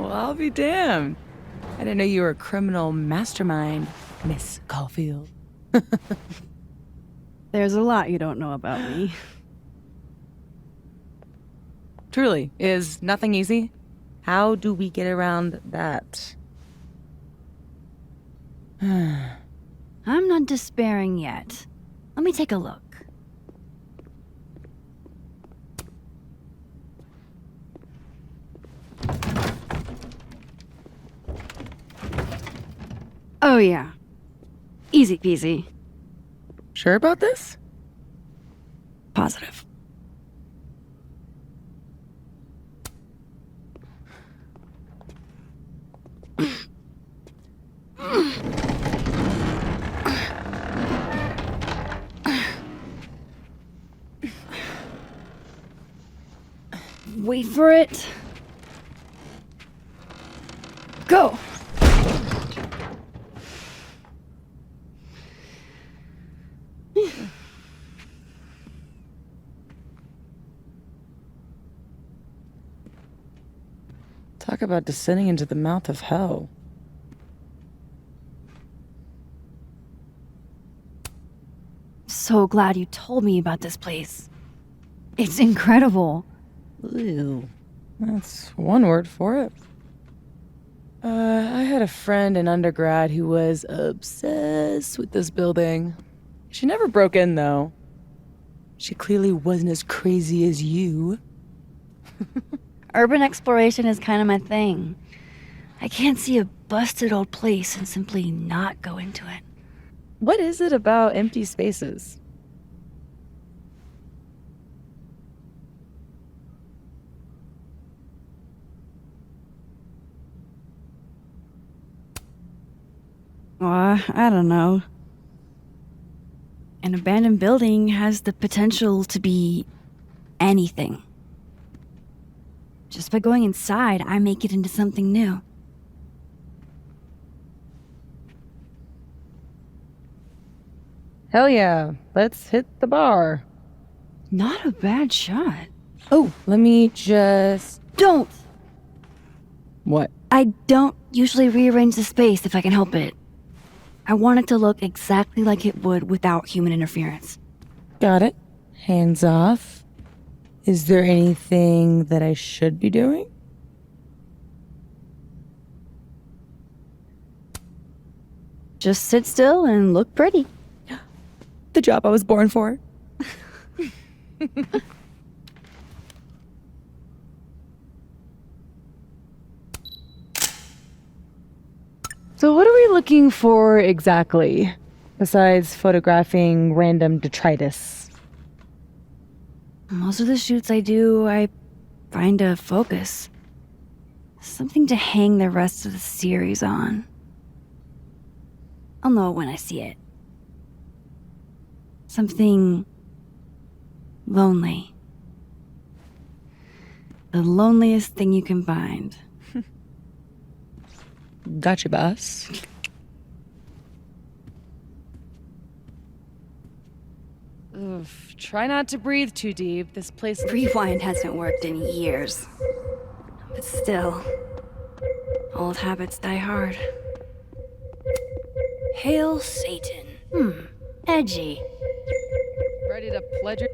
Well, I'll be damned. I didn't know you were a criminal mastermind, Miss Caulfield. There's a lot you don't know about me. Truly, is nothing easy? How do we get around that? I'm not despairing yet. Let me take a look. Oh yeah. Easy peasy. Sure about this? Positive. Wait for it. Go! Talk about descending into the mouth of hell. So glad you told me about this place. It's incredible. Ew. That's one word for it. I had a friend in undergrad who was obsessed with this building. She never broke in, though. She clearly wasn't as crazy as you. Urban exploration is kind of my thing. I can't see a busted old place and simply not go into it. What is it about empty spaces? I don't know. An abandoned building has the potential to be anything. Just by going inside, I make it into something new. Hell yeah, let's hit the bar. Not a bad shot. Oh, let me just... Don't! What? I don't usually rearrange the space if I can help it. I want it to look exactly like it would without human interference. Got it. Hands off. Is there anything that I should be doing? Just sit still and look pretty. The job I was born for. So what are we looking for exactly, besides photographing random detritus? Most of the shoots I do, I find a focus. Something to hang the rest of the series on. I'll know it when I see it. Something lonely. The loneliest thing you can find. Gotcha, boss. Oof, try not to breathe too deep. This place... Rewind hasn't worked in years. But still, old habits die hard. Hail Satan. Edgy. Ready to pledge your...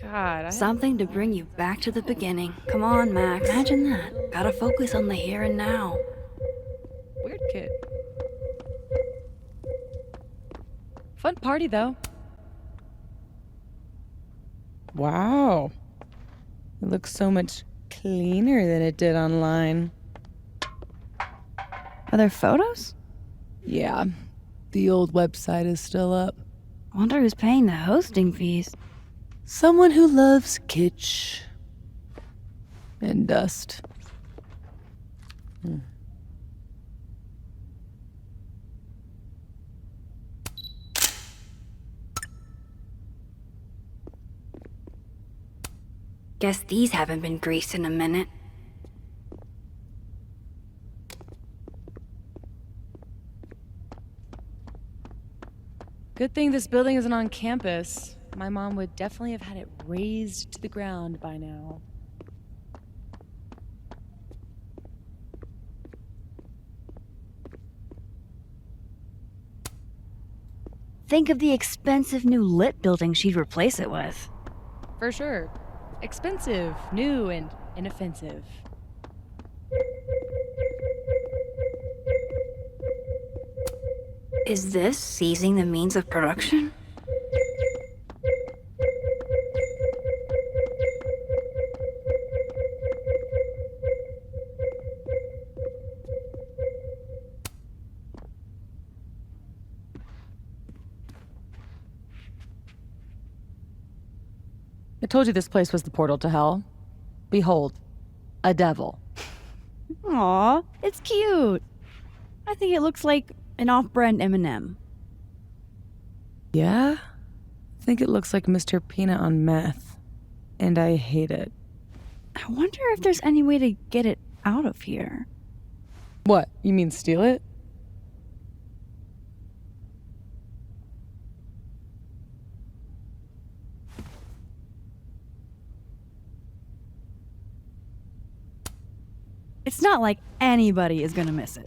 God, Something to bring you back to the beginning. Come on, Max. Imagine that. Gotta focus on the here and now. Weird kid. Fun party, though. Wow. It looks so much cleaner than it did online. Are there photos? Yeah. The old website is still up. I wonder who's paying the hosting fees. Someone who loves kitsch. And dust. Guess these haven't been greased in a minute. Good thing this building isn't on campus. My mom would definitely have had it razed to the ground by now. Think of the expensive new lit building she'd replace it with. For sure. Expensive, new, and inoffensive. Is this seizing the means of production? I told you this place was the portal to hell. Behold, a devil. Aw, it's cute. I think it looks like an off-brand M&M. Yeah? I think it looks like Mr. Peanut on meth. And I hate it. I wonder if there's any way to get it out of here. What, you mean steal it? It's not like anybody is gonna miss it.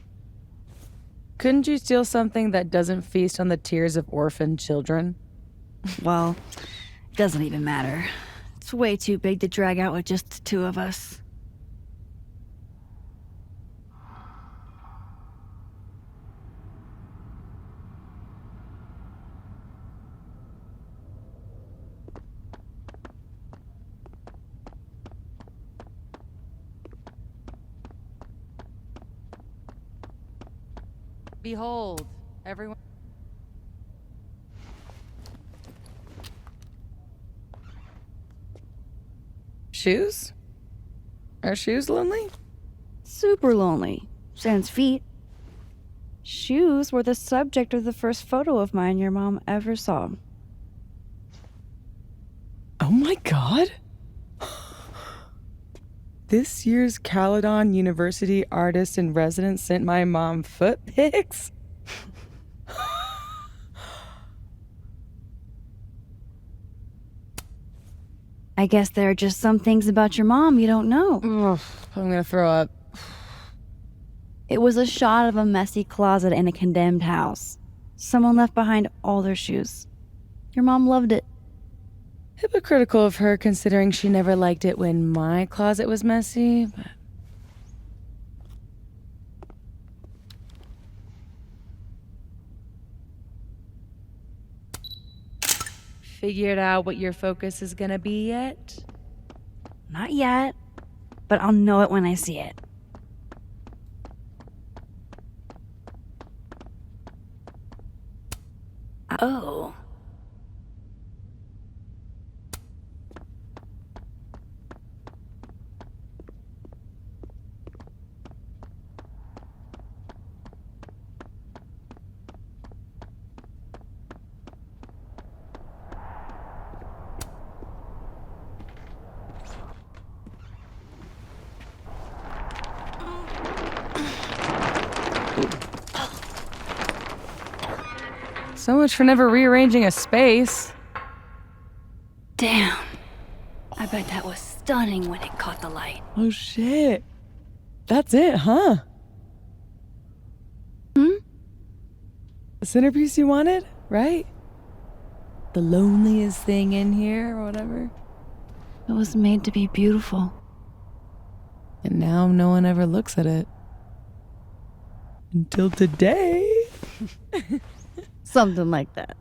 Couldn't you steal something that doesn't feast on the tears of orphaned children? Well, it doesn't even matter. It's way too big to drag out with just the two of us. Behold, everyone. Shoes? Are shoes lonely? Super lonely. Sans feet. Shoes were the subject of the first photo of mine your mom ever saw. Oh my god! This year's Caledon University artist in residence sent my mom foot pics? I guess there are just some things about your mom you don't know. Ugh, I'm gonna throw up. It was a shot of a messy closet in a condemned house. Someone left behind all their shoes. Your mom loved it. Hypocritical of her, considering she never liked it when my closet was messy, but... Figured out what your focus is gonna be yet? Not yet, but I'll know it when I see it. Oh. So much for never rearranging a space. Damn. I bet that was stunning when it caught the light. Oh shit. That's it, huh? Hmm? The centerpiece you wanted, right? The loneliest thing in here, or whatever. It was made to be beautiful. And now no one ever looks at it. Until today. Something like that.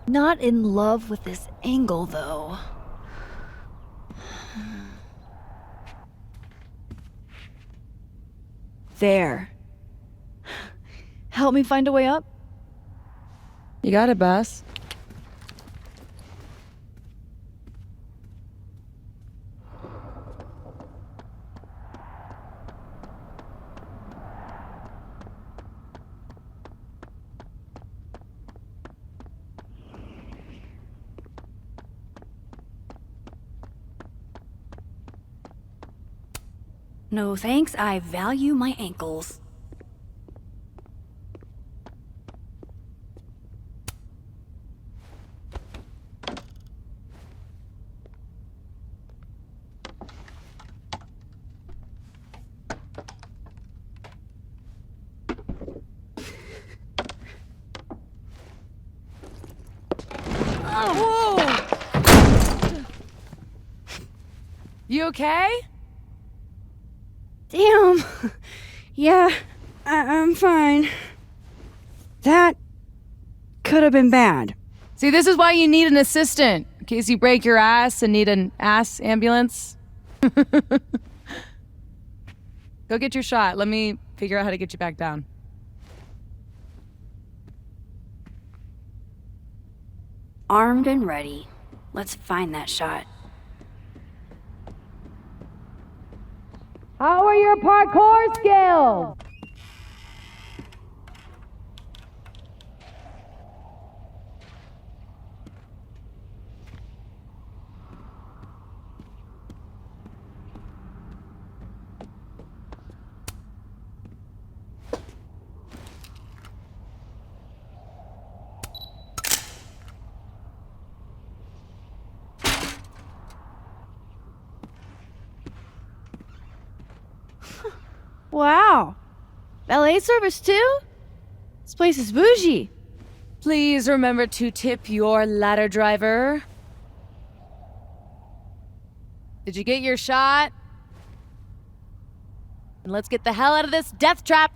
Not in love with this angle, though. There. Help me find a way up? You got it, boss. No thanks, I value my ankles. Whoa! You okay? Damn. Yeah, I'm fine. That could have been bad. See, this is why you need an assistant, in case you break your ass and need an ass ambulance. Go get your shot. Let me figure out how to get you back down. Armed and ready. Let's find that shot. How are your parkour skills? Wow. Valet service too? This place is bougie. Please remember to tip your ladder driver. Did you get your shot? And let's get the hell out of this death trap.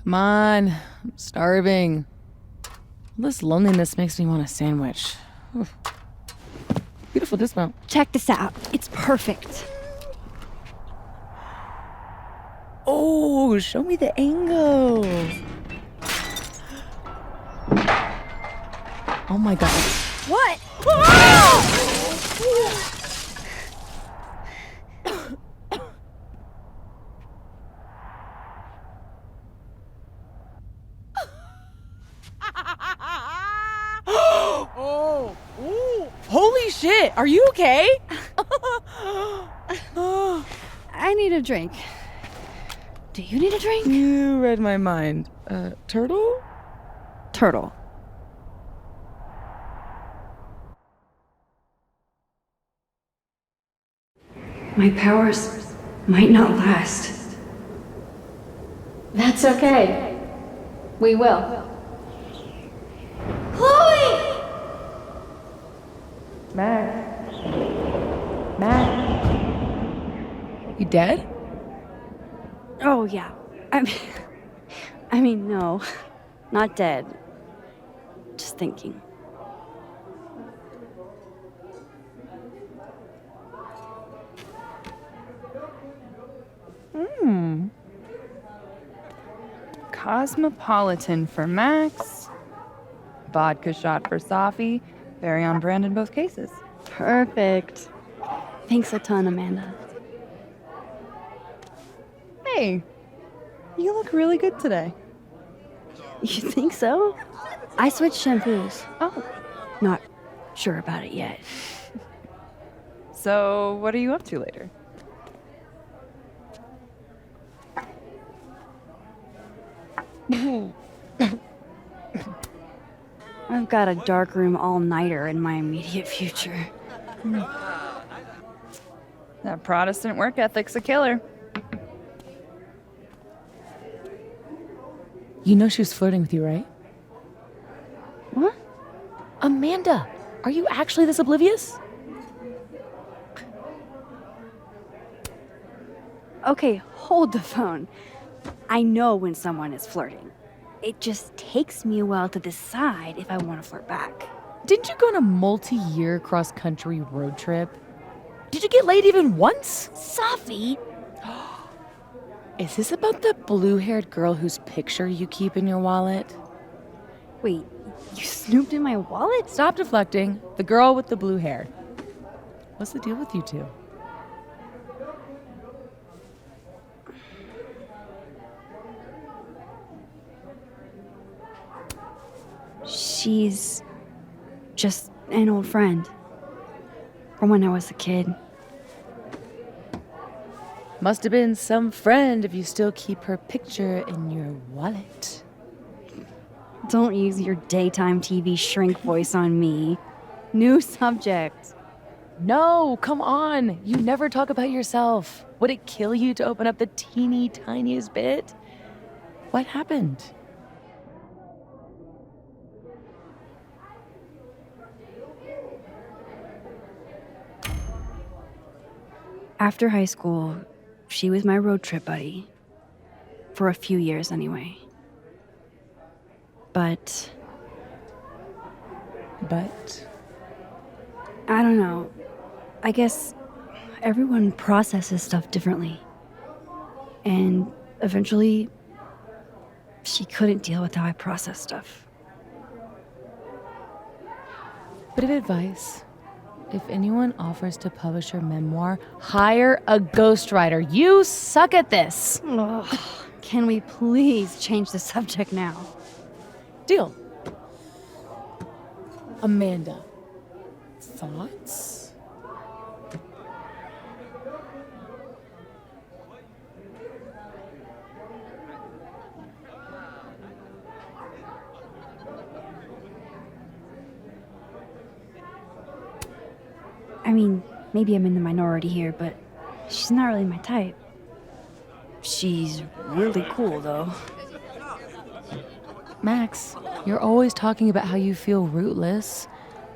Come on, I'm starving. This loneliness makes me want a sandwich. Oof. Beautiful dismount. Check this out. It's perfect. Oh, show me the angle. Oh my god. What? Oh, ooh. Holy shit, are you okay? I need a drink. Do you need a drink? You read my mind. Turtle? Turtle. My powers might not last. That's okay. We will. Chloe! Max. Max. You dead? Oh, yeah. I mean, no. Not dead. Just thinking. Cosmopolitan for Max, vodka shot for Safi, very on brand in both cases. Perfect. Thanks a ton, Amanda. Hey, you look really good today. You think so? I switched shampoos. Oh, Not sure about it yet. so what are you up to later? I've got a darkroom all-nighter in my immediate future. That Protestant work ethic's a killer. You know she was flirting with you, right? What? Amanda, are you actually this oblivious? Okay, hold the phone. I know when someone is flirting. It just takes me a while to decide if I want to flirt back. Didn't you go on a multi-year cross-country road trip? Did you get laid even once? Safi! Is this about the blue-haired girl whose picture you keep in your wallet? Wait, you snooped in my wallet? Stop deflecting. The girl with the blue hair. What's the deal with you two? She's just an old friend. From when I was a kid. Must have been some friend if you still keep her picture in your wallet. Don't use your daytime TV shrink voice on me. New subject. No, come on. You never talk about yourself. Would it kill you to open up the teeny tiniest bit? What happened? After high school, she was my road trip buddy. For a few years, anyway. But I don't know. I guess everyone processes stuff differently. And eventually, she couldn't deal with how I process stuff. Bit of advice. If anyone offers to publish your memoir, hire a ghostwriter. You suck at this. Ugh, can we please change the subject now? Deal. Amanda, thoughts? I mean, maybe I'm in the minority here, but she's not really my type. She's really cool, though. Max, you're always talking about how you feel rootless.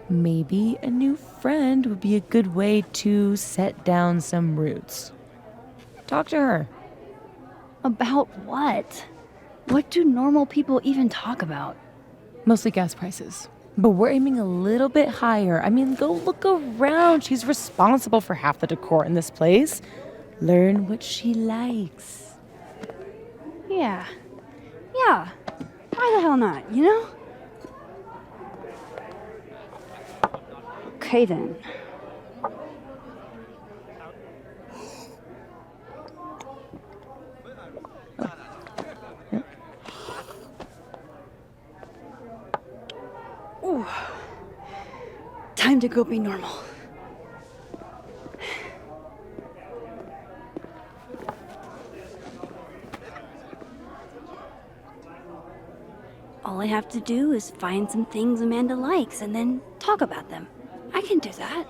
Maybe a new friend would be a good way to set down some roots. Talk to her. About what? What do normal people even talk about? Mostly gas prices. But we're aiming a little bit higher. I mean, go look around. She's responsible for half the decor in this place. Learn what she likes. Yeah. Why the hell not, you know? Okay then. Ooh. Time to go be normal. All I have to do is find some things Amanda likes and then talk about them. I can do that.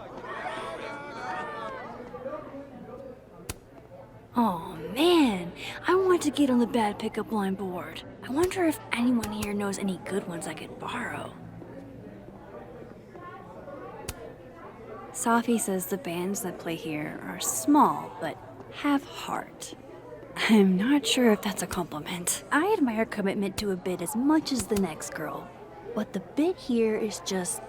Oh man, I want to get on the bad pickup line board. I wonder if anyone here knows any good ones I could borrow. Safi says the bands that play here are small, but have heart. I'm not sure if that's a compliment. I admire commitment to a bit as much as the next girl, but the bit here is just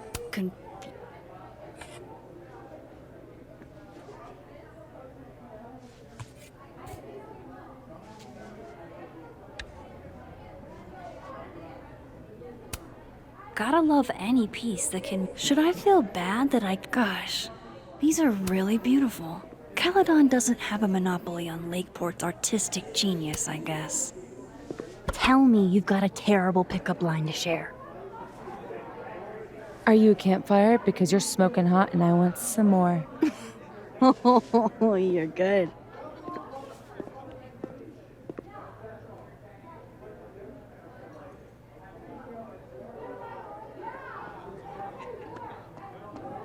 gotta love any piece that can... Should I feel bad that Gosh, these are really beautiful. Caledon doesn't have a monopoly on Lakeport's artistic genius, I guess. Tell me you've got a terrible pickup line to share. Are you a campfire? Because you're smoking hot and I want some more. Oh, you're good.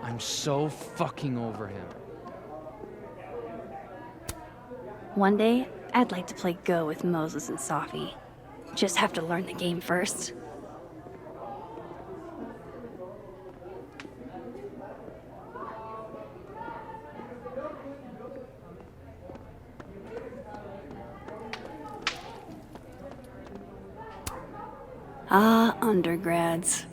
I'm so fucking over him. One day, I'd like to play Go with Moses and Safi. Just have to learn the game first. Ah, undergrads.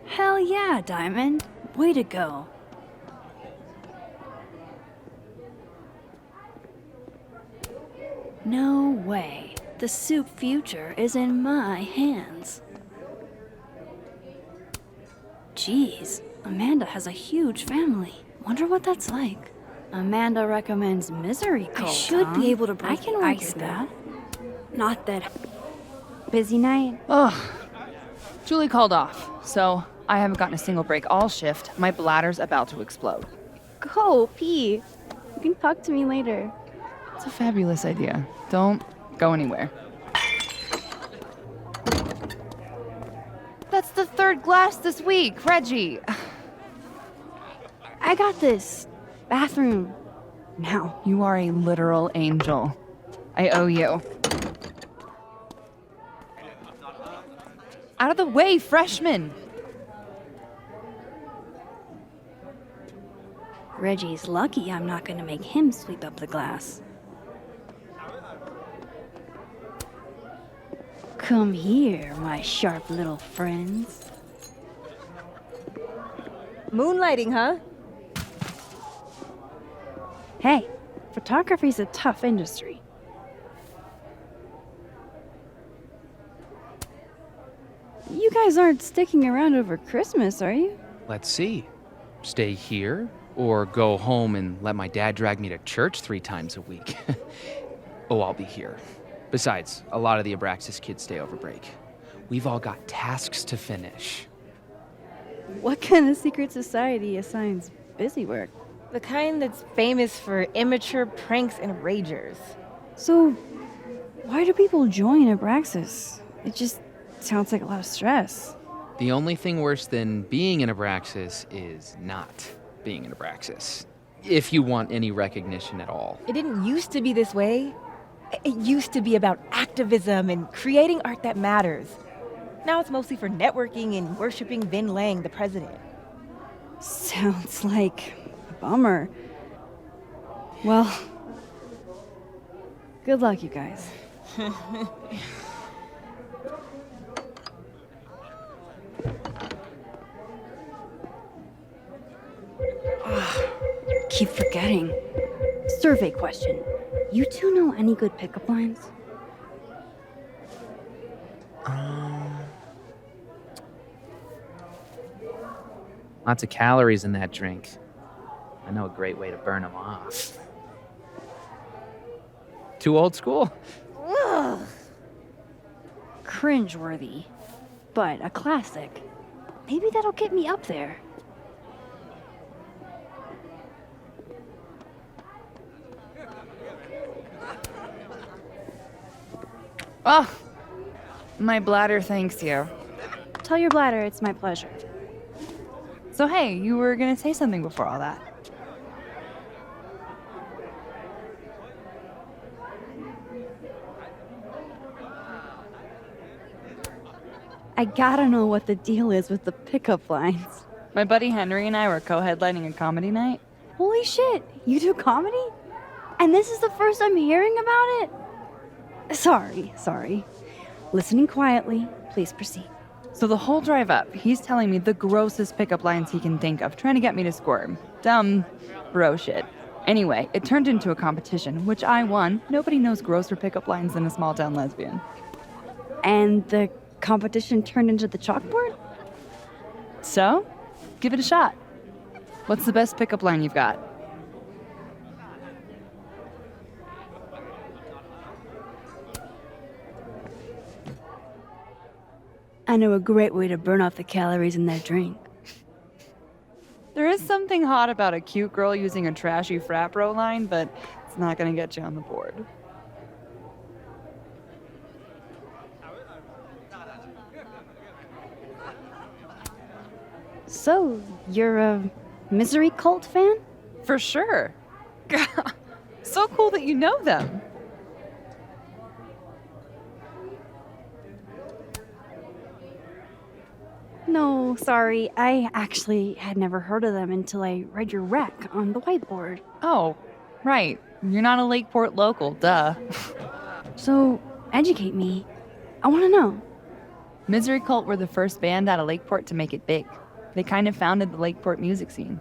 Hell yeah, Diamond. Way to go. No way. The soup future is in my hands. Jeez, Amanda has a huge family. Wonder what that's like. Amanda recommends Misery Cult. I should be able to break the ice, though. Not that... Busy night? Ugh. Julie called off, so I haven't gotten a single break all shift. My bladder's about to explode. Go, pee. You can talk to me later. It's a fabulous idea. Don't go anywhere. That's the third glass this week, Reggie. I got this. Bathroom. Now. You are a literal angel. I owe you. Out of the way, freshman! Reggie's lucky I'm not gonna make him sweep up the glass. Come here, my sharp little friends. Moonlighting, huh? Hey, photography's a tough industry. You guys aren't sticking around over Christmas, are you? Let's see. Stay here or go home and let my dad drag me to church 3 times a week? Oh, I'll be here. Besides, a lot of the Abraxas kids stay over break. We've all got tasks to finish. What kind of secret society assigns busy work? The kind that's famous for immature pranks and ragers. So, why do people join Abraxas? It just sounds like a lot of stress. The only thing worse than being an Abraxas is not being an Abraxas. If you want any recognition at all. It didn't used to be this way. It used to be about activism and creating art that matters. Now it's mostly for networking and worshiping Vin Lang, the president. Sounds like a bummer. Well, good luck, you guys. Keep forgetting. Survey question. You two know any good pickup lines? Lots of calories in that drink. I know a great way to burn them off. Too old school? Cringeworthy, but a classic. Maybe that'll get me up there. Oh, my bladder thanks you. Tell your bladder it's my pleasure. So hey, you were gonna say something before all that. I gotta know what the deal is with the pickup lines. My buddy Henry and I were co-headlining a comedy night. Holy shit, you do comedy? And this is the first I'm hearing about it? Sorry. Listening quietly, please proceed. So the whole drive up, he's telling me the grossest pickup lines he can think of, trying to get me to squirm. Dumb bro shit. Anyway, it turned into a competition, which I won. Nobody knows grosser pickup lines than a small town lesbian. And the competition turned into the chalkboard? So, give it a shot. What's the best pickup line you've got? I know a great way to burn off the calories in that drink. There is something hot about a cute girl using a trashy frat bro line, but it's not gonna get you on the board. So, you're a Misery Cult fan? For sure. So cool that you know them. No, sorry. I actually had never heard of them until I read your rec on the whiteboard. Oh, right. You're not a Lakeport local, duh. So, educate me. I want to know. Misery Cult were the first band out of Lakeport to make it big. They kind of founded the Lakeport music scene.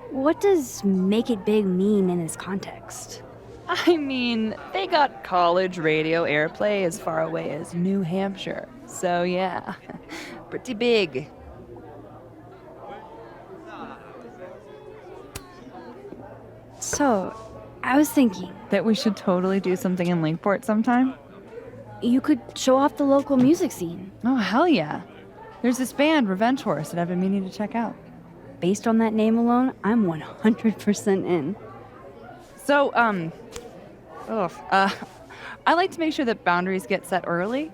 What does make it big mean in this context? I mean, they got college radio airplay as far away as New Hampshire. So yeah, pretty big. So, I was thinking, That we should totally do something in Lakeport sometime? you could show off the local music scene. Oh, hell yeah. There's this band, Revenge Horse, that I've been meaning to check out. Based on that name alone, I'm 100% in. So, I like to make sure that boundaries get set early.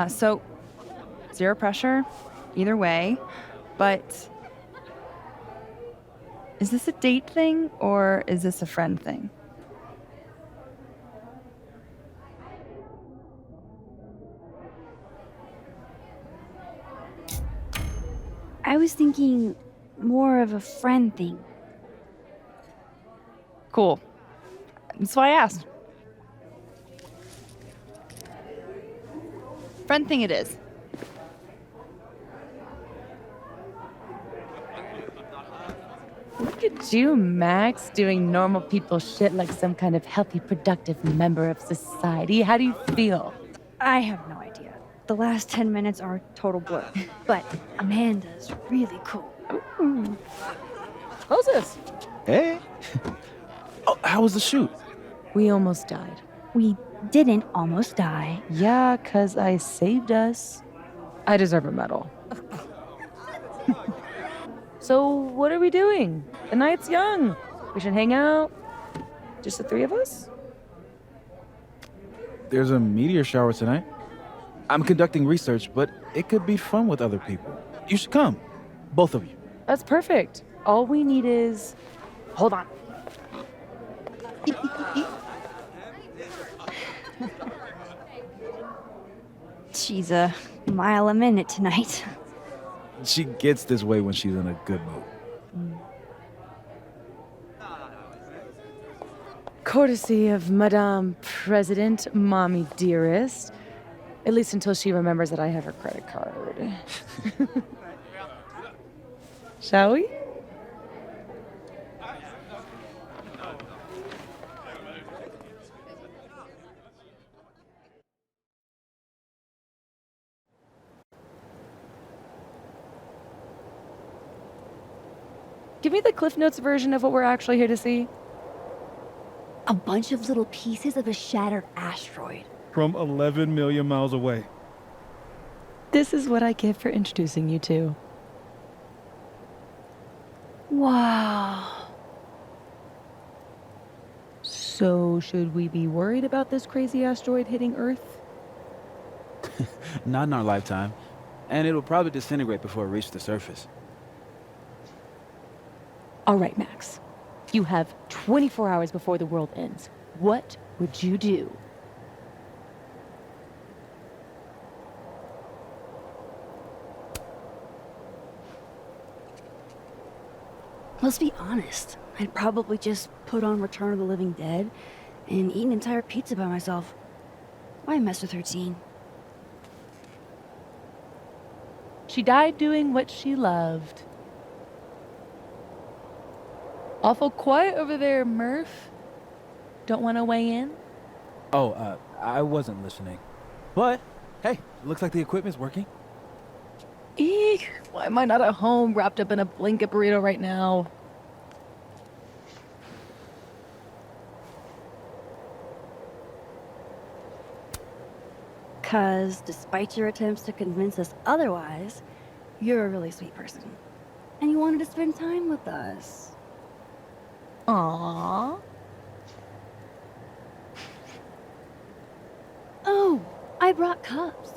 So, zero pressure, either way. But, is this a date thing or is this a friend thing? I was thinking more of a friend thing. Cool. That's why I asked. Friend thing it is. Look at you, Max, doing normal people shit like some kind of healthy, productive member of society. How do you feel? I have no idea. The last 10 minutes are a total blur. But Amanda's really cool. How's this? Hey. Oh, how was the shoot? We almost died. We didn't almost die. Yeah, 'cause I saved us. I deserve a medal. So, what are we doing? The night's young. We should hang out. Just the three of us? There's a meteor shower tonight. I'm conducting research, but it could be fun with other people. You should come. Both of you. That's perfect. All we need is. Hold on. She's a mile a minute tonight. She gets this way when she's in a good mood. Courtesy of Madame President, Mommy Dearest. At least until she remembers that I have her credit card. Shall we? Give me the Cliff Notes version of what we're actually here to see. A bunch of little pieces of a shattered asteroid. From 11 million miles away. This is what I get for introducing you to. Wow. So, should we be worried about this crazy asteroid hitting Earth? Not in our lifetime. And it'll probably disintegrate before it reaches the surface. All right, Max. You have 24 hours before the world ends. What would you do? Let's be honest. I'd probably just put on Return of the Living Dead and eat an entire pizza by myself. Why mess with her teen? She died doing what she loved. Awful quiet over there, Murph. Don't want to weigh in? Oh, I wasn't listening. But, hey, looks like the equipment's working. Eek, why am I not at home wrapped up in a blanket burrito right now? Because despite your attempts to convince us otherwise, you're a really sweet person. And you wanted to spend time with us. Aww. Oh, I brought cups.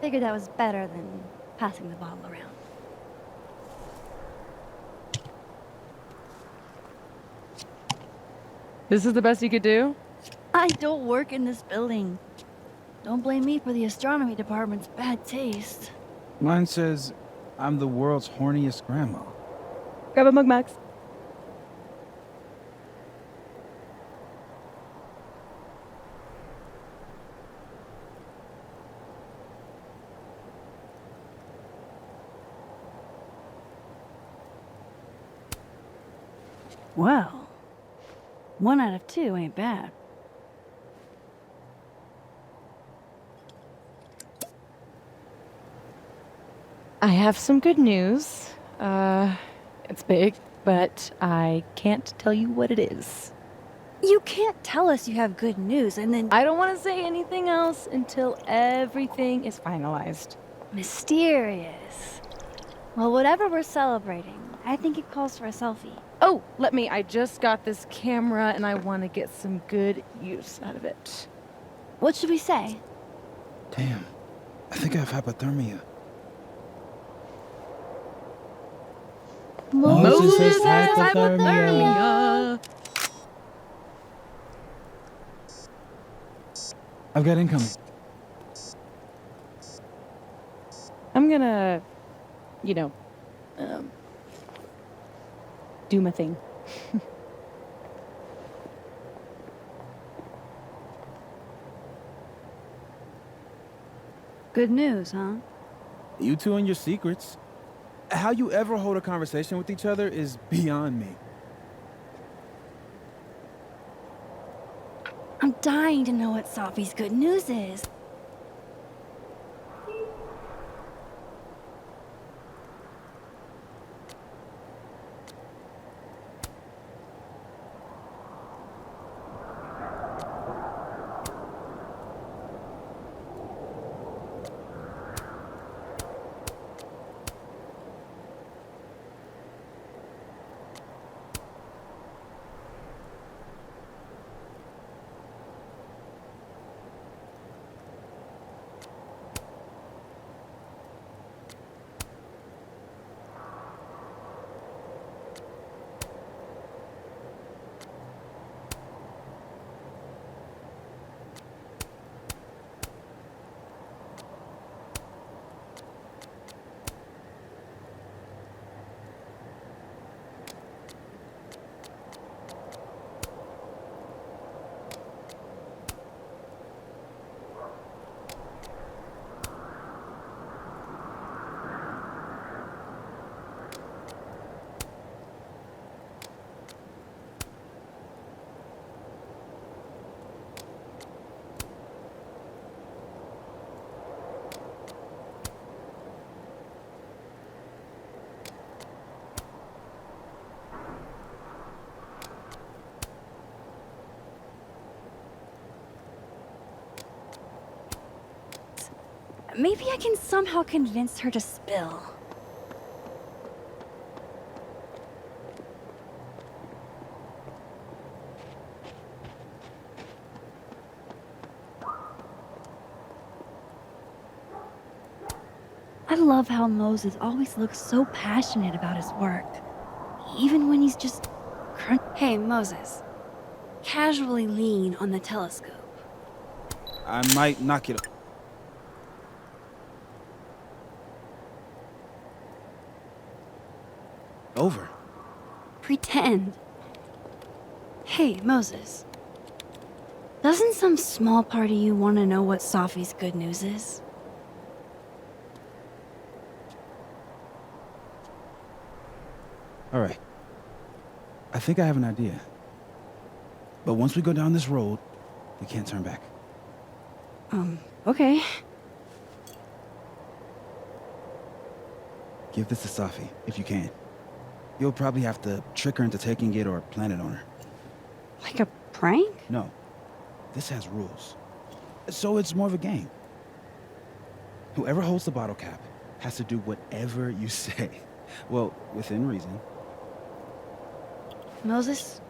Figured that was better than passing the bottle around. This is the best you could do? I don't work in this building. Don't blame me for the astronomy department's bad taste. Mine says, I'm the world's horniest grandma. Grab a mug, Max. Well, 1 out of 2 ain't bad. I have some good news. It's big, but I can't tell you what it is. You can't tell us you have good news and then I don't want to say anything else until everything is finalized. mysterious. Well, whatever we're celebrating, I think it calls for a selfie. Oh, I just got this camera and I want to get some good use out of it. What should we say? Damn, I think I have hypothermia. Moses has has hypothermia. I've got incoming. I'm gonna, do my thing. Good news, huh? You two and your secrets. How you ever hold a conversation with each other is beyond me. I'm dying to know what Sophie's good news is. Maybe I can somehow convince her to spill. I love how Moses always looks so passionate about his work. Even when he's just Hey, Moses. Casually lean on the telescope. I might knock it. Over. Pretend. Hey, Moses. Doesn't some small part of you want to know what Sophie's good news is? All right. I think I have an idea. But once we go down this road, we can't turn back. Okay. Give this to Safi, if you can. You'll probably have to trick her into taking it or plant it on her. Like a prank? No. This has rules. So it's more of a game. Whoever holds the bottle cap has to do whatever you say. Well, within reason. Moses,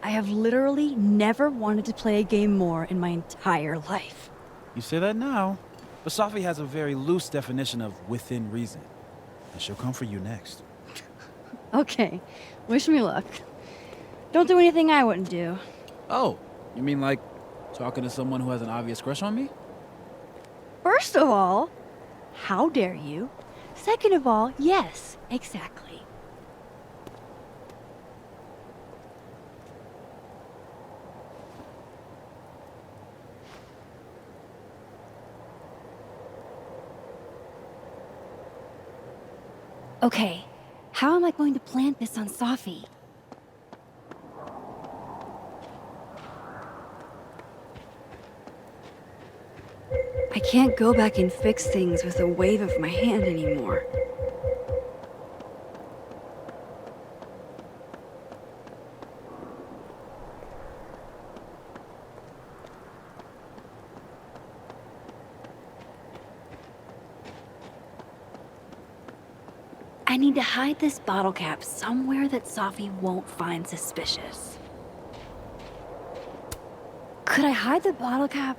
I have literally never wanted to play a game more in my entire life. You say that now, but Safi has a very loose definition of within reason. And she'll come for you next. Okay, wish me luck. Don't do anything I wouldn't do. Oh, you mean like talking to someone who has an obvious crush on me? First of all, how dare you? Second of all, yes, exactly. Okay, how am I going to plant this on Safi? I can't go back and fix things with a wave of my hand anymore. I need to hide this bottle cap somewhere that Safi won't find suspicious. Could I hide the bottle cap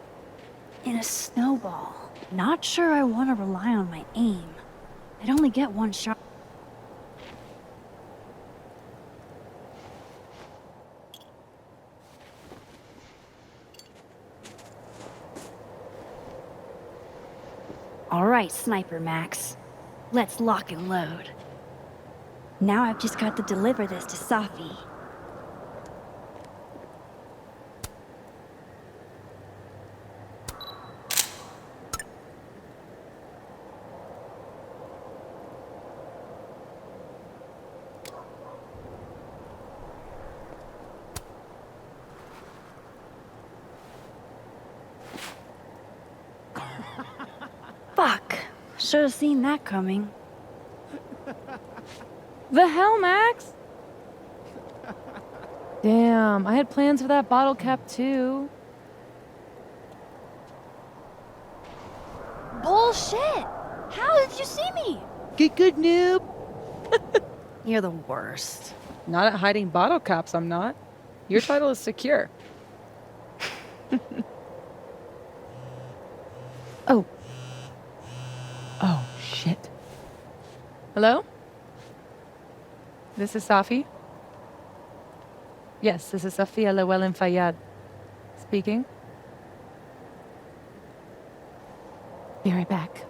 in a snowball? Not sure I want to rely on my aim. I'd only get one shot. All right, Sniper Max. Let's lock and load. Now I've just got to deliver this to Safi. Fuck. Should have seen that coming. The hell, Max? Damn, I had plans for that bottle cap too. Bullshit! How did you see me? Get good, noob. You're the worst. Not at hiding bottle caps, I'm not. Your title is secure. Oh. Oh, shit. Hello? This is Safi? Yes, this is Safia Llewellyn Fayyad. Speaking. Be right back.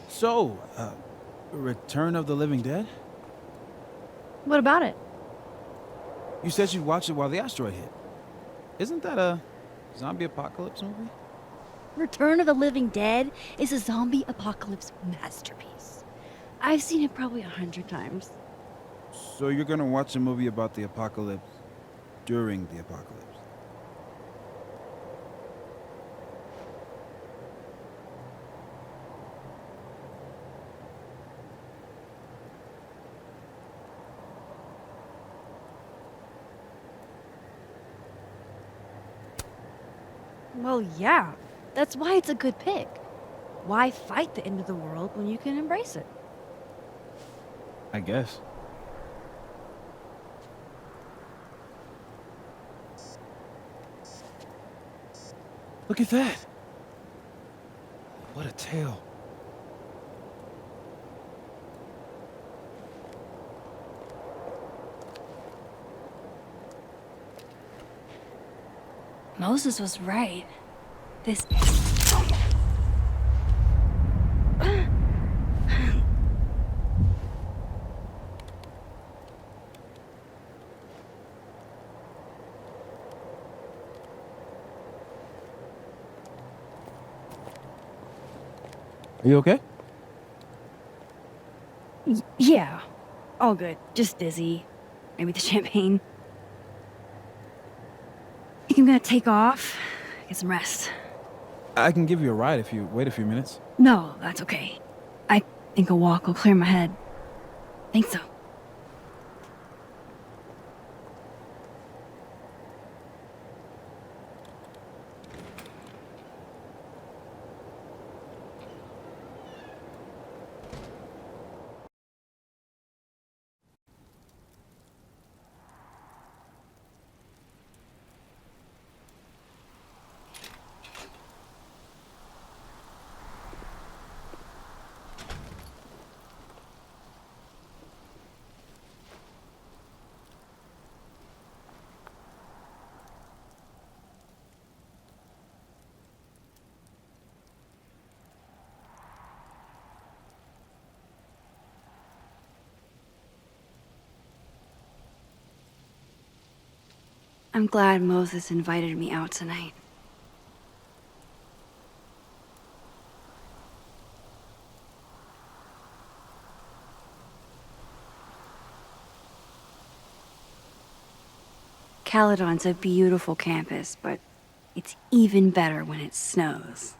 So, Return of the Living Dead? What about it? You said you'd watch it while the asteroid hit. Isn't that a zombie apocalypse movie? Return of the Living Dead is a zombie apocalypse masterpiece. I've seen it probably 100 times. So you're gonna watch a movie about the apocalypse during the apocalypse? Well, yeah. That's why it's a good pick. Why fight the end of the world when you can embrace it? I guess. Look at that! What a tale. Moses was right. This... Are you okay? Yeah. All good. Just dizzy. Maybe the champagne. I'm gonna take off, get some rest. I can give you a ride if you wait a few minutes. No, that's okay. I think a walk will clear my head. Think so. I'm glad Moses invited me out tonight. Caledon's a beautiful campus, but it's even better when it snows.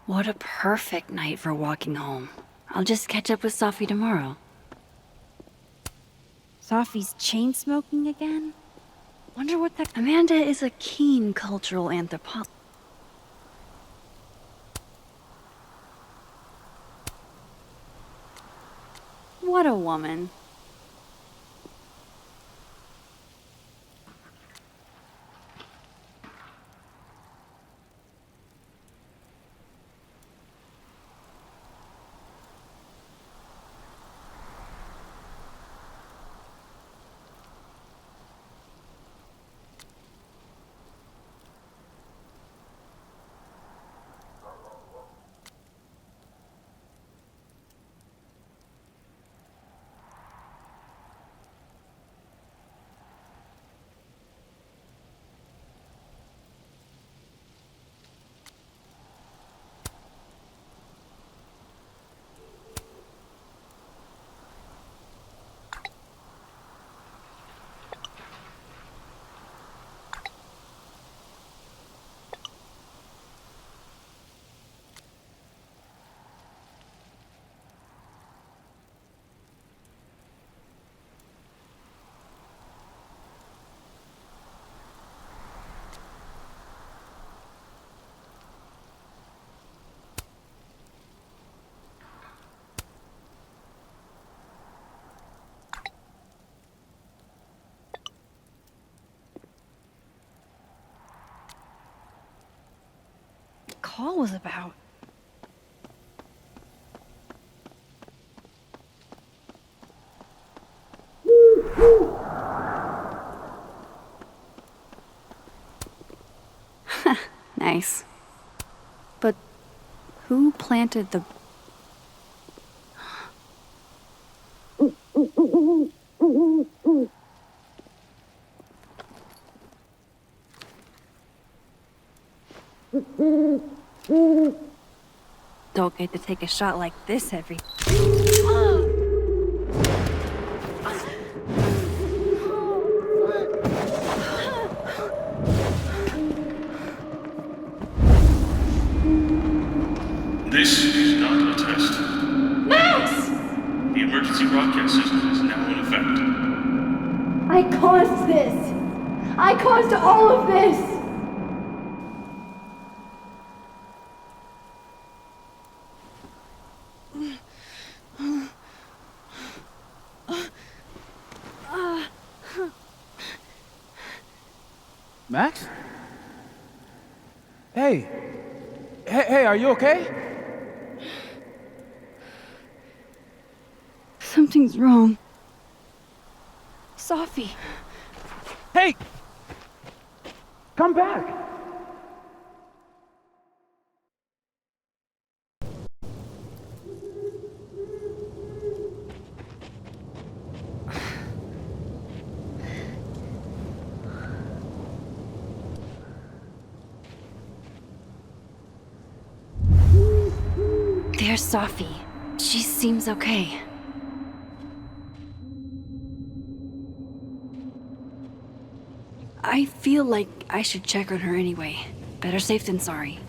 What a perfect night for walking home. I'll just catch up with Sophie tomorrow. Sophie's chain smoking again? Wonder what that. Amanda is a keen cultural anthropologist. What a woman. Call was about. Nice. But who planted the... Don't get to take a shot like this every... This is not a test. Max! The emergency broadcast system is now in effect. I caused this! I caused all of this! Max? Hey. Hey, are you okay? Something's wrong. Sophie. Hey! Come back! There's Sophie. She seems okay. I feel like I should check on her anyway. Better safe than sorry.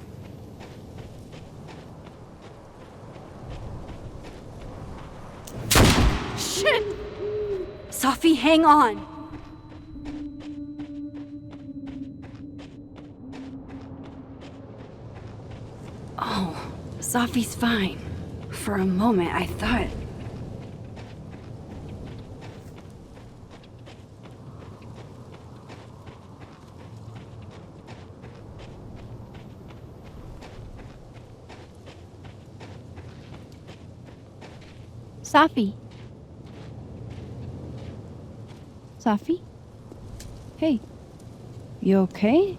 Shit! Sophie, hang on! Oh, Sophie's fine. For a moment, I thought... Sophie? Sophie? Hey. You okay?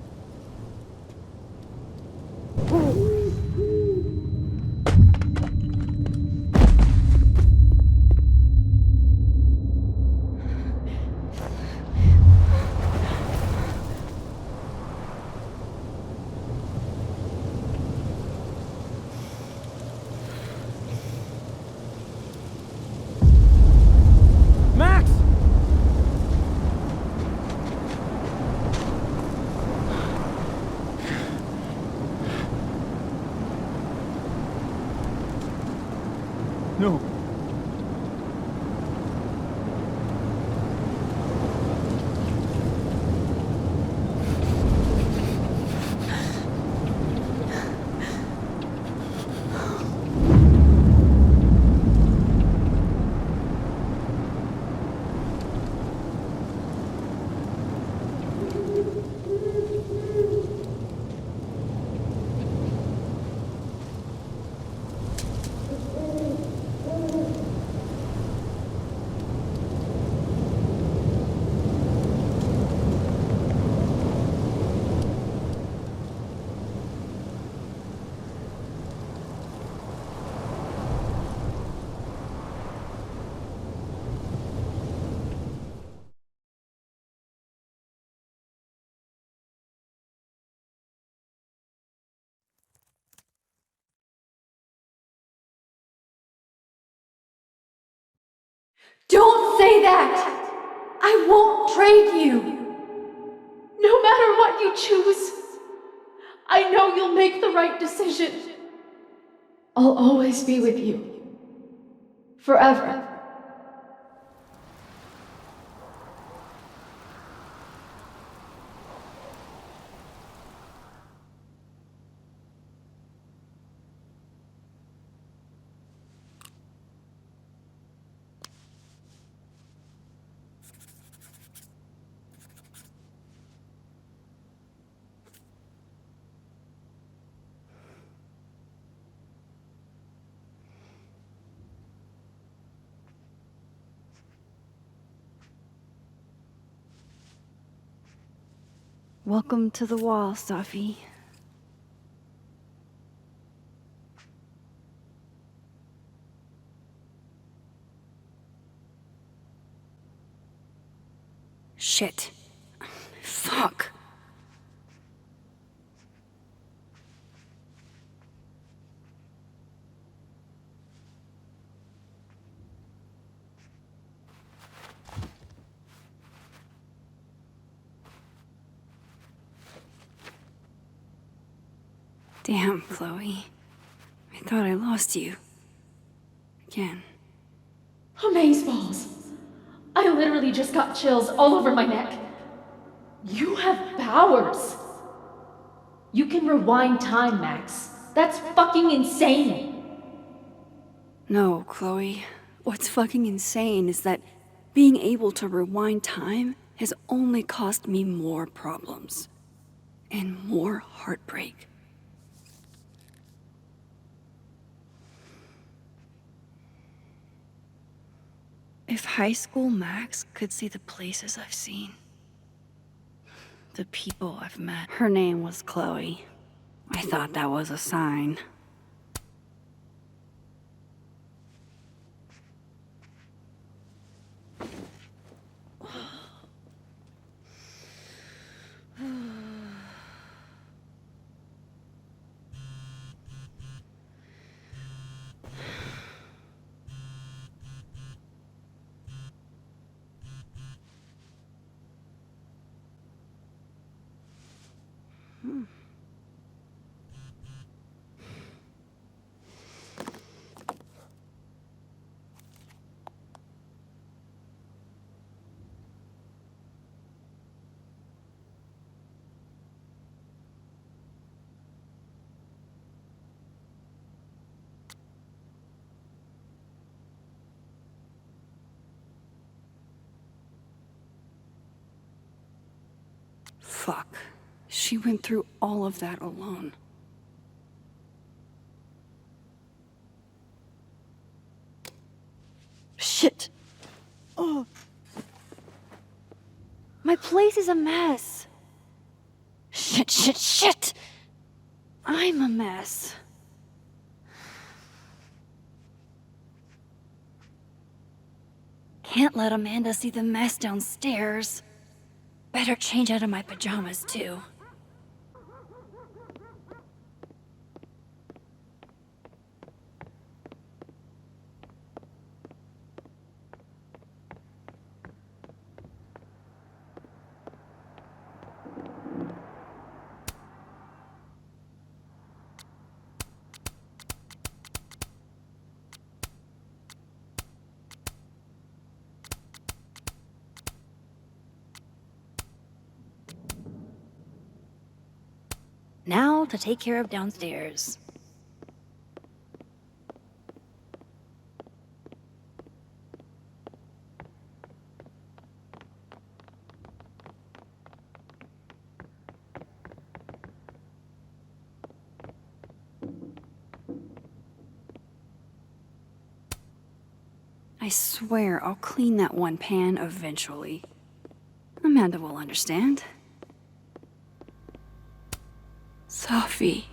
No. Don't say that! I won't trade you! No matter what you choose, I know you'll make the right decision. I'll always be with you. Forever. Welcome to the wall, Safi. Shit. Fuck. Damn, Chloe. I thought I lost you. Again. Amazeballs! I literally just got chills all over my neck. You have powers! You can rewind time, Max. That's fucking insane! No, Chloe. What's fucking insane is that being able to rewind time has only caused me more problems. And more heartbreak. If high school Max could see the places I've seen, the people I've met. Her name was Chloe. I thought that was a sign. Fuck. She went through all of that alone. Shit! Oh. My place is a mess. Shit! I'm a mess. Can't let Amanda see the mess downstairs. Better change out of my pajamas, too. to take care of downstairs. I swear I'll clean that one pan eventually. Amanda will understand. Sophie.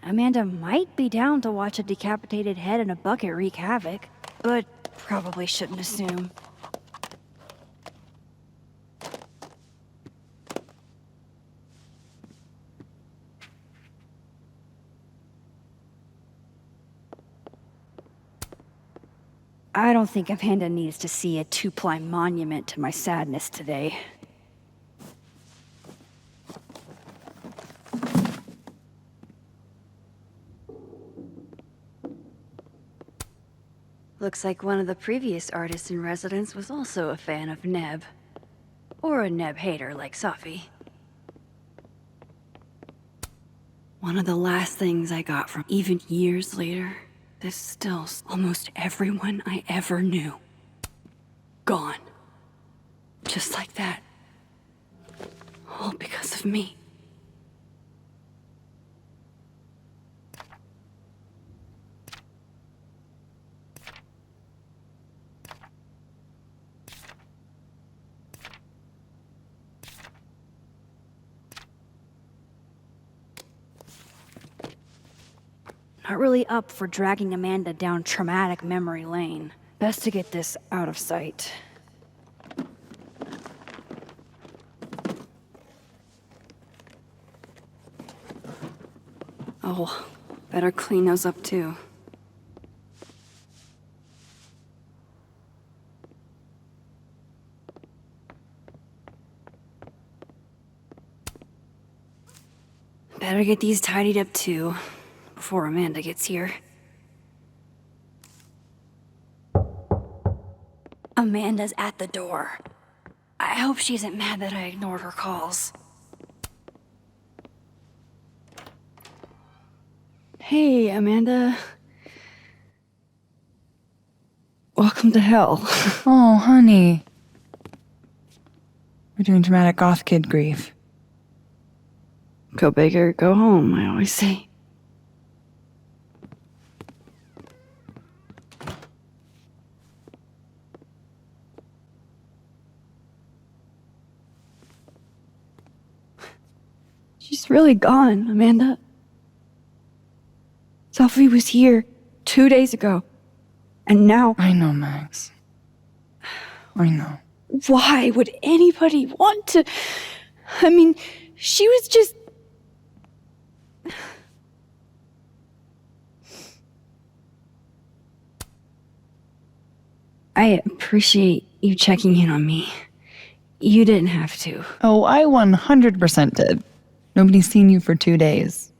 Amanda might be down to watch a decapitated head in a bucket wreak havoc, but probably shouldn't assume. I don't think Amanda needs to see a 2-ply monument to my sadness today. Looks like one of the previous artists in residence was also a fan of Neb. Or a Neb hater like Sophie. One of the last things I got from even years later, this stills almost everyone I ever knew. Gone. Just like that. All because of me. Not really up for dragging Amanda down traumatic memory lane. Best to get this out of sight. Oh, better clean those up too. Better get these tidied up too, before Amanda gets here. Amanda's at the door. I hope she isn't mad that I ignored her calls. Hey, Amanda. Welcome to hell. Oh, honey. We're doing dramatic goth kid grief. Go big or go home, I always say. She's really gone, Amanda. Sophie was here 2 days ago. And now... I know, Max. I know. Why would anybody want to... I mean, she was just... I appreciate you checking in on me. You didn't have to. Oh, I 100% did. Nobody's seen you for 2 days.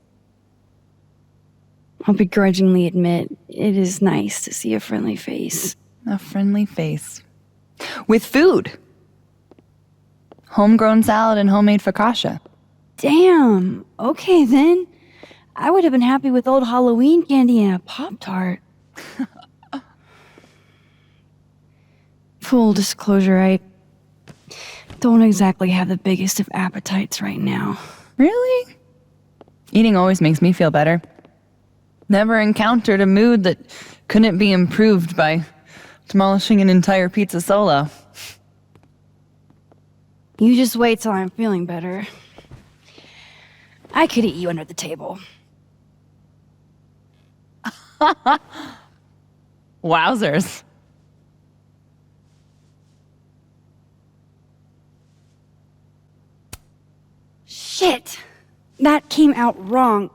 I'll begrudgingly admit, it is nice to see a friendly face. A friendly face. With food. Homegrown salad and homemade focaccia. Damn, okay then. I would have been happy with old Halloween candy and a Pop-Tart. Full disclosure, I don't exactly have the biggest of appetites right now. Really? Eating always makes me feel better. Never encountered a mood that couldn't be improved by demolishing an entire pizza solo. You just wait till I'm feeling better. I could eat you under the table. Wowzers. Shit! That came out wrong.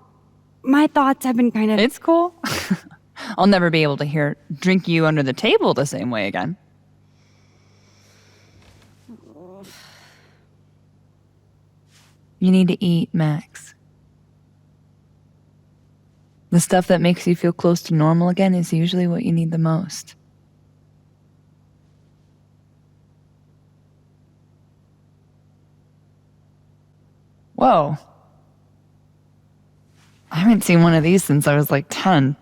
My thoughts have been kind of... It's cool. I'll never be able to drink you under the table the same way again. You need to eat, Max. The stuff that makes you feel close to normal again is usually what you need the most. Whoa. I haven't seen one of these since I was like 10.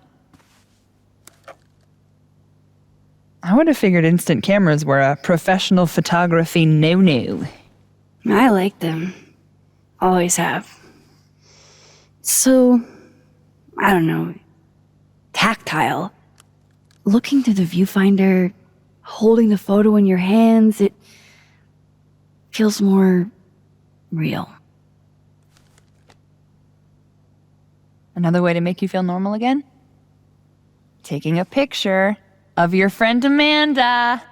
I would have figured instant cameras were a professional photography no-no. I like them. Always have. So, I don't know, tactile. Looking through the viewfinder, holding the photo in your hands, it feels more real. Another way to make you feel normal again? Taking a picture of your friend Amanda.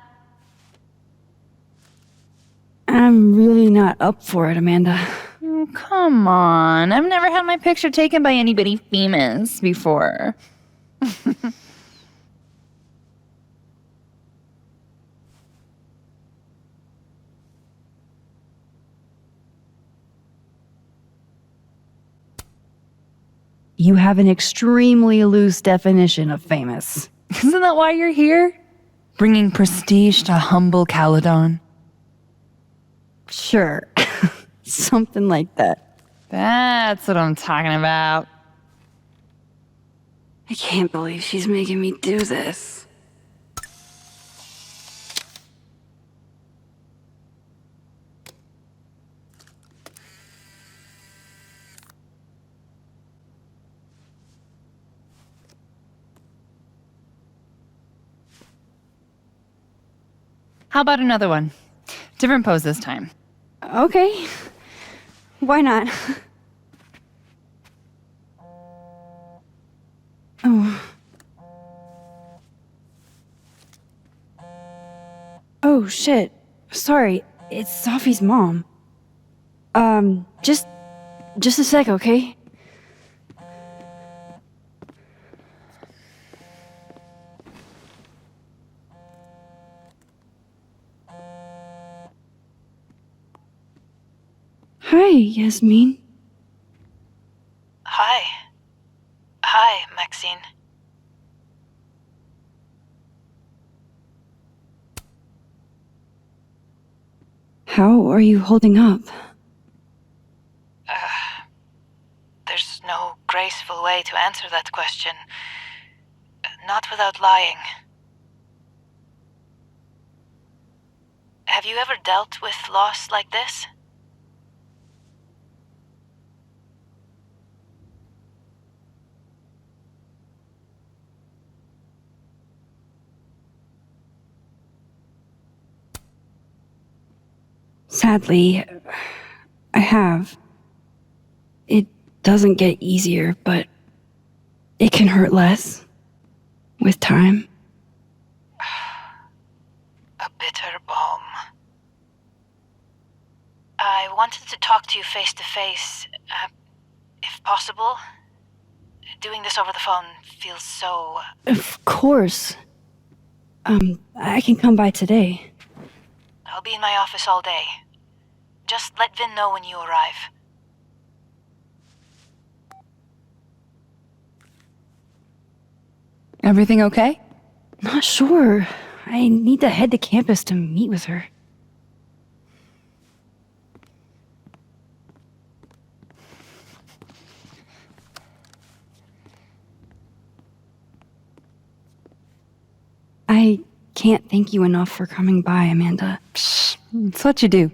I'm really not up for it, Amanda. Oh, come on. I've never had my picture taken by anybody famous before. You have an extremely loose definition of famous. Isn't that why you're here? Bringing prestige to humble Caledon. Sure. Something like that. That's what I'm talking about. I can't believe she's making me do this. How about another one? Different pose this time. Okay. Why not? Oh. Oh, shit. Sorry, it's Sophie's mom. Just a sec, okay? Hi, Yasmin. Hi. Hi, Maxine. How are you holding up? There's no graceful way to answer that question. Not without lying. Have you ever dealt with loss like this? Sadly, I have. It doesn't get easier, but it can hurt less with time. A bitter balm. I wanted to talk to you face to face, if possible. Doing this over the phone feels so... Of course. I can come by today. I'll be in my office all day. Just let Vin know when you arrive. Everything okay? Not sure. I need to head to campus to meet with her. I can't thank you enough for coming by, Amanda. Psh, it's what you do.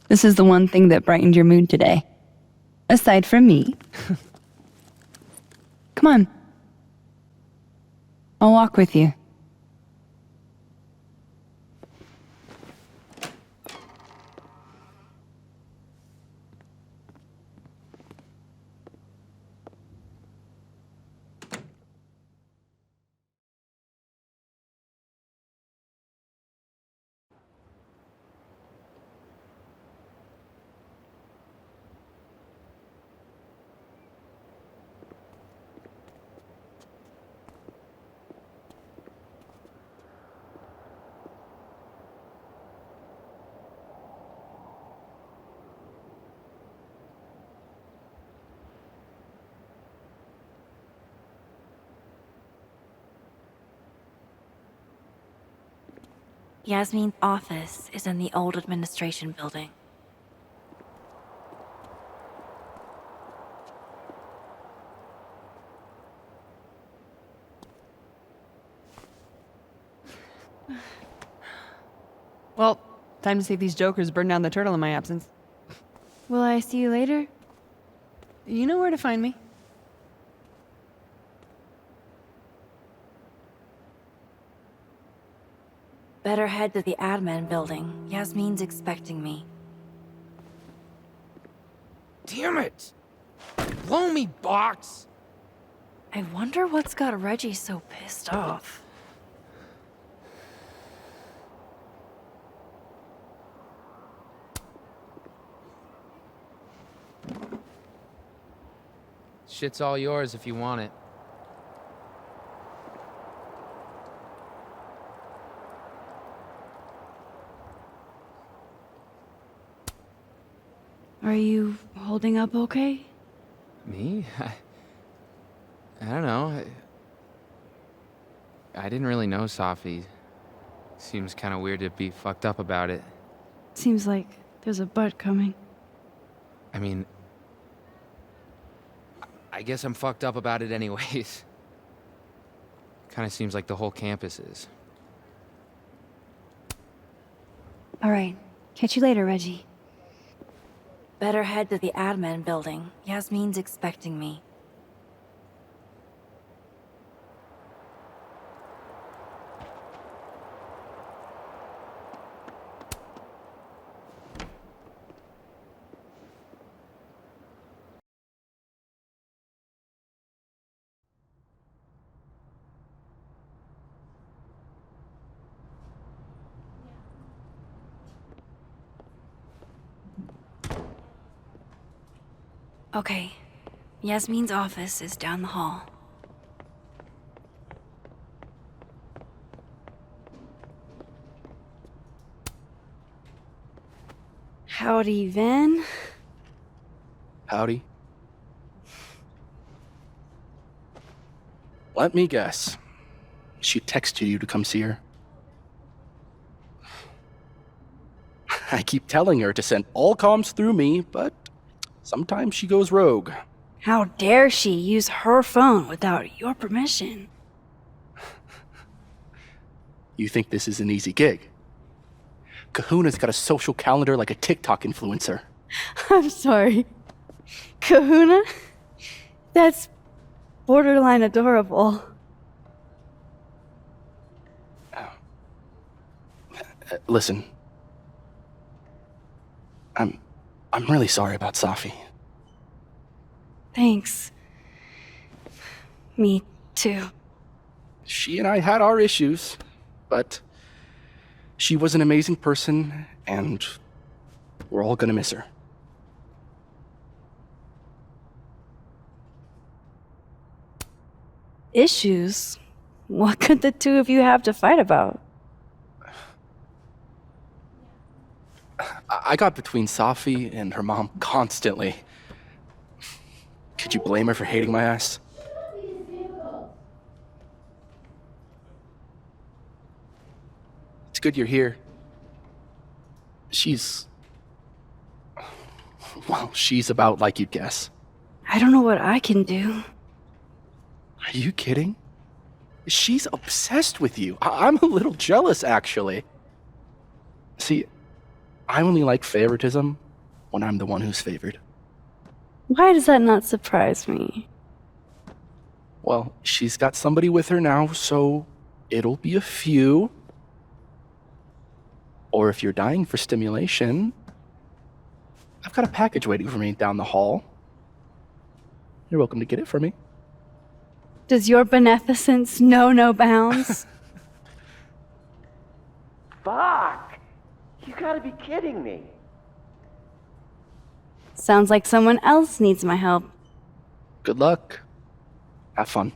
This is the one thing that brightened your mood today. Aside from me. Come on. I'll walk with you. Yasmin's office is in the old administration building. Well, time to see if these jokers burn down the turtle in my absence. Will I see you later? You know where to find me. Better head to the admin building. Yasmin's expecting me. Damn it! Blow me, box! I wonder what's got Reggie so pissed off. Shit's all yours if you want it. Are you holding up okay? Me? I don't know. I didn't really know Safi. Seems kind of weird to be fucked up about it. Seems like there's a but coming. I mean, I guess I'm fucked up about it anyways. Kind of seems like the whole campus is. All right. Catch you later, Reggie. Better head to the admin building. Yasmin's expecting me. Okay. Yasmin's office is down the hall. Howdy, Vin. Howdy. Let me guess. She texted you to come see her? I keep telling her to send all comms through me, but sometimes she goes rogue. How dare she use her phone without your permission? You think this is an easy gig? Kahuna's got a social calendar like a TikTok influencer. I'm sorry. Kahuna? That's borderline adorable. Listen. I'm really sorry about Safi. Thanks. Me too. She and I had our issues, but she was an amazing person, and we're all gonna miss her. Issues? What could the two of you have to fight about? I got between Safi and her mom constantly. Could you blame her for hating my ass? It's good you're here. Well, she's about like you'd guess. I don't know what I can do. Are you kidding? She's obsessed with you. I'm a little jealous, actually. See, I only like favoritism when I'm the one who's favored. Why does that not surprise me? Well, she's got somebody with her now, so it'll be a few. Or if you're dying for stimulation, I've got a package waiting for me down the hall. You're welcome to get it for me. Does your beneficence know no bounds? Fuck! You gotta be kidding me. Sounds like someone else needs my help. Good luck. Have fun.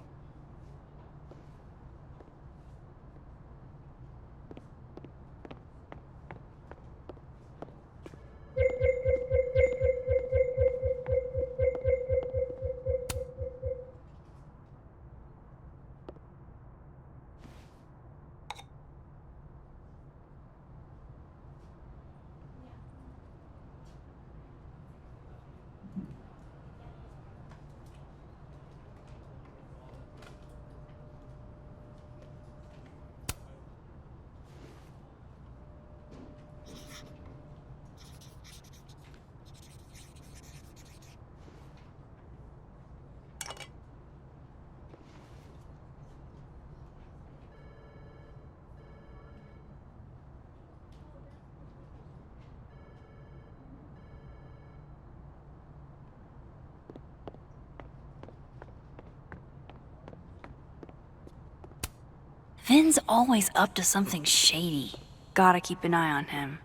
Vin's always up to something shady. Gotta keep an eye on him.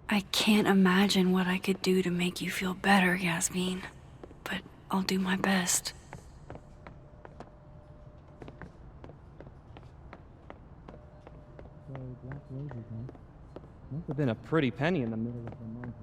I can't imagine what I could do to make you feel better, Yasmin. But I'll do my best. Must have been a pretty penny in the middle of the month.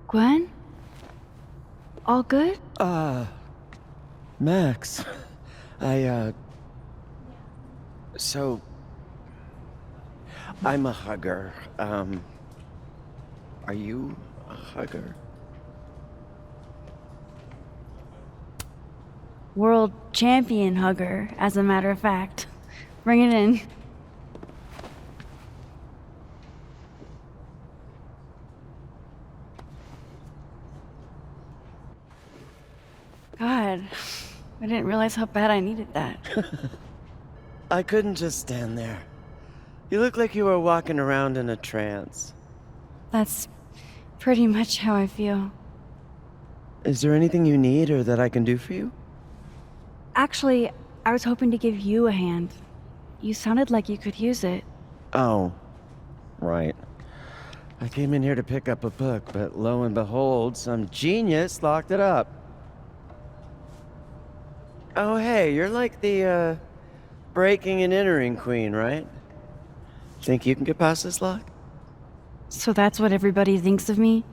Gwen? All good? Max. So... I'm a hugger. Are you a hugger? World champion hugger, as a matter of fact. Bring it in. God, I didn't realize how bad I needed that. I couldn't just stand there. You look like you were walking around in a trance. That's pretty much how I feel. Is there anything you need or that I can do for you? Actually, I was hoping to give you a hand. You sounded like you could use it. Oh, right. I came in here to pick up a book, but lo and behold, some genius locked it up. Oh, hey, you're like the, breaking and entering queen, right? Think you can get past this lock? So that's what everybody thinks of me?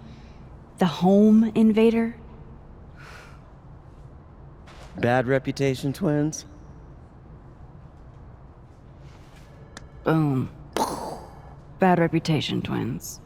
The home invader? Bad reputation, twins? Boom. Bad reputation, twins.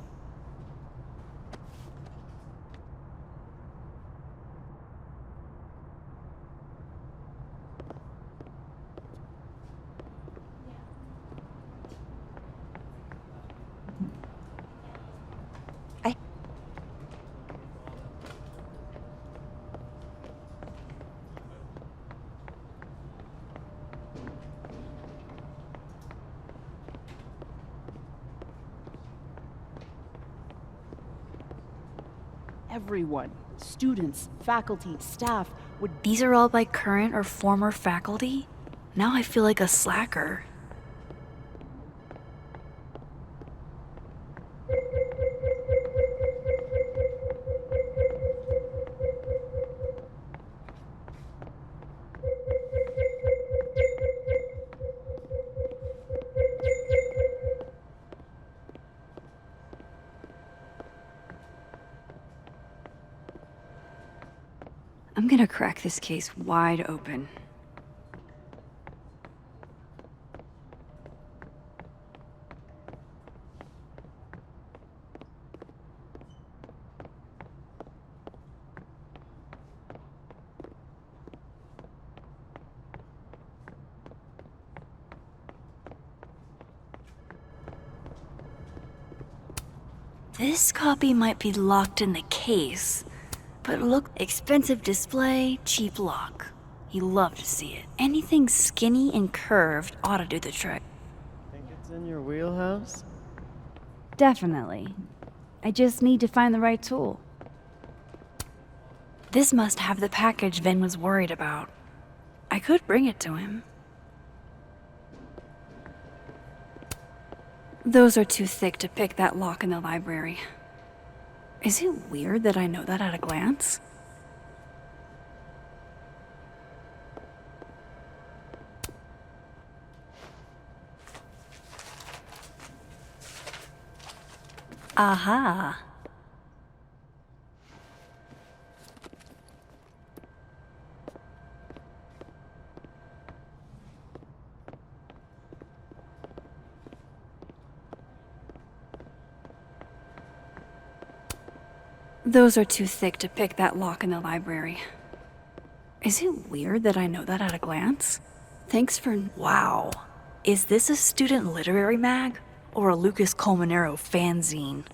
Everyone, students, faculty, staff, would... These are all by current or former faculty? Now I feel like a slacker. I'm gonna crack this case wide open. This copy might be locked in the case, but look, expensive display, cheap lock. You love to see it. Anything skinny and curved ought to do the trick. Think it's in your wheelhouse? Definitely. I just need to find the right tool. This must have the package Vin was worried about. I could bring it to him. Those are too thick to pick that lock in the library. Is it weird that I know that at a glance? Aha. Those are too thick to pick that lock in the library. Is it weird that I know that at a glance? Thanks for... Wow. Is this a student literary mag? Or a Lucas Colmenero fanzine?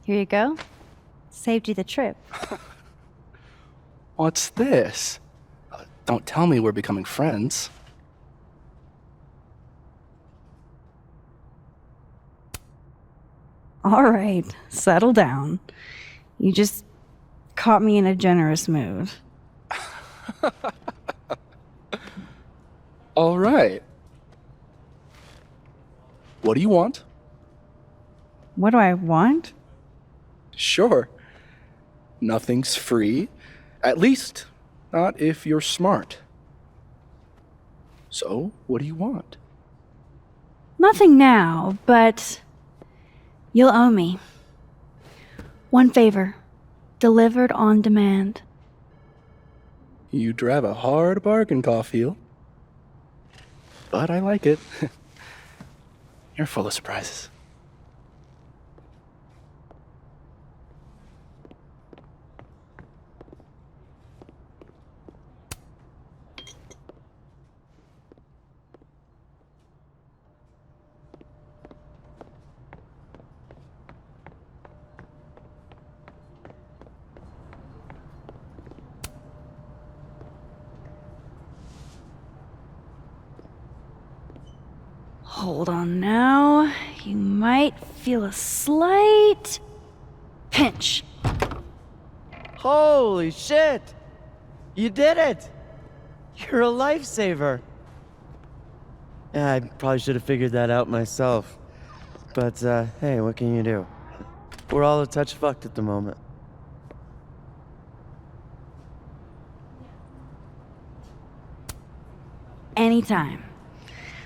Here you go. Saved you the trip. What's this? Don't tell me we're becoming friends. All right, settle down. You just caught me in a generous mood. All right. What do you want? What do I want? Sure. Nothing's free. At least, not if you're smart. So, what do you want? Nothing now, but you'll owe me. One favor, delivered on demand. You drive a hard bargain, Caulfield. But I like it. You're full of surprises. Hold on now. You might feel a slight pinch. Holy shit! You did it! You're a lifesaver. Yeah, I probably should have figured that out myself. But, hey, what can you do? We're all a touch fucked at the moment. Anytime.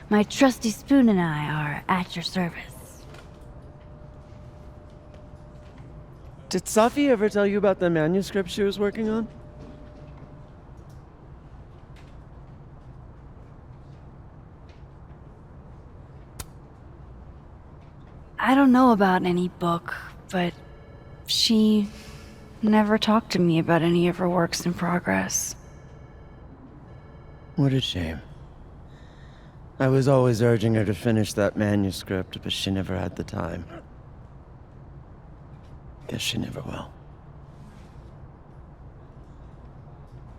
My trusty spoon and I are at your service. Did Safi ever tell you about the manuscript she was working on? I don't know about any book, but she never talked to me about any of her works in progress. What a shame. I was always urging her to finish that manuscript, but she never had the time. Guess she never will.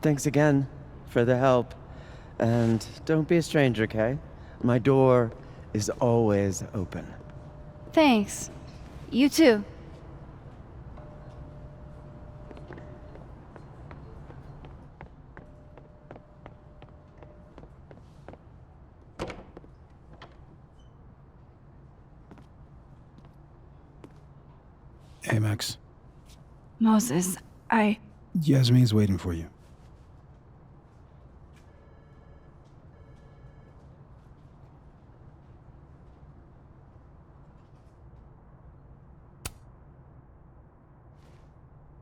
Thanks again for the help. And don't be a stranger, okay? My door is always open. Thanks. You too. Hey, Max. Moses, Yasmin's waiting for you.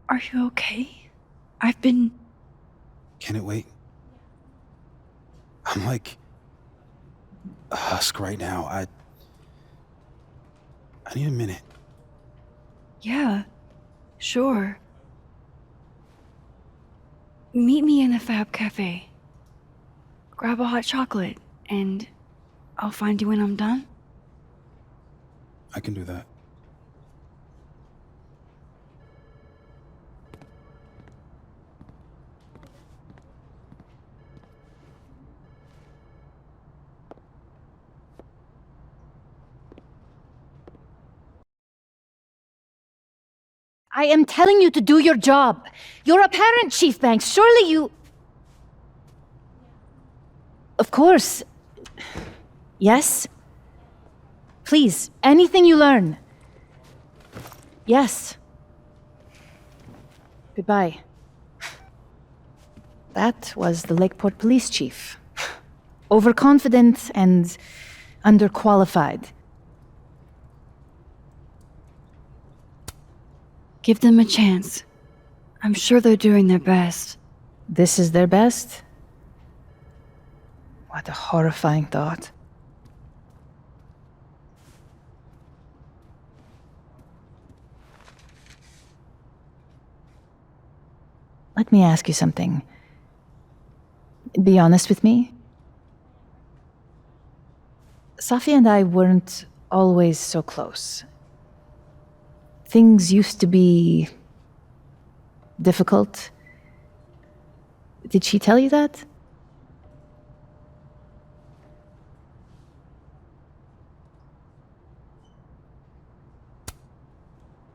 Are you okay? I've been... Can it wait? I'm like a husk right now. I need a minute. Yeah, sure. Meet me in the Fab Cafe. Grab a hot chocolate, and I'll find you when I'm done. I can do that. I am telling you to do your job. You're a parent, Chief Banks. Surely you... Of course. Yes? Please, anything you learn. Yes. Goodbye. That was the Lakeport Police Chief. Overconfident and underqualified. Give them a chance. I'm sure they're doing their best. This is their best? What a horrifying thought. Let me ask you something. Be honest with me. Safi and I weren't always so close. things used to be difficult. Did she tell you that?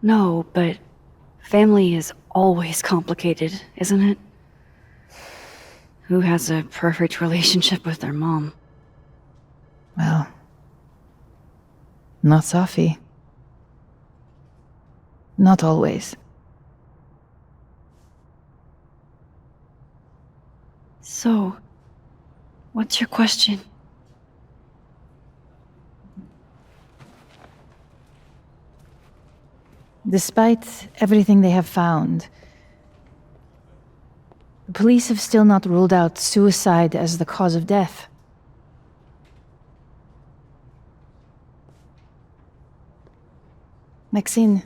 No, but family is always complicated, isn't it? Who has a perfect relationship with their mom? Well, not Safi. Not always. So, what's your question? Despite everything they have found, the police have still not ruled out suicide as the cause of death. Maxine,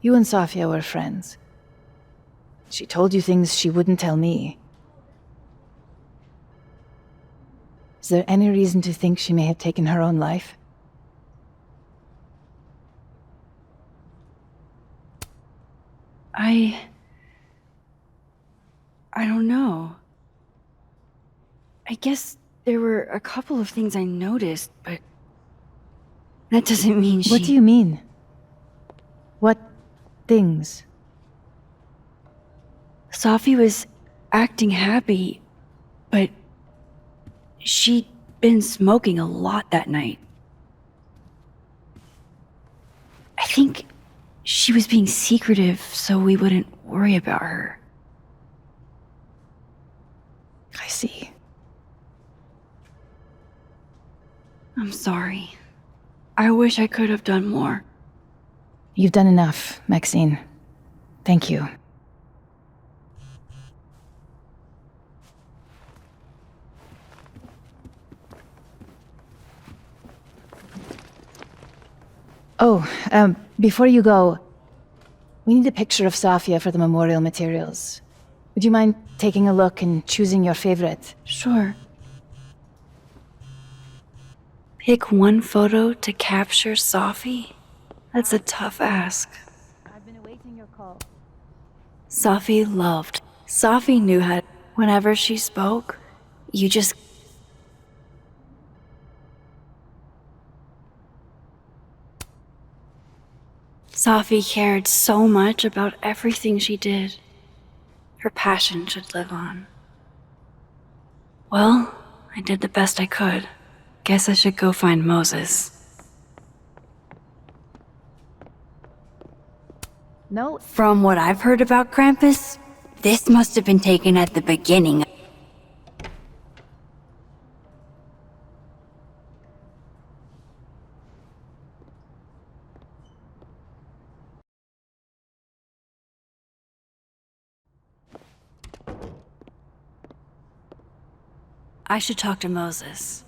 you and Safia were friends. She told you things she wouldn't tell me. Is there any reason to think she may have taken her own life? I don't know. I guess there were a couple of things I noticed, but that doesn't mean she... What do you mean? What things? Safi was acting happy, but she'd been smoking a lot that night. I think she was being secretive so we wouldn't worry about her. I see. I'm sorry. I wish I could have done more. You've done enough, Maxine. Thank you. Oh, before you go, we need a picture of Safia for the memorial materials. Would you mind taking a look and choosing your favorite? Sure. Pick one photo to capture Safi? That's a tough ask. I've been awaiting your call. Safi loved. Safi knew how. Whenever she spoke, you just... Safi cared so much about everything she did. Her passion should live on. Well, I did the best I could. Guess I should go find Moses. No. From what I've heard about Krampus, this must have been taken at the beginning. I should talk to Moses.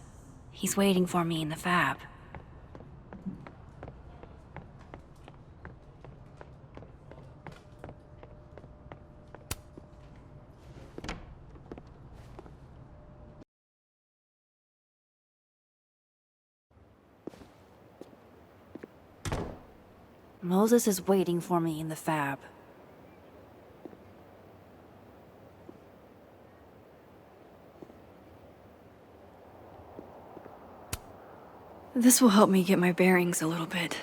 He's waiting for me in the fab. Moses is waiting for me in the fab. This will help me get my bearings a little bit.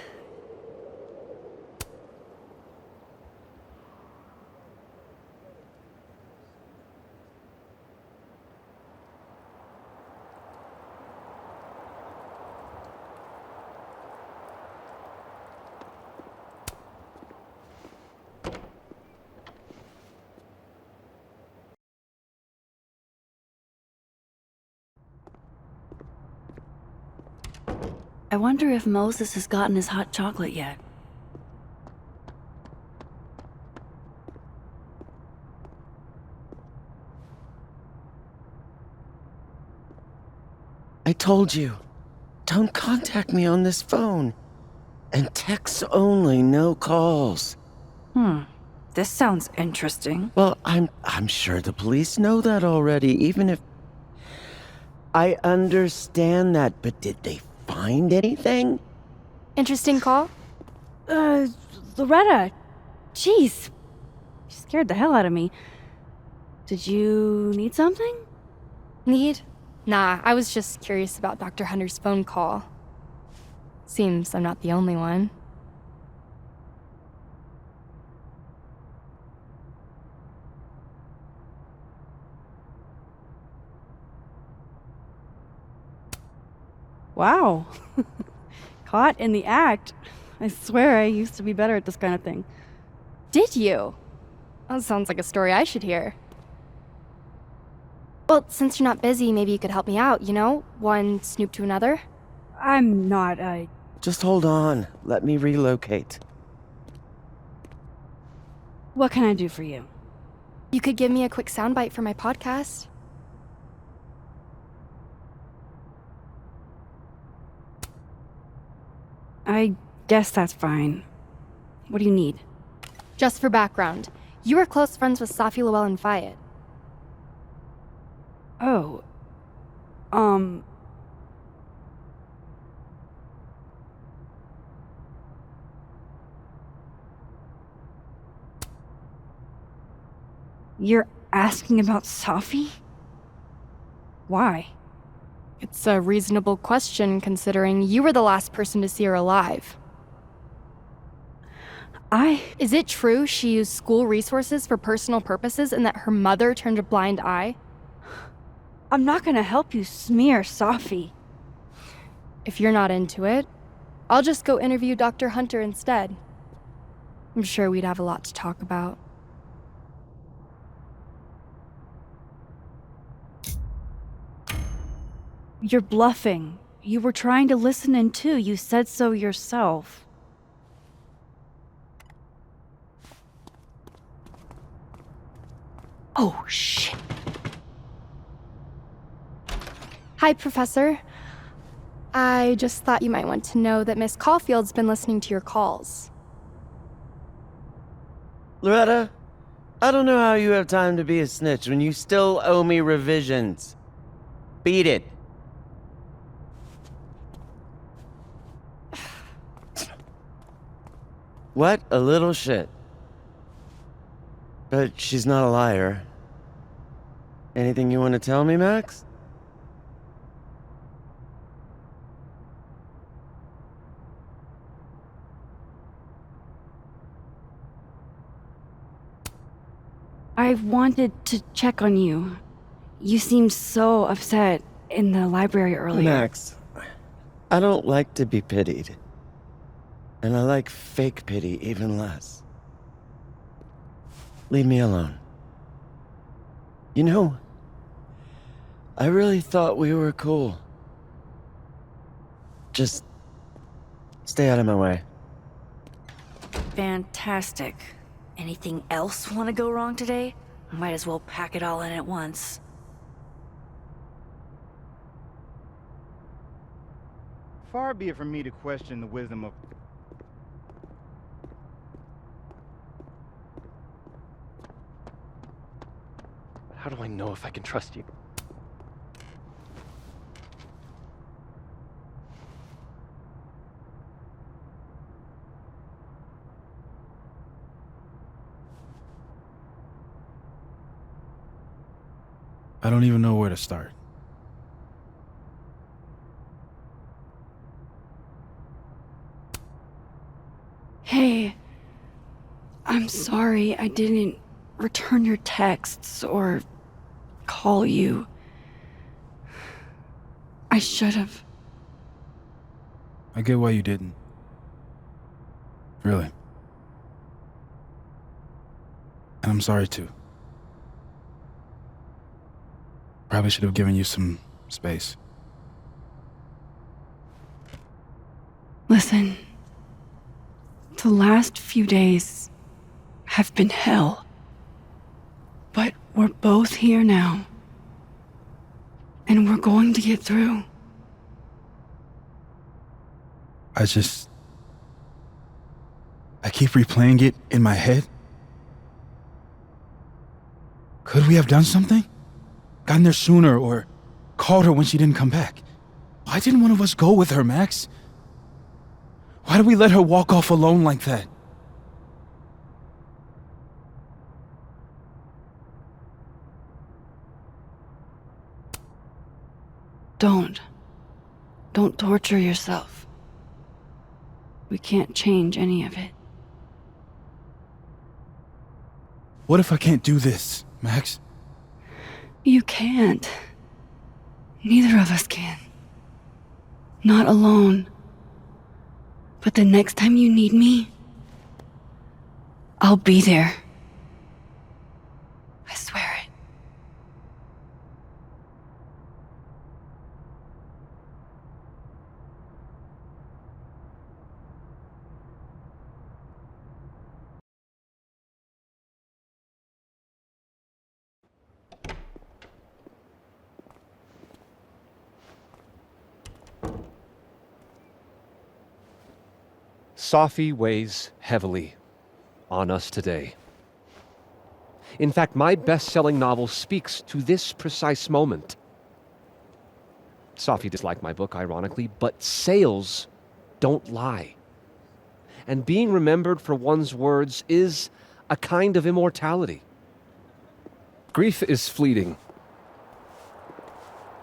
I wonder if Moses has gotten his hot chocolate yet. I told you, don't contact me on this phone. And texts only, no calls. This sounds interesting. Well, I'm sure the police know that already, even if... I understand that, but did they find anything? Interesting call? Loretta. Jeez. You scared the hell out of me. Did you need something? Need? Nah, I was just curious about Dr. Hunter's phone call. Seems I'm not the only one. Wow. Caught in the act. I swear I used to be better at this kind of thing. Did you? That sounds like a story I should hear. Well, since you're not busy, maybe you could help me out, you know? One snoop to another. I'm not, Just hold on. Let me relocate. What can I do for you? You could give me a quick soundbite for my podcast. I guess that's fine. What do you need? Just for background, you were close friends with Safi Lowell and Fayed. Oh. You're asking about Safi? Why? It's a reasonable question considering you were the last person to see her alive. Is it true she used school resources for personal purposes and that her mother turned a blind eye? I'm not gonna help you smear Safi. If you're not into it, I'll just go interview Dr. Hunter instead. I'm sure we'd have a lot to talk about. You're bluffing. You were trying to listen in too. You said so yourself. Oh, shit. Hi, Professor. I just thought you might want to know that Miss Caulfield's been listening to your calls. Loretta, I don't know how you have time to be a snitch when you still owe me revisions. Beat it. What a little shit. But she's not a liar. Anything you want to tell me, Max? I wanted to check on you. You seemed so upset in the library earlier. Max, I don't like to be pitied. And I like fake pity even less. Leave me alone. You know, I really thought we were cool. Just stay out of my way. Fantastic. Anything else want to go wrong today? Might as well pack it all in at once. Far be it from me to question the wisdom of... How do I know if I can trust you? I don't even know where to start. Hey, I'm sorry I didn't return your texts or call you. I should have. I get why you didn't. Really. And I'm sorry too. Probably should have given you some space. Listen, the last few days have been hell. But we're both here now. And we're going to get through. I keep replaying it in my head. Could we have done something? Gotten there sooner or called her when she didn't come back? Why didn't one of us go with her, Max? Why did we let her walk off alone like that? Don't. Don't torture yourself. We can't change any of it. What if I can't do this, Max? You can't. Neither of us can. Not alone. But the next time you need me, I'll be there. I swear it. Safi weighs heavily on us today. In fact, my best-selling novel speaks to this precise moment. Safi disliked my book, ironically, but sales don't lie. And being remembered for one's words is a kind of immortality. Grief is fleeting.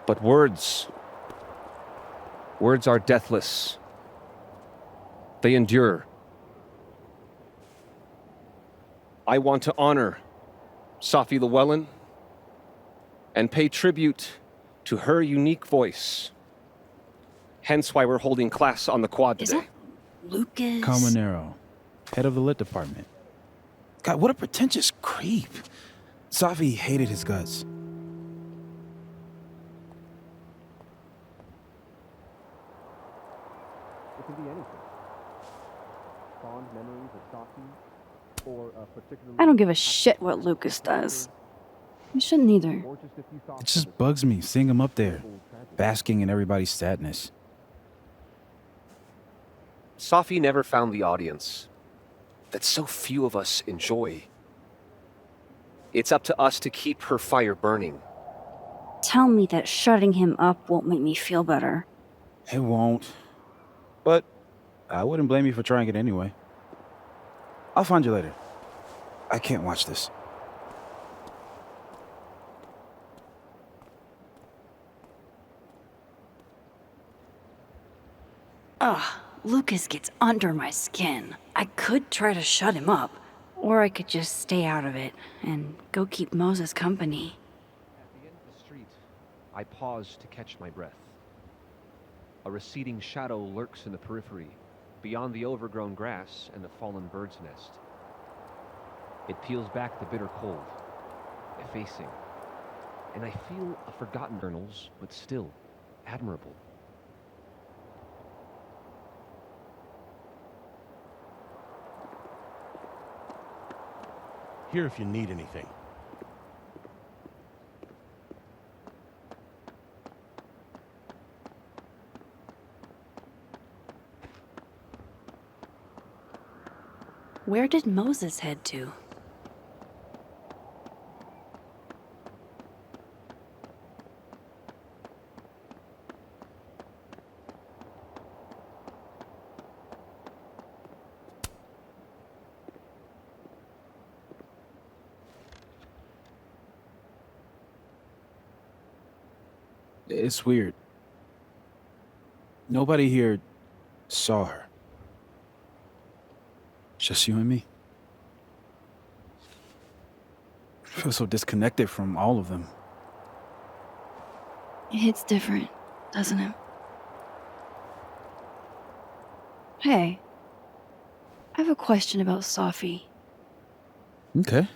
But words are deathless. They endure. I want to honor Safi Llewellyn and pay tribute to her unique voice. Hence why we're holding class on the quad today. Lucas. Caminero, head of the lit department. God, what a pretentious creep. Safi hated his guts. It can be anything. Fond memories of Safi, or a particularly... I don't give a shit what Lucas does. You shouldn't either. It just bugs me seeing him up there, basking in everybody's sadness. Safi never found the audience that so few of us enjoy. It's up to us to keep her fire burning. Tell me that shutting him up won't make me feel better. It won't. But I wouldn't blame you for trying it anyway. I'll find you later. I can't watch this. Ugh, Lucas gets under my skin. I could try to shut him up, or I could just stay out of it and go keep Moses company. At the end of the street, I pause to catch my breath. A receding shadow lurks in the periphery, beyond the overgrown grass and the fallen bird's nest. It peels back the bitter cold, effacing, and I feel a forgotten journals, but still admirable. Here if you need anything. Where did Moses head to? It's weird. Nobody here saw her. Just you and me. I feel so disconnected from all of them. It hits different, doesn't it? Hey, I have a question about Safi. Okay.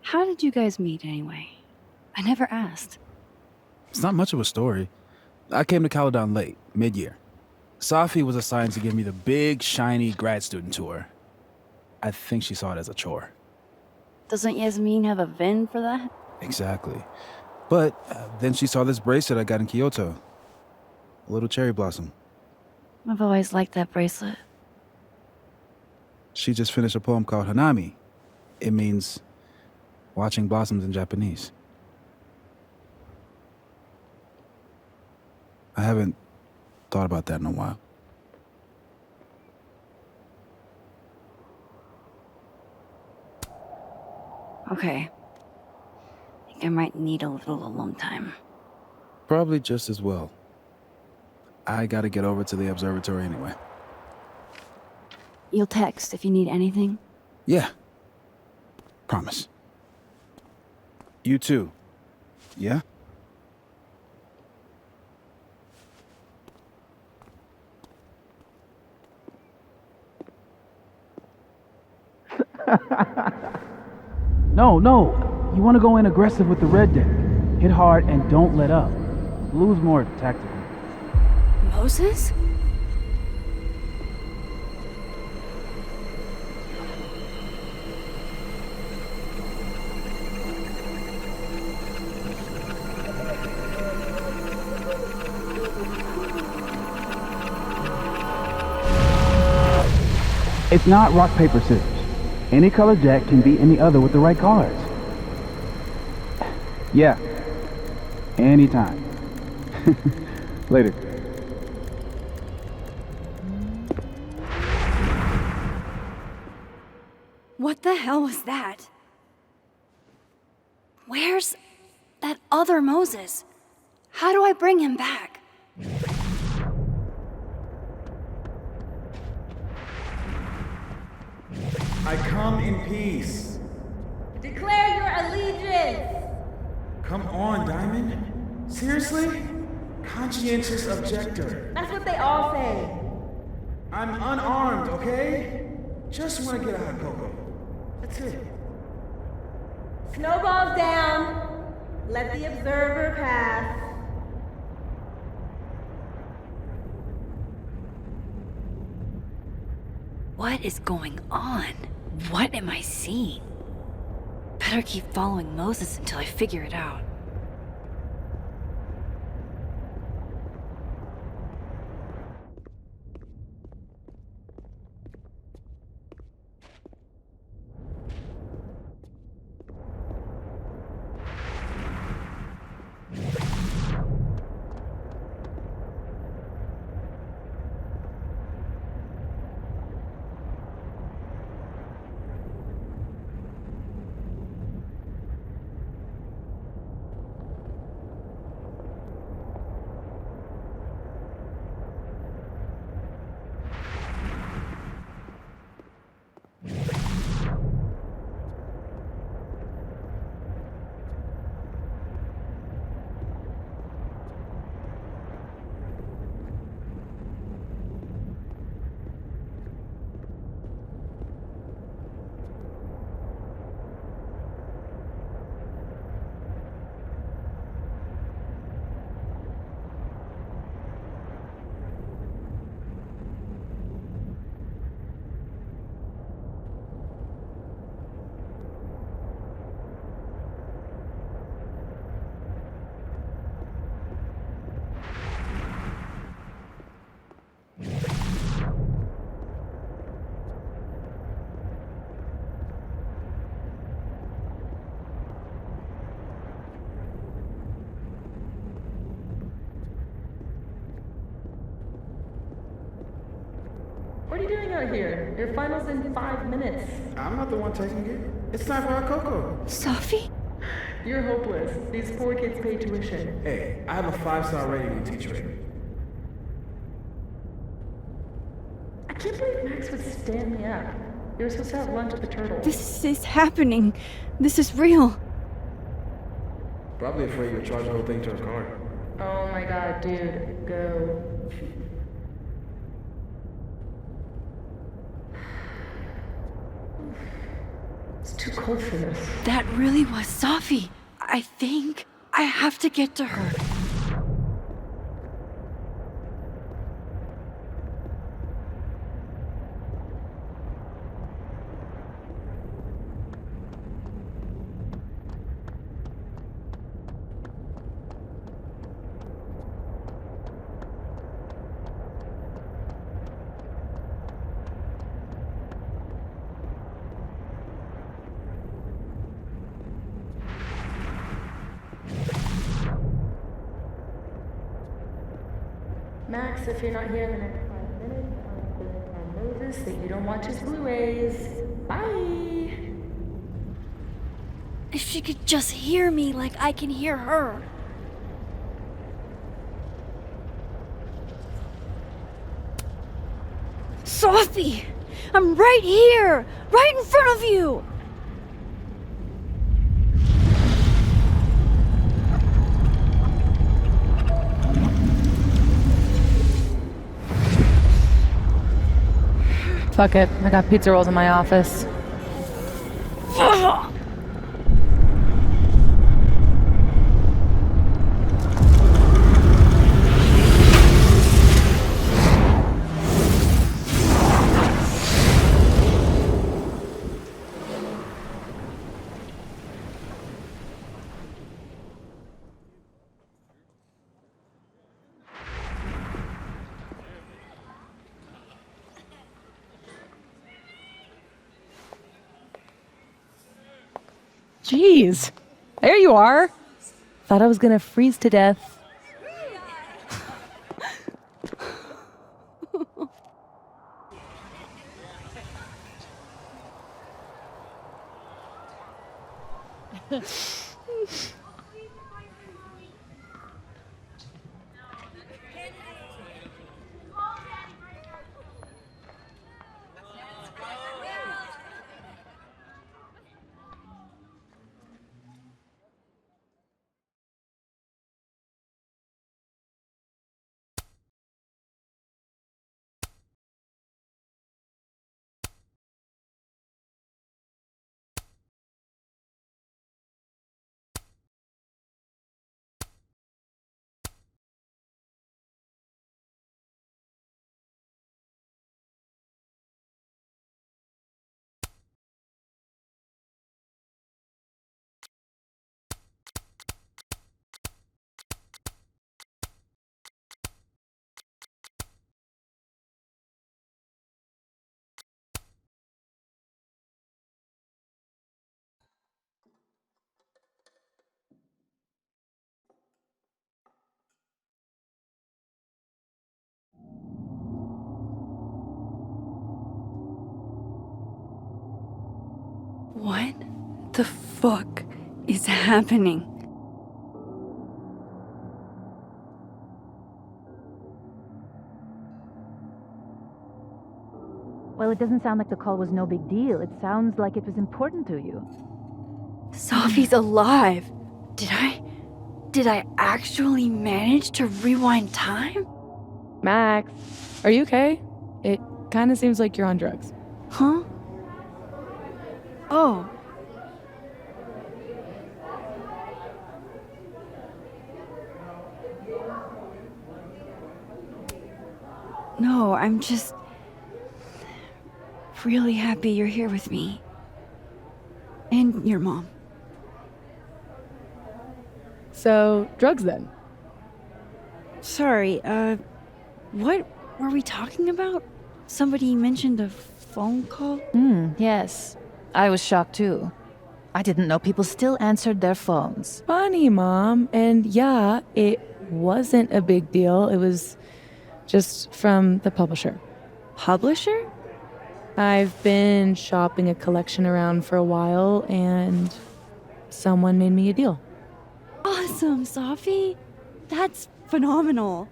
How did you guys meet anyway? I never asked. It's not much of a story. I came to Caledon late, mid-year. Safi was assigned to give me the big, shiny grad student tour. I think she saw it as a chore. Doesn't Yasmin have a VIN for that? Exactly. But then she saw this bracelet I got in Kyoto. A little cherry blossom. I've always liked that bracelet. She just finished a poem called Hanami. It means watching blossoms in Japanese. I haven't thought about that in a while. Okay. I think I might need a little alone time. Probably just as well. I gotta get over to the observatory anyway. You'll text if you need anything? Yeah. Promise. You too. Yeah? No. You want to go in aggressive with the red deck. Hit hard and don't let up. Blue's more tactical. Moses? It's not rock, paper, scissors. Any color jack can beat any other with the right cards. Yeah. Anytime. Later. What the hell was that? Where's that other Moses? How do I bring him back? I come in peace. Declare your allegiance! Come on, Diamond. Seriously? Conscientious objector. That's what they all say. I'm unarmed, okay? Just want to get a hot cocoa. That's it. Snowballs down. Let the observer pass. What is going on? What am I seeing? Better keep following Moses until I figure it out. What are you doing out here? Your final's in 5 minutes. I'm not the one taking it. It's time for our cocoa. Safi? You're hopeless. These poor kids pay tuition. Hey, I have a 5-star rating on Teacher. I can't believe Max would stand me up. You were supposed to have lunch at the Turtle. This is happening. This is real. Probably afraid you'll charge the whole thing to her card. Oh my god, dude. Go. It's too cold for this. That really was Safi. I think I have to get to her. Max, if you're not here in the next 5 minutes, I'm going to tell Moses that you don't watch his Blu-rays. Bye! If she could just hear me like I can hear her. Sophie! I'm right here! Right in front of you! Fuck it, I got pizza rolls in my office. Jeez, there you are. Thought I was gonna freeze to death. What the fuck is happening? Well, it doesn't sound like the call was no big deal. It sounds like it was important to you. Sophie's alive. Did I actually manage to rewind time? Max, are you okay? It kinda seems like you're on drugs. Huh? Oh. No, I'm just really happy you're here with me. And your mom. So, drugs then? Sorry, what were we talking about? Somebody mentioned a phone call? Yes. I was shocked too. I didn't know people still answered their phones. Funny, Mom. And yeah, it wasn't a big deal. It was just from the publisher. Publisher? I've been shopping a collection around for a while, and someone made me a deal. Awesome, Sophie. That's phenomenal.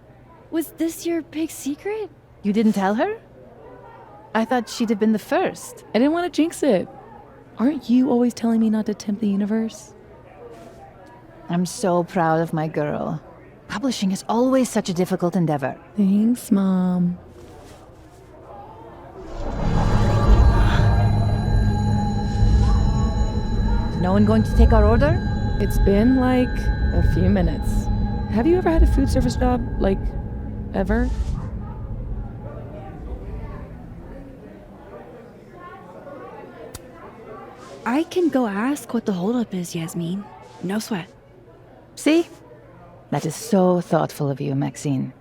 Was this your big secret? You didn't tell her? I thought she'd have been the first. I didn't want to jinx it. Aren't you always telling me not to tempt the universe? I'm so proud of my girl. Publishing is always such a difficult endeavor. Thanks, Mom. Is no one going to take our order? It's been like a few minutes. Have you ever had a food service job? Like, ever? I can go ask what the holdup is, Yasmin. No sweat. See? That is so thoughtful of you, Maxine.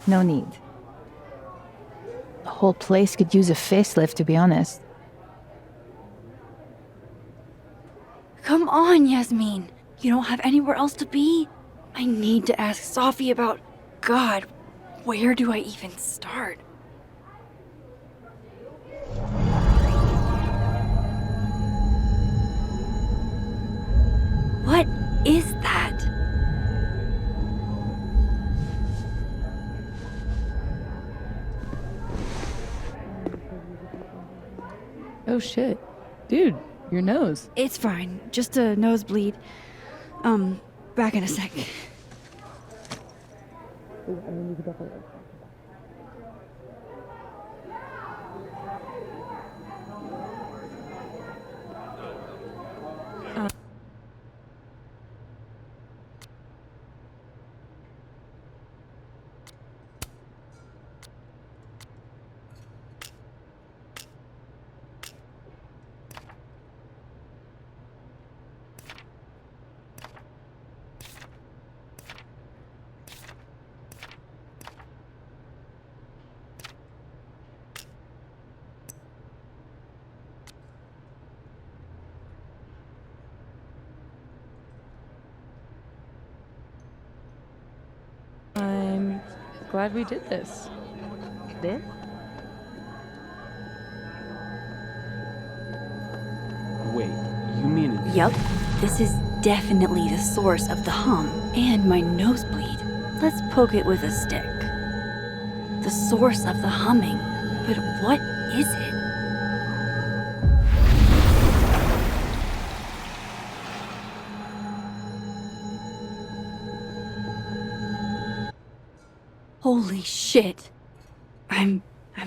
No need. The whole place could use a facelift, to be honest. Come on, Yasmin. You don't have anywhere else to be? I need to ask Sophie about... God, Where do I even start? What is that? Oh shit. Dude, your nose. It's fine. Just a nosebleed. Back in a sec. I'm glad we did this. This? Wait, you mean it? Yup, this is definitely the source of the hum and my nosebleed. Let's poke it with a stick. The source of the humming, but what is it? Holy shit. I'm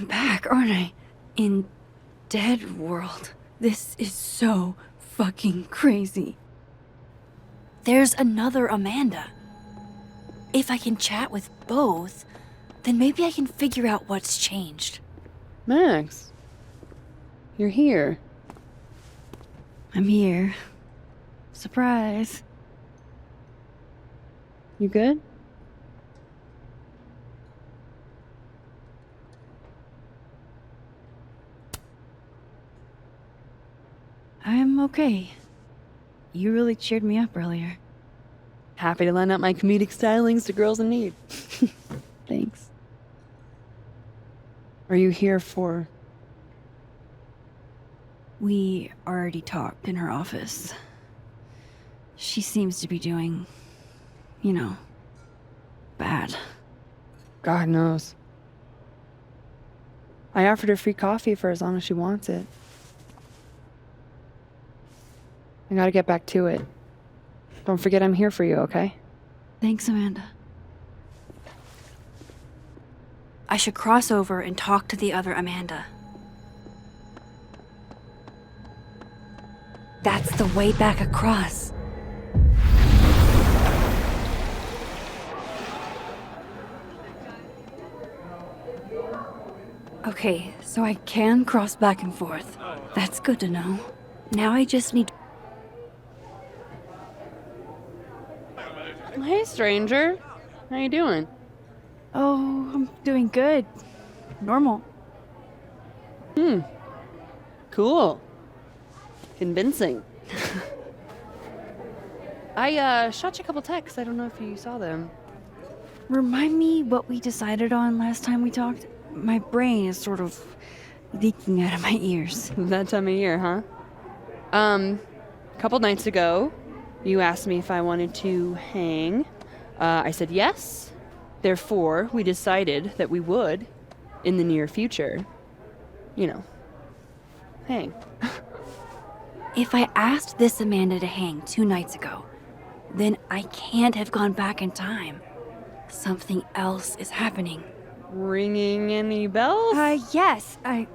back, aren't I? In Dead World. This is so fucking crazy. There's another Amanda. If I can chat with both, then maybe I can figure out what's changed. Max, you're here. I'm here. Surprise. You good? I'm okay. You really cheered me up earlier. Happy to lend out my comedic stylings to girls in need. Thanks. Are you here for... We already talked in her office. She seems to be doing, bad. God knows. I offered her free coffee for as long as she wants it. I gotta get back to it. Don't forget I'm here for you, okay? Thanks, Amanda. I should cross over and talk to the other Amanda. That's the way back across. Okay, so I can cross back and forth. That's good to know. Now I just need... Hey, stranger. How you doing? Oh, I'm doing good. Normal. Cool. Convincing. I shot you a couple texts. I don't know if you saw them. Remind me what we decided on last time we talked? My brain is sort of leaking out of my ears. That time of year, huh? A couple nights ago, you asked me if I wanted to hang. I said yes. Therefore, we decided that we would, in the near future, hang. If I asked this Amanda to hang 2 nights ago, then I can't have gone back in time. Something else is happening. Ringing any bells? Yes, loud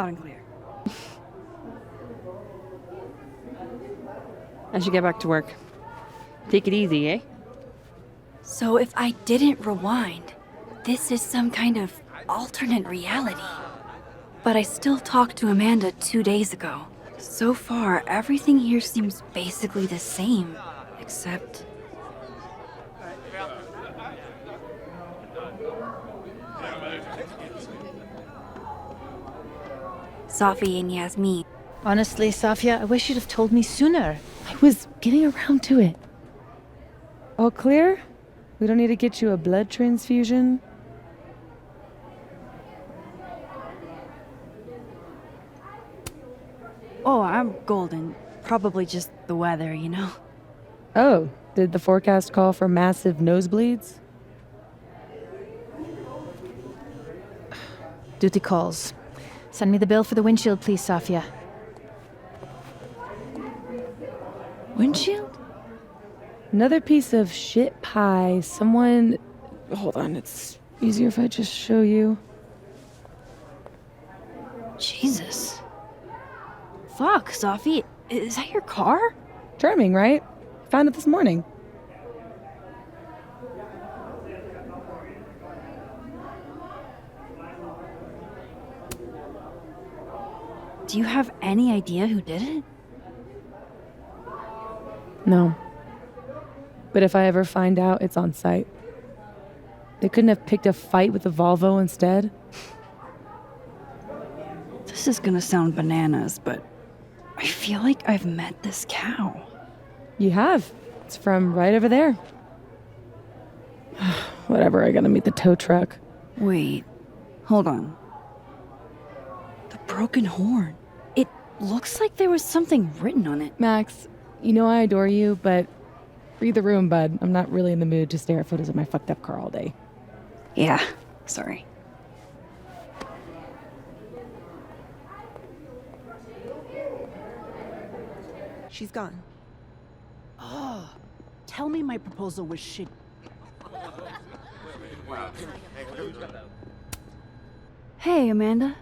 and clear. I should get back to work. Take it easy, eh? So if I didn't rewind, this is some kind of alternate reality. But I still talked to Amanda 2 days ago. So far, everything here seems basically the same, except... Safi and Yasmin. Honestly, Safia, I wish you'd have told me sooner. I was getting around to it. All clear? We don't need to get you a blood transfusion? Oh, I'm golden. Probably just the weather, you know? Oh, did the forecast call for massive nosebleeds? Duty calls. Send me the bill for the windshield, please, Safia. Windshield? Another piece of shit pie. Someone... Hold on, it's easier if I just show you. Jesus. Fuck, Safi. Is that your car? Charming, right? Found it this morning. Do you have any idea who did it? No. But if I ever find out, it's on site. They couldn't have picked a fight with the Volvo instead? This is gonna sound bananas, but I feel like I've met this cow. You have. It's from right over there. Whatever, I gotta meet the tow truck. Wait, hold on. The broken horn. It looks like there was something written on it. Max, you know I adore you, but read the room, bud. I'm not really in the mood to stare at photos of my fucked up car all day. Yeah, sorry. She's gone. Oh, tell me my proposal was shit. Hey, Amanda.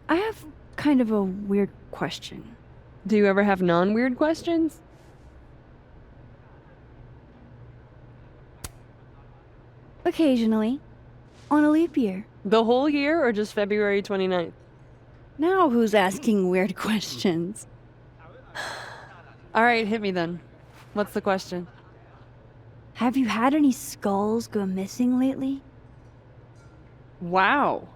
I have kind of a weird question. Do you ever have non-weird questions? Occasionally. On a leap year. The whole year or just February 29th? Now who's asking weird questions? All right, hit me then. What's the question? Have you had any skulls go missing lately? Wow.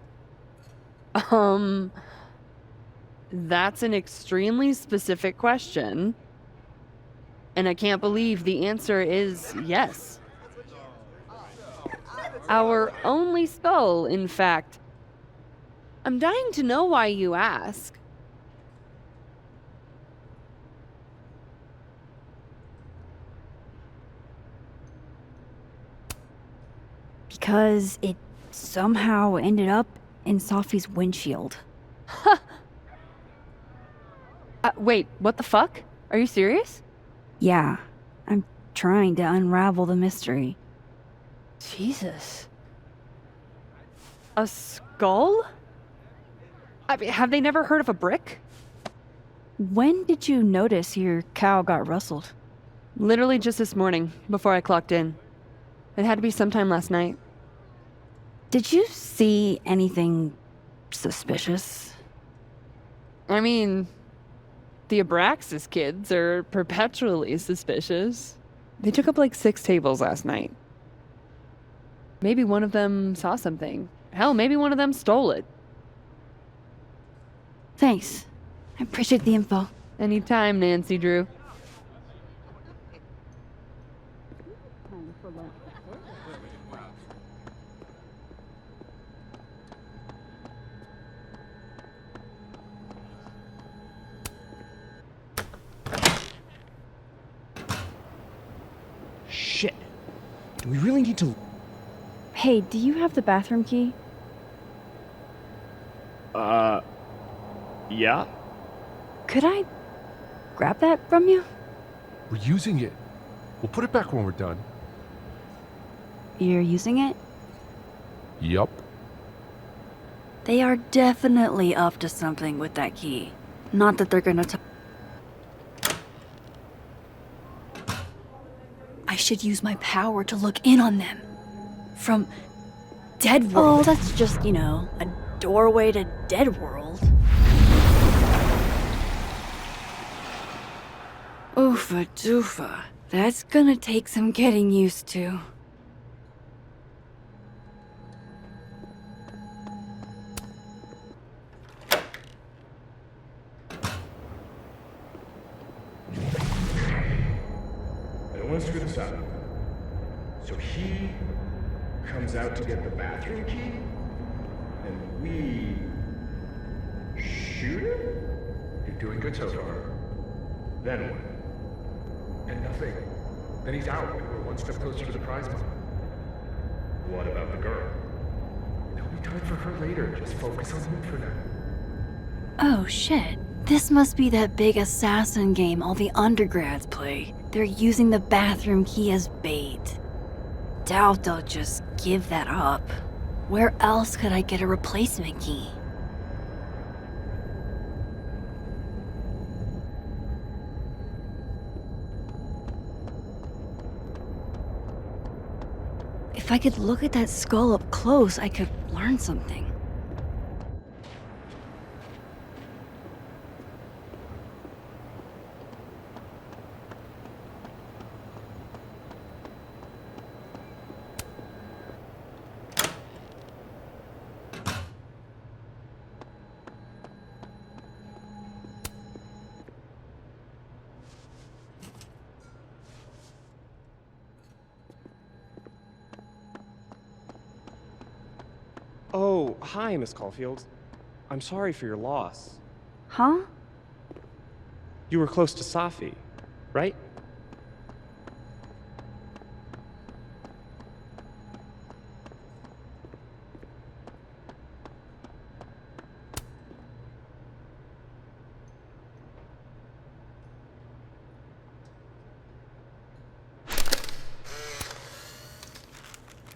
That's an extremely specific question. And I can't believe the answer is yes. Our only skull, in fact. I'm dying to know why you ask. Because it somehow ended up in Sophie's windshield. Wait, what the fuck? Are you serious? Yeah, I'm trying to unravel the mystery. Jesus. A skull? I mean, have they never heard of a brick? When did you notice your cow got rustled? Literally just this morning, before I clocked in. It had to be sometime last night. Did you see anything suspicious? I mean, the Abraxas kids are perpetually suspicious. They took up like 6 tables last night. Maybe one of them saw something. Hell, maybe one of them stole it. Thanks. I appreciate the info. Anytime, Nancy Drew. Shit. Do we really need to... Hey, do you have the bathroom key? Yeah? Could I grab that from you? We're using it. We'll put it back when we're done. You're using it? Yup. They are definitely up to something with that key. Not that they're gonna I should use my power to look in on them. From Dead World. Oh, that's just, you know, a doorway to Dead World. Oofa doofa. That's gonna take some getting used to. I don't want to screw this up. So he comes out to get the bathroom key, and we shoot him? You're doing good so far. Then what? And nothing. Then he's out, and we're one step closer to the prize money. What about the girl? There'll be time for her later. Just focus on him for now. Oh shit. This must be that big assassin game all the undergrads play. They're using the bathroom key as bait. Doubt they'll just give that up. Where else could I get a replacement key? If I could look at that skull up close, I could learn something. Oh, hi, Miss Caulfield. I'm sorry for your loss. Huh? You were close to Safi, right?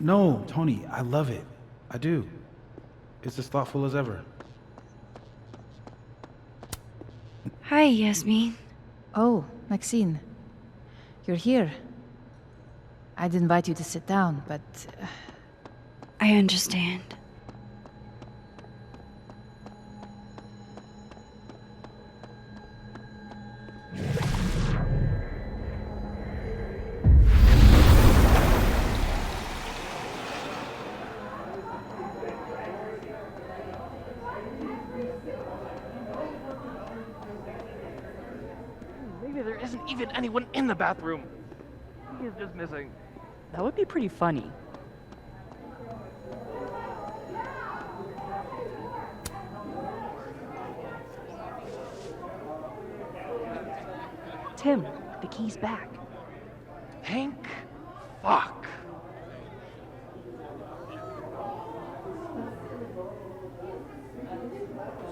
No, Tony, I love it. I do. It's as thoughtful as ever. Hi, Yasmin. Oh, Maxine. You're here. I'd invite you to sit down, but... I understand. Maybe there isn't even anyone in the bathroom. He is just missing. That would be pretty funny. Tim, the key's back. Hank? Fuck.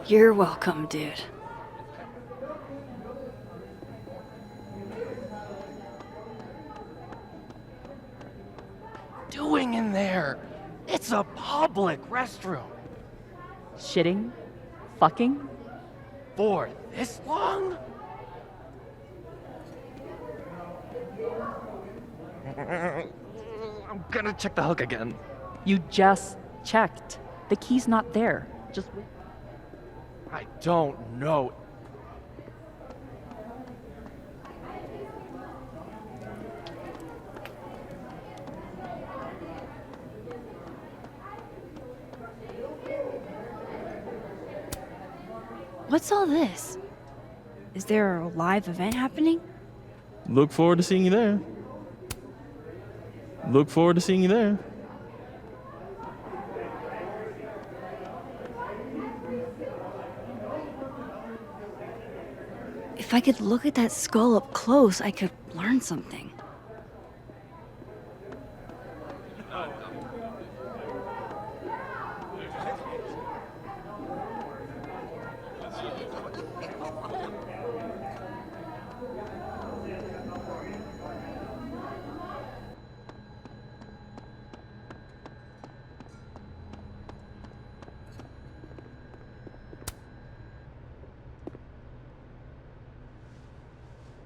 You're welcome, dude. Doing in there? It's a public restroom. Shitting? Fucking? For this long? I'm gonna check the hook again. You just checked. The key's not there. Just wait. I don't know. What's all this? Is there a live event happening? Look forward to seeing you there. Look forward to seeing you there. If I could look at that skull up close, I could learn something.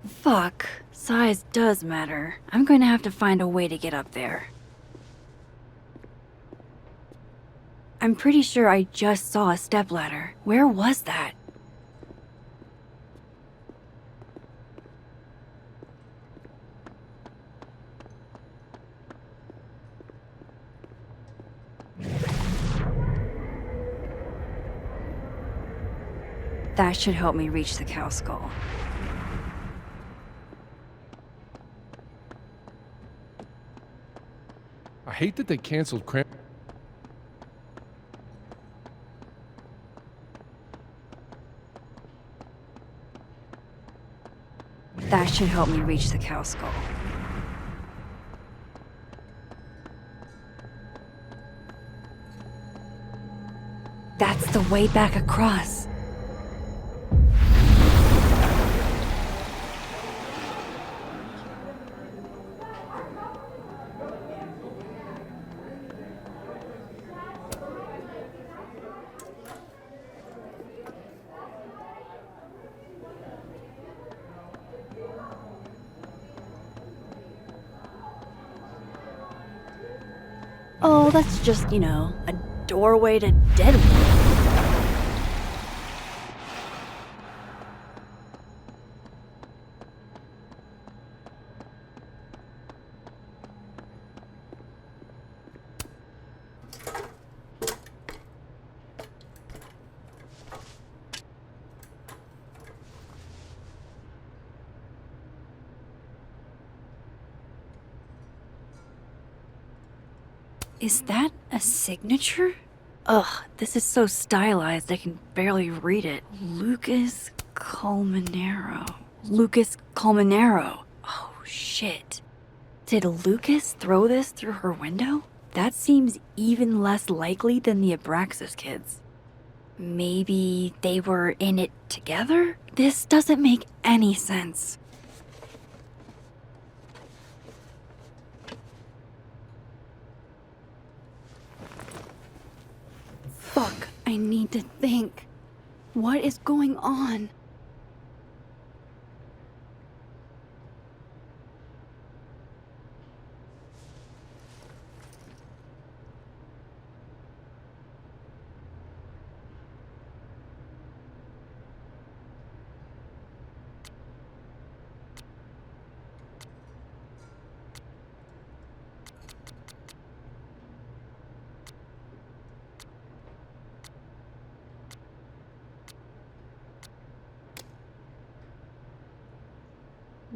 Fuck. Size does matter. I'm going to have to find a way to get up there. I'm pretty sure I just saw a stepladder. Where was that? That should help me reach the cow skull. hate that they canceled That should help me reach the cow skull. That's the way back across. Oh, that's just, a doorway to Deadwood. Is that a signature? Ugh, this is so stylized I can barely read it. Lucas Colmenero. Lucas Colmenero. Oh, shit. Did Lucas throw this through her window? That seems even less likely than the Abraxas kids. Maybe they were in it together? This doesn't make any sense. Fuck, I need to think. What is going on?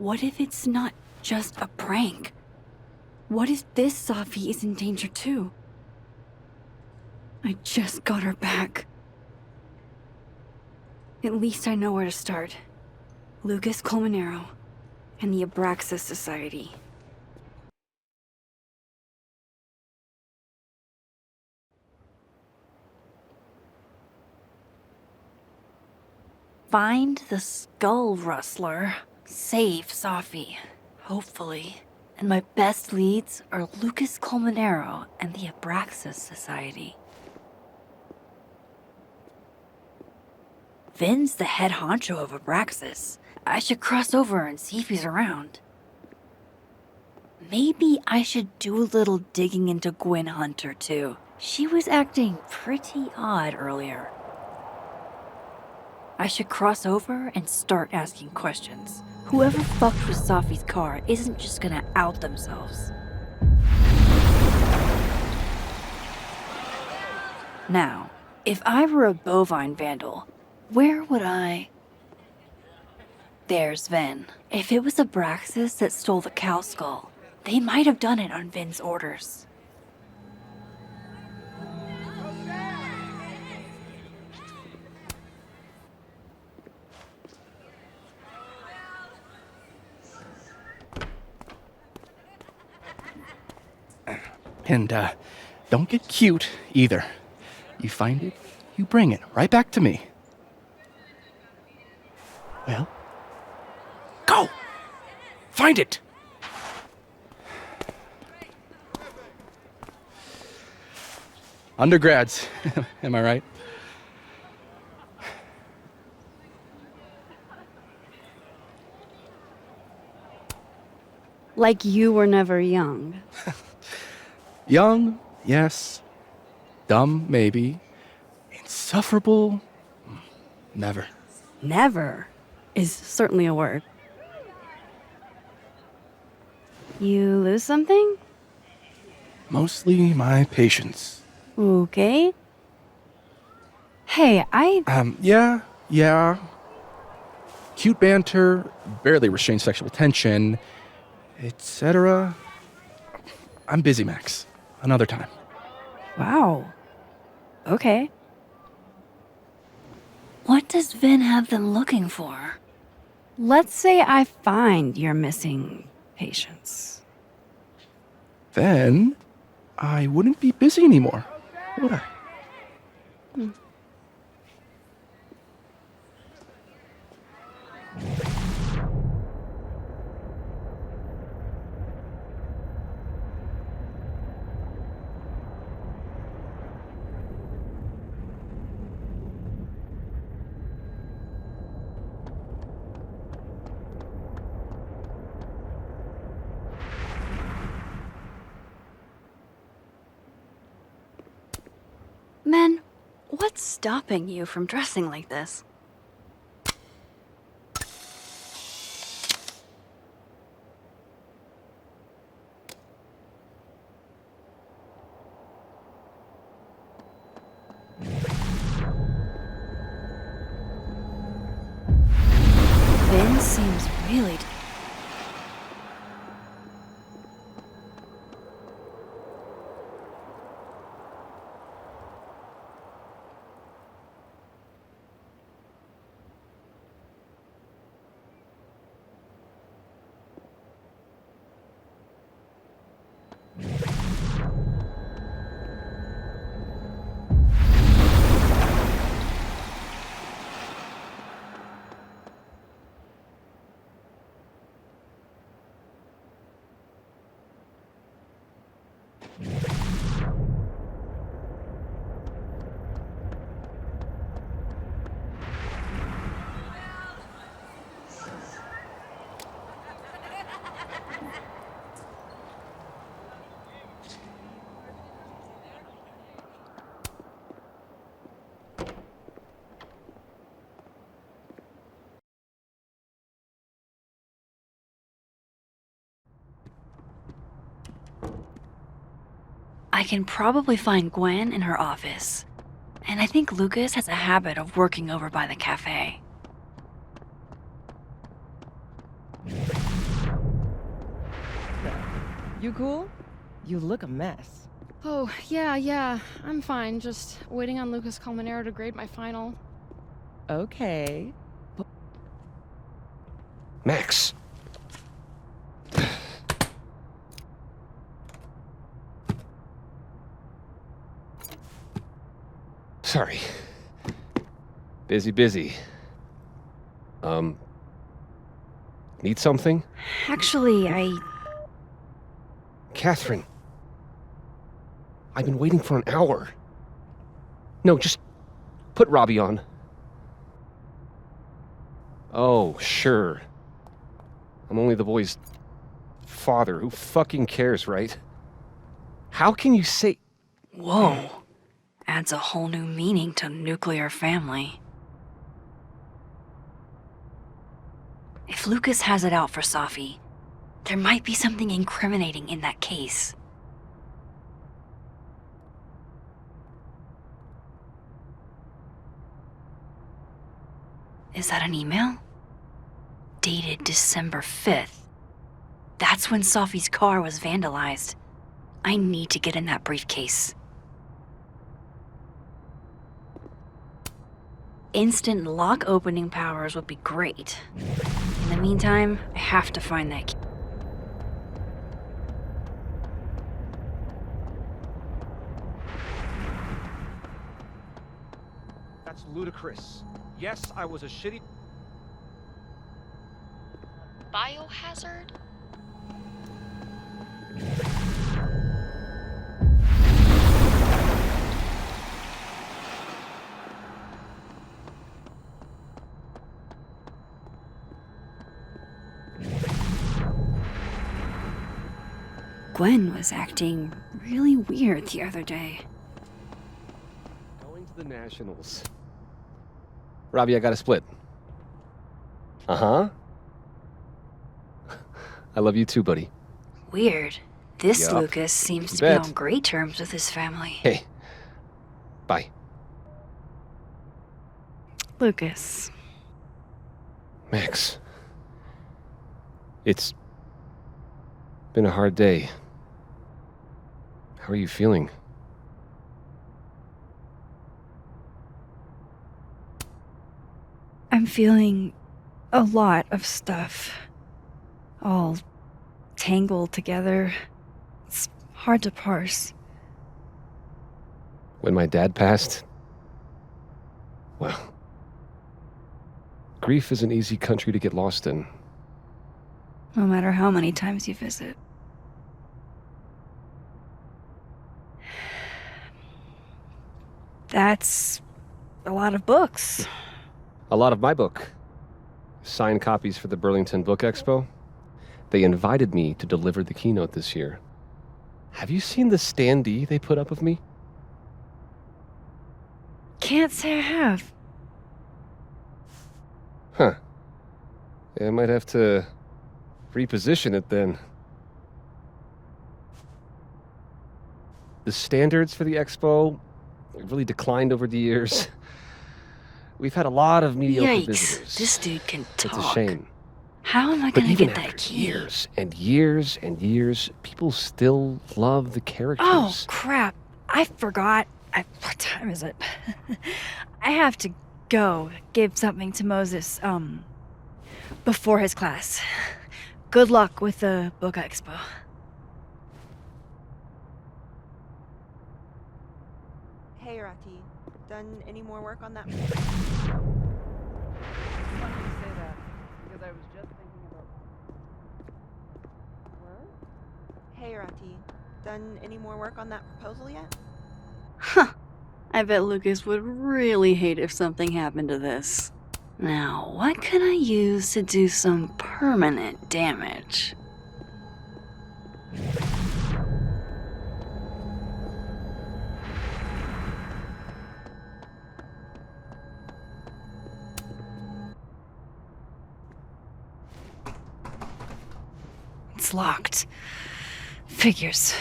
What if it's not just a prank? What if this Safi is in danger too? I just got her back. At least I know where to start. Lucas Colmenero and the Abraxas Society. Find the Skull Rustler. Save Safi, hopefully. And my best leads are Lucas Colmenero and the Abraxas Society. Vin's the head honcho of Abraxas. I should cross over and see if he's around. Maybe I should do a little digging into Gwyn Hunter too. She was acting pretty odd earlier. I should cross over and start asking questions. Whoever fucked with Safi's car isn't just gonna out themselves. Now, if I were a bovine vandal, where would I... There's Vin. If it was Abraxas that stole the cow skull, they might have done it on Vin's orders. And, don't get cute, either. You find it, you bring it right back to me. Well, go! Find it! Undergrads, am I right? Like you were never young. Young, yes. Dumb, maybe. Insufferable, never. Never is certainly a word. You lose something? Mostly my patience. Okay. Hey, Yeah. Cute banter, barely restrained sexual tension, etc. I'm busy, Max. another time. Wow. Okay. What does Vin have them looking for? Let's say I find your missing patients. Then I wouldn't be busy anymore, would I? Men, what's stopping you from dressing like this? Vin seems really... I can probably find Gwen in her office. And I think Lucas has a habit of working over by the cafe. You cool? You look a mess. Oh, yeah. I'm fine. Just waiting on Lucas Colmenero to grade my final. Okay. Max. Sorry. Busy. Need something? Actually, Catherine. I've been waiting for an hour. No, just put Robbie on. Oh, sure. I'm only the boy's father. Who fucking cares, right? How can you say... Whoa. Adds a whole new meaning to nuclear family. If Lucas has it out for Safi, there might be something incriminating in that case. Is that an email? Dated December 5th. That's when Safi's car was vandalized. I need to get in that briefcase. Instant lock opening powers would be great. In the meantime, I have to find that key. That's ludicrous. Yes, I was a shitty... Biohazard? Gwen was acting really weird the other day. Going to the Nationals. Robbie, I got a split. Uh-huh. I love you too, buddy. Weird. This Yup. Lucas seems You to be bet. on great terms with his family. Hey. Bye. Lucas. Max. It's been a hard day. How are you feeling? I'm feeling a lot of stuff. All tangled together. It's hard to parse. When my dad passed, well, grief is an easy country to get lost in. No matter how many times you visit. That's a lot of books. A lot of my book. Signed copies for the Burlington Book Expo. They invited me to deliver the keynote this year. Have you seen the standee they put up of me? Can't say I have. Huh. Yeah, I might have to reposition it then. The standards for the expo really declined over the years. We've had a lot of mediocre visitors. This dude can talk. It's a shame. How am I But gonna even get that after key? years and years and years, people still love the characters. Oh, crap. I forgot. What time is it? I have to go give something to Moses, before his class. Good luck with the book expo. Hey, Rati. Done any more work on that? It's funny you say that, because I was just thinking about... What? Hey, Rati. Done any more work on that proposal yet? Huh. I bet Lucas would really hate if something happened to this. Now, what can I use to do some permanent damage? It's locked. Figures.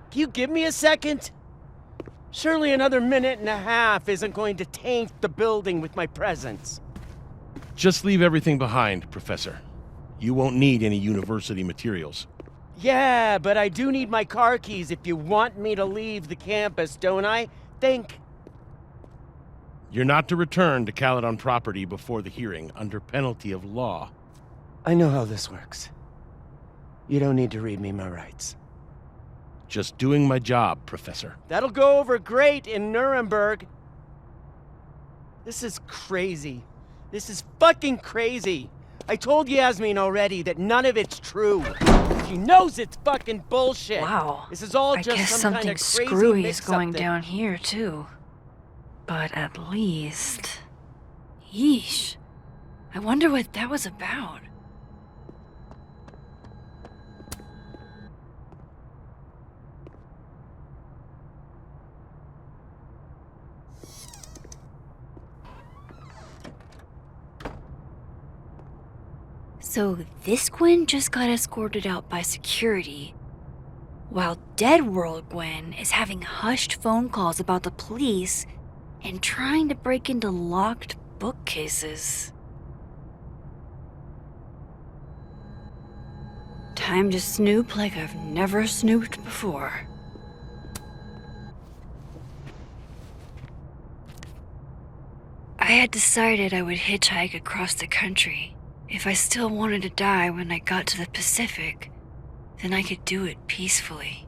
Can you give me a second? Surely another minute and a half isn't going to taint the building with my presence. Just leave everything behind, Professor. You won't need any university materials. Yeah, but I do need my car keys if you want me to leave the campus, don't I? Think. You're not to return to Caledon property before the hearing under penalty of law. I know how this works. You don't need to read me my rights. Just doing my job, Professor. That'll go over great in Nuremberg. This is crazy. This is fucking crazy. I told Yasmin already that none of it's true. She knows it's fucking bullshit. Wow. This is all I just guess some kind something of crazy screwy is mix-up going that- down here, too. But at least... Yeesh. I wonder what that was about. So this Gwen just got escorted out by security, while Dead World Gwen is having hushed phone calls about the police and trying to break into locked bookcases. Time to snoop like I've never snooped before. I had decided I would hitchhike across the country. If I still wanted to die when I got to the Pacific, then I could do it peacefully.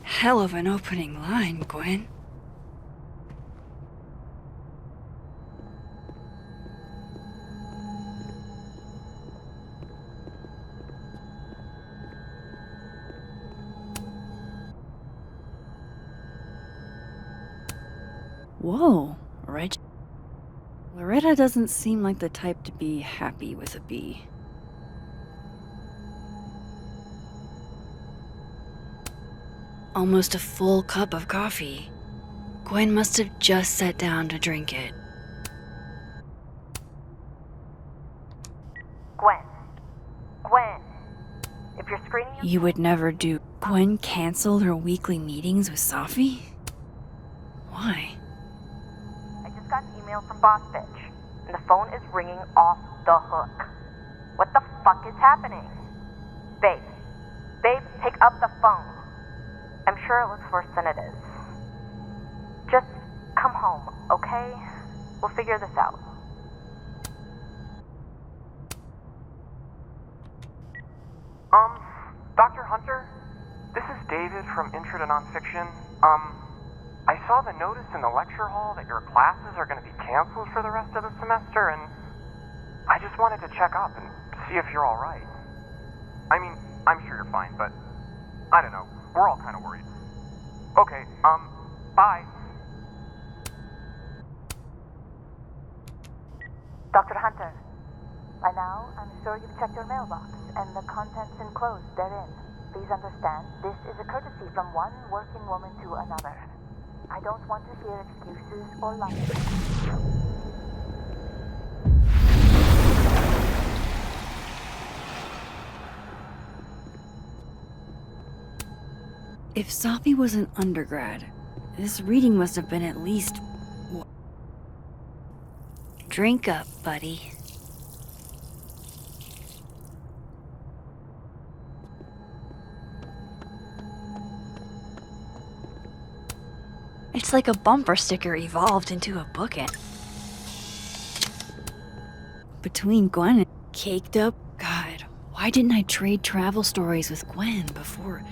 Hell of an opening line, Gwen. Whoa, Reg. Loretta doesn't seem like the type to be happy with a bee. Almost a full cup of coffee. Gwen must have just sat down to drink it. Gwen. Gwen. You would never do. Gwen canceled her weekly meetings with Safi? Why? I just got an email from Boss Bitch, and the phone is ringing off the hook. What the fuck is happening? Babe, pick up the phone. I'm sure it looks worse than it is. Just come home, okay? We'll figure this out. Dr. Hunter? This is David from Intro to Nonfiction. I saw the notice in the lecture hall that your classes are going to be canceled for the rest of the semester, and I just wanted to check up and see if you're alright. I mean, I'm sure you're fine, but I don't know. We're all kind of worried. Okay, bye. Dr. Hunter, by now, I'm sure you've checked your mailbox and the contents enclosed therein. Please understand, this is a courtesy from one working woman to another. I don't want to hear excuses or lies. If Safi was an undergrad, this reading must have been at least... Drink up, buddy. It's like a bumper sticker evolved into a bookend. Between Gwen and Caked Up, God, why didn't I trade travel stories with Gwen before?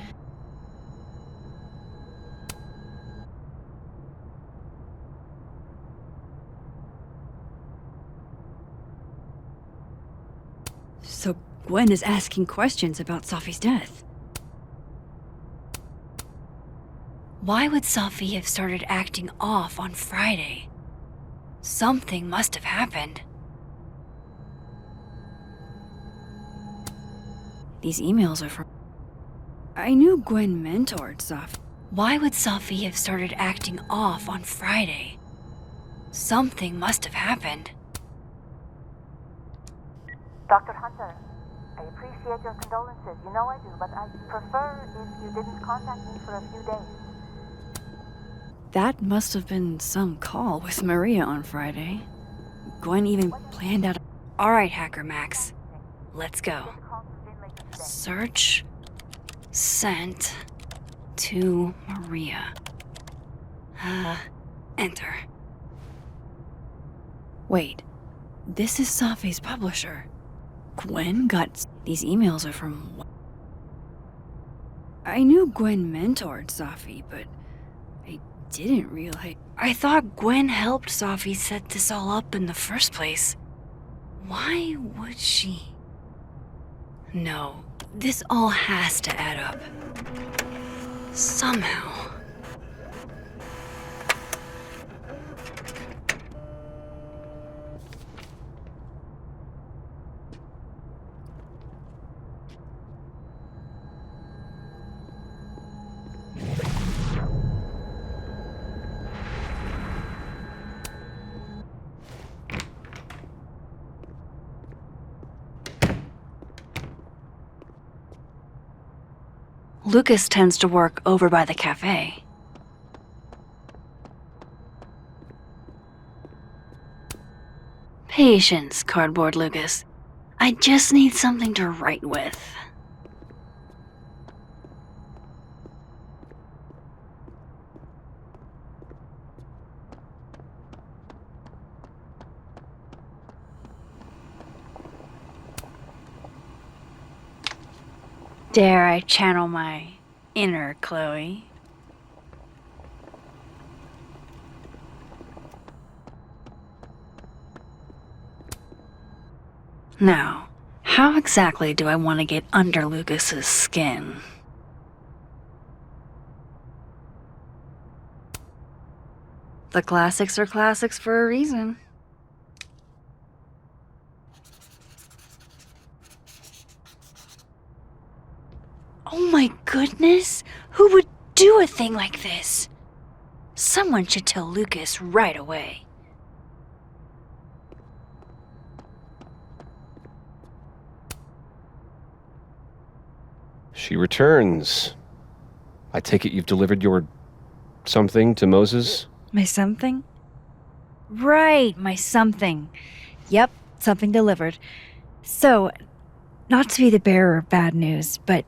So Gwen is asking questions about Safi's death. Why would Safi have started acting off on Friday? Something must have happened. These emails are from... I knew Gwen mentored Safi. Why would Safi have started acting off on Friday? Something must have happened. Dr. Hunter, I appreciate your condolences. You know I do, but I'd prefer if you didn't contact me for a few days. That must have been some call with Maria on Friday. Gwen even planned out... Alright, Hacker Max. Let's go. Search... Sent... to Maria. Enter. Wait. This is Safi's publisher. Gwen got... These emails are from... I knew Gwen mentored Safi, but... I didn't realize... I thought Gwen helped Safi set this all up in the first place. Why would she... No, this all has to add up. Somehow. Lucas tends to work over by the cafe. Patience, Cardboard Lucas. I just need something to write with. Dare I channel my inner Chloe? Now, how exactly do I want to get under Lucas's skin? The classics are classics for a reason. Oh my goodness! Who would do a thing like this? Someone should tell Lucas right away. She returns. I take it you've delivered your something to Moses? My something? Right, my something. Yep, something delivered. So, not to be the bearer of bad news, but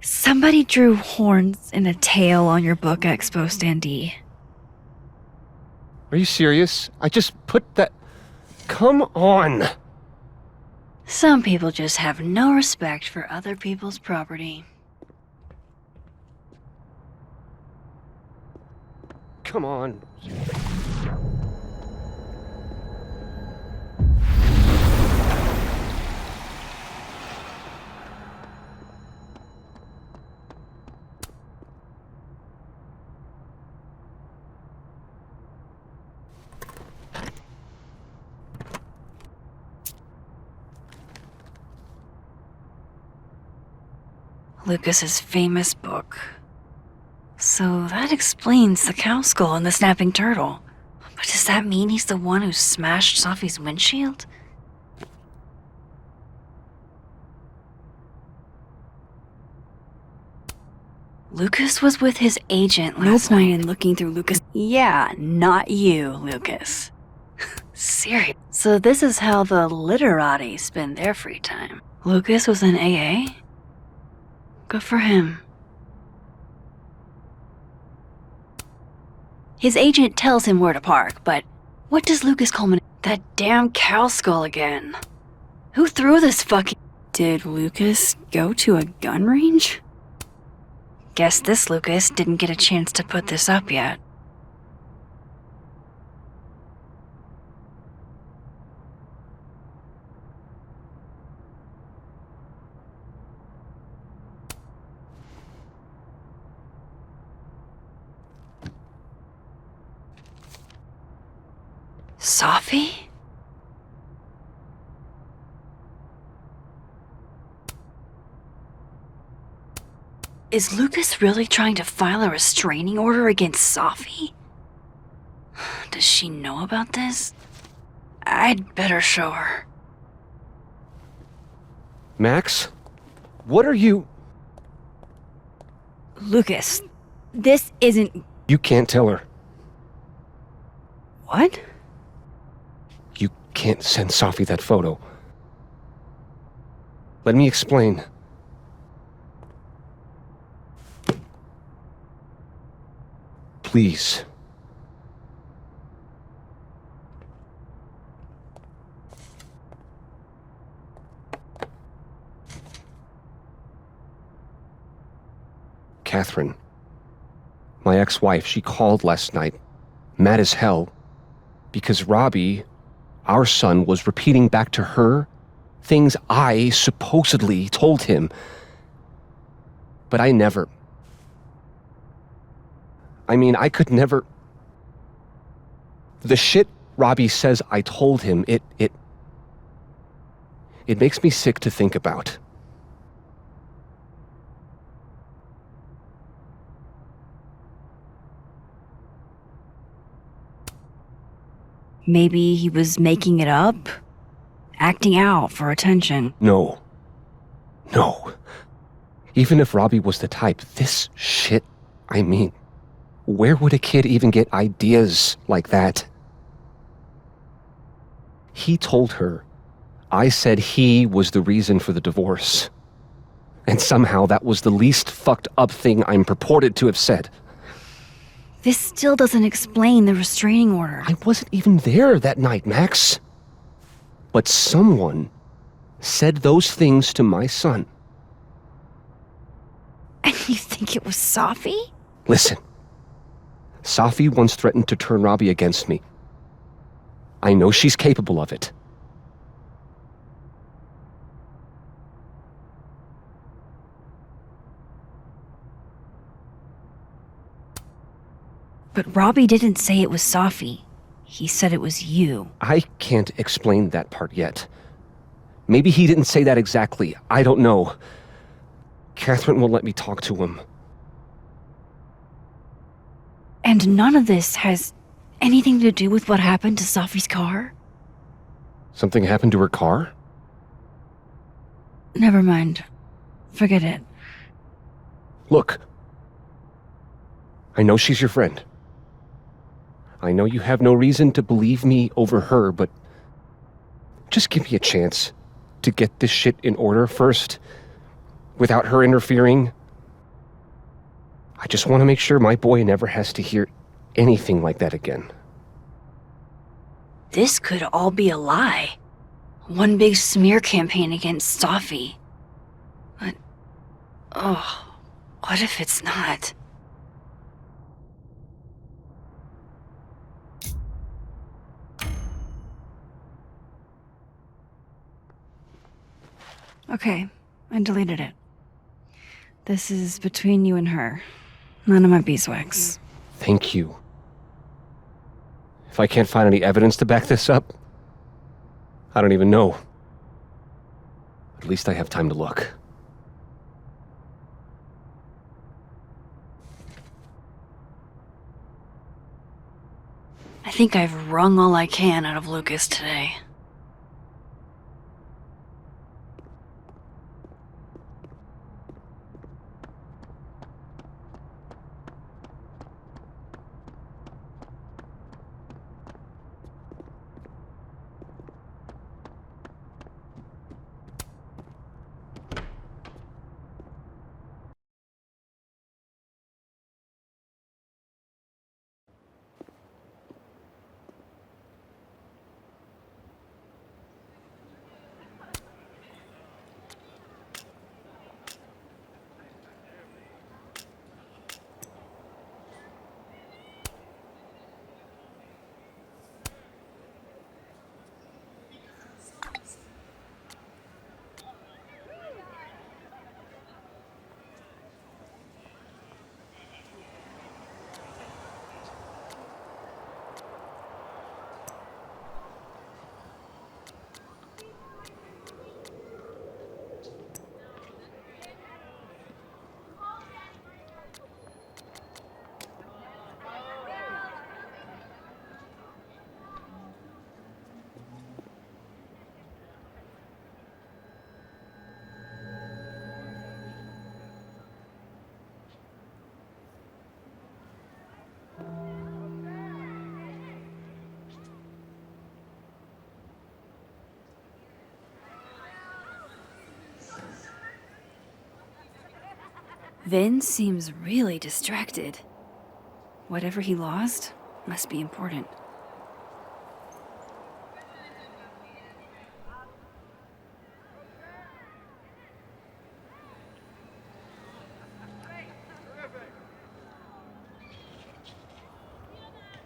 somebody drew horns in a tail on your book expo standee. Are you serious? I just put that... Come on! Some people just have no respect for other people's property. Come on. Lucas's famous book. So that explains the cow skull and the snapping turtle. But does that mean he's the one who smashed Sophie's windshield? Lucas was with his agent last night. No point in looking through Lucas. Yeah, not you, Lucas. Serious. So this is how the literati spend their free time. Lucas was in AA? Good for him. His agent tells him where to park, but what does Lucas culminate? That damn cow skull again. Who threw this fucking... Did Lucas go to a gun range? Guess this Lucas didn't get a chance to put this up yet. Sophie? Is Lucas really trying to file a restraining order against Sophie? Does she know about this? I'd better show her. Max? What are you... Lucas, this isn't... You can't tell her. What? You can't send Sophie that photo. Let me explain. Please. Catherine, my ex-wife, she called last night, mad as hell, because Robbie, our son, was repeating back to her things I supposedly told him. But I never... I could never... The shit Robbie says I told him, it makes me sick to think about. Maybe he was making it up? Acting out for attention? No. Even if Robbie was the type, this shit, where would a kid even get ideas like that? He told her I said he was the reason for the divorce. And somehow that was the least fucked up thing I'm purported to have said. This still doesn't explain the restraining order. I wasn't even there that night, Max. But someone said those things to my son. And you think it was Sophie? Listen. Sophie once threatened to turn Robbie against me. I know she's capable of it. But Robbie didn't say it was Sophie. He said it was you. I can't explain that part yet. Maybe he didn't say that exactly. I don't know. Catherine won't let me talk to him. And none of this has anything to do with what happened to Sophie's car? Something happened to her car? Never mind. Forget it. Look. I know she's your friend. I know you have no reason to believe me over her, but just give me a chance to get this shit in order first, without her interfering. I just want to make sure my boy never has to hear anything like that again. This could all be a lie. One big smear campaign against Safi. But, oh, what if it's not? Okay, I deleted it. This is between you and her. None of my beeswax. Thank you. If I can't find any evidence to back this up, I don't even know. At least I have time to look. I think I've wrung all I can out of Lucas today. Vin seems really distracted. Whatever he lost must be important.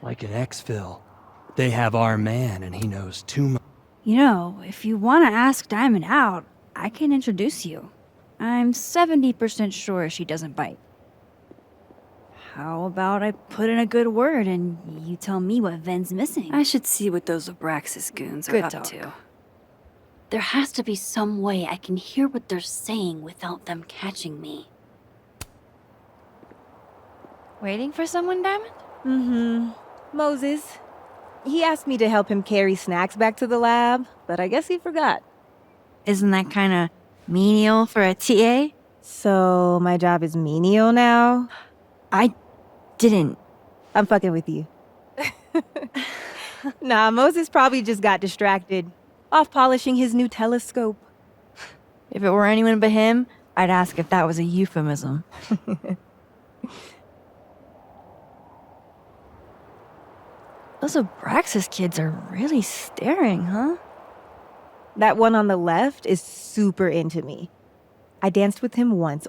Like an exfil. They have our man and he knows too much. You know, if you want to ask Diamond out, I can introduce you. I'm 70% sure she doesn't bite. How about I put in a good word and you tell me what Ven's missing? I should see what those Abraxas goons are Good up talk. to. There has to be some way I can hear what they're saying without them catching me. Waiting for someone, Diamond? Mm-hmm. Moses. He asked me to help him carry snacks back to the lab, but I guess he forgot. Isn't that kind of menial for a TA? So my job is menial now? I didn't. I'm fucking with you. Nah, Moses probably just got distracted. Off polishing his new telescope. If it were anyone but him, I'd ask if that was a euphemism. Those Abraxas kids are really staring, huh? That one on the left is super into me. I danced with him once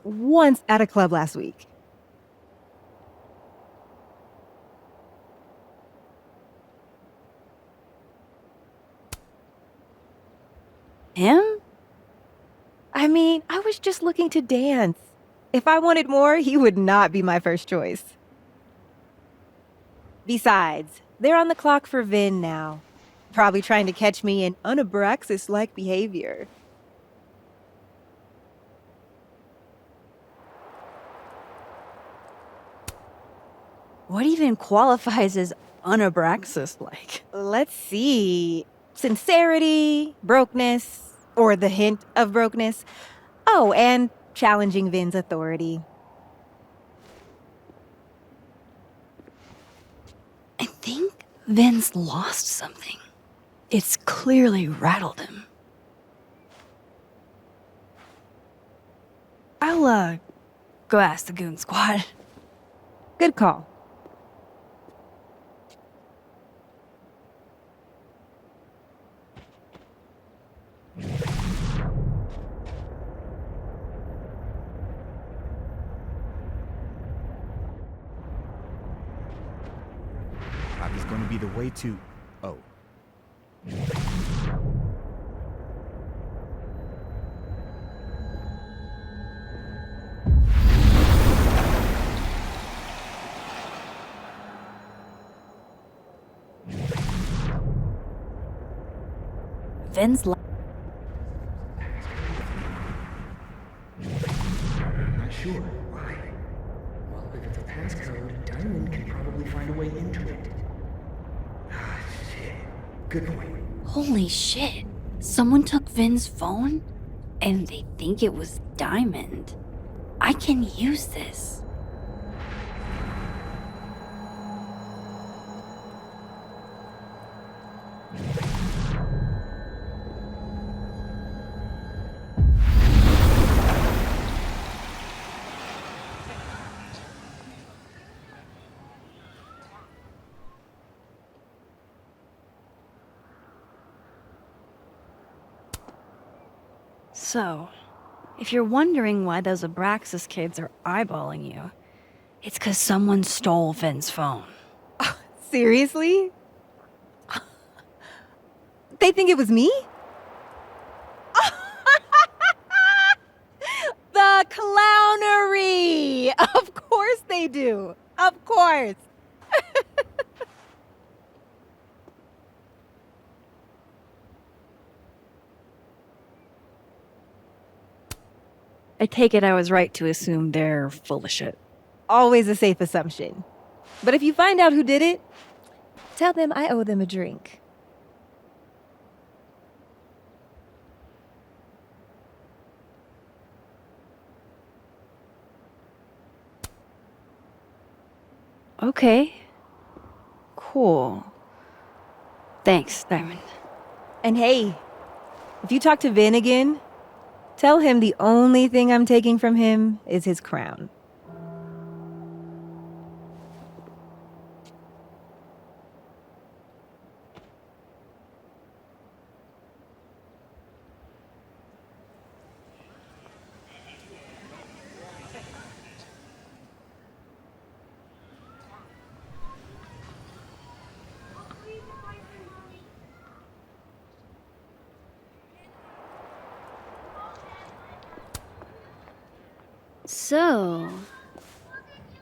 at a club last week. Him? I mean, I was just looking to dance. If I wanted more, he would not be my first choice. Besides, they're on the clock for Vin now. Probably trying to catch me in unabraxas-like behavior. What even qualifies as unabraxas-like? Let's see. Sincerity, brokenness, Or the hint of brokenness. Oh, and challenging Vin's authority. I think Vin's lost something. It's clearly rattled him. I'll, go ask the Goon Squad. Good call. Bobby's going to be the way to... Oh. Vin's Not sure. Why? Well, if it's a passcode, Diamond can probably find a way into it. Ah, shit. Good point. Holy shit. Someone took Vin's phone? And they think it was Diamond. I can use this. So, if you're wondering why those Abraxas kids are eyeballing you, it's 'cause someone stole Vin's phone. Seriously? They think it was me? The clownery! Of course they do. Of course. I take it I was right to assume they're full of shit. Always a safe assumption. But if you find out who did it, tell them I owe them a drink. Okay. Cool. Thanks, Diamond. And hey, if you talk to Vin again, tell him the only thing I'm taking from him is his crown. So,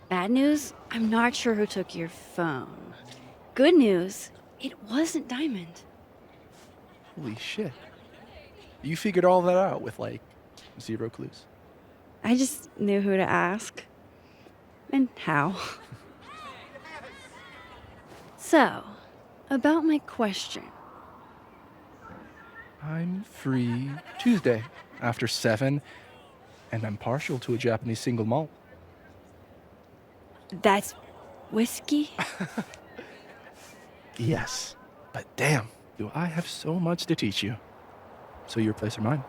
bad news, I'm not sure who took your phone. Good news, it wasn't Diamond. Holy shit. You figured all that out with, like, 0 clues. I just knew who to ask. And how. So, about my question. I'm free Tuesday after 7, and I'm partial to a Japanese single malt. That's whiskey? Yes, but damn, do I have so much to teach you. So your place or mine?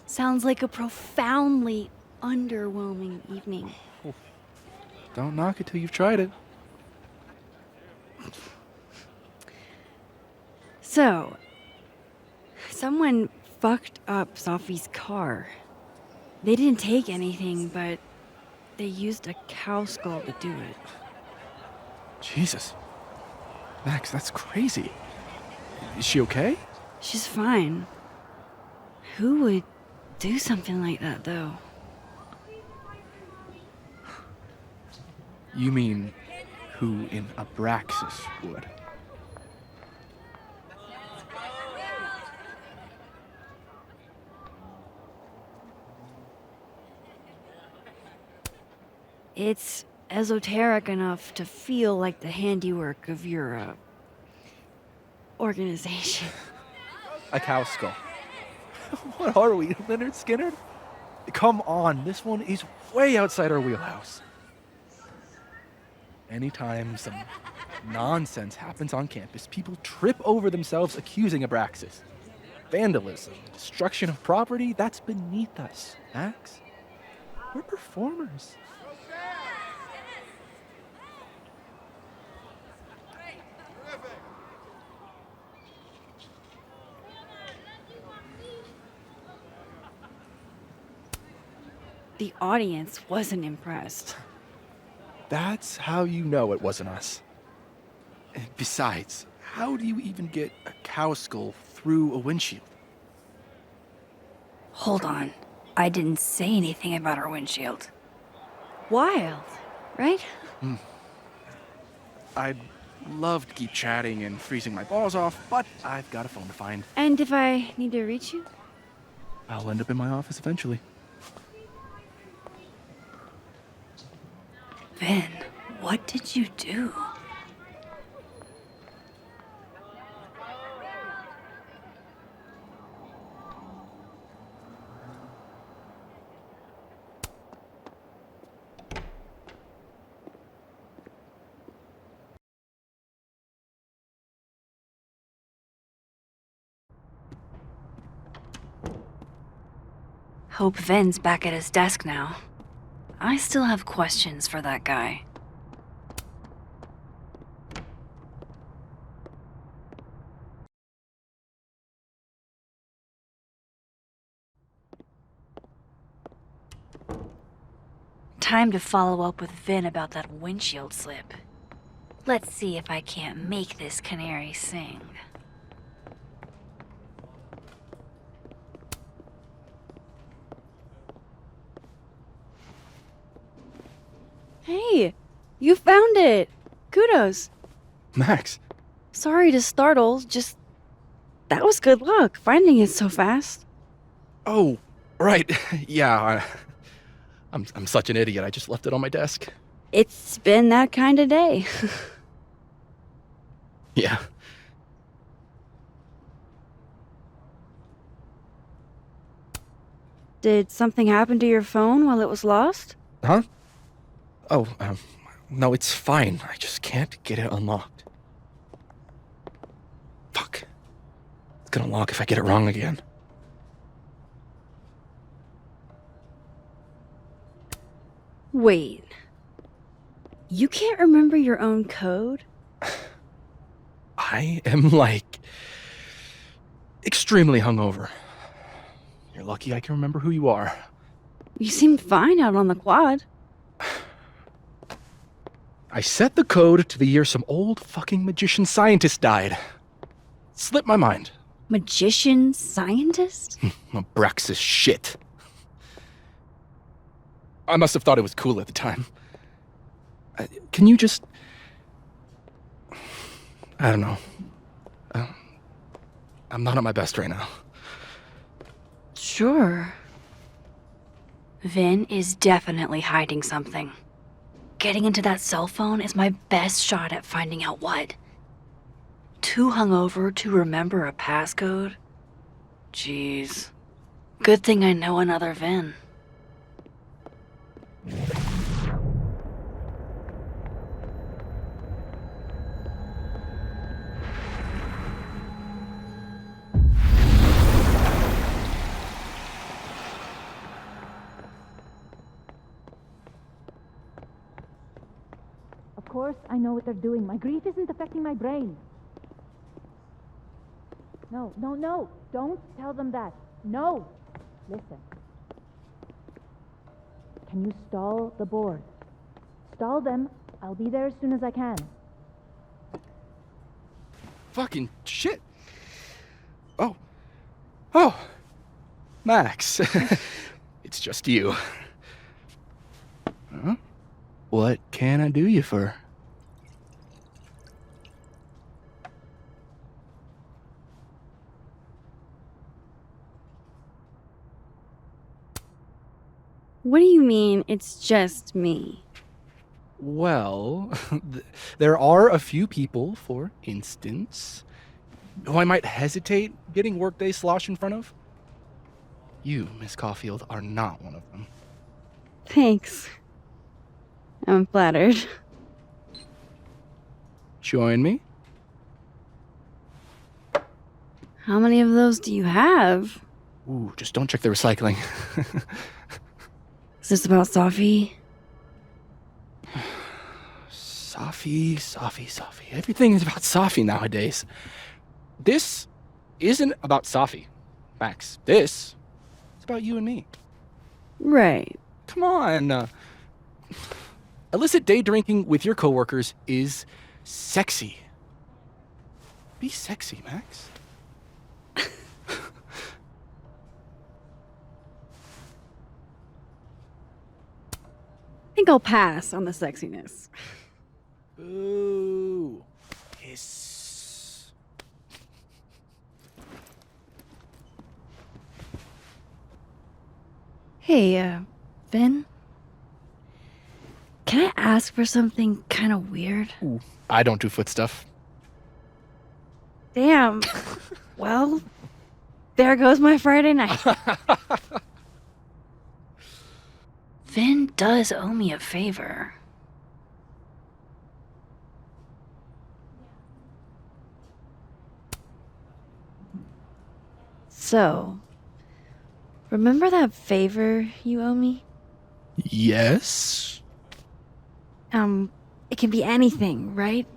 Sounds like a profoundly underwhelming evening. Don't knock it till you've tried it. So, someone fucked up Sophie's car. They didn't take anything, but they used a cow skull to do it. Jesus. Max, that's crazy. Is she okay? She's fine. Who would do something like that, though? You mean who in Abraxas would? It's esoteric enough to feel like the handiwork of your, organization. A cow skull. What are we, Leonard Skinner? Come on, this one is way outside our wheelhouse. Anytime some nonsense happens on campus, people trip over themselves accusing Abraxas. Vandalism, destruction of property, that's beneath us, Max. We're performers. The audience wasn't impressed. That's how you know it wasn't us. And besides, how do you even get a cow skull through a windshield? Hold on. I didn't say anything about our windshield. Wild, right? I'd love to keep chatting and freezing my balls off, but I've got a phone to find. And if I need to reach you? I'll end up in my office eventually. Vin, what did you do? Hope Vin's back at his desk now. I still have questions for that guy. Time to follow up with Vin about that windshield slip. Let's see if I can't make this canary sing. Hey, you found it! Kudos! Max. Sorry to startle, just... that was good luck, finding it so fast. Oh, right. Yeah, I'm such an idiot. I just left it on my desk. It's been that kind of day. Yeah. Did something happen to your phone while it was lost? Huh? Oh, no, it's fine. I just can't get it unlocked. Fuck. It's gonna lock if I get it wrong again. Wait. You can't remember your own code? I am, like, extremely hungover. You're lucky I can remember who you are. You seemed fine out on the quad. I set the code to the year some old fucking magician scientist died. Slipped my mind. Magician scientist? Abraxas shit. I must have thought it was cool at the time. Can you just... I don't know. I'm not at my best right now. Sure. Vin is definitely hiding something. Getting into that cell phone is my best shot at finding out what. Too hungover to remember a passcode? Jeez. Good thing I know another Vin. Of course, I know what they're doing. My grief isn't affecting my brain. No, no, no. Don't tell them that. No. Listen. Can you stall the board? Stall them. I'll be there as soon as I can. Fucking shit. Oh. Max. It's just you. Huh? What can I do you for? What do you mean, it's just me? Well, there are a few people, for instance, who I might hesitate getting workday slosh in front of. You, Miss Caulfield, are not one of them. Thanks. I'm flattered. Join me? How many of those do you have? Ooh, just don't check the recycling. Is this about Safi? Safi. Everything is about Safi nowadays. This isn't about Safi, Max. This is about you and me. Right. Come on. Illicit day drinking with your coworkers is sexy. Be sexy, Max. I think I'll pass on the sexiness. Boo. Hiss. Hey, Vin? Can I ask for something kind of weird? Ooh, I don't do foot stuff. Damn. Well, there goes my Friday night. Vin does owe me a favor. So, remember that favor you owe me? Yes? It can be anything, right?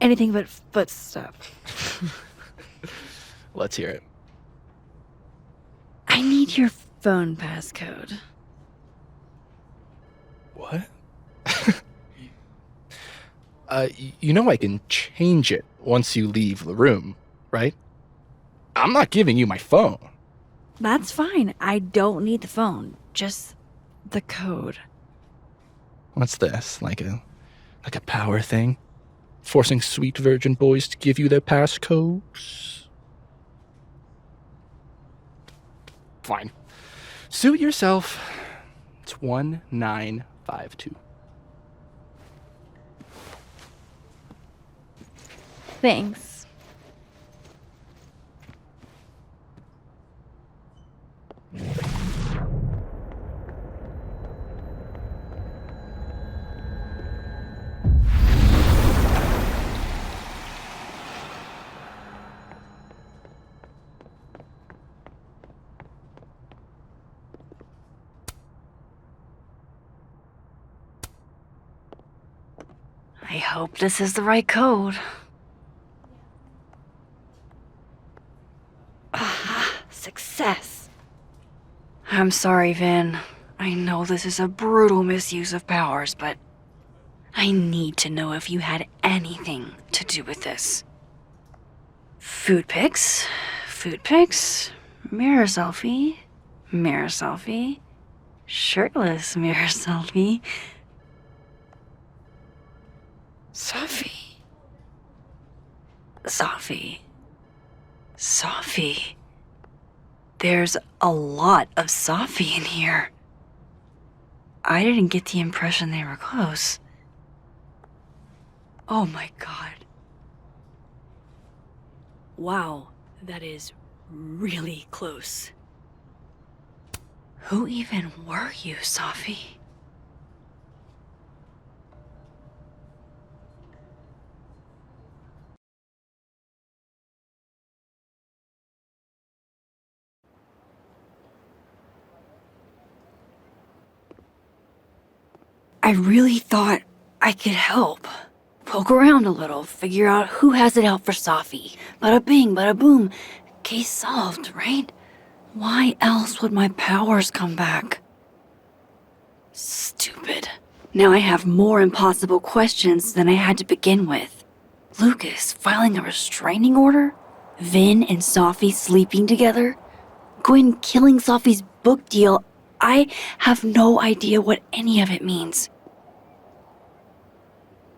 Anything but foot stuff. Let's hear it. I need your phone passcode. What? You know I can change it once you leave the room, right? I'm not giving you my phone. That's fine. I don't need the phone. Just the code. What's this? Like a power thing? Forcing sweet virgin boys to give you their passcodes? Fine. Suit yourself. It's 1952. Thanks. I hope this is the right code. Success. I'm sorry, Vin. I know this is a brutal misuse of powers, but I need to know if you had anything to do with this. Food pics, mirror selfie, shirtless mirror selfie. Safi. There's a lot of Safi in here. I didn't get the impression they were close. Oh my god. Wow, that is really close. Who even were you, Safi? I really thought I could help. Poke around a little, figure out who has it out for Safi. Bada bing, bada boom. Case solved, right? Why else would my powers come back? Stupid. Now I have more impossible questions than I had to begin with. Lucas filing a restraining order? Vin and Safi sleeping together? Gwen killing Safi's book deal? I have no idea what any of it means.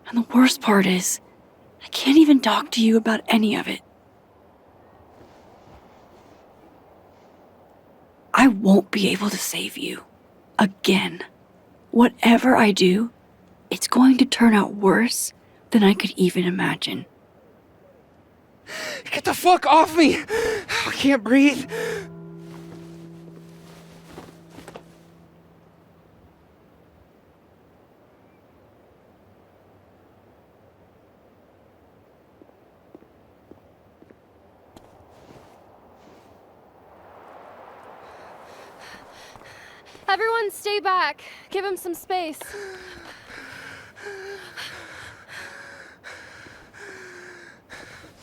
And the worst part is, I can't even talk to you about any of it. I won't be able to save you. Again. Whatever I do, It's going to turn out worse than I could even imagine. Get the fuck off me! I can't breathe. Everyone stay back. Give him some space.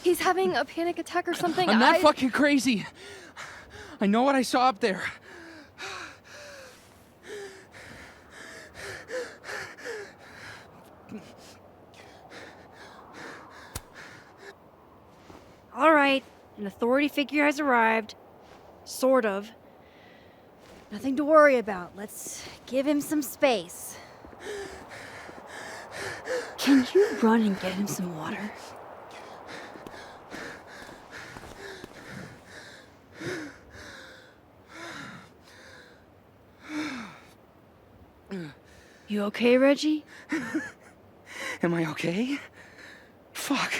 He's having a panic attack or something. I'm not fucking crazy. I know what I saw up there. All right, an authority figure has arrived. Sort of. Nothing to worry about. Let's give him some space. Can you run and get him some water? You okay, Reggie? Am I okay? Fuck.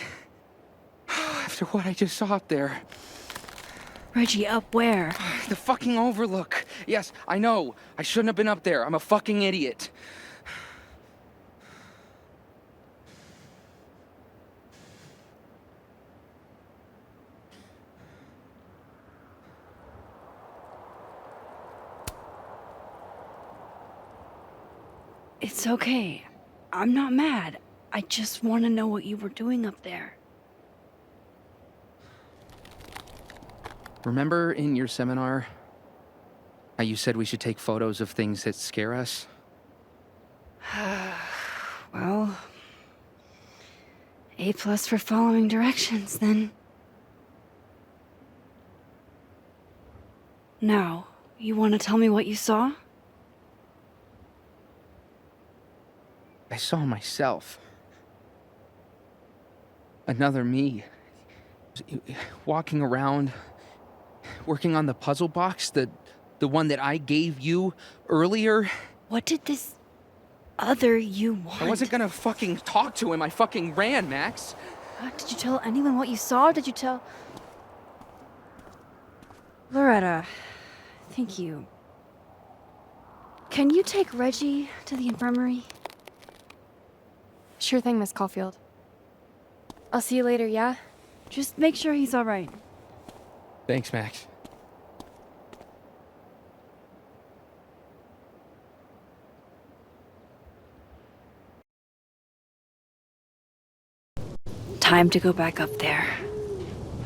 After what I just saw up there. Reggie, up where? The fucking overlook. Yes, I know. I shouldn't have been up there. I'm a fucking idiot. It's okay. I'm not mad. I just want to know what you were doing up there. Remember in your seminar how you said we should take photos of things that scare us? Well, A+ for following directions, then. Now, you want to tell me what you saw? I saw myself. Another me. Walking around, working on the puzzle box, the one that I gave you earlier. What did this other you want? I wasn't gonna fucking talk to him. I fucking ran, Max. Did you tell anyone what you saw? Did you tell... Loretta, thank you. Can you take Reggie to the infirmary? Sure thing, Miss Caulfield. I'll see you later, yeah? Just make sure he's all right. Thanks, Max. Time to go back up there.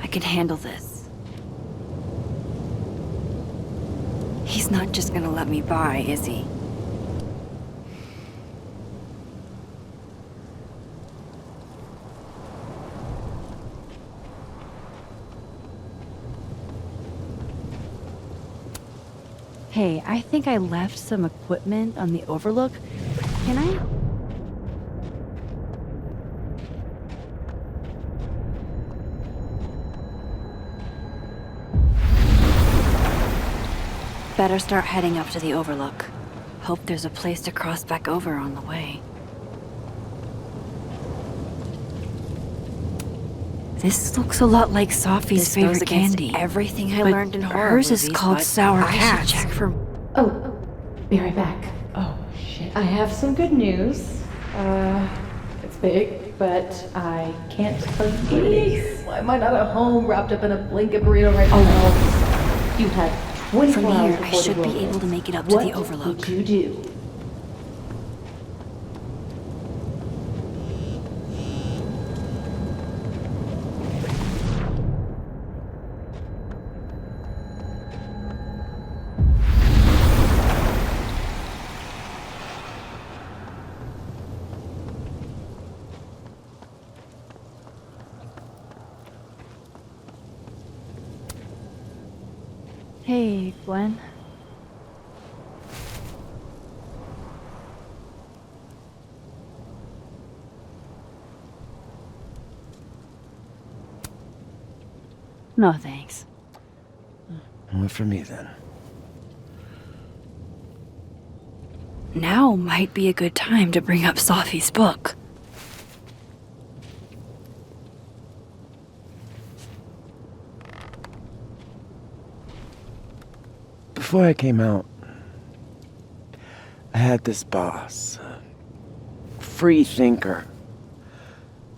I can handle this. He's not just gonna let me by, is he? Hey, I think I left some equipment on the overlook. Can I? Better start heading up to the overlook. Hope there's a place to cross back over on the way. This looks a lot like Sophie's favorite candy. Everything I But learned in horror hers movies, is called but Sour I Patch. should check for. Oh, be right back. Oh shit! I have some good news. It's big, but I can't tell you what it is. Why am I not at home, wrapped up in a blanket burrito right now? You had 24 From hours here, I before should the be roll. able to make it up to the overlook. What would you do? Hey, Gwen. No, thanks. What for me then? Now might be a good time to bring up Safi's book. Before I came out, I had this boss, a free thinker,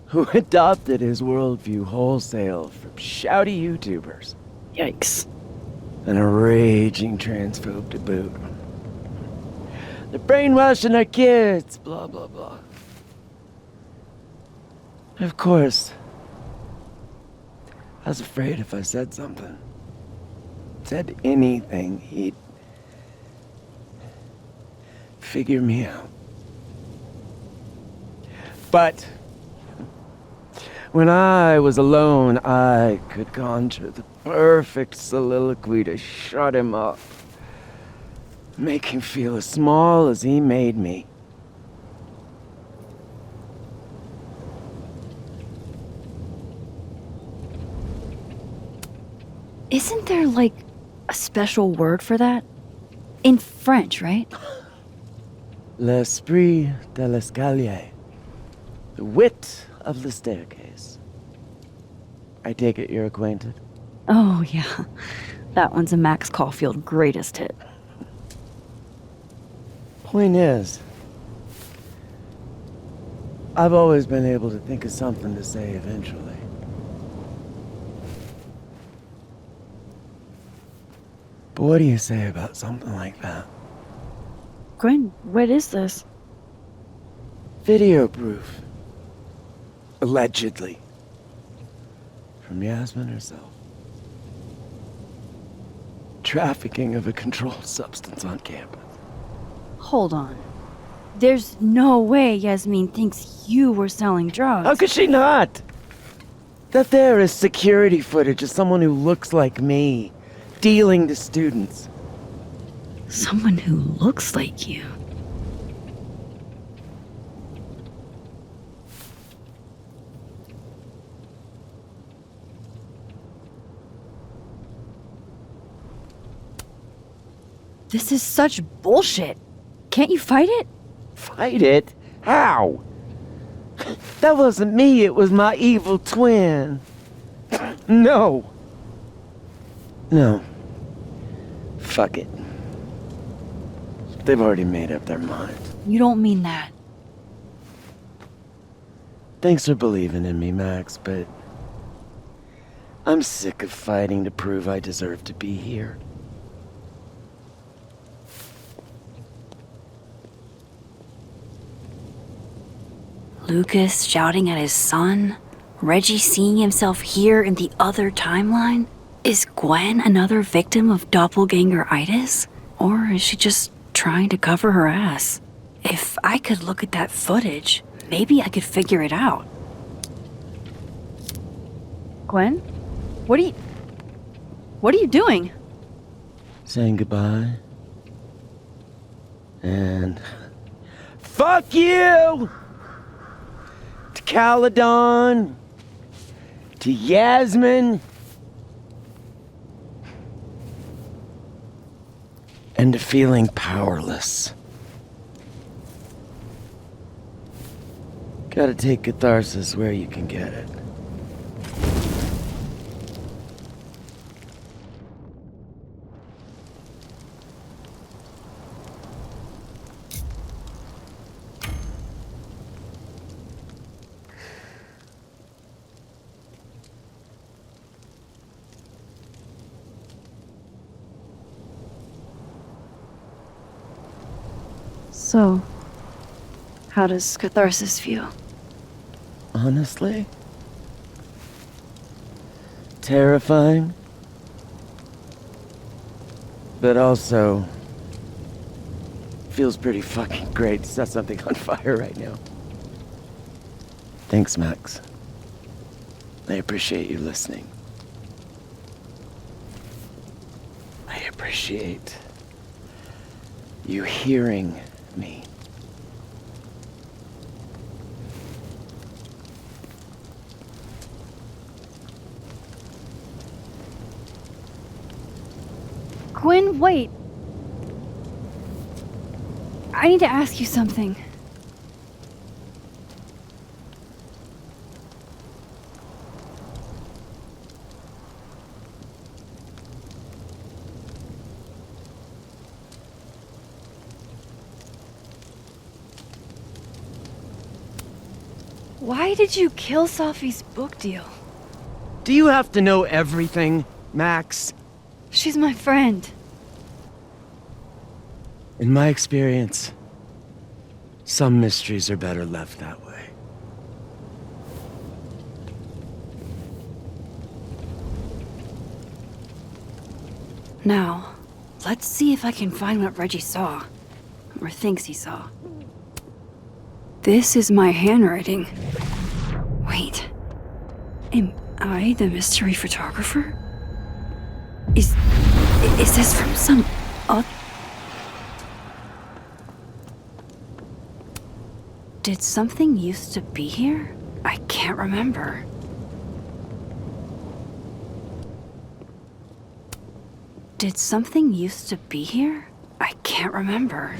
who adopted his worldview wholesale from shouty YouTubers. Yikes. And a raging transphobe to boot. They're brainwashing our kids, blah, blah, blah. Of course, I was afraid if I said something, said anything, he'd figure me out. But when I was alone, I could conjure the perfect soliloquy to shut him up. Make him feel as small as he made me. Isn't there, like, a special word for that? In French, right? L'esprit de l'escalier. The wit of the staircase. I take it you're acquainted? Oh, yeah. That one's a Max Caulfield greatest hit. Point is, I've always been able to think of something to say eventually. But what do you say about something like that? Gwen, what is this? Video proof. Allegedly. From Yasmin herself. Trafficking of a controlled substance on campus. Hold on. There's no way Yasmin thinks you were selling drugs. How could she not? That there is security footage of someone who looks like me, dealing to students. Someone who looks like you. This is such bullshit. Can't you fight it? Fight it? How? That wasn't me, it was my evil twin. No. No. Fuck it. They've already made up their mind. You don't mean that. Thanks for believing in me, Max, but I'm sick of fighting to prove I deserve to be here. Lucas shouting at his son? Reggie seeing himself here in the other timeline? Is Gwen another victim of doppelganger-itis? Or is she just trying to cover her ass? If I could look at that footage, maybe I could figure it out. Gwen? What are you doing? Saying goodbye. And fuck you! To Caledon, to Yasmin, and to feeling powerless. Gotta take catharsis where you can get it. So, how does catharsis feel? Honestly? Terrifying. But also feels pretty fucking great to set something on fire right now. Thanks, Max. I appreciate you listening. I appreciate you hearing me. Gwen, wait. I need to ask you something. Why did you kill Safi's book deal? Do you have to know everything, Max? She's my friend. In my experience, some mysteries are better left that way. Now, let's see if I can find what Reggie saw. Or thinks he saw. This is my handwriting. Wait. Am I the mystery photographer? Is this from some Did something used to be here? I can't remember. Did something used to be here? I can't remember.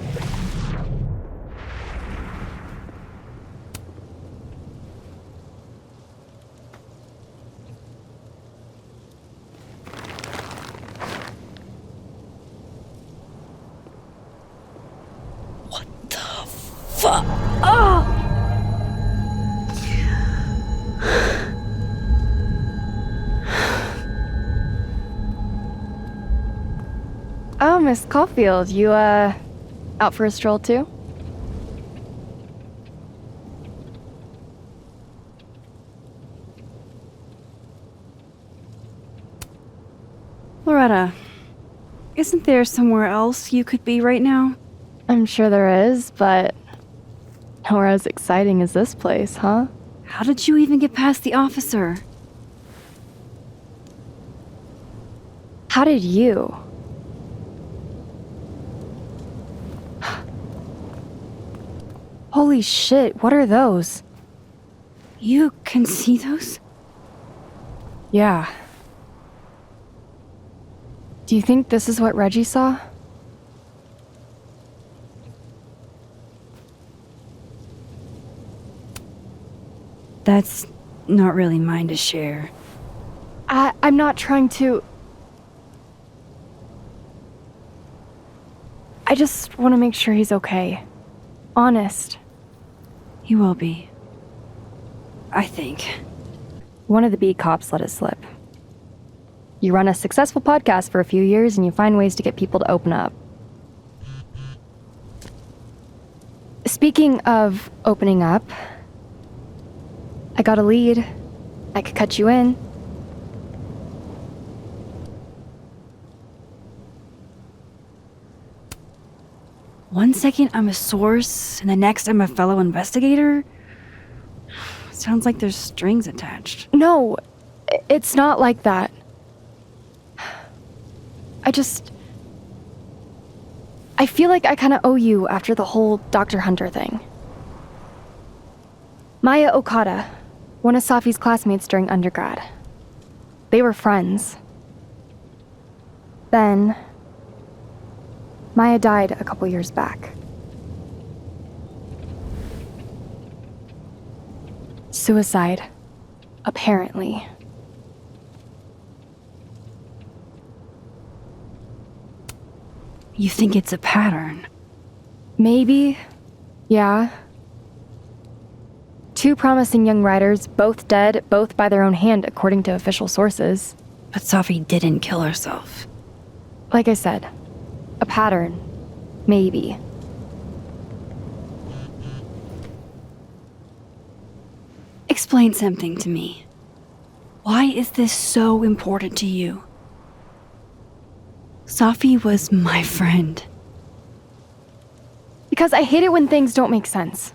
Fuck! Oh! Oh, Miss Caulfield, you, out for a stroll too? Loretta, isn't there somewhere else you could be right now? I'm sure there is, but nowhere as exciting as this place, huh? How did you even get past the officer? How did you? Holy shit, what are those? You can see those? Yeah. Do you think this is what Reggie saw? That's not really mine to share. I'm not trying to... I just want to make sure he's okay. Honest. He will be. I think. One of the beat cops let it slip. You run a successful podcast for a few years and you find ways to get people to open up. Speaking of opening up, I got a lead. I could cut you in. One second I'm a source, and the next I'm a fellow investigator? Sounds like there's strings attached. No, it's not like that. I feel like I kind of owe you after the whole Dr. Hunter thing. Maya Okada, one of Safi's classmates during undergrad. They were friends. Then, Maya died a couple years back. Suicide, apparently. You think it's a pattern? Maybe. Yeah. Two promising young writers, both dead, both by their own hand, according to official sources. But Safi didn't kill herself. Like I said, a pattern. Maybe. Explain something to me. Why is this so important to you? Safi was my friend. Because I hate it when things don't make sense.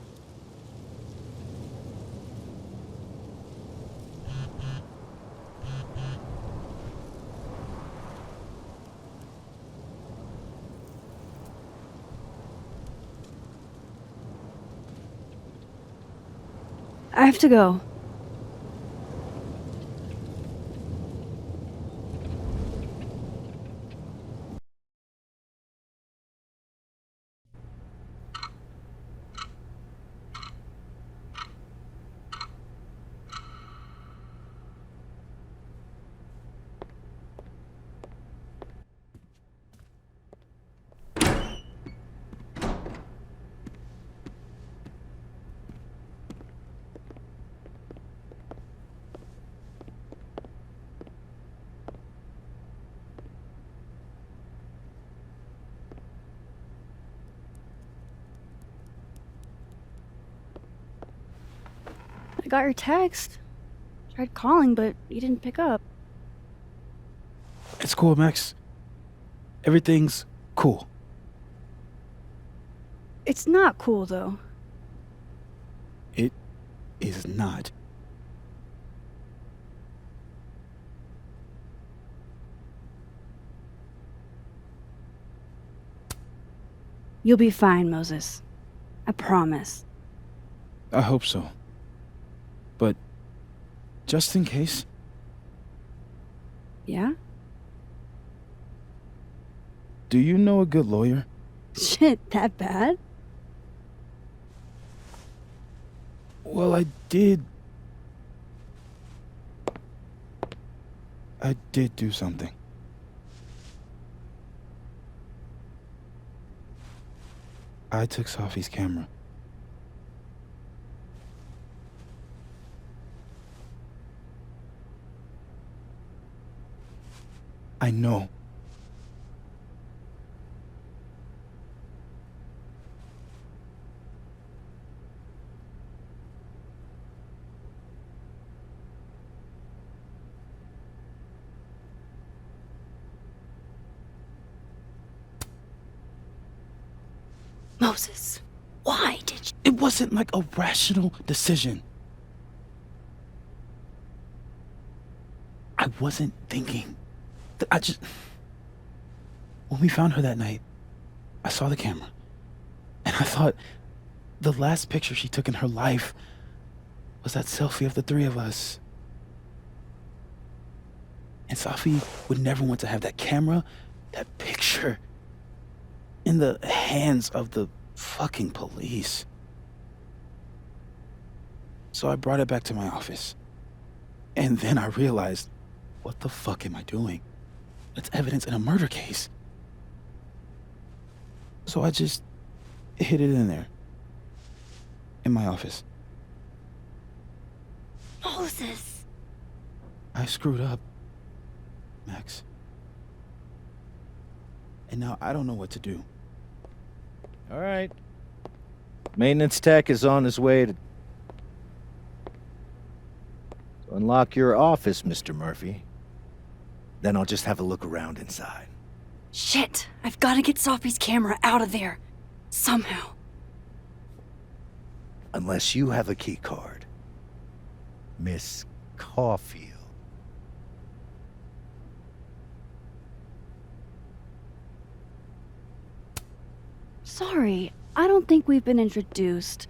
I have to go. I got your text. Tried calling, but you didn't pick up. It's cool, Max. Everything's cool. It's not cool, though. It is not. You'll be fine, Moses. I promise. I hope so. But just in case, Yeah? do you know a good lawyer? Shit, that bad? Well, I did do something. I took Sophie's camera. I know. Moses, why did you? It wasn't like a rational decision. I wasn't thinking. When we found her that night, I saw the camera. And I thought the last picture she took in her life was that selfie of the three of us. And Sophie would never want to have that camera, that picture, in the hands of the fucking police. So I brought it back to my office. And then I realized, what the fuck am I doing? It's evidence in a murder case. So I just hid it in there. In my office. Moses! I screwed up, Max. And now I don't know what to do. All right. Maintenance tech is on his way to unlock your office, Mr. Murphy. Then I'll just have a look around inside. Shit! I've got to get Sophie's camera out of there. Somehow. Unless you have a key card. Miss Caulfield. Sorry, I don't think we've been introduced.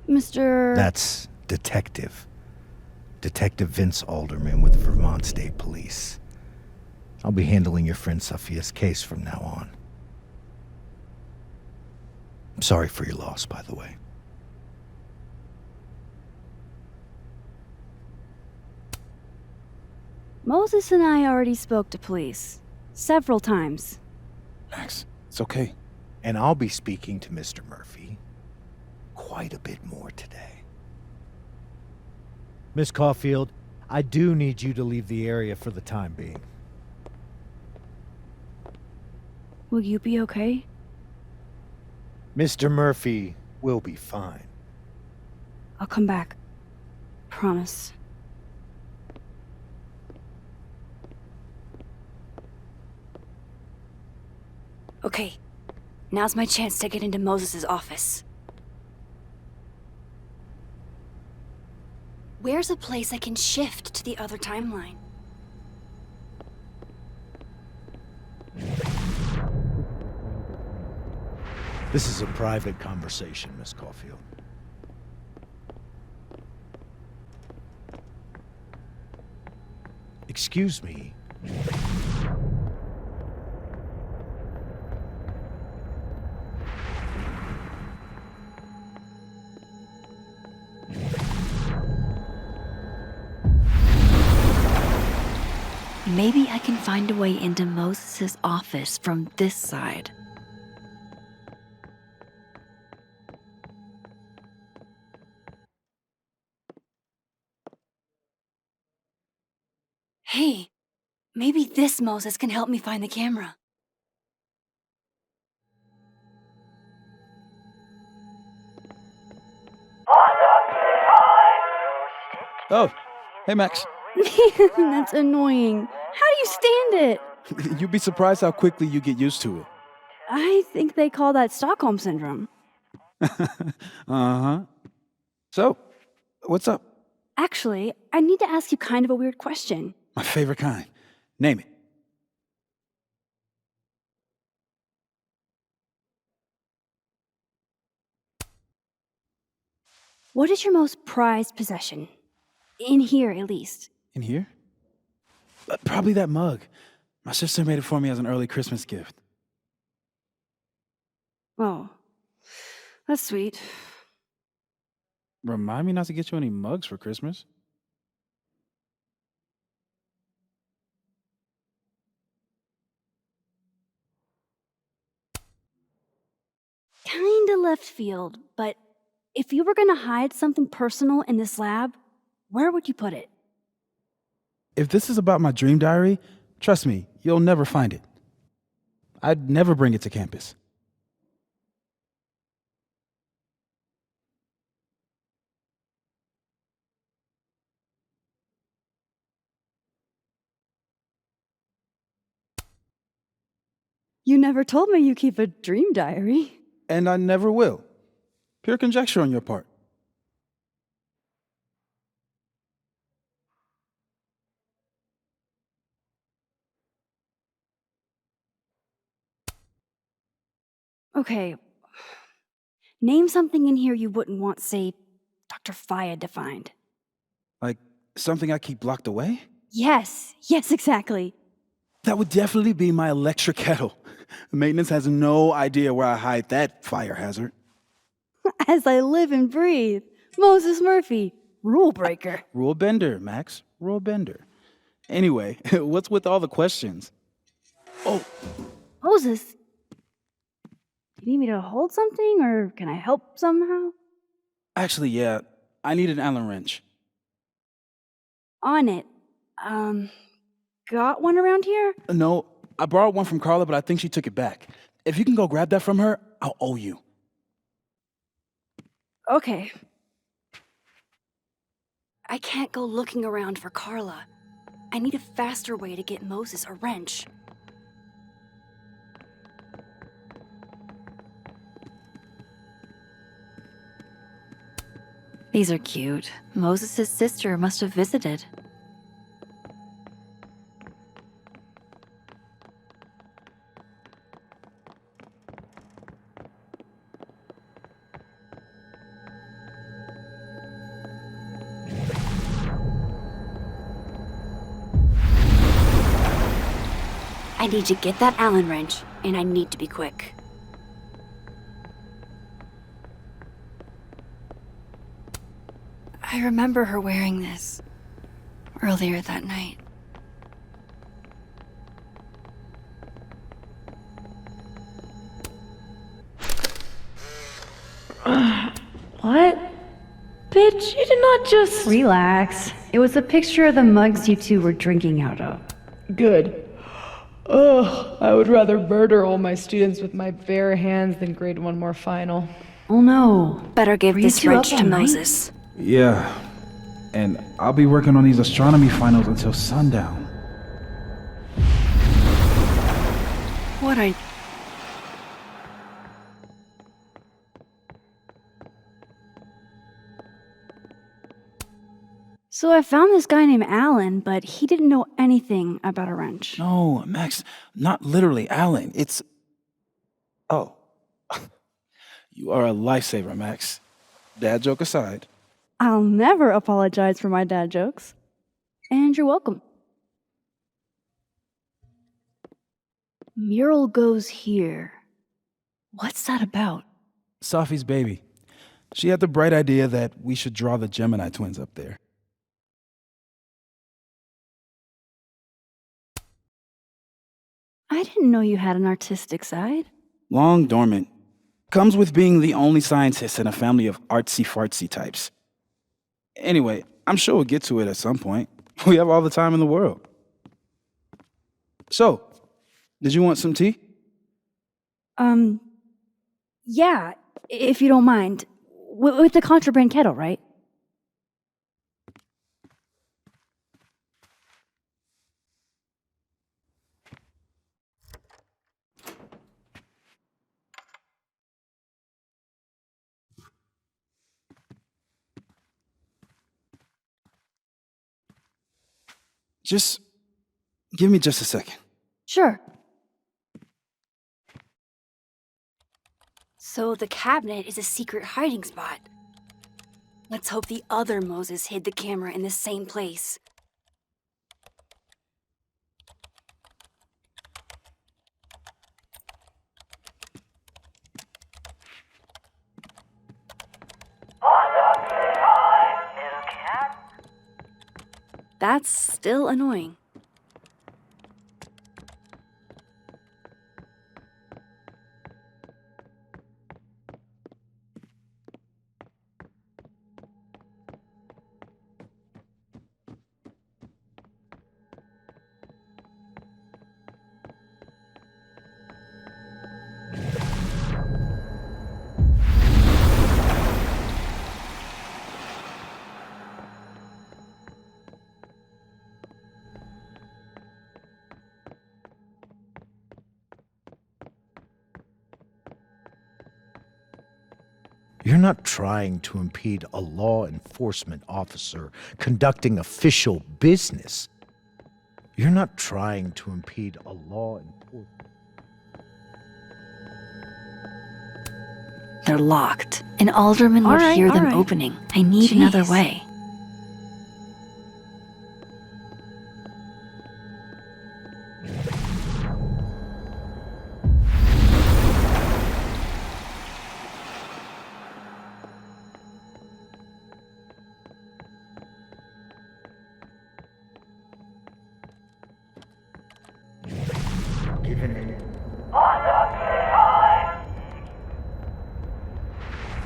Mr. That's Detective. Detective Vince Alderman with the Vermont State Police. I'll be handling your friend Sophia's case from now on. I'm sorry for your loss, by the way. Moses and I already spoke to police. Several times. Max, it's okay. And I'll be speaking to Mr. Murphy quite a bit more today. Miss Caulfield, I do need you to leave the area for the time being. Will you be okay? Mr. Murphy will be fine. I'll come back. Promise. Okay, now's my chance to get into Moses' office. Where's a place I can shift to the other timeline? This is a private conversation, Miss Caulfield. Excuse me. Maybe I can find a way into Moses' office from this side. Hey, maybe this Moses can help me find the camera. Oh, hey, Max. That's annoying. How do you stand it? You'd be surprised how quickly you get used to it. I think they call that Stockholm Syndrome. Uh-huh. So, what's up? Actually, I need to ask you kind of a weird question. My favorite kind. Name it. What is your most prized possession? In here, at least. In here? Probably that mug. My sister made it for me as an early Christmas gift. Oh, that's sweet. Remind me not to get you any mugs for Christmas. Kinda left field, but if you were gonna hide something personal in this lab, where would you put it? If this is about my dream diary, trust me, you'll never find it. I'd never bring it to campus. You never told me you keep a dream diary. And I never will. Pure conjecture on your part. Okay. Name something in here you wouldn't want, say, Dr. Fayed to find. Like something I keep locked away? Yes, exactly. That would definitely be my electric kettle. Maintenance has no idea where I hide that fire hazard. As I live and breathe. Moses Murphy, rule breaker. Rule bender, Max. Rule bender. Anyway, what's with all the questions? Oh, Moses, you need me to hold something, or can I help somehow? actually, yeah. I need an Allen wrench. On it. Got one around here? No, I borrowed one from Carla, but I think she took it back. If you can go grab that from her, I'll owe you. Okay. I can't go looking around for Carla. I need a faster way to get Moses a wrench. These are cute. Moses' sister must have visited. I need to get that Allen wrench, and I need to be quick. I remember her wearing this earlier that night. What? Bitch, you did not just. Relax. It was a picture of the mugs you two were drinking out of. Good. Ugh, I would rather murder all my students with my bare hands than grade one more final. Oh no. Better give Were you this two wrench up to all night? Moses. Yeah. And I'll be working on these astronomy finals until sundown. What I... So I found this guy named Alan, but he didn't know anything about a wrench. No, Max, not literally Alan. It's... Oh. You are a lifesaver, Max. Dad joke aside. I'll never apologize for my dad jokes. And you're welcome. Mural goes here. What's that about? Safi's baby. She had the bright idea that we should draw the Gemini twins up there. I didn't know you had an artistic side. Long dormant. Comes with being the only scientist in a family of artsy-fartsy types. Anyway, I'm sure we'll get to it at some point. We have all the time in the world. So, did you want some tea? Yeah, if you don't mind. With the contraband kettle, right? Just give me just a second. Sure. So the cabinet is a secret hiding spot. Let's hope the other Moses hid the camera in the same place. That's still annoying. You're not trying to impede a law enforcement officer conducting official business. You're not trying to impede a law enforcement. They're locked. An alderman would hear them opening. I need another way.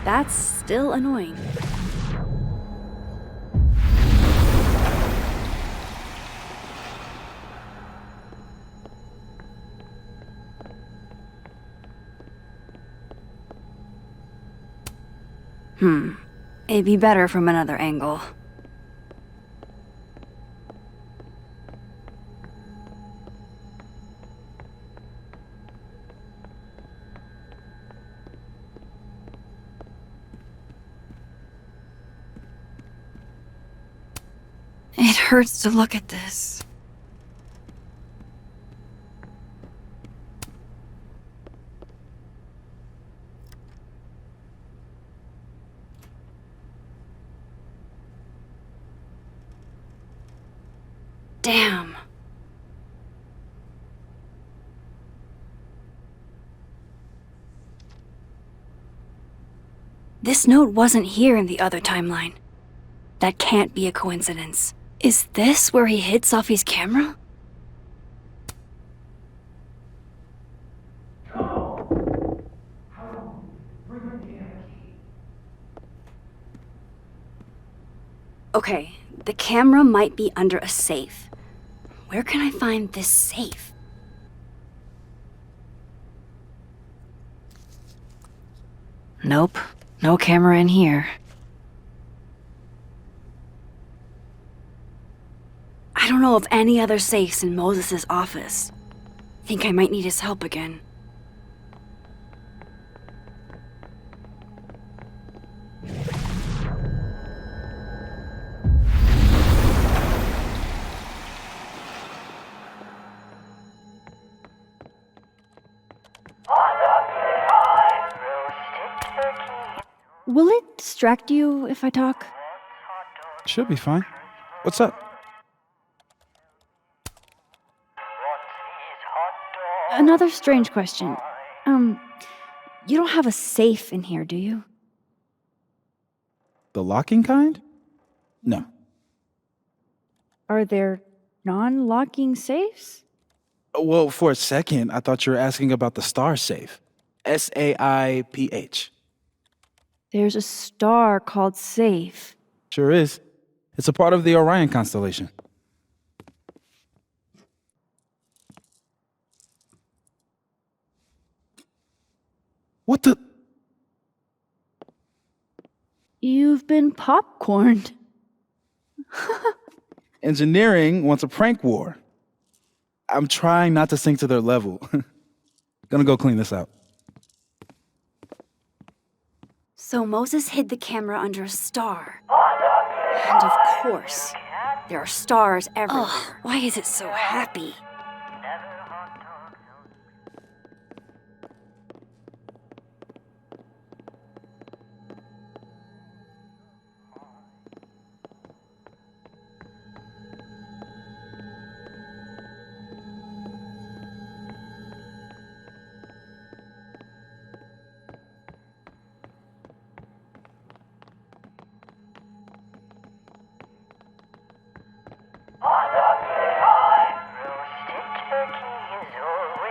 That's still annoying. It'd be better from another angle. It hurts to look at this. Damn. This note wasn't here in the other timeline. That can't be a coincidence. Is this where he hid Safi's camera? Okay, the camera might be under a safe. Where can I find this safe? Nope, no camera in here. I don't know of any other safes in Moses' office. Think I might need his help again. Will it distract you if I talk? Should be fine. What's up? Another strange question. You don't have a safe in here, do you? The locking kind? No. Are there non-locking safes? Well, for a second, I thought you were asking about the star safe. SAIPH. There's a star called Safe. Sure is. It's a part of the Orion constellation. What the? You've been popcorned. Engineering wants a prank war. I'm trying not to sink to their level. Gonna go clean this out. So Moses hid the camera under a star. And of course, There are stars everywhere. Ugh, why is it so happy?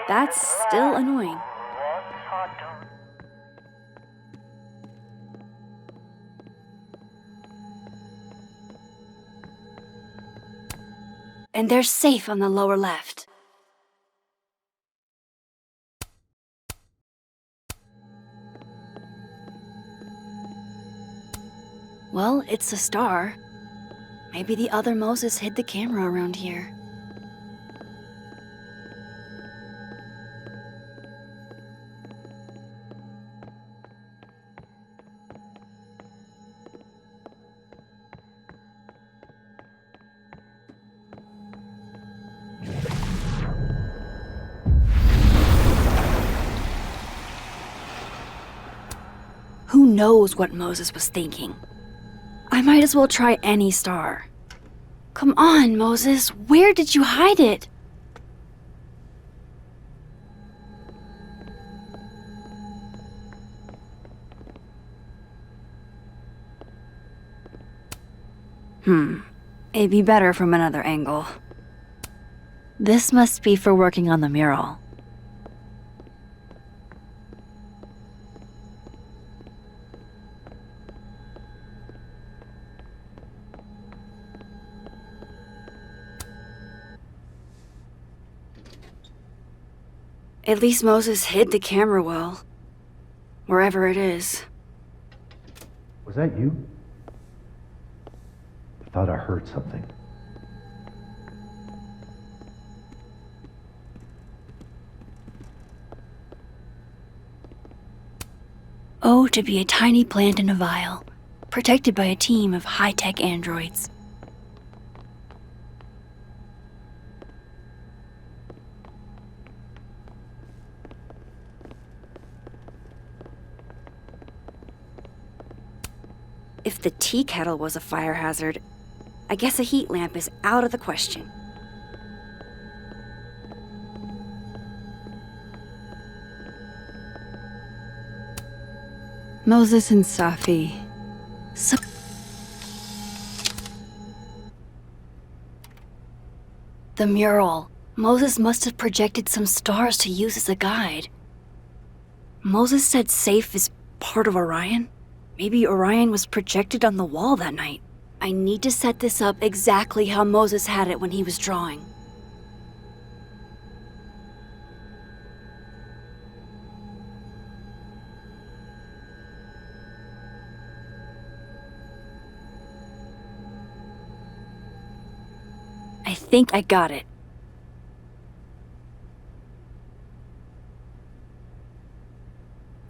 That's still annoying. And they're safe on the lower left. Well, it's a star. Maybe the other Moses hid the camera around here. Who knows what Moses was thinking? I might as well try any star. Come on, Moses, where did you hide it? It'd be better from another angle. This must be for working on the mural. At least Moses hid the camera well. Wherever it is. Was that you? I thought I heard something. Oh, to be a tiny plant in a vial, protected by a team of high-tech androids. If the tea kettle was a fire hazard, I guess a heat lamp is out of the question. Moses and Safi. The mural. Moses must have projected some stars to use as a guide. Moses said Safe is part of Orion? Maybe Orion was projected on the wall that night. I need to set this up exactly how Moses had it when he was drawing. I think I got it.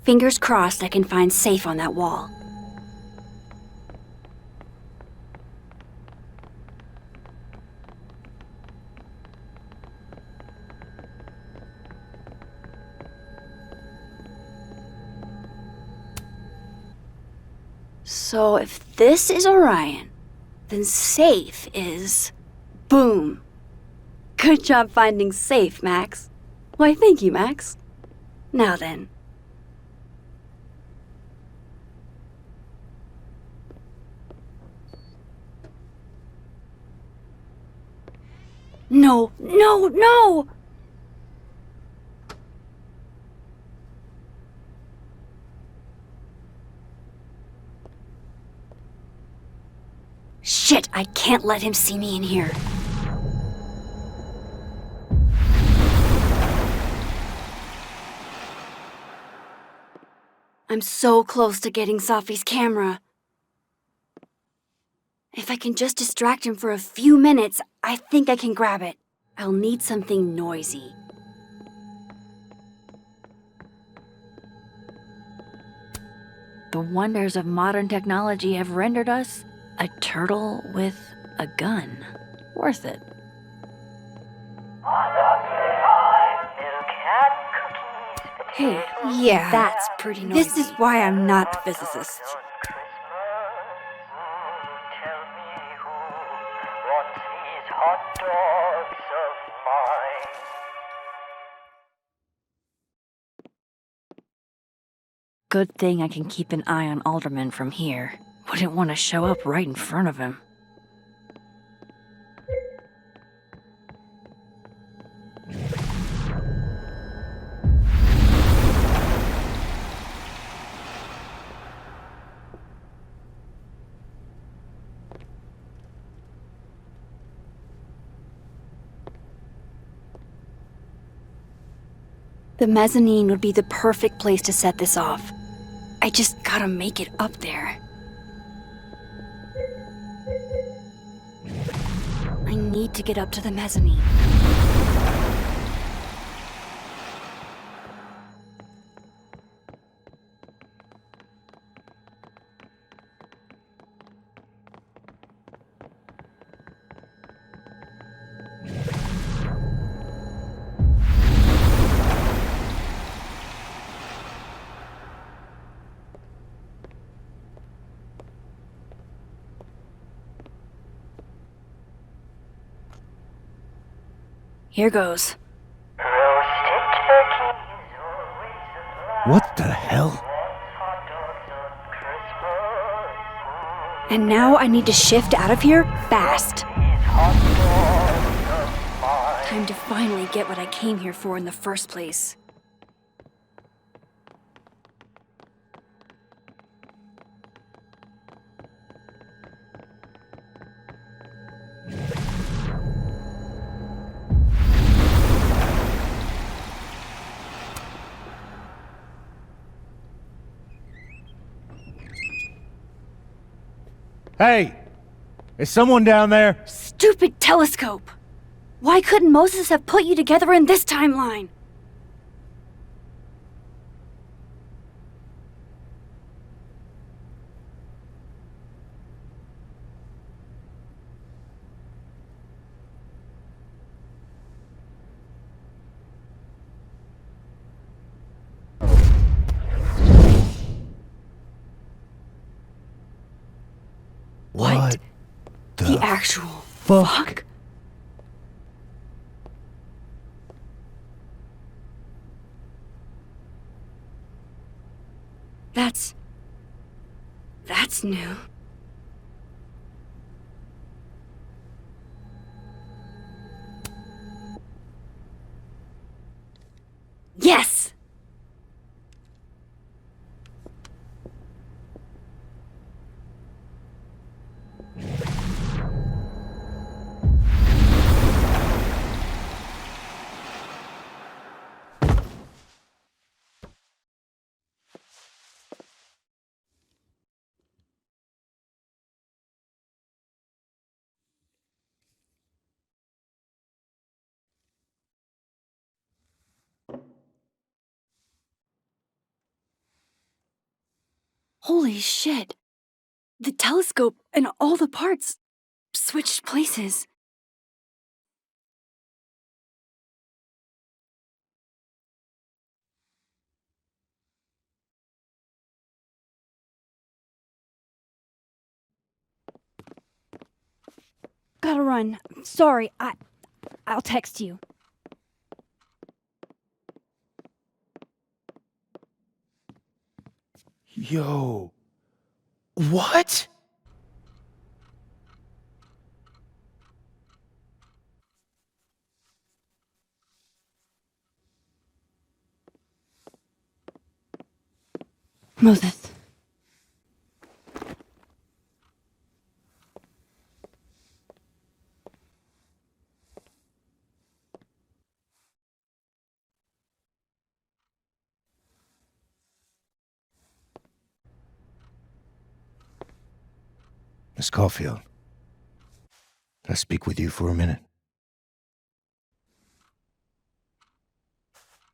Fingers crossed I can find Safe on that wall. So if this is Orion, then Safe is... Boom! Good job finding Safe, Max. Why, thank you, Max. Now then. No, no, no! Shit, I can't let him see me in here. I'm so close to getting Safi's camera. If I can just distract him for a few minutes, I think I can grab it. I'll need something noisy. The wonders of modern technology have rendered us a turtle with A gun. Worth it. Hey, Yeah. that's pretty noisy. This is why I'm not a physicist. Good thing I can keep an eye on Alderman from here. Wouldn't want to show up right in front of him. The mezzanine would be the perfect place to set this off. I just gotta make it up there. I need to get up to the mezzanine. Here goes. What the hell? And now I need to shift out of here fast. Time to finally get what I came here for in the first place. Hey! Is someone down there? Stupid telescope! Why couldn't Moses have put you together in this timeline? What The actual fuck? That's new. Yes! Holy shit. The telescope and all the parts switched places. Gotta run. Sorry, I'll text you. Yo. What? Moses. Miss Caulfield. Can I speak with you for a minute?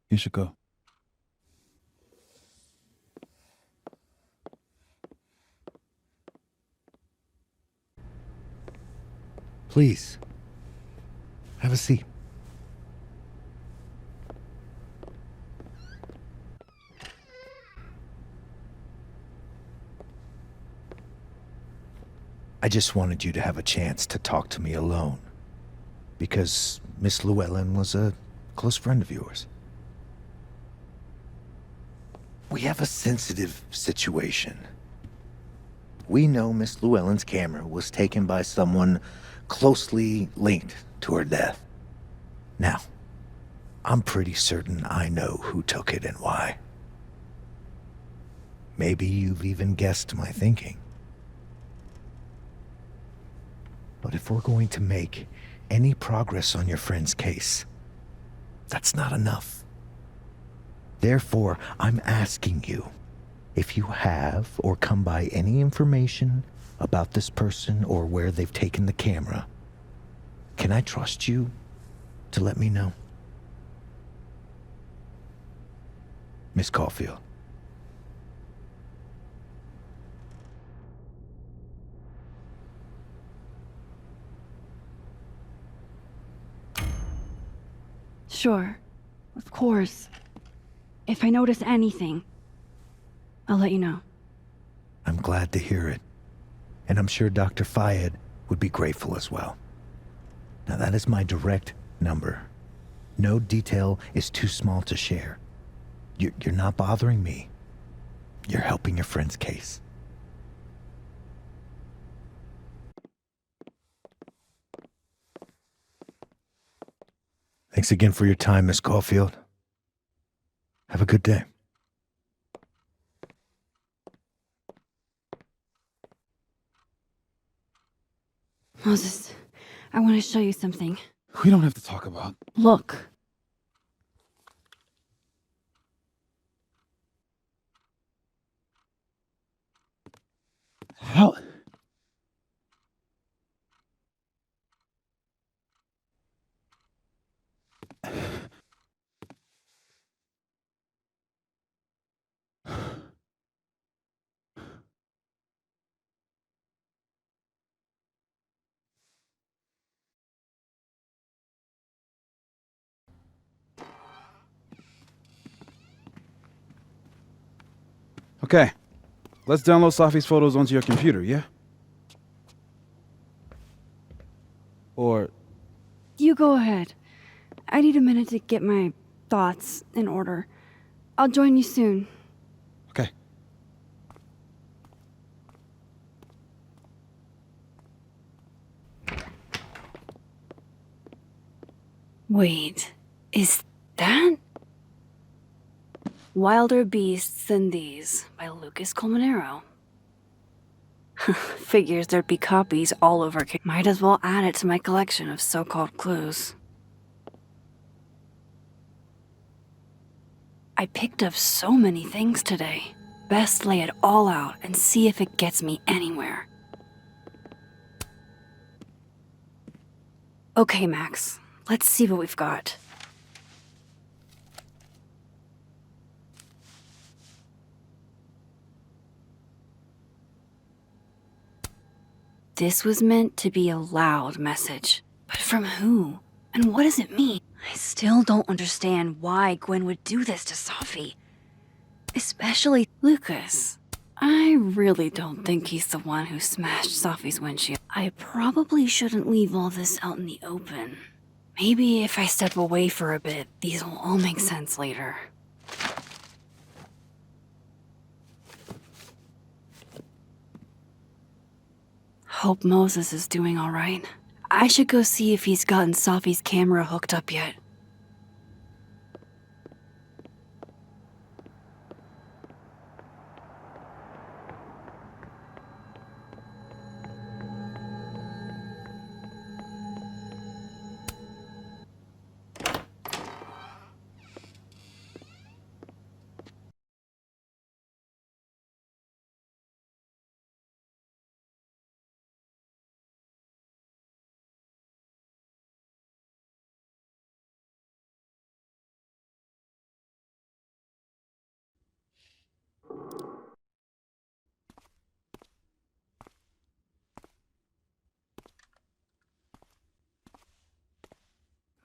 You should go. Please, have a seat. I just wanted you to have a chance to talk to me alone, because Miss Llewellyn was a close friend of yours. We have a sensitive situation. We know Miss Llewellyn's camera was taken by someone closely linked to her death. Now, I'm pretty certain I know who took it and why. Maybe you've even guessed my thinking. But if we're going to make any progress on your friend's case, that's not enough. Therefore, I'm asking you, if you have or come by any information about this person or where they've taken the camera, can I trust you to let me know? Miss Caulfield. Sure. Of course. If I notice anything, I'll let you know. I'm glad to hear it. And I'm sure Dr. Fayed would be grateful as well. Now that is my direct number. No detail is too small to share. You're not bothering me. You're helping your friend's case. Thanks again for your time, Miss Caulfield. Have a good day. Moses, I want to show you something. We don't have to talk about. Look. How? Okay, let's download Safi's photos onto your computer, yeah? Or... You go ahead. I need a minute to get my thoughts in order. I'll join you soon. Okay. Wait, is that? Wilder Beasts Than These by Lucas Colmenero. Figures there'd be copies all over. Might as well add it to my collection of so-called clues. I picked up so many things today. Best lay it all out and see if it gets me anywhere. Okay, Max. Let's see what we've got. This was meant to be a loud message. But from who? And what does it mean? I still don't understand why Gwen would do this to Safi. Especially Lucas. I really don't think he's the one who smashed Safi's windshield. I probably shouldn't leave all this out in the open. Maybe if I step away for a bit, these will all make sense later. Hope Moses is doing all right. I should go see if he's gotten Safi's camera hooked up yet.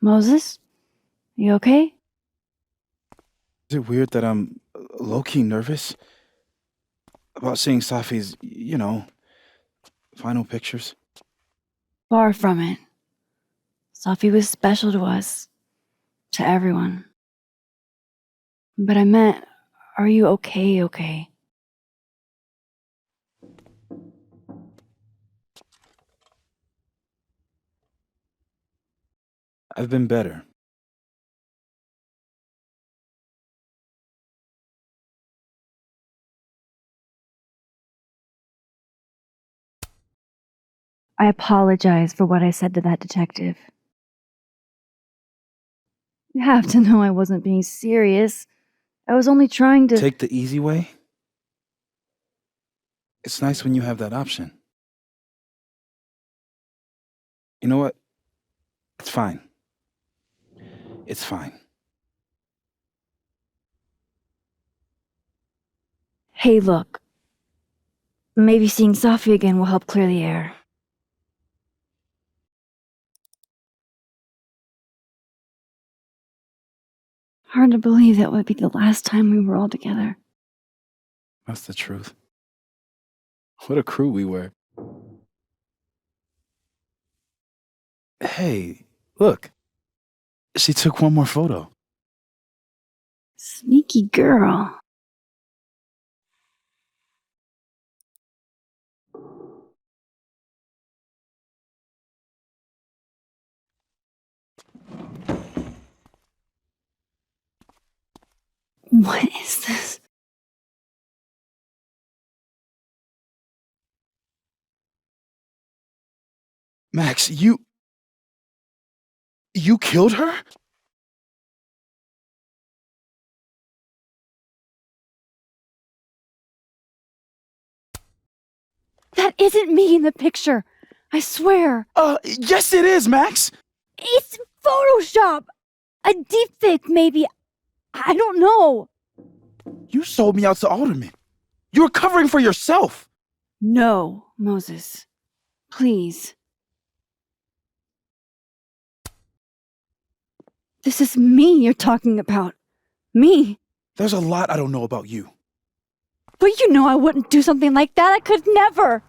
Moses? You okay? Is it weird that I'm low-key nervous about seeing Safi's, final pictures? Far from it. Safi was special to us. To everyone. But I meant, are you okay? I've been better. I apologize for what I said to that detective. You have to know I wasn't being serious. I was only trying to— Take the easy way? It's nice when you have that option. You know what? It's fine. It's fine. Hey, look. Maybe seeing Safi again will help clear the air. Hard to believe that would be the last time we were all together. That's the truth. What a crew we were. Hey, look. She took one more photo. Sneaky girl. What is this? Max, you killed her? That isn't me in the picture. I swear. Yes it is, Max! It's Photoshop! A deepfake, maybe. I don't know. You sold me out to Alderman. You were covering for yourself. No, Moses. Please. This is me you're talking about. Me. There's a lot I don't know about you. But you know I wouldn't do something like that. I could never.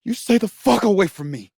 You stay the fuck away from me.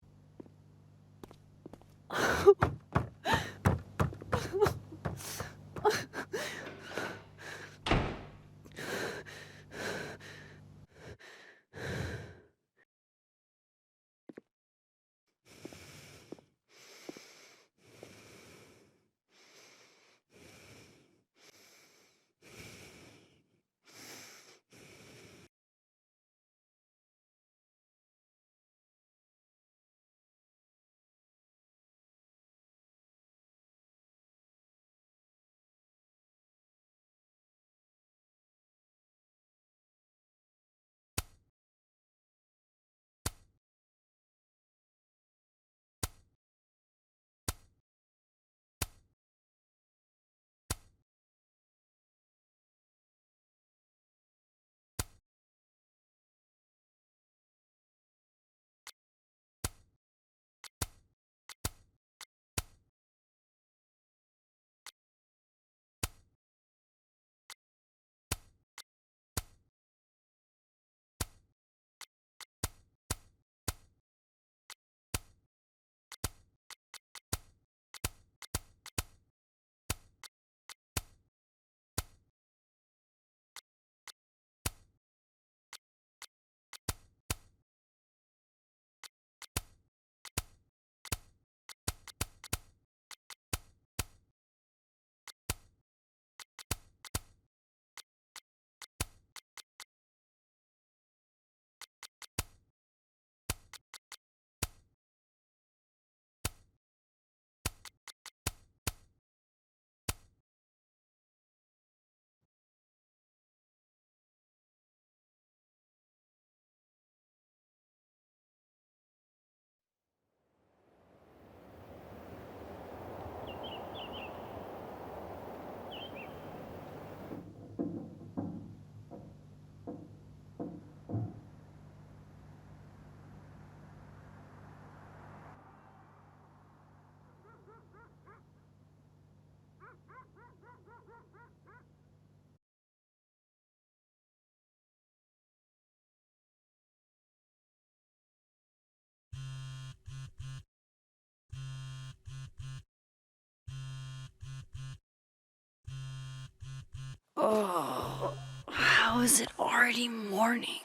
Oh, how is it already morning?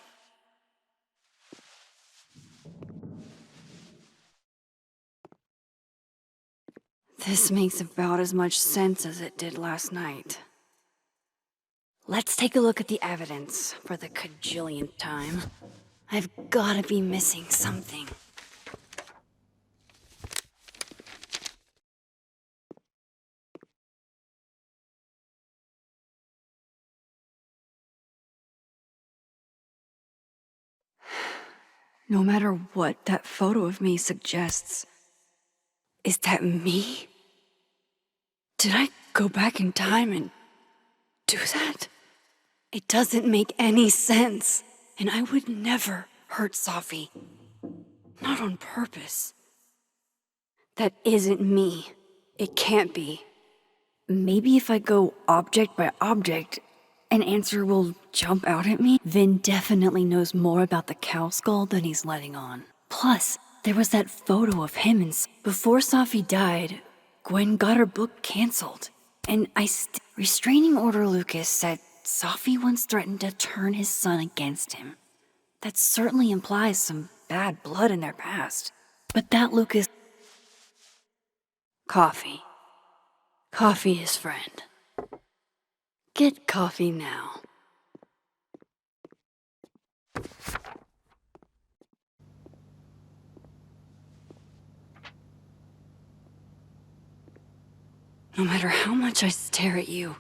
This makes about as much sense as it did last night. Let's take a look at the evidence for the cajillionth time. I've gotta be missing something. No matter what that photo of me suggests, is that me? Did I go back in time and do that? It doesn't make any sense, and I would never hurt Safi. Not on purpose. That isn't me. It can't be. Maybe if I go object by object, an answer will jump out at me. Vin definitely knows more about the cow skull than he's letting on. Plus, there was that photo of him and before Safi died, Gwen got her book canceled. And Restraining Order Lucas said Safi once threatened to turn his son against him. That certainly implies some bad blood in their past. But that Lucas... Coffee. Coffee his friend. Get coffee now. No matter how much I stare at you,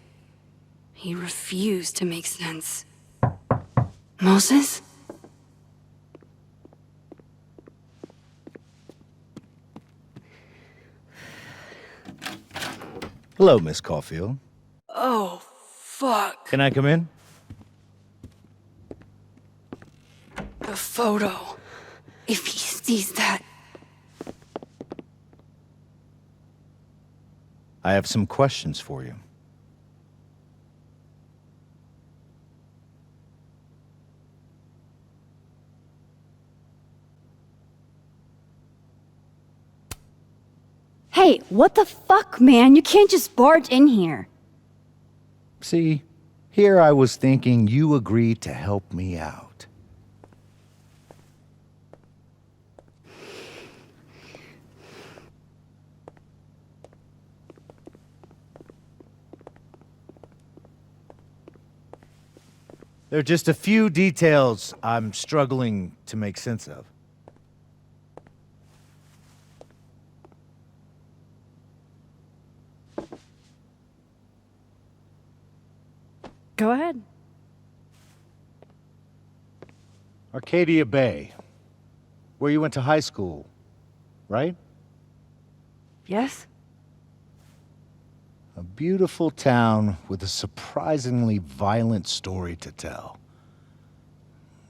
he refused to make sense. Moses? Hello, Miss Caulfield. Oh, fuck. Can I come in? The photo. If he sees that... I have some questions for you. Hey, what the fuck, man? You can't just barge in here. See, here I was thinking you agreed to help me out. There are just a few details I'm struggling to make sense of. Go ahead. Arcadia Bay, where you went to high school, right? Yes? A beautiful town with a surprisingly violent story to tell.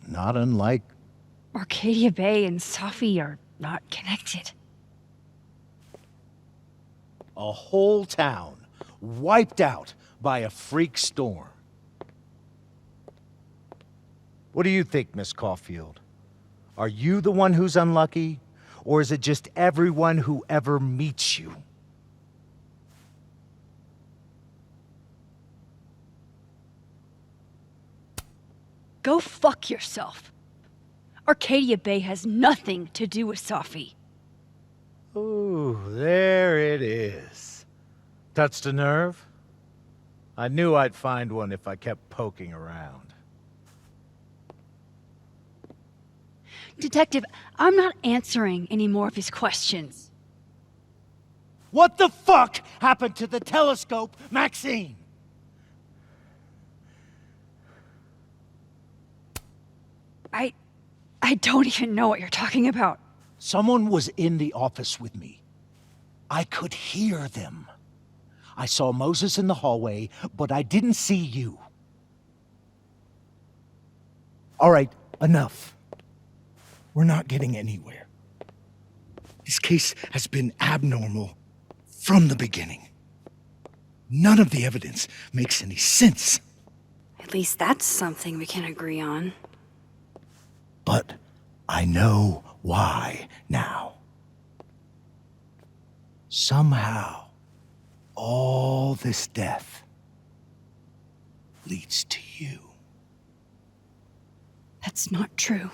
Not unlike... Arcadia Bay and Safi are not connected. A whole town wiped out by a freak storm. What do you think, Miss Caulfield? Are you the one who's unlucky, or is it just everyone who ever meets you? Go fuck yourself. Arcadia Bay has nothing to do with Safi. Ooh, there it is. Touched a nerve? I knew I'd find one if I kept poking around. Detective, I'm not answering any more of his questions. What the fuck happened to the telescope, Maxine? I don't even know what you're talking about. Someone was in the office with me. I could hear them. I saw Moses in the hallway, but I didn't see you. All right, enough. We're not getting anywhere. This case has been abnormal from the beginning. None of the evidence makes any sense. At least that's something we can agree on. But I know why now. Somehow, all this death leads to you. That's not true.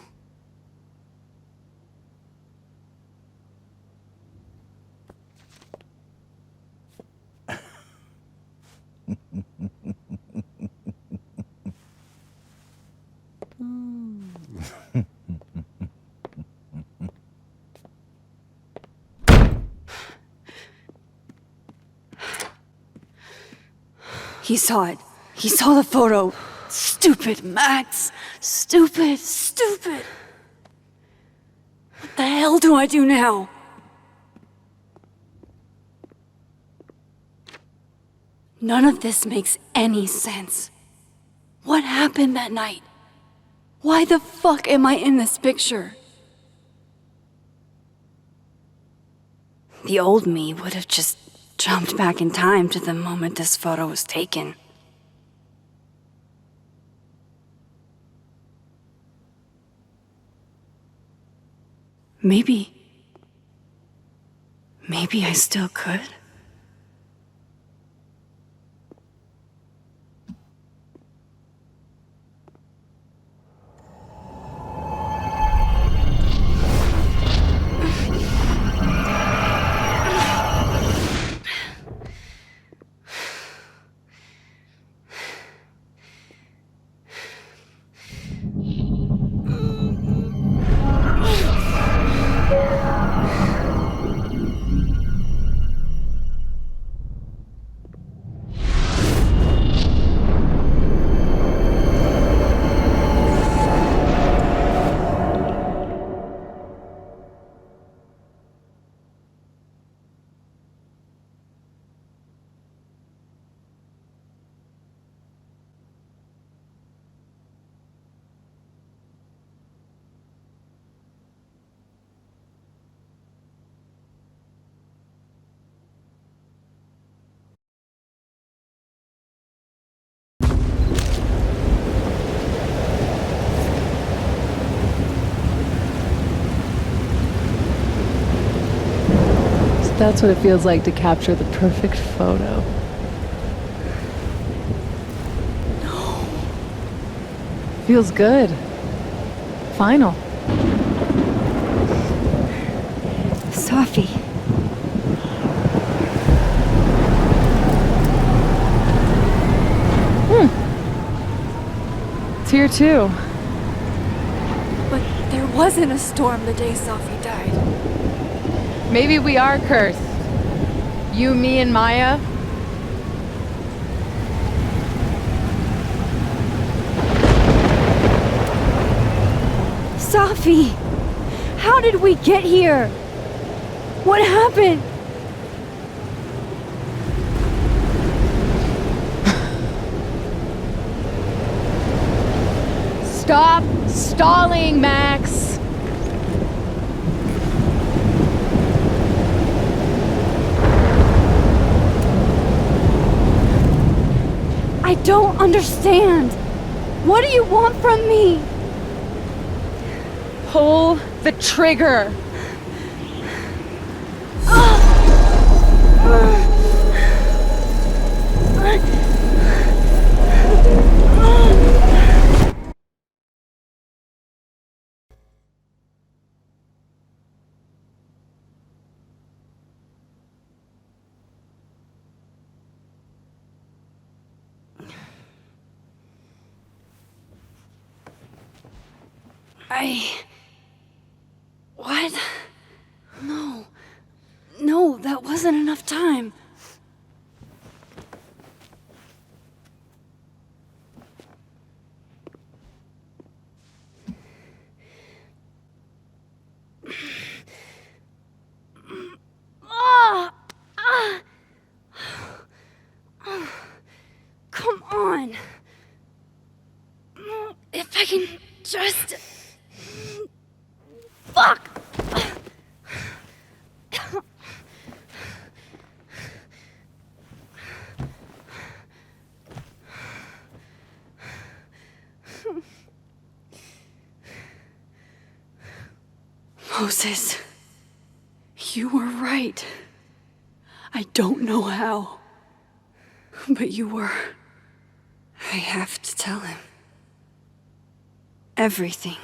He saw it. He saw the photo. Stupid Max. Stupid, stupid. What the hell do I do now? None of this makes any sense. What happened that night? Why the fuck am I in this picture? The old me would have just jumped back in time to the moment this photo was taken. Maybe I still could. That's what it feels like to capture the perfect photo. No. Feels good. Final. Safi. It's here too. But there wasn't a storm the day Safi died. Maybe we are cursed. You, me, and Maya. Safi! How did we get here? What happened? Stop stalling, Max! I don't understand. What do you want from me? Pull the trigger. What? No. No, that wasn't enough time. Come on. If I can just... Fuck! Moses, you were right. I don't know how, but you were. I have to tell him. Everything.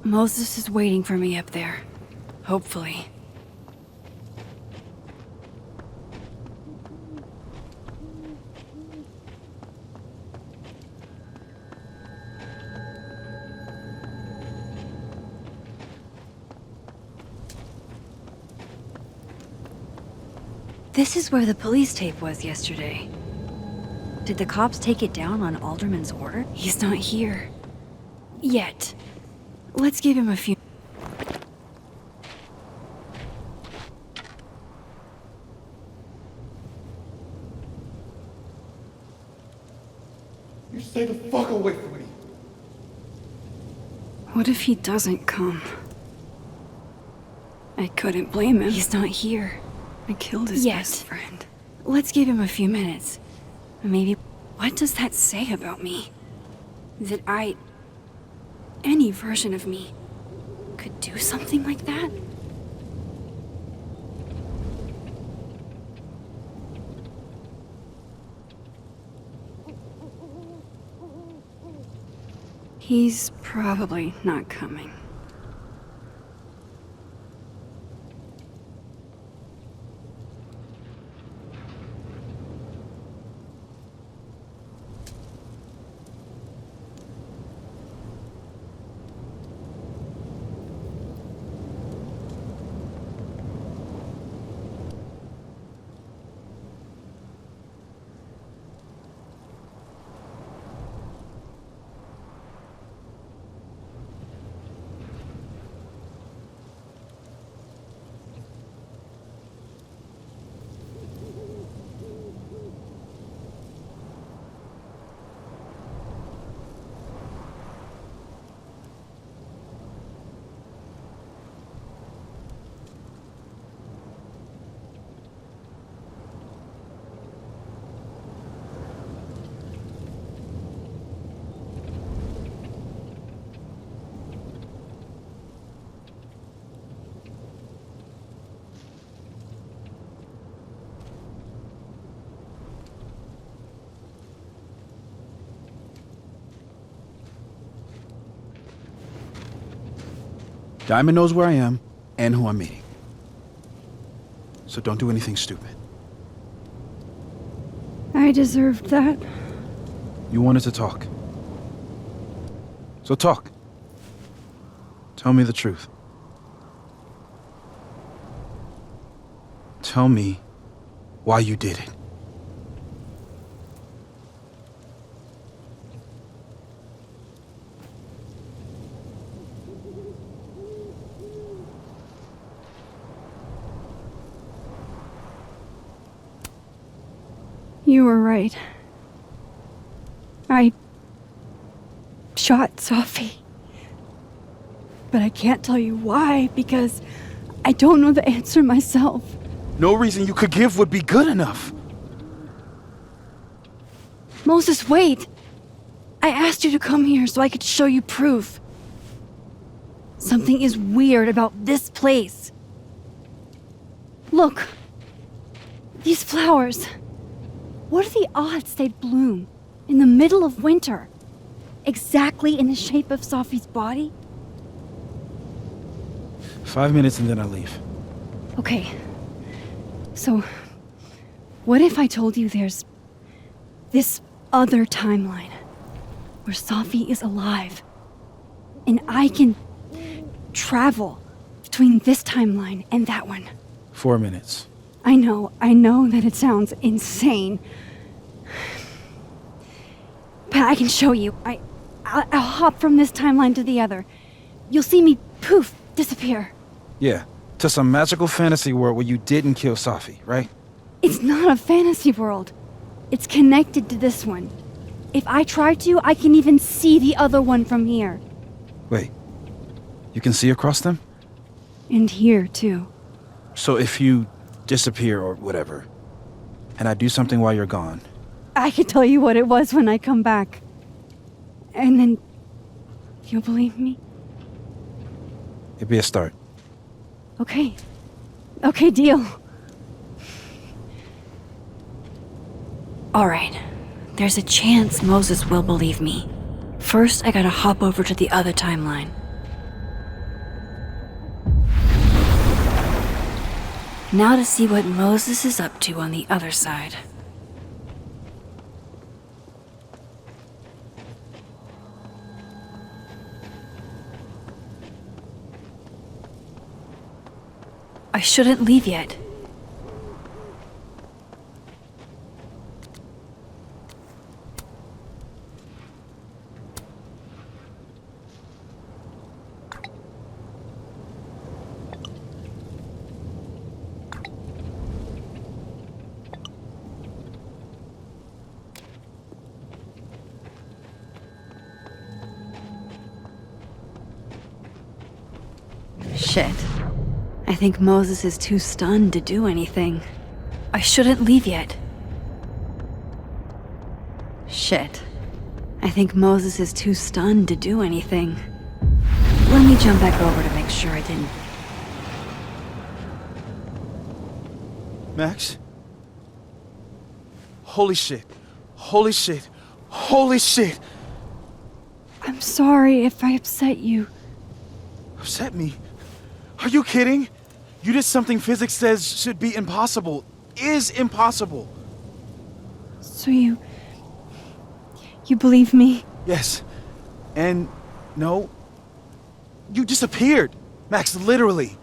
Moses is waiting for me up there. Hopefully. This is where the police tape was yesterday. Did the cops take it down on Alderman's order? He's not here. Yet. Let's give him a few... You stay the fuck away from me. What if he doesn't come? I couldn't blame him. He's not here. I killed his best friend. Let's give him a few minutes. Maybe... What does that say about me? That any version of me could do something like that? He's probably not coming. Diamond knows where I am and who I'm meeting. So don't do anything stupid. I deserved that. You wanted to talk. So talk. Tell me the truth. Tell me why you did it. You were right. I shot Sophie. But I can't tell you why, because I don't know the answer myself. No reason you could give would be good enough. Moses, wait! I asked you to come here so I could show you proof. Something is weird about this place. Look. These flowers. What are the odds they'd bloom in the middle of winter? Exactly in the shape of Sophie's body? 5 minutes and then I'll leave. Okay. So, what if I told you there's this other timeline where Sophie is alive and I can travel between this timeline and that one. 4 minutes. I know that it sounds insane. But I can show you. I'll hop from this timeline to the other. You'll see me, poof, disappear. Yeah, to some magical fantasy world where you didn't kill Safi, right? It's not a fantasy world. It's connected to this one. If I try to, I can even see the other one from here. Wait, you can see across them? And here, too. So if you disappear or whatever, and I do something while you're gone, I can tell you what it was when I come back. And then you'll believe me? it'd be a start. Okay. Okay, deal. Alright. There's a chance Moses will believe me. First, I gotta hop over to the other timeline. Now to see what Moses is up to on the other side. I shouldn't leave yet. Shit. I think Moses is too stunned to do anything. I shouldn't leave yet. Shit. I think Moses is too stunned to do anything. Let me jump back over to make sure I didn't. Max? Holy shit. Holy shit. Holy shit! I'm sorry if I upset you. Upset me? Are you kidding? You did something physics says should be impossible. Is impossible. So you believe me? Yes. And no. You disappeared. Max, literally.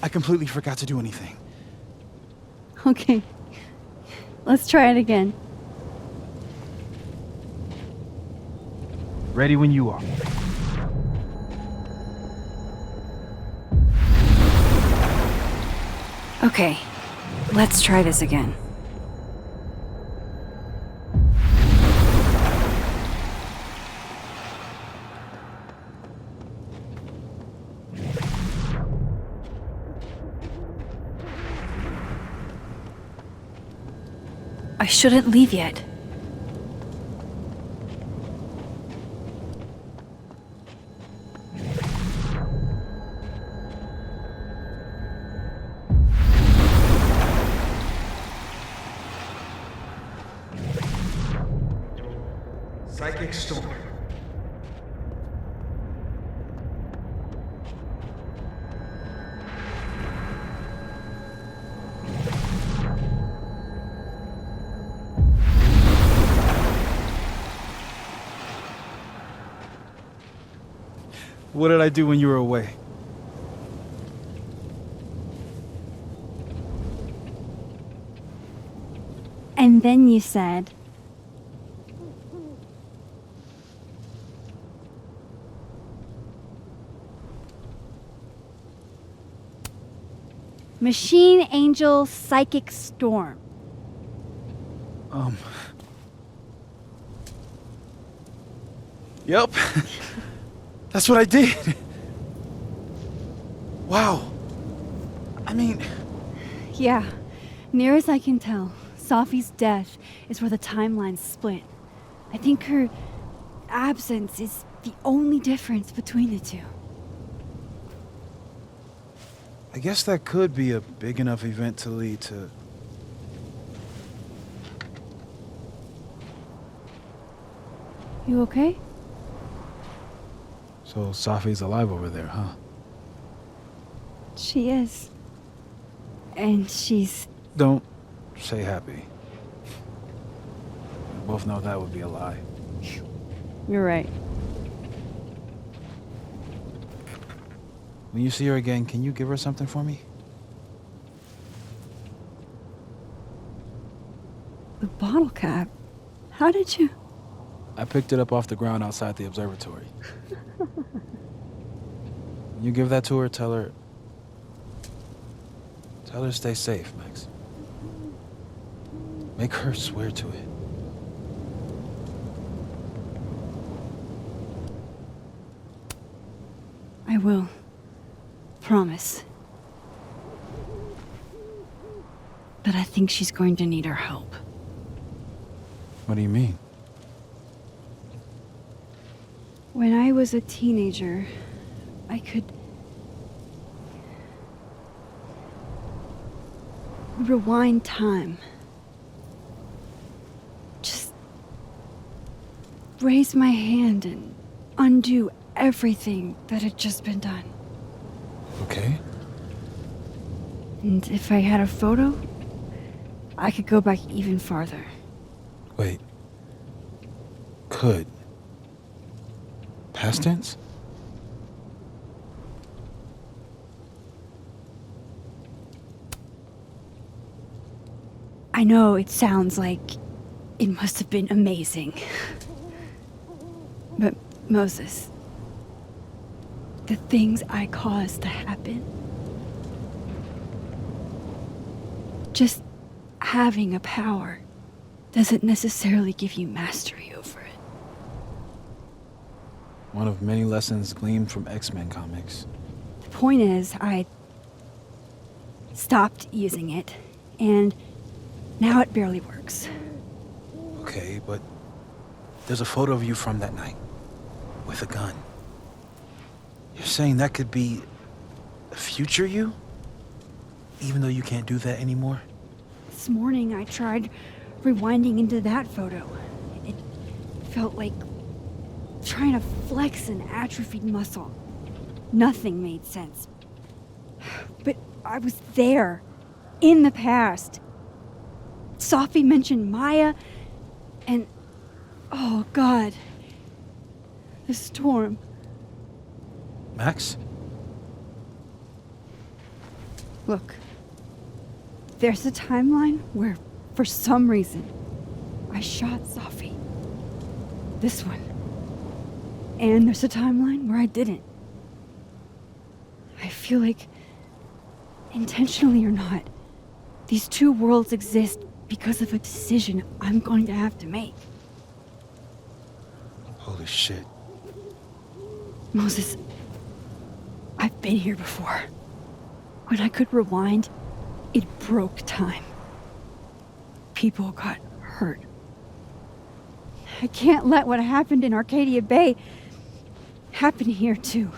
I completely forgot to do anything. Okay. Let's try it again. Ready when you are. Okay. Let's try this again. I shouldn't leave yet. Psychic storm. What did I do when you were away? And then you said, Machine Angel Psychic Storm. Yep. That's what I did. Wow. I mean... Yeah, near as I can tell, Safi's death is where the timelines split. I think her absence is the only difference between the two. I guess that could be a big enough event to lead to... You okay? So Safi's alive over there, huh? She is. And she's... Don't say happy. We both know that would be a lie. You're right. When you see her again, can you give her something for me? The bottle cap? How did you? I picked it up off the ground outside the observatory. When you give that to her, tell her to stay safe, Max. Make her swear to it. I will. Promise. But I think she's going to need our help. What do you mean? When I was a teenager, I could rewind time. Just raise my hand and undo everything that had just been done. Okay. And if I had a photo, I could go back even farther. Wait. Could. Past tense? I know it sounds like it must have been amazing. But Moses, the things I caused to happen, just having a power doesn't necessarily give you mastery over it. One of many lessons gleaned from X-Men comics. The point is, I stopped using it, and now it barely works. Okay, but there's a photo of you from that night with a gun. You're saying that could be a future you? Even though you can't do that anymore? This morning I tried rewinding into that photo. It felt like trying to flex an atrophied muscle. Nothing made sense. But I was there, in the past. Sophie mentioned Maya, and oh God, the storm. Max? Look, there's a timeline where, for some reason, I shot Sophie. This one. And there's a timeline where I didn't. I feel like, intentionally or not, these two worlds exist because of a decision I'm going to have to make. Holy shit. Moses, I've been here before. When I could rewind, it broke time. People got hurt. I can't let what happened in Arcadia Bay happen here too.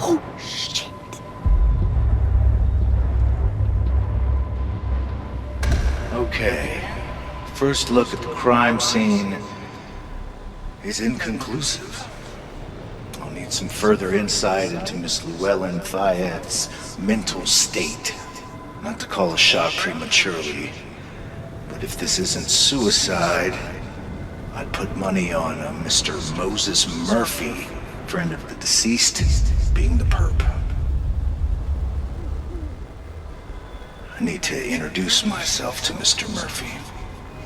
Oh, shit. Okay. First look at the crime scene is inconclusive. I'll need some further insight into Miss Llewellyn Fayette's mental state. Not to call a shot prematurely, but if this isn't suicide, I'd put money on a Mr. Moses Murphy, friend of the deceased, being the perp. I need to introduce myself to Mr. Murphy.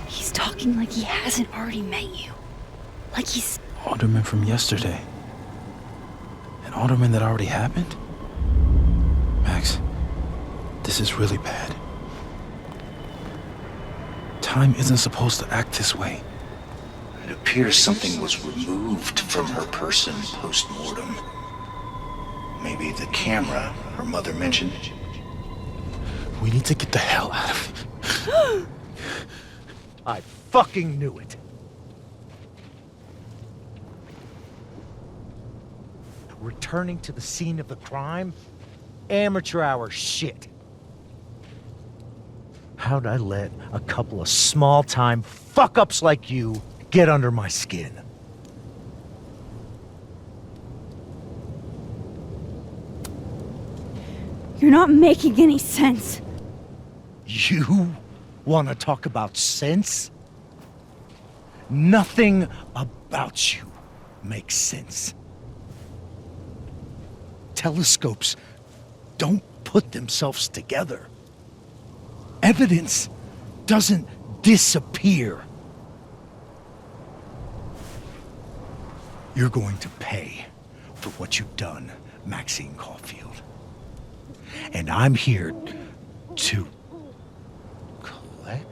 He's talking like he hasn't already met you. Like he's... Alderman from yesterday. An alderman that already happened? Max, this is really bad. Time isn't supposed to act this way. It appears something was removed from her person post-mortem. Maybe the camera her mother mentioned. We need to get the hell out of here. I fucking knew it. Returning to the scene of the crime? Amateur hour shit. How'd I let a couple of small-time fuck-ups like you get under my skin? You're not making any sense. You Want to talk about sense? Nothing about you makes sense. Telescopes don't put themselves together. Evidence doesn't disappear. You're going to pay for what you've done, Maxine Caulfield. And I'm here to collect.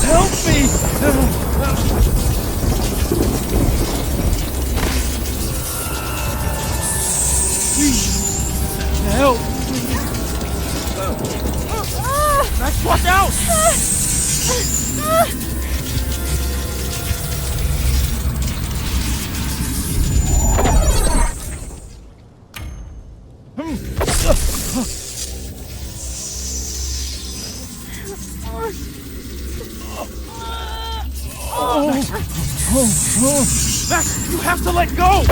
Help me! Please, help me! Max, watch out! Max, you have to let go!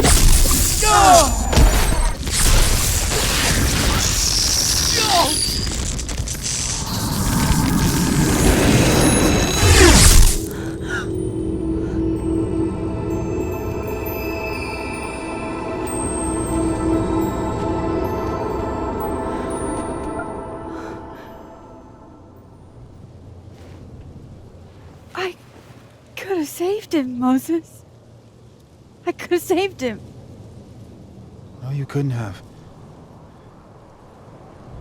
I could have saved him, Moses. I could have saved him. No, you couldn't have.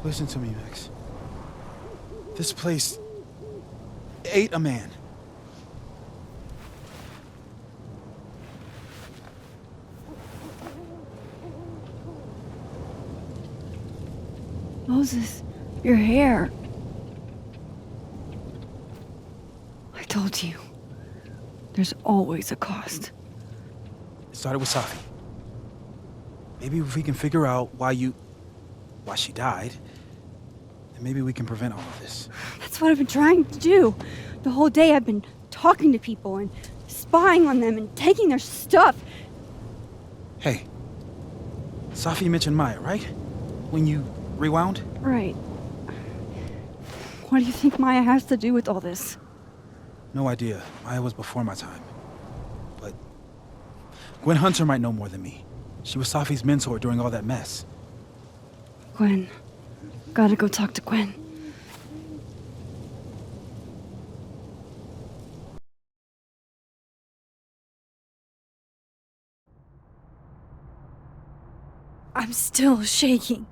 Listen to me, Max. This place ate a man. Moses, your hair. I told you. There's always a cost. It started with Safi. Maybe if we can figure out why she died, then maybe we can prevent all of this. That's what I've been trying to do. The whole day I've been talking to people and spying on them and taking their stuff. Hey, Safi mentioned Maya, right? When you rewound? Right. What do you think Maya has to do with all this? No idea. Maya was before my time. But Gwen Hunter might know more than me. She was Safi's mentor during all that mess. Gwen. Gotta go talk to Gwen. I'm still shaking.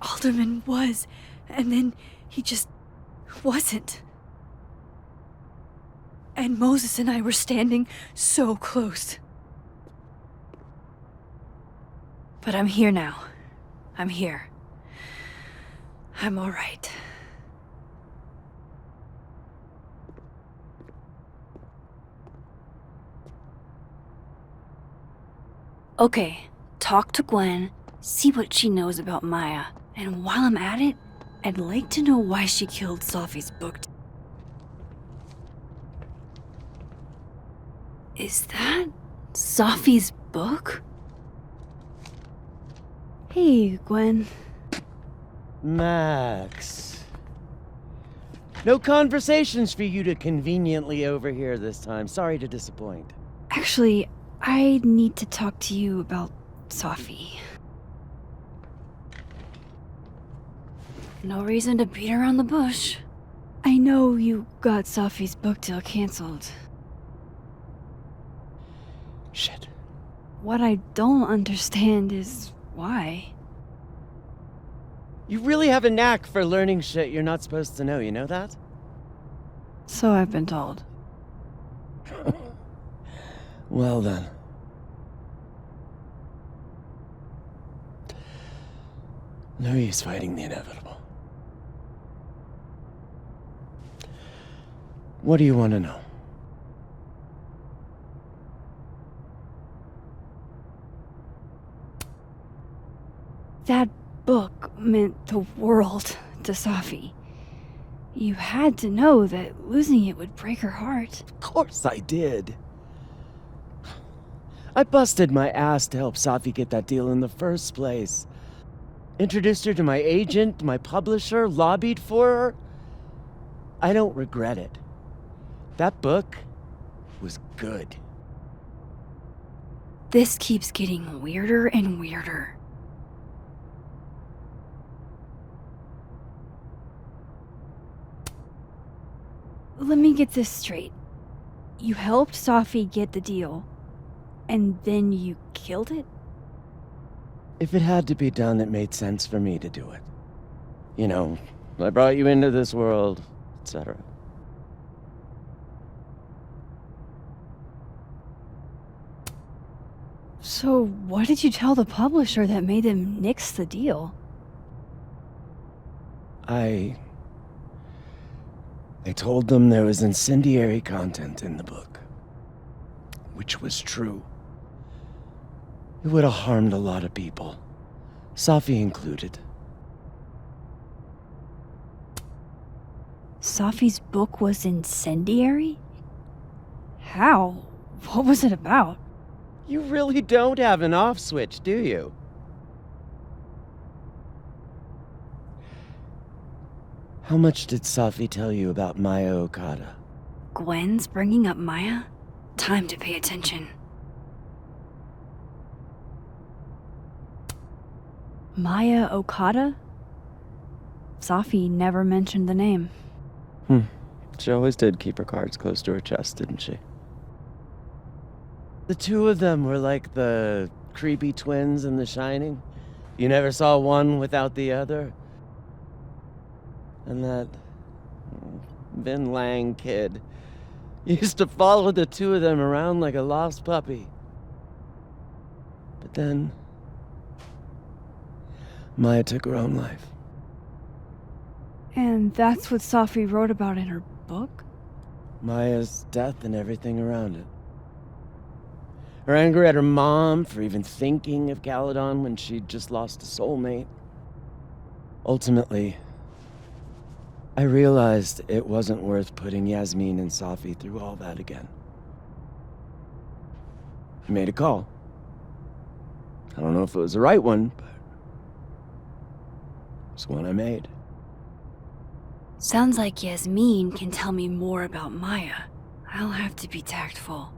Alderman was, and then he just wasn't. And Moses and I were standing so close. But I'm here now. I'm here. I'm all right. Okay, talk to Gwen, see what she knows about Maya, and while I'm at it, I'd like to know why she killed Safi's book. Is that Safi's book? Hey, Gwen. Max. No conversations for you to conveniently overhear this time. Sorry to disappoint. Actually, I need to talk to you about Safi. No reason to beat around the bush. I know you got Safi's book deal canceled. Shit. What I don't understand is why. You really have a knack for learning shit you're not supposed to know, you know that? So I've been told. Well then. No use fighting the inevitable. What do you want to know? That book meant the world to Safi. You had to know that losing it would break her heart. Of course I did. I busted my ass to help Safi get that deal in the first place. Introduced her to my agent, my publisher, lobbied for her. I don't regret it. That book was good. This keeps getting weirder and weirder. Let me get this straight. You helped Safi get the deal, and then you killed it? If it had to be done, it made sense for me to do it. You know, I brought you into this world, etc. So what did you tell the publisher that made them nix the deal? I told them there was incendiary content in the book. Which was true. It would have harmed a lot of people. Safi included. Safi's book was incendiary? How? What was it about? You really don't have an off switch, do you? How much did Safi tell you about Maya Okada? Gwen's bringing up Maya? Time to pay attention. Maya Okada? Safi never mentioned the name. She always did keep her cards close to her chest, didn't she? The two of them were like the creepy twins in The Shining. You never saw one without the other. And that Vin Lang kid used to follow the two of them around like a lost puppy. But then Maya took her own life. And that's what Safi wrote about in her book? Maya's death and everything around it. Her anger at her mom for even thinking of Caledon when she'd just lost a soulmate. Ultimately, I realized it wasn't worth putting Yasmin and Safi through all that again. I made a call. I don't know if it was the right one, but it's one I made. Sounds like Yasmin can tell me more about Maya. I'll have to be tactful.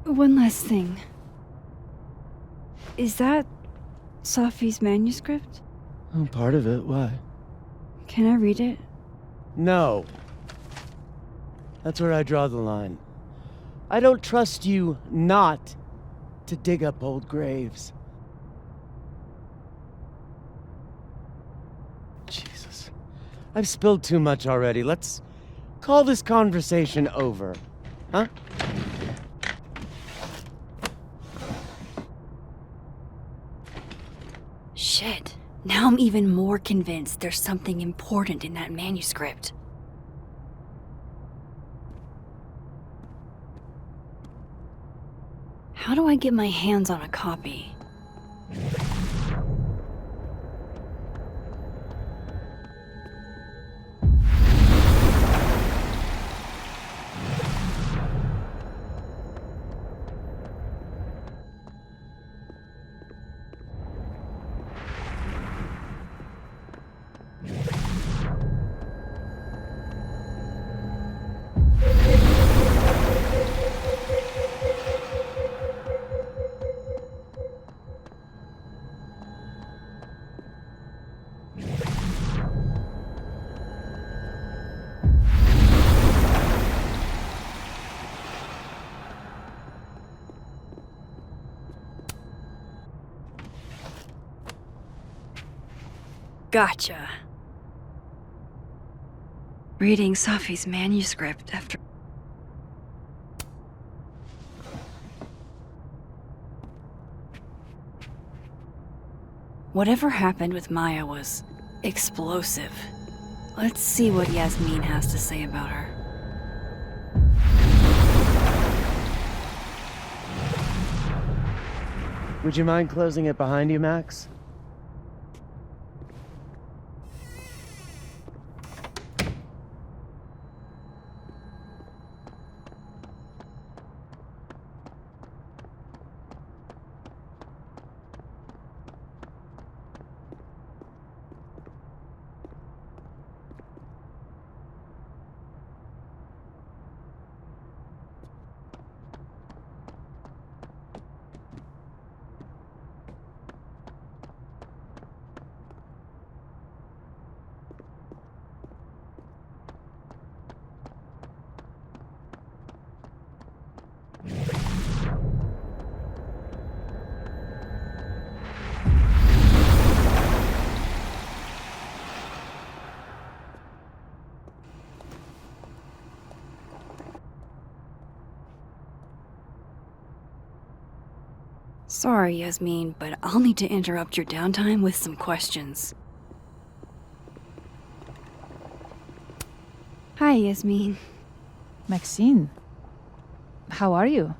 One last thing. Is that Safi's manuscript? Oh, part of it. Why? Can I read it? No. That's where I draw the line. I don't trust you not to dig up old graves. Jesus. I've spilled too much already. Let's call this conversation over. Huh? Shit. Now I'm even more convinced there's something important in that manuscript. How do I get my hands on a copy? Gotcha. Reading Safi's manuscript after... Whatever happened with Maya was explosive. Let's see what Yasmin has to say about her. Would you mind closing it behind you, Max? Sorry, Yasmin, but I'll need to interrupt your downtime with some questions. Hi, Yasmin. Maxine, how are you?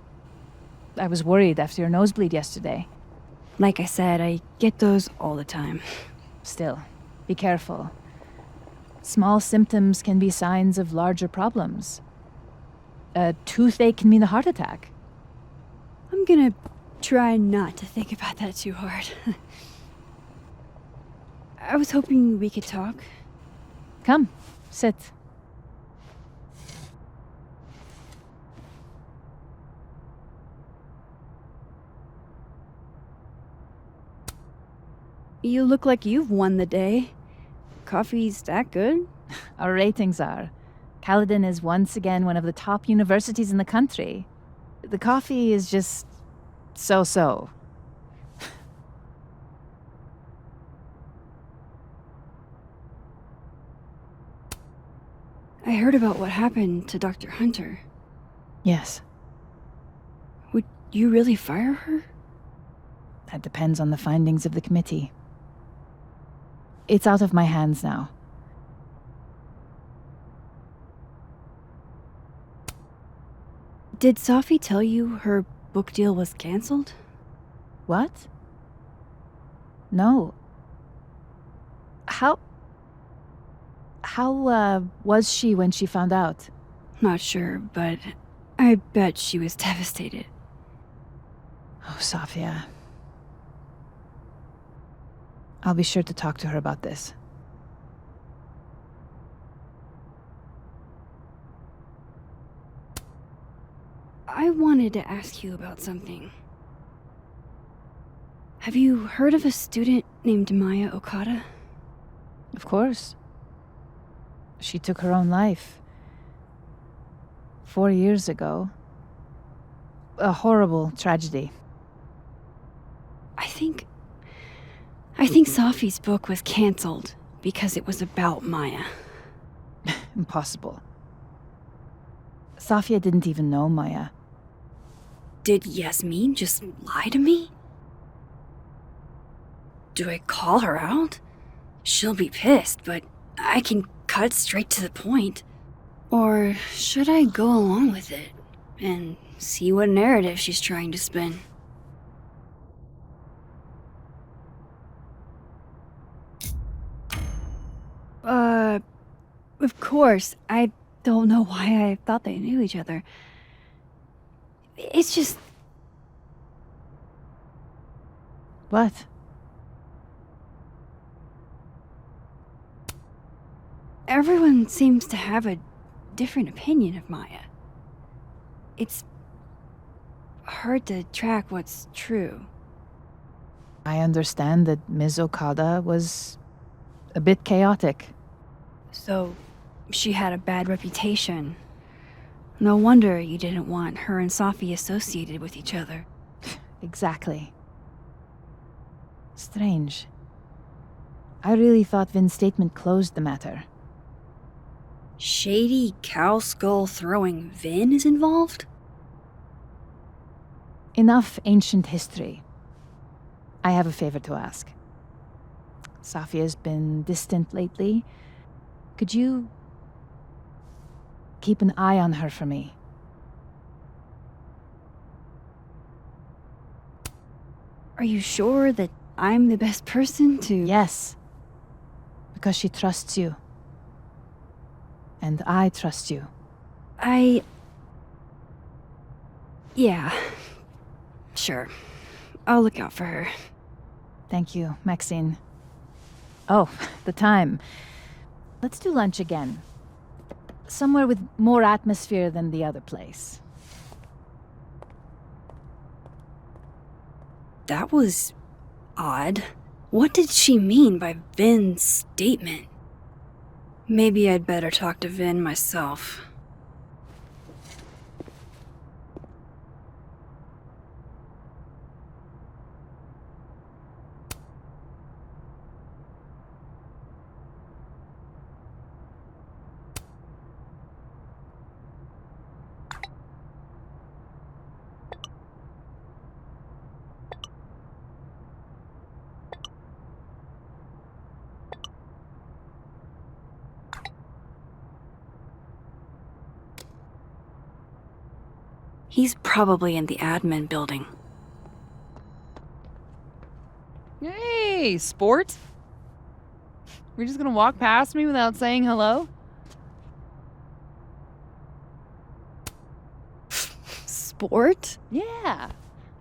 I was worried after your nosebleed yesterday. Like I said, I get those all the time. Still, be careful. Small symptoms can be signs of larger problems. A toothache can mean a heart attack. I'm gonna try not to think about that too hard. I was hoping we could talk. Come, sit. You look like you've won the day. Coffee's that good? Our ratings are. Caledon is once again one of the top universities in the country. The coffee is just so-so. I heard about what happened to Dr. Hunter. Yes. Would you really fire her? That depends on the findings of the committee. It's out of my hands now. Did Safi tell you her book deal was cancelled? What? No. How was she when she found out? Not sure, but I bet she was devastated. Oh, Safia. I'll be sure to talk to her about this. I wanted to ask you about something. Have you heard of a student named Maya Okada? Of course. She took her own life. 4 years ago. A horrible tragedy. I think Safi's book was cancelled because it was about Maya. Impossible. Safia didn't even know Maya. Did Yasmin just lie to me? Do I call her out? She'll be pissed, but I can cut straight to the point. Or should I go along with it and see what narrative she's trying to spin? Of course. I don't know why I thought they knew each other. It's just... What? Everyone seems to have a different opinion of Maya. It's hard to track what's true. I understand that Ms. Okada was a bit chaotic. So, she had a bad reputation. No wonder you didn't want her and Safi associated with each other. Exactly. Strange. I really thought Vin's statement closed the matter. Shady cow skull throwing Vin is involved? Enough ancient history. I have a favor to ask. Safia's been distant lately. Could you keep an eye on her for me? Are you sure that I'm the best person to... Yes. Because she trusts you. And I trust you. Yeah. Sure. I'll look out for her. Thank you, Maxine. Oh, the time. Let's do lunch again. Somewhere with more atmosphere than the other place. That was odd. What did she mean by Vin's statement? Maybe I'd better talk to Vin myself. He's probably in the admin building. Hey, sport? We're just gonna walk past me without saying hello? Sport? Yeah.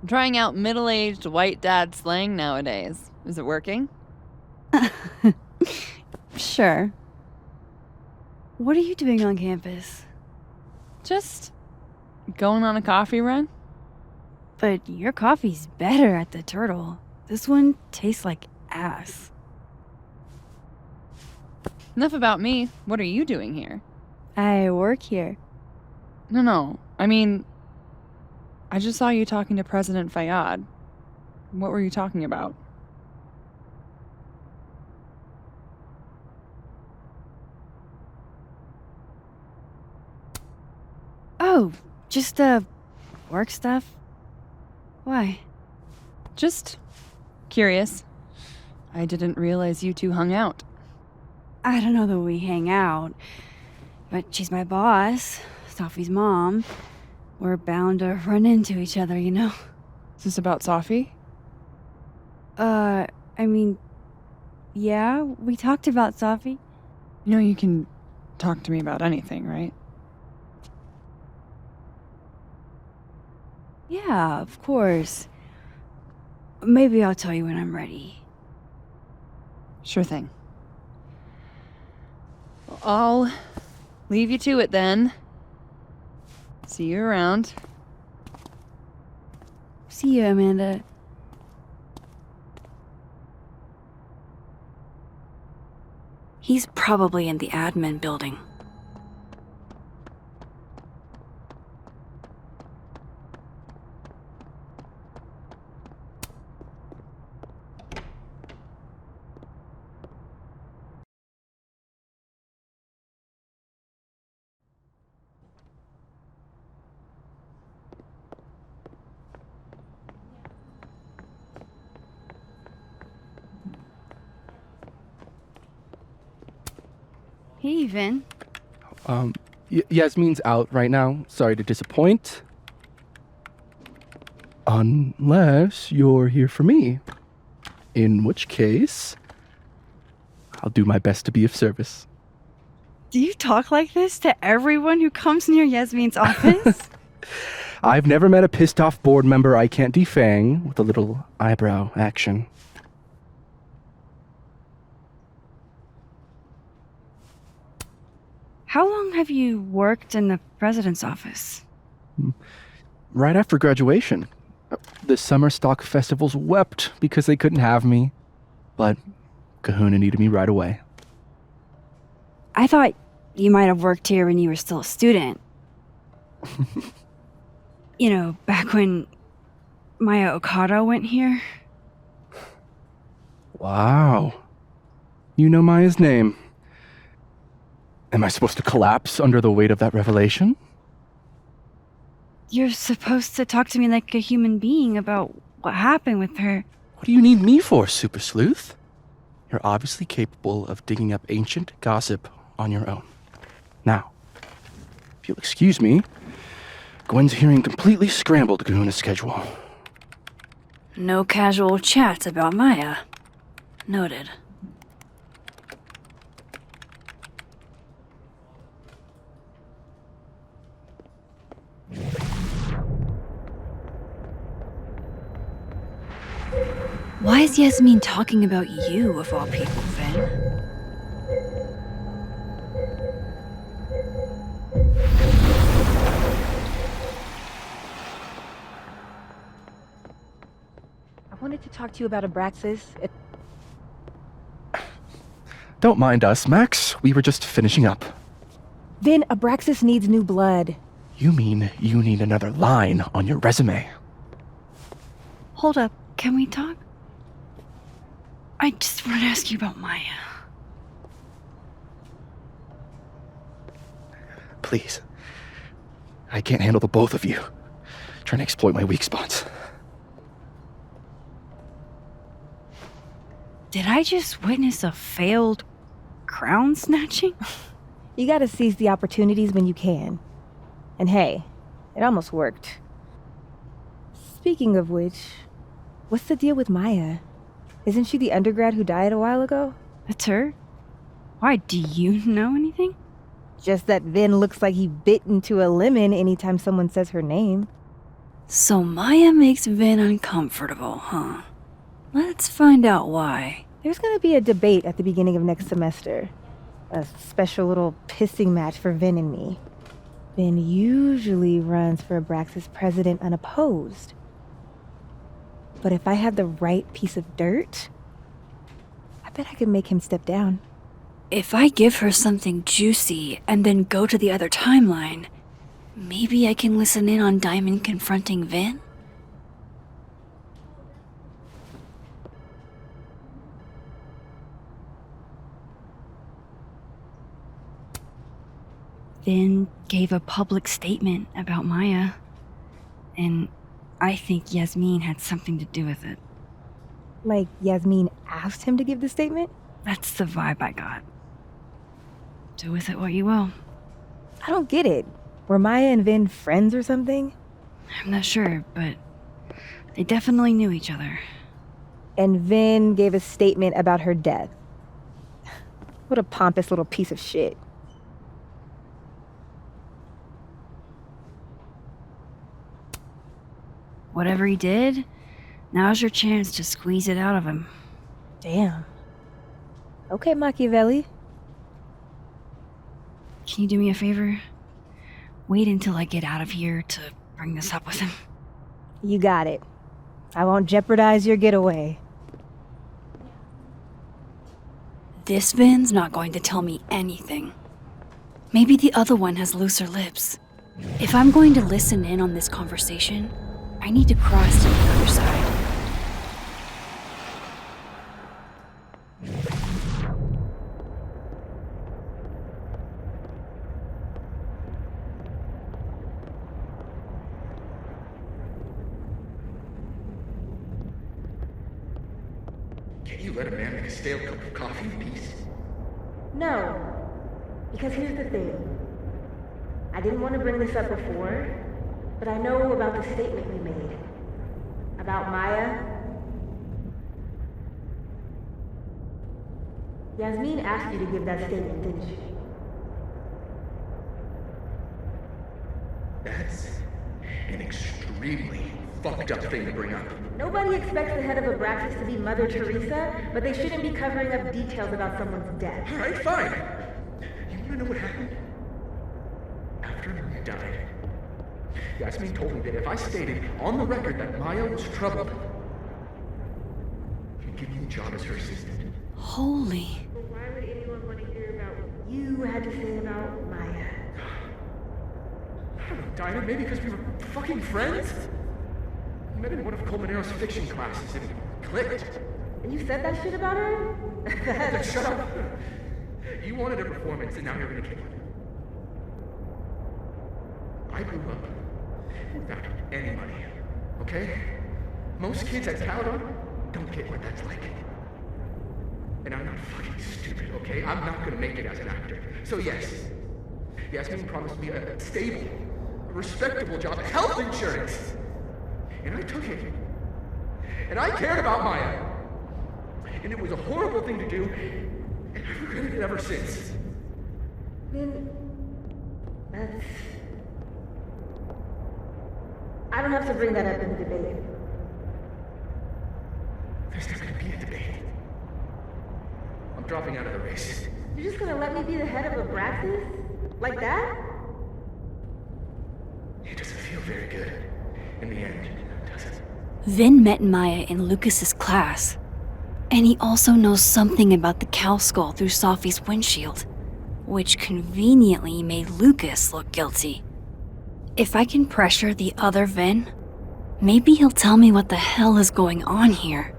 I'm trying out middle-aged white dad slang nowadays. Is it working? Sure. What are you doing on campus? Just going on a coffee run? But your coffee's better at the Turtle. This one tastes like ass. Enough about me. What are you doing here? I work here. No. I mean, I just saw you talking to President Fayyad. What were you talking about? Oh, just, work stuff? Why? Just curious. I didn't realize you two hung out. I don't know that we hang out, but she's my boss, Sophie's mom. We're bound to run into each other, you know? Is this about Sophie? I mean, yeah, we talked about Sophie. You know you can talk to me about anything, right? Yeah, of course. Maybe I'll tell you when I'm ready. Sure thing. Well, I'll leave you to it then. See you around. See you, Amanda. He's probably in the admin building. Hey, Vin. Yasmin's out right now. Sorry to disappoint. Unless you're here for me. In which case, I'll do my best to be of service. Do you talk like this to everyone who comes near Yasmin's office? I've never met a pissed off board member I can't defang with a little eyebrow action. How long have you worked in the president's office? Right after graduation. The summer stock festivals wept because they couldn't have me. But Kahuna needed me right away. I thought you might have worked here when you were still a student. You know, back when Maya Okada went here. Wow. You know Maya's name. Am I supposed to collapse under the weight of that revelation? You're supposed to talk to me like a human being about what happened with her. What do you need me for, Super Sleuth? You're obviously capable of digging up ancient gossip on your own. Now, if you'll excuse me, Gwen's hearing completely scrambled Kahuna schedule. No casual chats about Maya. Noted. Why is Yasmin talking about you, of all people, Vin? I wanted to talk to you about Abraxas. Don't mind us, Max. We were just finishing up. Vin, Abraxas needs new blood. You mean you need another line on your resume? Hold up, can we talk? I just wanted to ask you about Maya. Please. I can't handle the both of you trying to exploit my weak spots. Did I just witness a failed crown snatching? You gotta seize the opportunities when you can. And hey, it almost worked. Speaking of which, what's the deal with Maya? Isn't she the undergrad who died a while ago? That's her? Why, do you know anything? Just that Vin looks like he bit into a lemon anytime someone says her name. So Maya makes Vin uncomfortable, huh? Let's find out why. There's gonna be a debate at the beginning of next semester. A special little pissing match for Vin and me. Vin usually runs for Abraxas president unopposed. But if I have the right piece of dirt, I bet I could make him step down. If I give her something juicy and then go to the other timeline, maybe I can listen in on Diamond confronting Vin? Vin gave a public statement about Maya, and I think Yasmin had something to do with it. Like Yasmin asked him to give the statement? That's the vibe I got. Do with it what you will. I don't get it. Were Maya and Vin friends or something? I'm not sure, but they definitely knew each other. And Vin gave a statement about her death. What a pompous little piece of shit. Whatever he did, now's your chance to squeeze it out of him. Damn. Okay, Machiavelli. Can you do me a favor? Wait until I get out of here to bring this up with him. You got it. I won't jeopardize your getaway. This Vin's not going to tell me anything. Maybe the other one has looser lips. If I'm going to listen in on this conversation, I need to cross to the other side. Can't you let a man make a stale cup of coffee in peace? No. Because here's the thing. I didn't want to bring this up before, but I know about the statement we made. About Maya. Yasmin asked you to give that statement, didn't she? That's an extremely fucked up thing to bring up. Nobody expects the head of Abraxas to be Mother Teresa, but they shouldn't be covering up details about someone's death. Alright, fine. You wanna know what happened? After Maya died, Yasmin told me that if I stated on the record that Maya was troubled, she'd give me the job as her assistant. Holy. But why would anyone want to hear about what you had to say about Maya? I don't know, Dinah, maybe because we were fucking friends? We met in one of Colmenaro's fiction classes and clicked. And you said that shit about her? Shut up! You wanted a performance, and now you're gonna kill it. I grew up without any money, okay? Most kids at Caledon don't get what that's like. And I'm not fucking stupid, okay? I'm not gonna make it as an actor. So yes, Yasmin promised me a stable, respectable job, health insurance. And I took it. And I cared about Maya. And it was a horrible thing to do, and I've regretted it ever since. That's... I don't have to bring that up in the debate. There's not gonna be a debate. I'm dropping out of the race. You're just gonna let me be the head of Abraxas? Like that? It doesn't feel very good in the end, does it? Vin met Maya in Lucas's class. And he also knows something about the cow skull through Sophie's windshield, which conveniently made Lucas look guilty. If I can pressure the other Vin, maybe he'll tell me what the hell is going on here.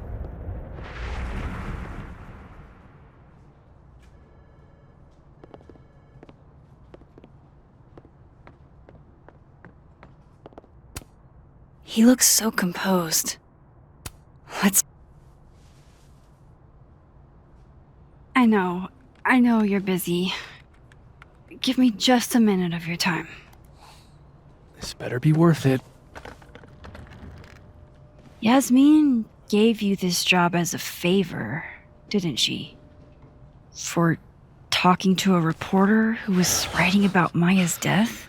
He looks so composed. I know you're busy. Give me just a minute of your time. This better be worth it. Yasmin gave you this job as a favor, didn't she? For talking to a reporter who was writing about Maya's death?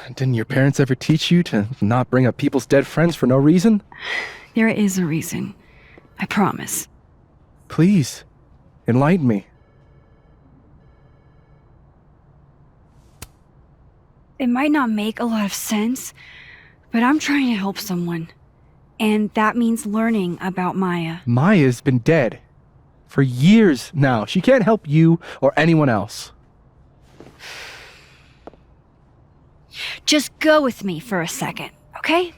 Didn't your parents ever teach you to not bring up people's dead friends for no reason? There is a reason. I promise. Please, enlighten me. It might not make a lot of sense, but I'm trying to help someone. And that means learning about Maya. Maya's been dead for years now. She can't help you or anyone else. Just go with me for a second, okay?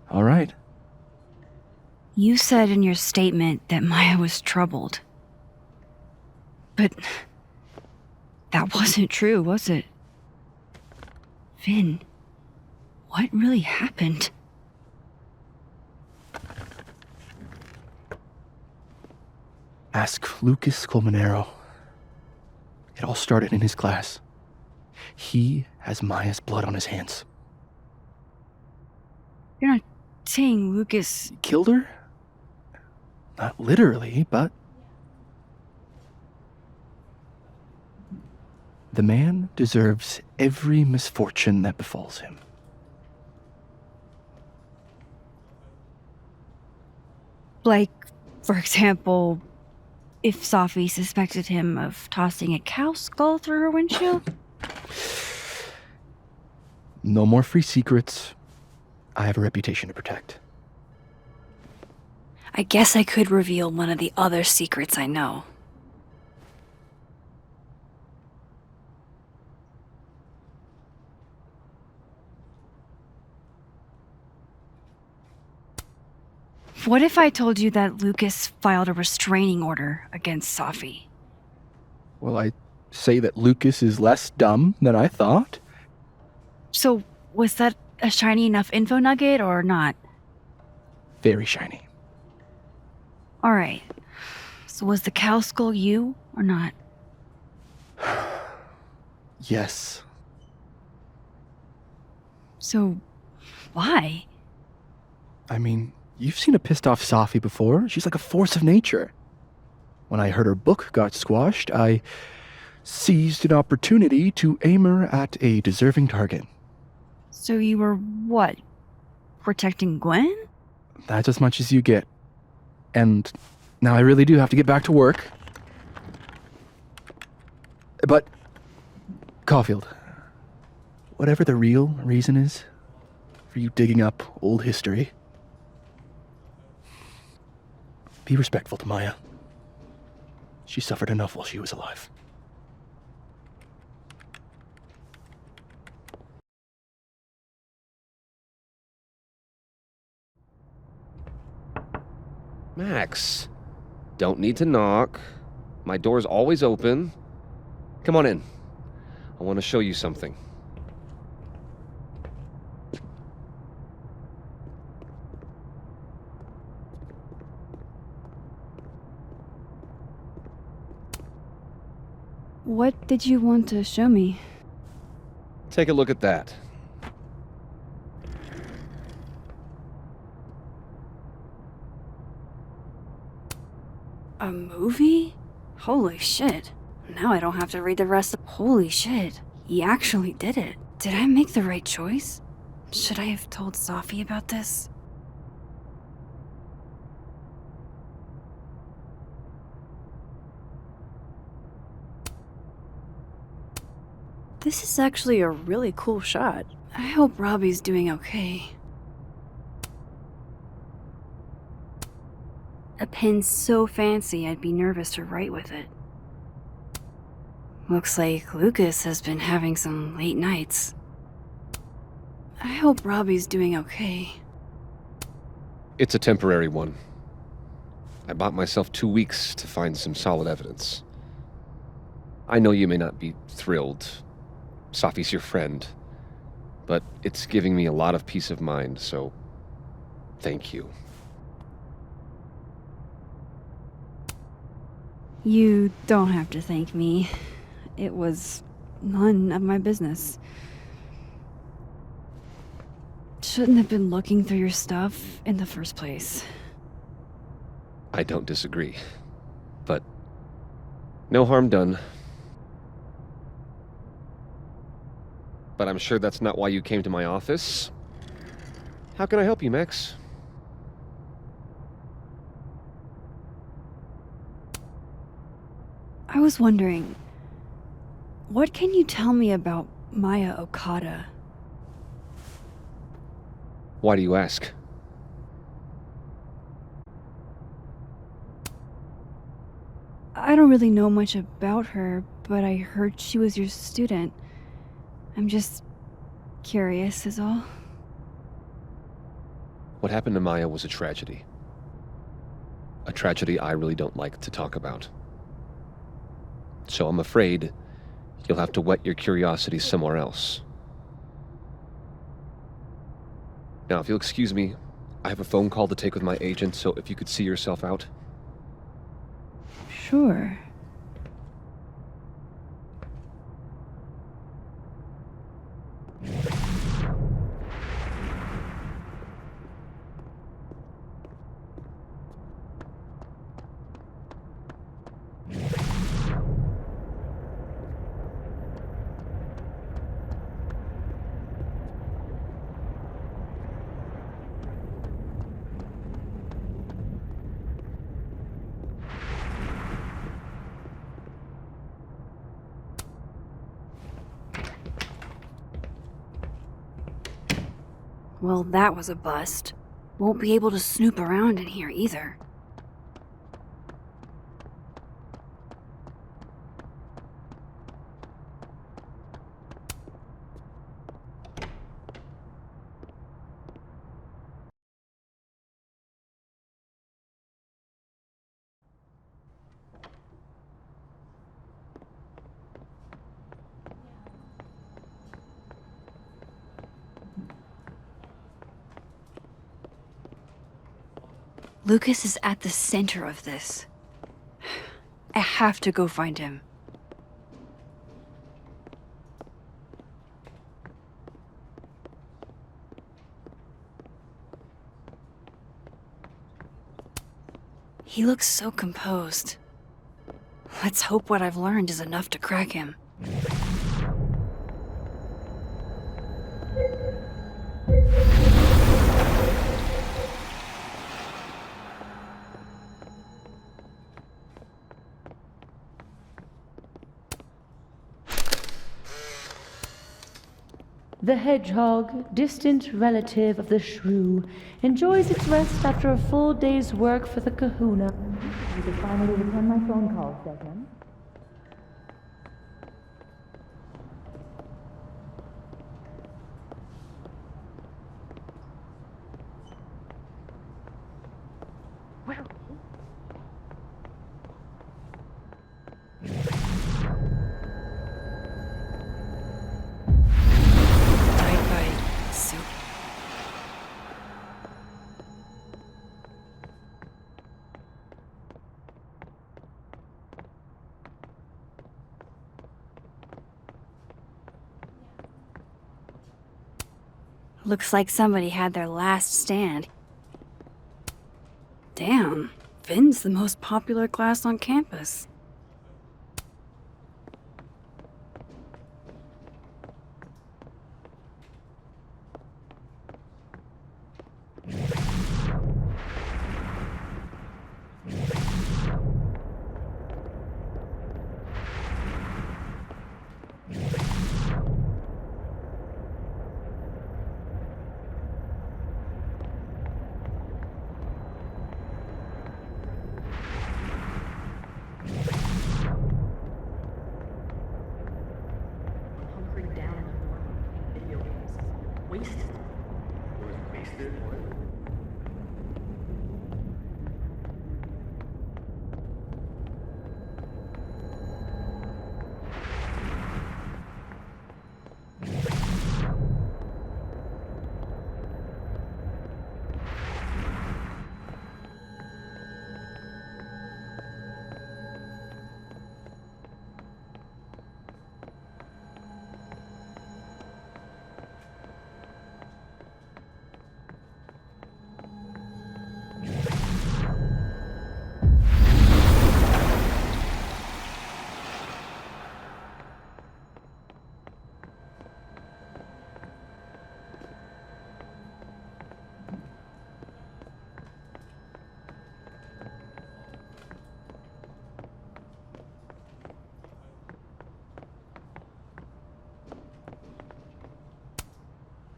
All right. You said in your statement that Maya was troubled. But that wasn't true, was it? Vin, what really happened? Ask Lucas Colmenero. It all started in his class. He has Maya's blood on his hands. You're not saying Lucas killed her? Not literally, but... The man deserves every misfortune that befalls him. Like, for example, if Sophie suspected him of tossing a cow skull through her windshield? No more free secrets. I have a reputation to protect. I guess I could reveal one of the other secrets I know. What if I told you that Lucas filed a restraining order against Sophie? Well, I say that Lucas is less dumb than I thought. So, was that a shiny enough info nugget or not? Very shiny. Alright. So was the cow skull you or not? Yes. So, why? I mean, you've seen a pissed off Sophie before. She's like a force of nature. When I heard her book got squashed, I seized an opportunity to aim her at a deserving target. So you were what? Protecting Gwen? That's as much as you get. And now I really do have to get back to work. But, Caulfield, whatever the real reason is for you digging up old history, be respectful to Maya. She suffered enough while she was alive. Max, don't need to knock. My door's always open. Come on in. I want to show you something. What did you want to show me? Take a look at that. A movie? Holy shit. Now I don't have to read the rest of. Holy shit. He actually did it. Did I make the right choice? Should I have told Safi about this? This is actually a really cool shot. I hope Robbie's doing okay. A pen so fancy I'd be nervous to write with it. Looks like Lucas has been having some late nights. I hope Robbie's doing okay. It's a temporary one. I bought myself 2 weeks to find some solid evidence. I know you may not be thrilled. Safi's your friend. But it's giving me a lot of peace of mind, so thank you. You don't have to thank me. It was none of my business. Shouldn't have been looking through your stuff in the first place. I don't disagree. But no harm done. But I'm sure that's not why you came to my office. How can I help you, Max? I was wondering, what can you tell me about Maya Okada? Why do you ask? I don't really know much about her, but I heard she was your student. I'm just curious is all. What happened to Maya was a tragedy. A tragedy I really don't like to talk about. So I'm afraid you'll have to whet your curiosity somewhere else. Now, if you'll excuse me, I have a phone call to take with my agent, so if you could see yourself out. Sure. Well, that was a bust. Won't be able to snoop around in here either. Lucas is at the center of this. I have to go find him. He looks so composed. Let's hope what I've learned is enough to crack him. The hedgehog, distant relative of the shrew, enjoys its rest after a full day's work for the kahuna. You can finally return my phone calls, Desmond. Looks like somebody had their last stand. Damn, Vin's the most popular class on campus. Hunkering down in the corner playing video games. Wasted. Wasted? What?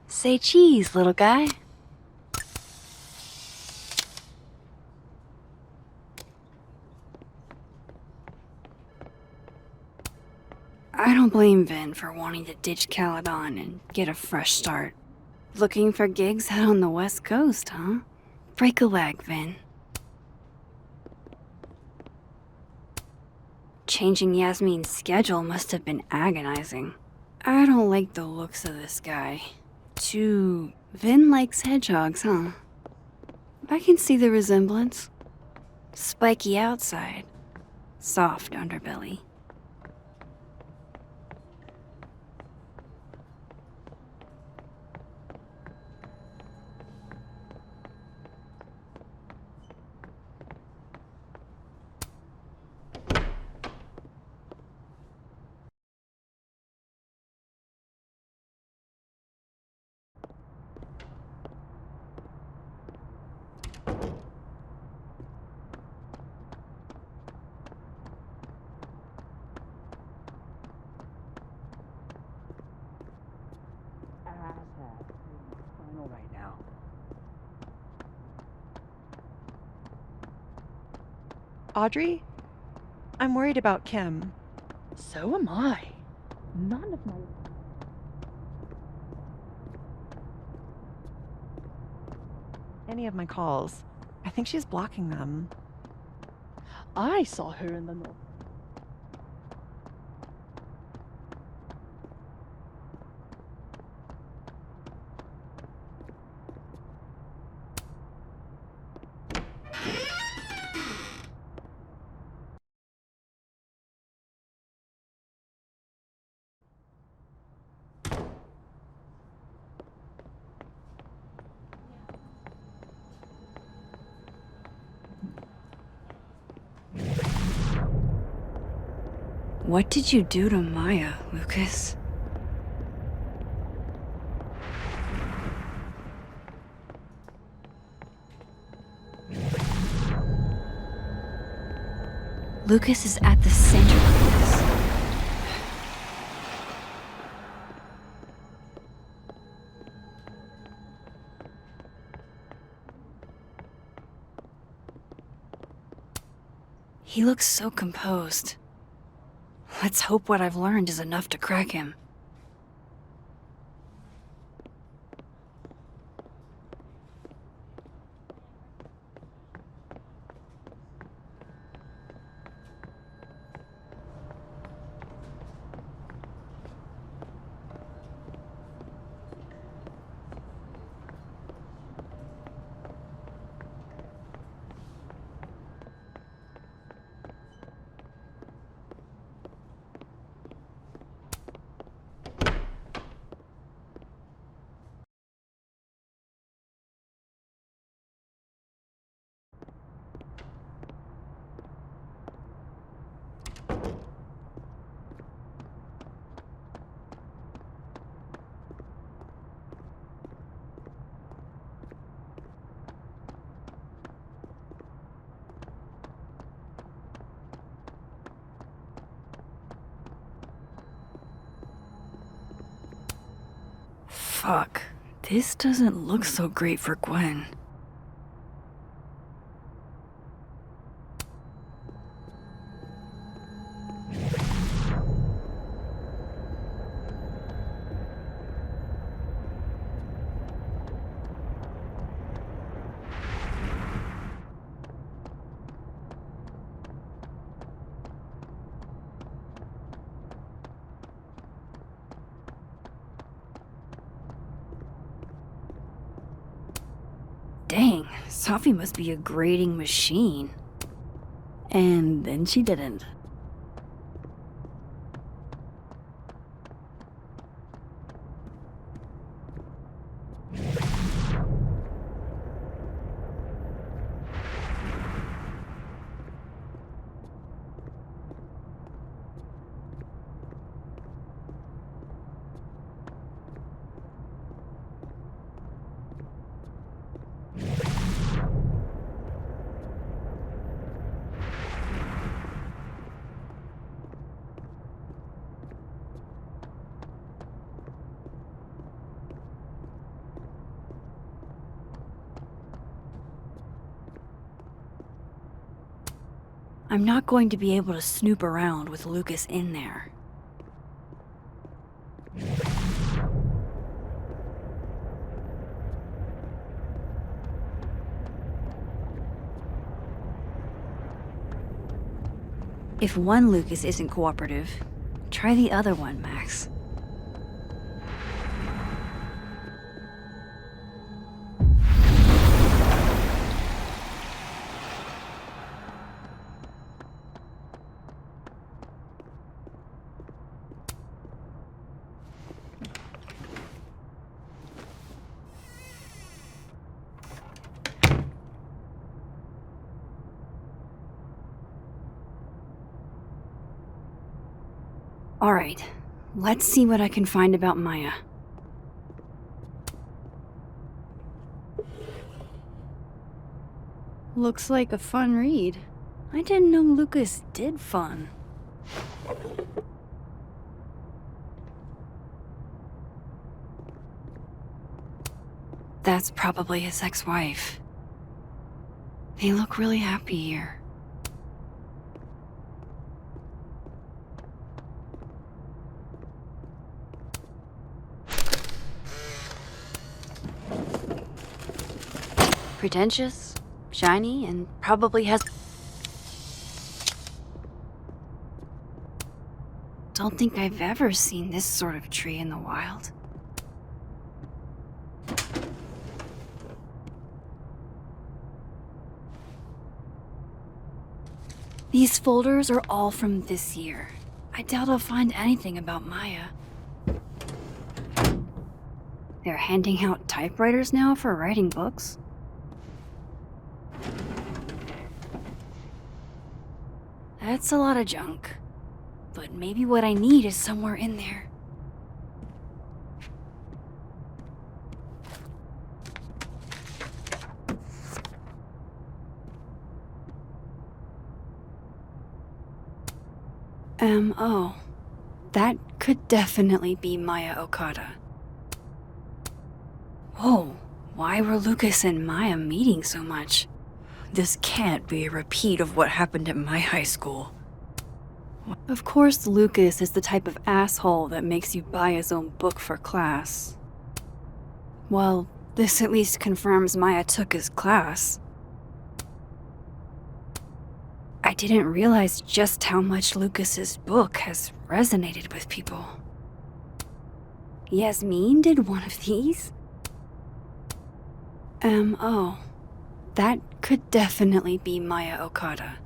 Say cheese, little guy. I don't blame Vin for wanting to ditch Caledon and get a fresh start. Looking for gigs out on the West Coast, huh? Break a leg, Vin. Changing Yasmin's schedule must have been agonizing. I don't like the looks of this guy. Vin likes hedgehogs, huh? I can see the resemblance. Spiky outside, soft underbelly. Final right now. Audrey? I'm worried about Kim. So am I. None of my... Any of my calls. I think she's blocking them. I saw her in the north. What did you do to Maya, Lucas? Lucas is at the center of this. He looks so composed. Let's hope what I've learned is enough to crack him. Fuck. This doesn't look so great for Gwen. Dang, Sophie must be a grading machine. And then she didn't. I'm not going to be able to snoop around with Lucas in there. If one Lucas isn't cooperative, try the other one, Max. Alright, let's see what I can find about Maya. Looks like a fun read. I didn't know Lucas did fun. That's probably his ex-wife. They look really happy here. Pretentious, shiny, and probably has... Don't think I've ever seen this sort of tree in the wild. These folders are all from this year. I doubt I'll find anything about Maya. They're handing out typewriters now for writing books? That's a lot of junk. But maybe what I need is somewhere in there. Oh. That could definitely be Maya Okada. Whoa, why were Lucas and Maya meeting so much? This can't be a repeat of what happened at my high school. Of course, Lucas is the type of asshole that makes you buy his own book for class. Well, this at least confirms Maya took his class. I didn't realize just how much Lucas's book has resonated with people. Yasmin did one of these? Oh. That could definitely be Maya Okada.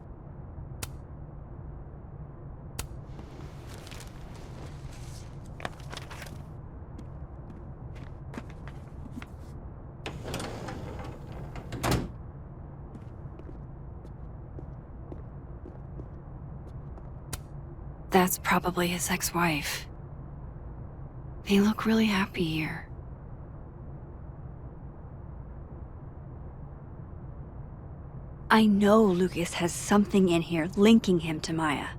That's probably his ex-wife. They look really happy here. I know Lucas has something in here linking him to Maya.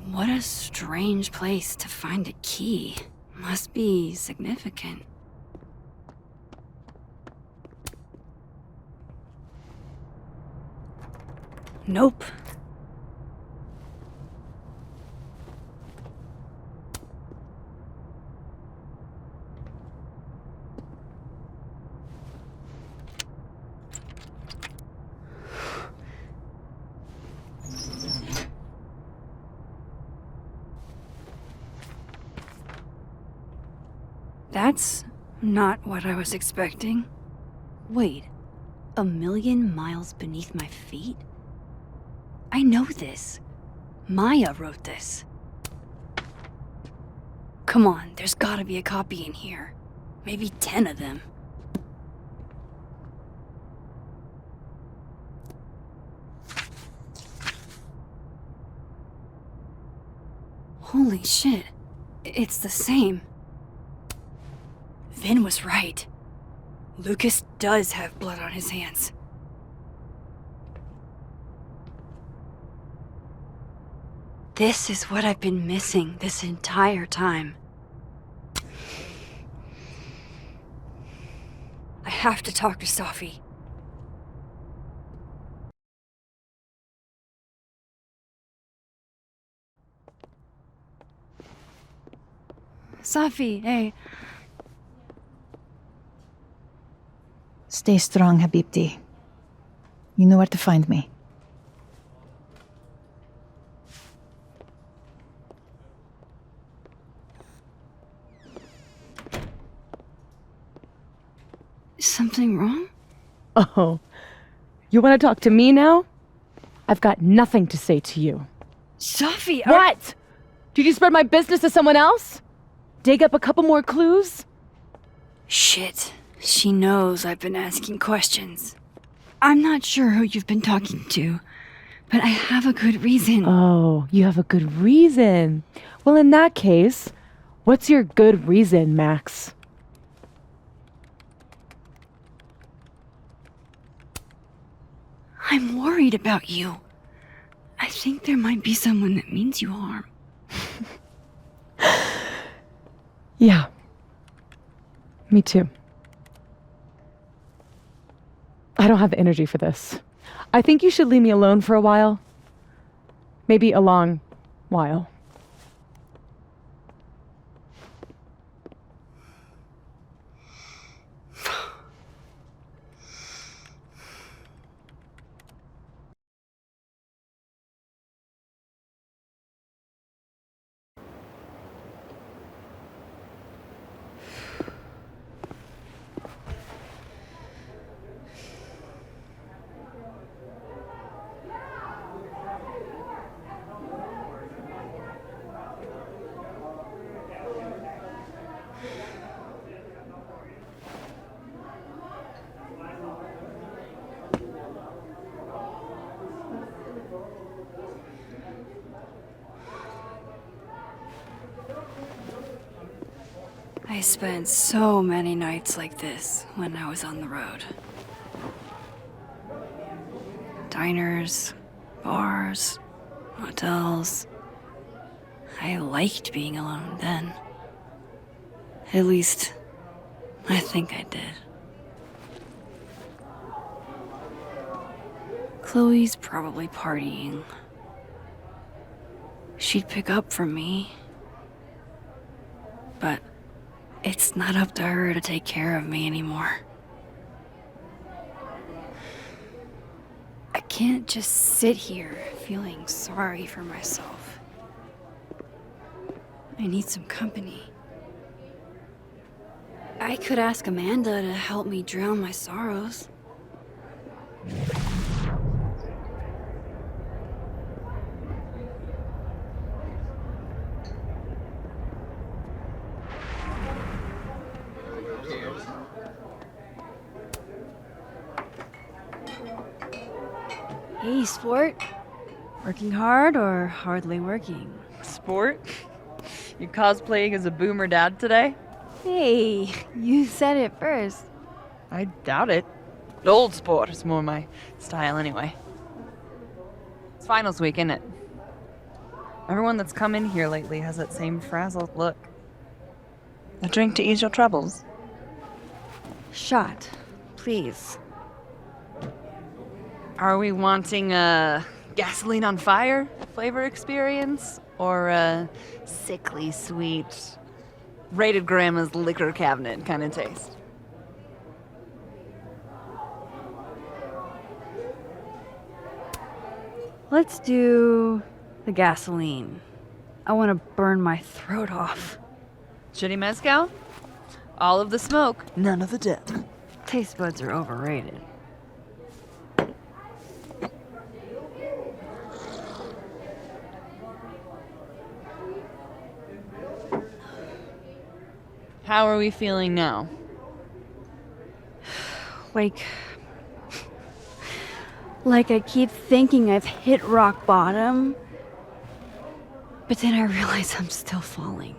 What a strange place to find a key. Must be significant. Nope. That's not what I was expecting. Wait, 1,000,000 miles beneath my feet? I know this. Maya wrote this. Come on, there's gotta be a copy in here. Maybe 10 of them. Holy shit, it's the same. Vin was right. Lucas does have blood on his hands. This is what I've been missing this entire time. I have to talk to Safi. Safi, hey. Stay strong, Habibti. You know where to find me. Something wrong? Oh, you want to talk to me now? I've got nothing to say to you. Safi, What? Did you spread my business to someone else? Dig up a couple more clues? Shit. She knows I've been asking questions. I'm not sure who you've been talking to, but I have a good reason. Oh, you have a good reason. Well, in that case, what's your good reason, Max? I'm worried about you. I think there might be someone that means you harm. Yeah. Me too. I don't have the energy for this. I think you should leave me alone for a while. Maybe a long while. I spent so many nights like this when I was on the road. Diners, bars, hotels. I liked being alone then. At least, I think I did. Chloe's probably partying. She'd pick up from me. But it's not up to her to take care of me anymore. I can't just sit here feeling sorry for myself. I need some company. I could ask Amanda to help me drown my sorrows. Hey, sport. Working hard or hardly working? Sport? You cosplaying as a boomer dad today? Hey, you said it first. I doubt it. Old sport is more my style anyway. It's finals week, isn't it? Everyone that's come in here lately has that same frazzled look. A drink to ease your troubles. Shot, please. Are we wanting a gasoline on fire flavor experience? Or a sickly sweet, rated grandma's liquor cabinet kind of taste? Let's do the gasoline. I want to burn my throat off. Shitty mezcal? All of the smoke, none of the dip. Taste buds are overrated. How are we feeling now? Like I keep thinking I've hit rock bottom, but then I realize I'm still falling.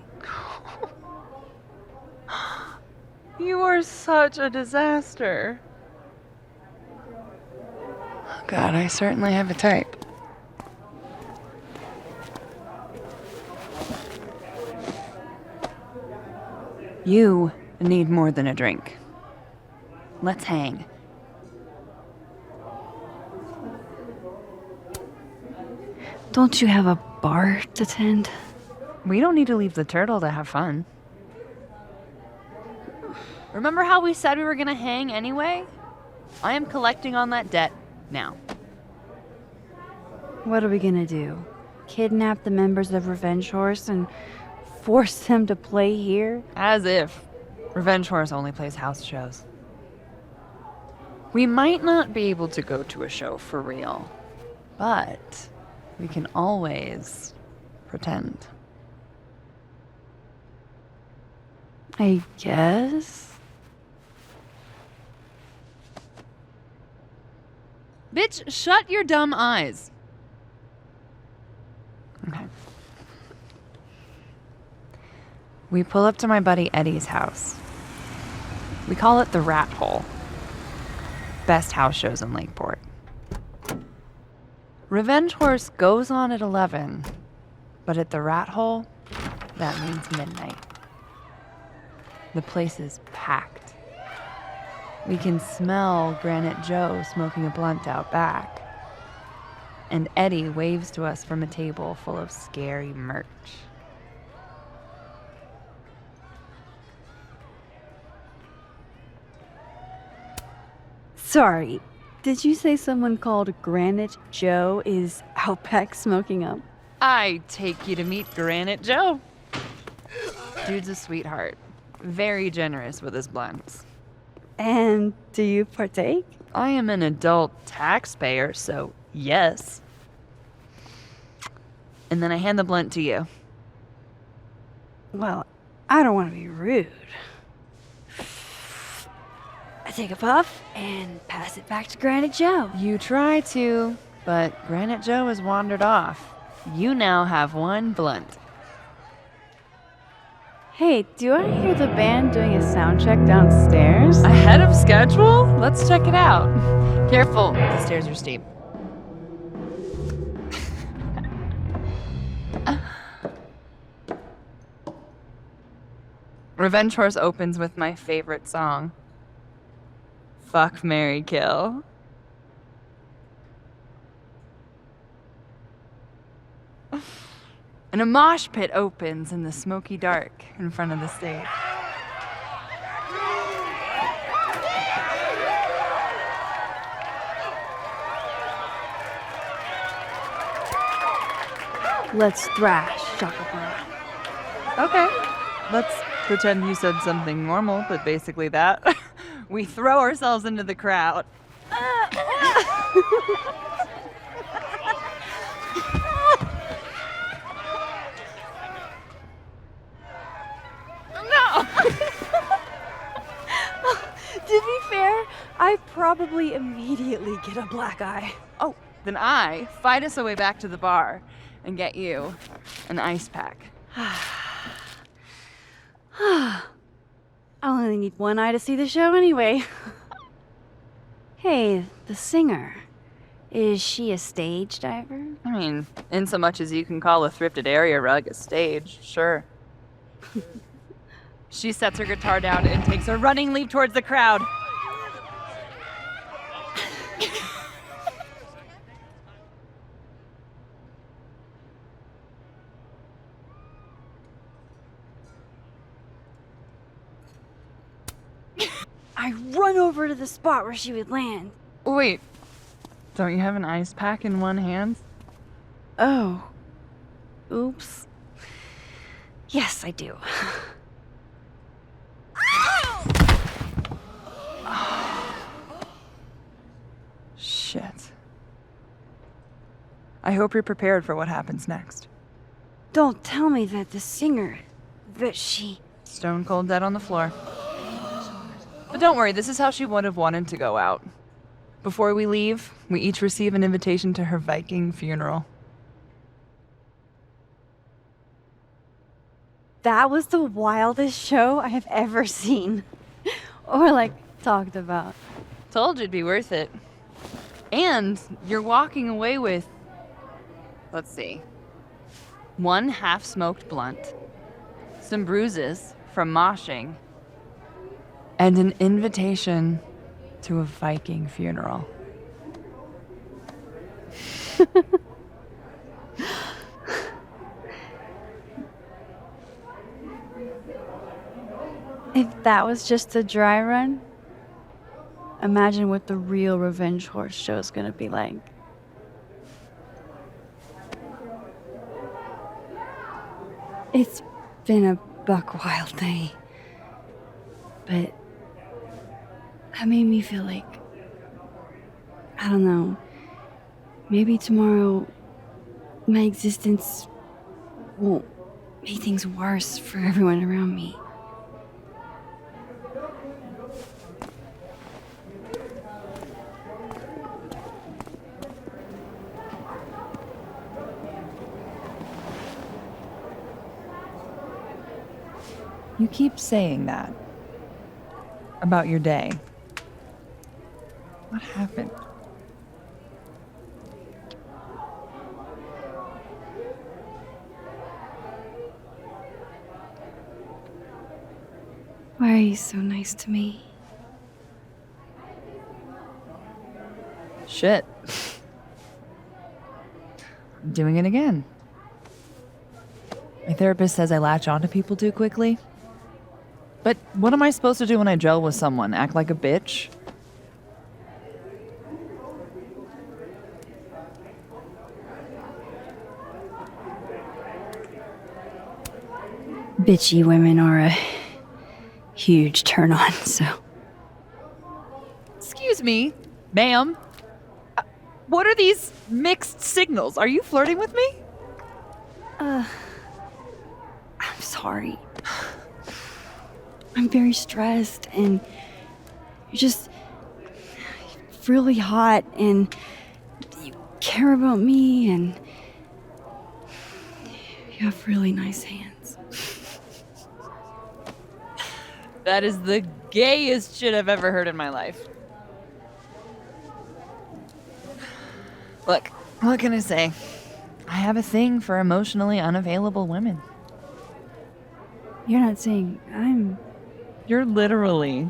You are such a disaster. Oh God, I certainly have a type. You need more than a drink. Let's hang. Don't you have a bar to tend? We don't need to leave the turtle to have fun. Remember how we said we were gonna hang anyway? I am collecting on that debt now. What are we gonna do? Kidnap the members of Revenge Horse and force them to play here? As if. Revenge Horse only plays house shows. We might not be able to go to a show for real, but we can always pretend. I guess. Bitch, shut your dumb eyes. Okay. We pull up to my buddy Eddie's house. We call it the Rat Hole. Best house shows in Lakeport. Revenge Horse goes on at 11, but at the Rat Hole, that means midnight. The place is packed. We can smell Granite Joe smoking a blunt out back. And Eddie waves to us from a table full of scary merch. Sorry, did you say someone called Granite Joe is out back smoking up? I take you to meet Granite Joe. Dude's a sweetheart. Very generous with his blunts. And do you partake? I am an adult taxpayer, so yes. And then I hand the blunt to you. Well, I don't want to be rude. I take a puff and pass it back to Granite Joe. You try to, but Granite Joe has wandered off. You now have one blunt. Hey, do I hear the band doing a sound check downstairs? Ahead of schedule? Let's check it out. Careful, the stairs are steep. Revenge Horse opens with my favorite song. Fuck, marry, kill. And a mosh pit opens in the smoky dark in front of the stage. Let's thrash, Shirrako. Okay. Let's pretend you said something normal, but basically that. We throw ourselves into the crowd. No! To be fair, I probably immediately get a black eye. Oh, then I fight us a way back to the bar and get you an ice pack. I only need one eye to see the show anyway. Hey, the singer. Is she a stage diver? I mean, in so much as you can call a thrifted area rug a stage, sure. She sets her guitar down and takes a running leap towards the crowd. I run over to the spot where she would land. Wait, don't you have an ice pack in one hand? Oh. Oops. Yes, I do. Shit. I hope you're prepared for what happens next. Don't tell me that the singer, that she... Stone cold dead on the floor. But don't worry, this is how she would have wanted to go out. Before we leave, we each receive an invitation to her Viking funeral. That was the wildest show I have ever seen. Or, talked about. Told you it'd be worth it. And you're walking away with, let's see, 1 half-smoked blunt, some bruises from moshing, and an invitation to a Viking funeral. If that was just a dry run, imagine what the real Revenge Horse show is gonna be like. It's been a buck wild day, but that made me feel like, I don't know, maybe tomorrow my existence won't make things worse for everyone around me. You keep saying that about your day. What happened? Why are you so nice to me? Shit. I'm doing it again. My therapist says I latch onto people too quickly. But what am I supposed to do when I gel with someone? Act like a bitch? Bitchy women are a huge turn on, so. Excuse me, ma'am. What are these mixed signals? Are you flirting with me? I'm sorry. I'm very stressed, and you're just really hot, and you care about me, and you have really nice hands. That is the gayest shit I've ever heard in my life. Look, what can I say? I have a thing for emotionally unavailable women. You're not saying I'm... You're literally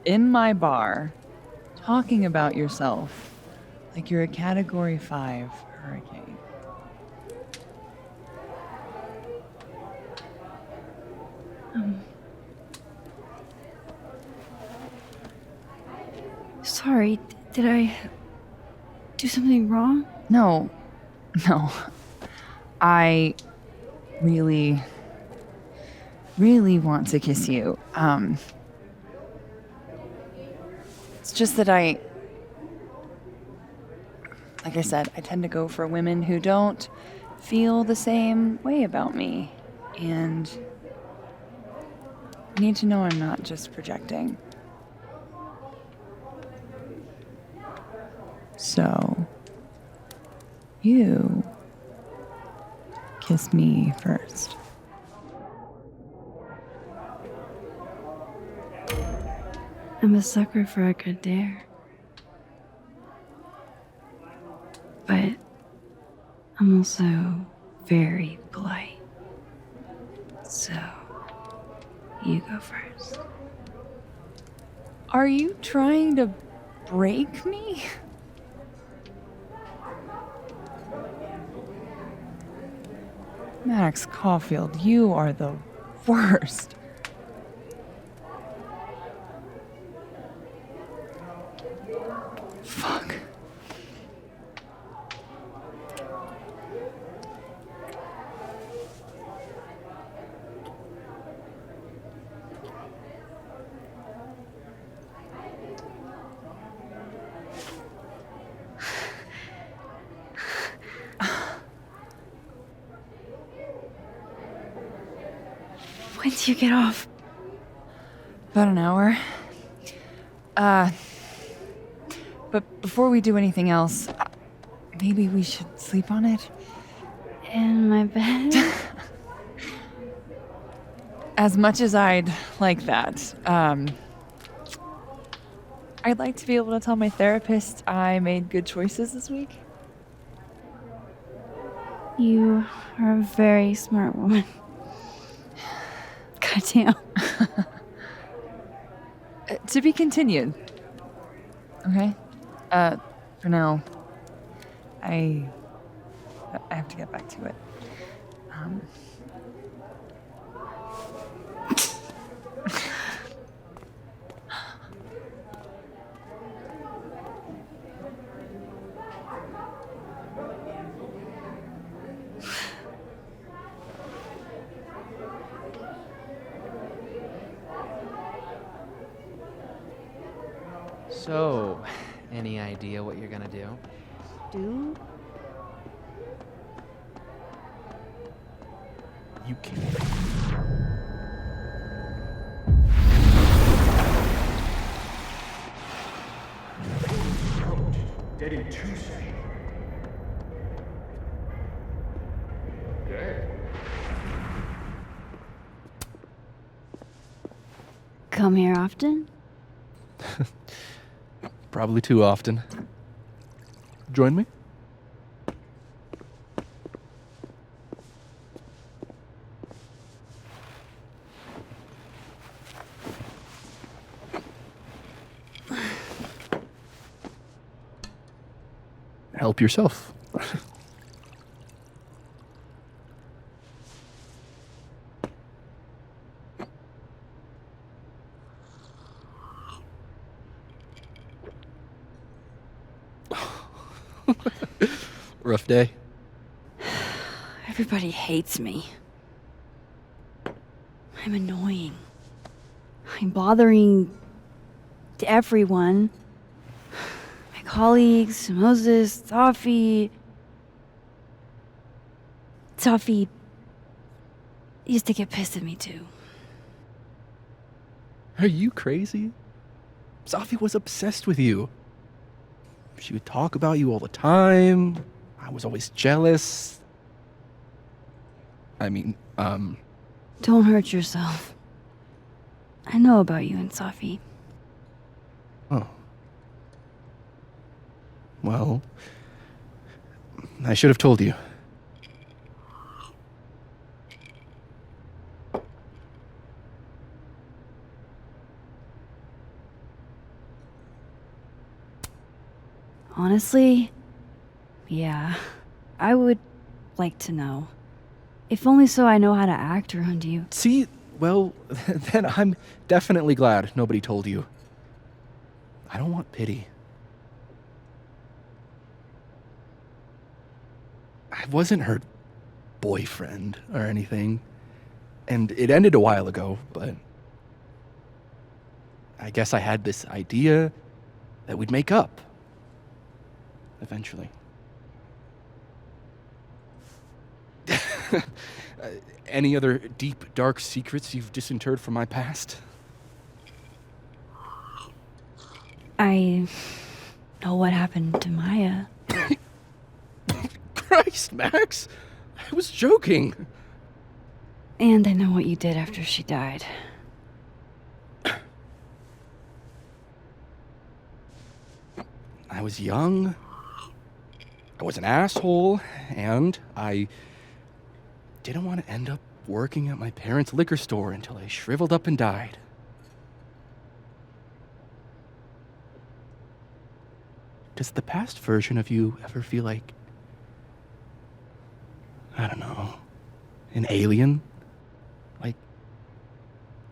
in my bar talking about yourself like you're a Category 5 hurricane. Sorry, did I do something wrong? No. I really want to kiss you. It's just that like I said, I tend to go for women who don't feel the same way about me. And I need to know I'm not just projecting. So, you kiss me first. I'm a sucker for a good dare. But I'm also very polite. So, You go first. Are you trying to break me? Max Caulfield, you are the worst. Fuck. When do you get off? About an hour. But before we do anything else, maybe we should sleep on it? In my bed? As much as I'd like that, I'd like to be able to tell my therapist I made good choices this week. You are a very smart woman. Goddamn. To be continued. Okay? For now, I have to get back to it. So, any idea what you're gonna do? Do? You can't. Dead in 2 seconds. Okay. Come here often? Probably too often. Join me? Help yourself. Rough day. Everybody hates me. I'm annoying. I'm bothering everyone. My colleagues, Moses, Toffee. Toffee used to get pissed at me too. Are you crazy? Safi was obsessed with you. She would talk about you all the time. I was always jealous. I mean, Don't hurt yourself. I know about you and Safi. Oh. Well, I should have told you. Honestly, yeah, I would like to know. If only so I know how to act around you. See, well, then I'm definitely glad nobody told you. I don't want pity. I wasn't her boyfriend or anything, and it ended a while ago, but I guess I had this idea that we'd make up. Eventually. Any other deep, dark secrets you've disinterred from my past? I know what happened to Maya. Christ, Max! I was joking. And I know what you did after she died. I was young. I was an asshole, and I didn't want to end up working at my parents' liquor store until I shriveled up and died. Does the past version of you ever feel like, I don't know, an alien? Like,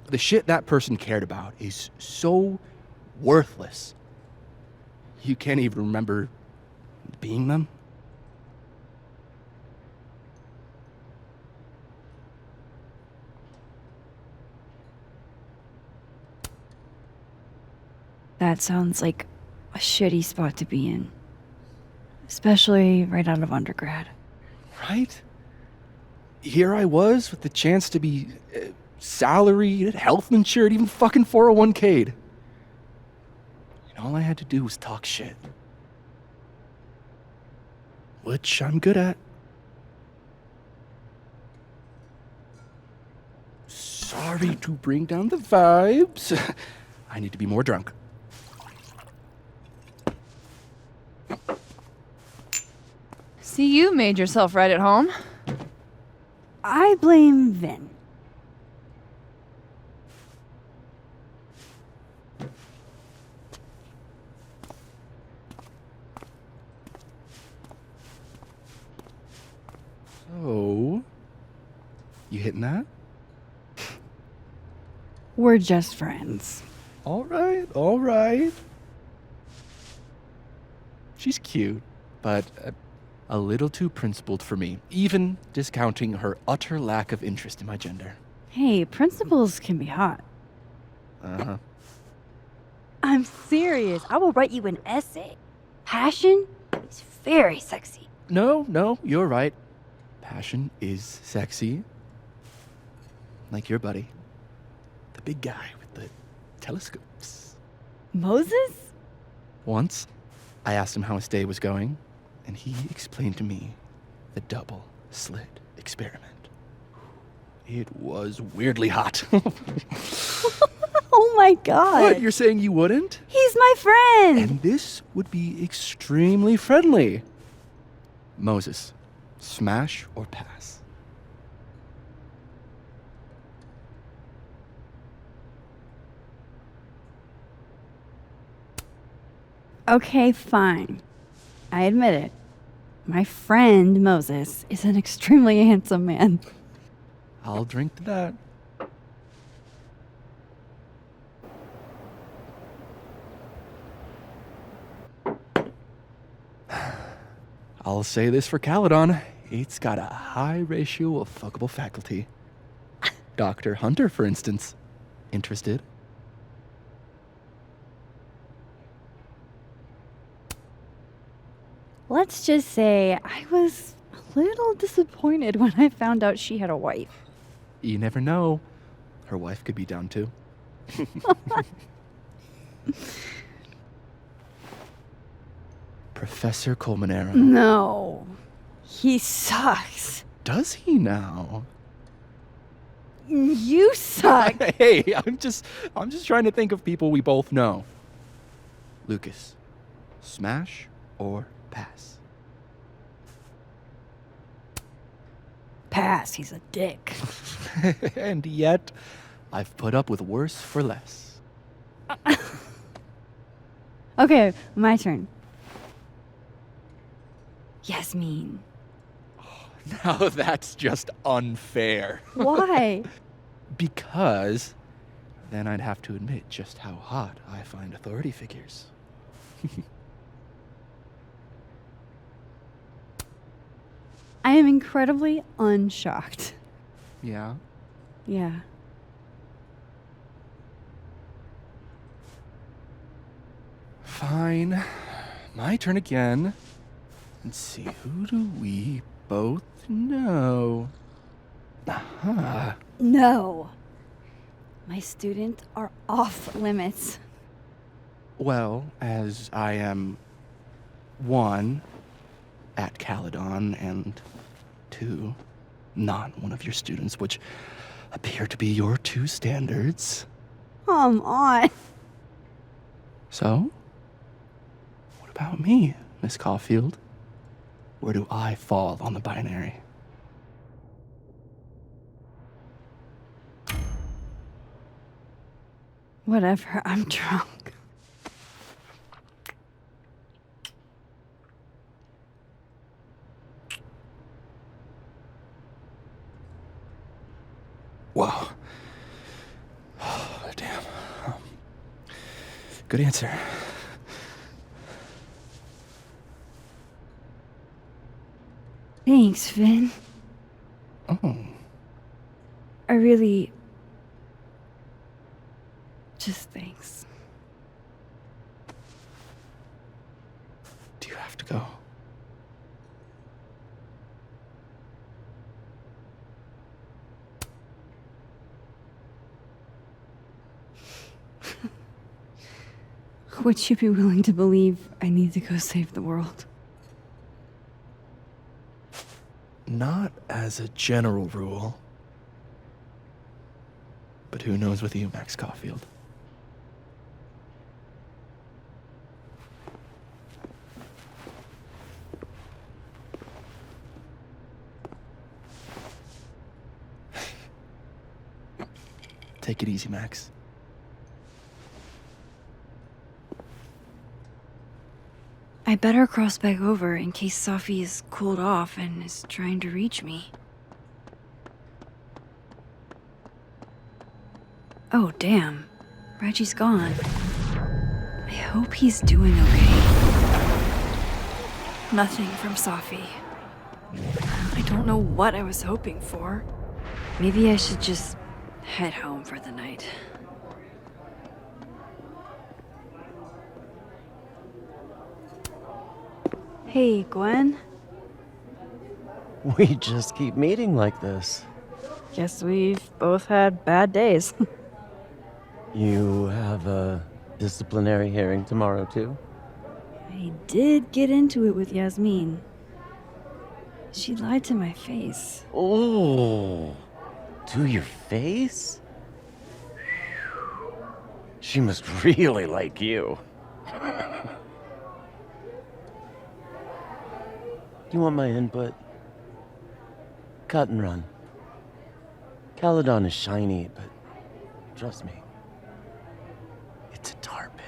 the shit that person cared about is so worthless. You can't even remember being them? That sounds like a shitty spot to be in. Especially right out of undergrad. Right? Here I was with the chance to be salaried, health insured, even fucking 401k'd. And all I had to do was talk shit. Which I'm good at. Sorry to bring down the vibes. I need to be more drunk. See, you made yourself right at home. I blame Vin. So, you hitting that? We're just friends. All right, all right. She's cute, but a little too principled for me, even discounting her utter lack of interest in my gender. Hey, principals can be hot. Uh-huh. I'm serious. I will write you an essay. Passion is very sexy. No, you're right. Passion is sexy. Like your buddy. The big guy with the telescopes. Moses? Once, I asked him how his day was going, and he explained to me the double slit experiment. It was weirdly hot. Oh my god. What, you're saying you wouldn't? He's my friend. And this would be extremely friendly. Moses, smash or pass? Okay, fine. I admit it. My friend Moses is an extremely handsome man. I'll drink to that. I'll say this for Caledon. It's got a high ratio of fuckable faculty. Dr. Hunter, for instance. Interested? Let's just say I was a little disappointed when I found out she had a wife. You never know. Her wife could be down too. Professor Colmenero. No. He sucks. Does he now? You suck. Hey, I'm just trying to think of people we both know. Lucas, smash or pass? Pass, he's a dick. And yet, I've put up with worse for less. Okay, my turn. Yasmin. Now that's just unfair. Why? Because then I'd have to admit just how hot I find authority figures. I am incredibly unshocked. Yeah? Yeah. Fine. My turn again. Let's see, who do we both know? Aha. No. My students are off limits. Well, as I am 1, at Caledon, and 2, not one of your students, which appear to be your 2 standards. Come on. So, what about me, Miss Caulfield? Where do I fall on the binary? Whatever, I'm drunk. Whoa. Oh, damn. Good answer. Thanks, Vin. Oh. I really... Just thanks. Do you have to go? Would you be willing to believe I need to go save the world? Not as a general rule. But who knows with you, Max Caulfield? Take it easy, Max. I better cross back over in case Safi is cooled off and is trying to reach me. Oh, damn. Reggie's gone. I hope he's doing okay. Nothing from Safi. I don't know what I was hoping for. Maybe I should just head home for the night. Hey, Gwen. We just keep meeting like this. Guess we've both had bad days. You have a disciplinary hearing tomorrow, too? I did get into it with Yasmin. She lied to my face. Oh, to your face? She must really like you. You want my input? Cut and run. Caledon is shiny, but trust me, it's a tar pit.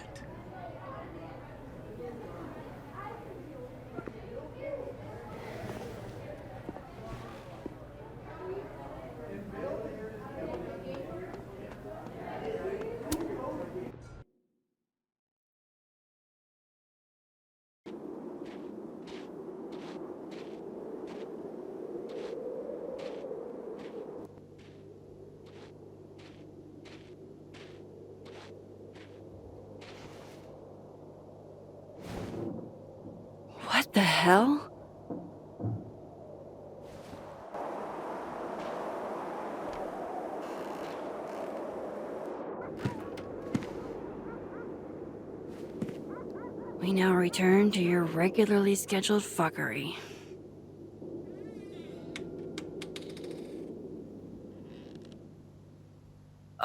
What the hell? We now return to your regularly scheduled fuckery.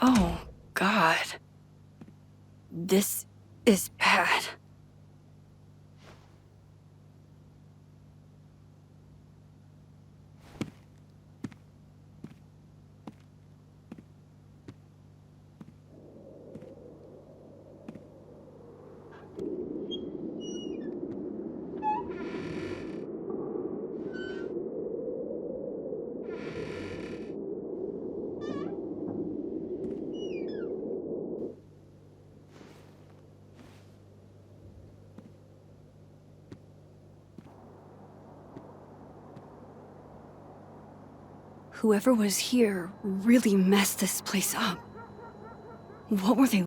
Oh, God. This is bad. Whoever was here really messed this place up. What were they?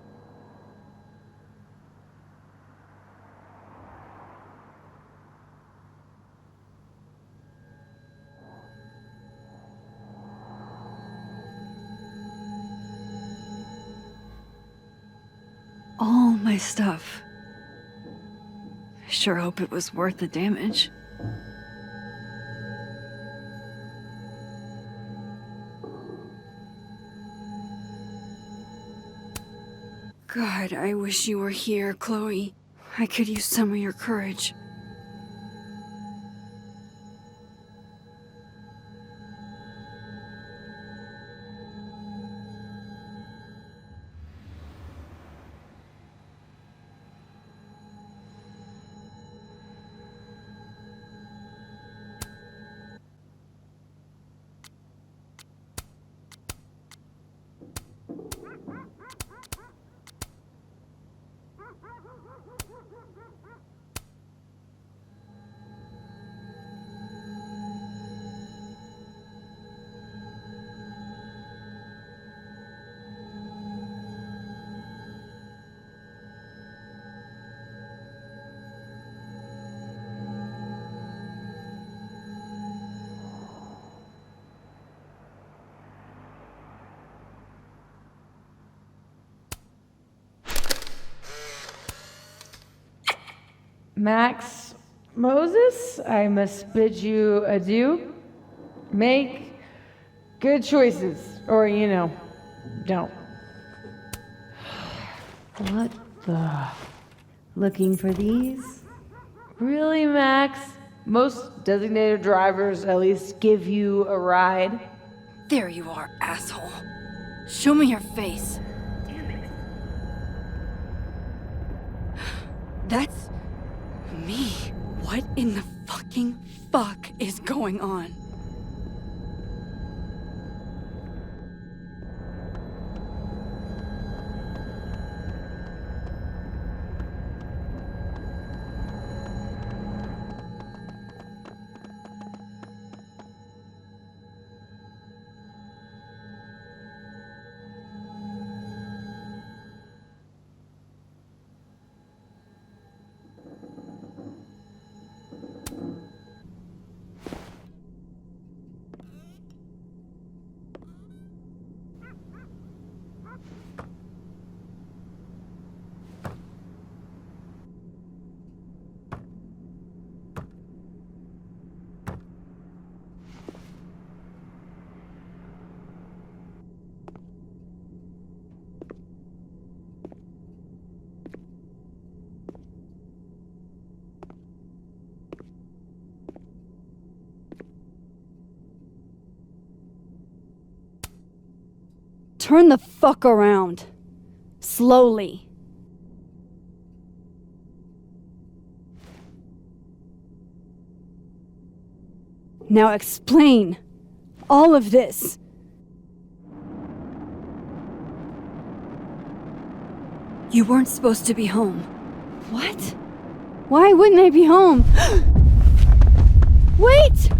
All my stuff. I sure hope it was worth the damage. God, I wish you were here, Chloe. I could use some of your courage. Max Moses, I must bid you adieu. Make good choices, or, don't. What the? Looking for these? Really, Max? Most designated drivers at least give you a ride. There you are, asshole. Show me your face. Damn it. That's me. What in the fucking fuck is going on? Turn the fuck around. Slowly. Now explain all of this. You weren't supposed to be home. What? Why wouldn't I be home? Wait!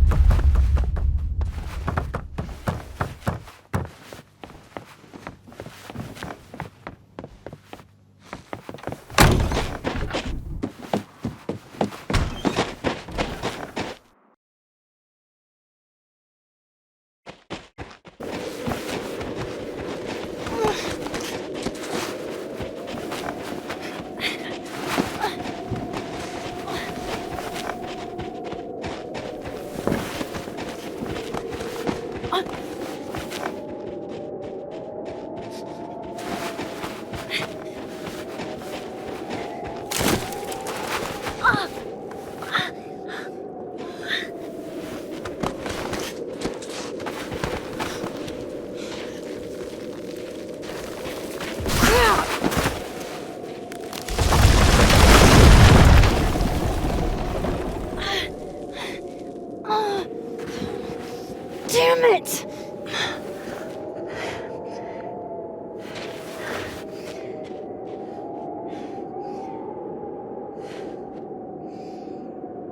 Damn it!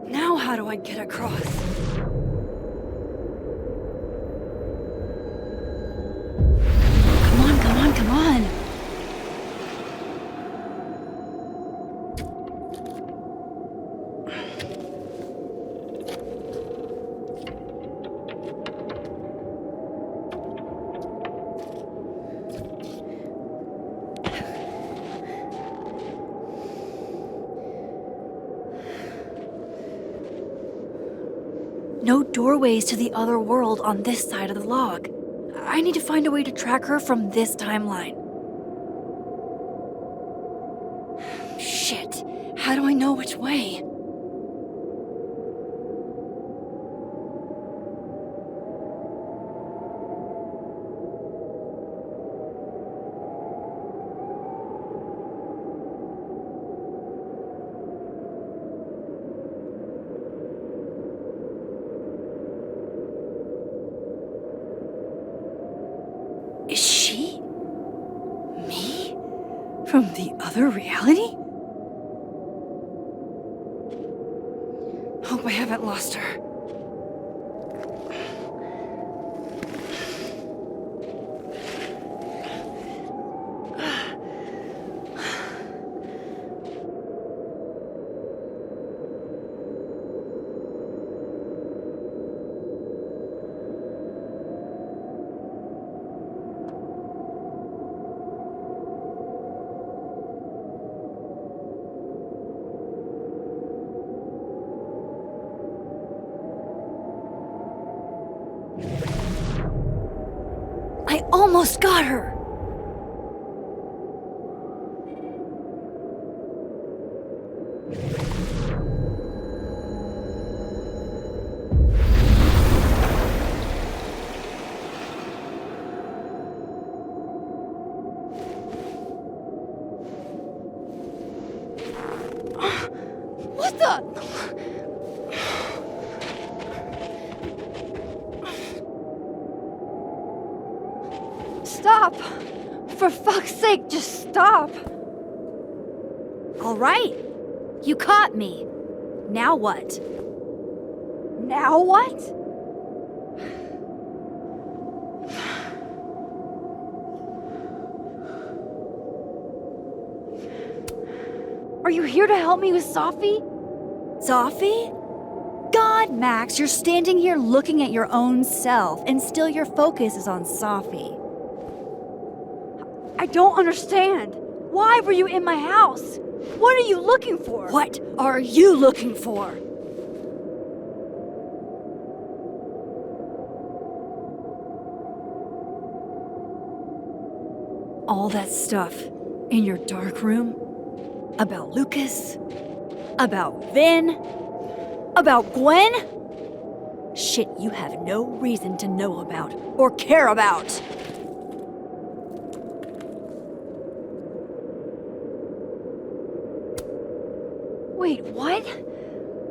Now how do I get across? Come on, come on, come on! No doorways to the other world on this side of the log. I need to find a way to track her from this timeline. Shit. How do I know which way? Is she? Me? From the other reality? Hope I haven't lost her. almost got her! What the? Stop! For fuck's sake, just stop! All right. You caught me. Now what? Now what? Are you here to help me with Sophie? Sophie? God, Max, you're standing here looking at your own self, and still your focus is on Sophie. I don't understand. Why were you in my house? What are you looking for? What are you looking for? All that stuff in your dark room? About Lucas? About Vin? About Gwen? Shit you have no reason to know about or care about. Wait, what?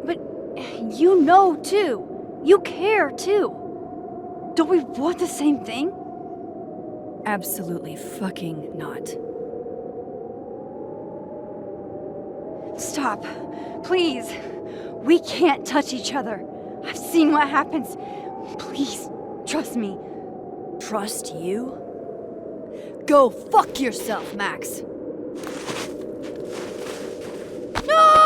But you know too. You care too. Don't we want the same thing? Absolutely fucking not. Stop. Please. We can't touch each other. I've seen what happens. Please, trust me. Trust you? Go fuck yourself, Max. No!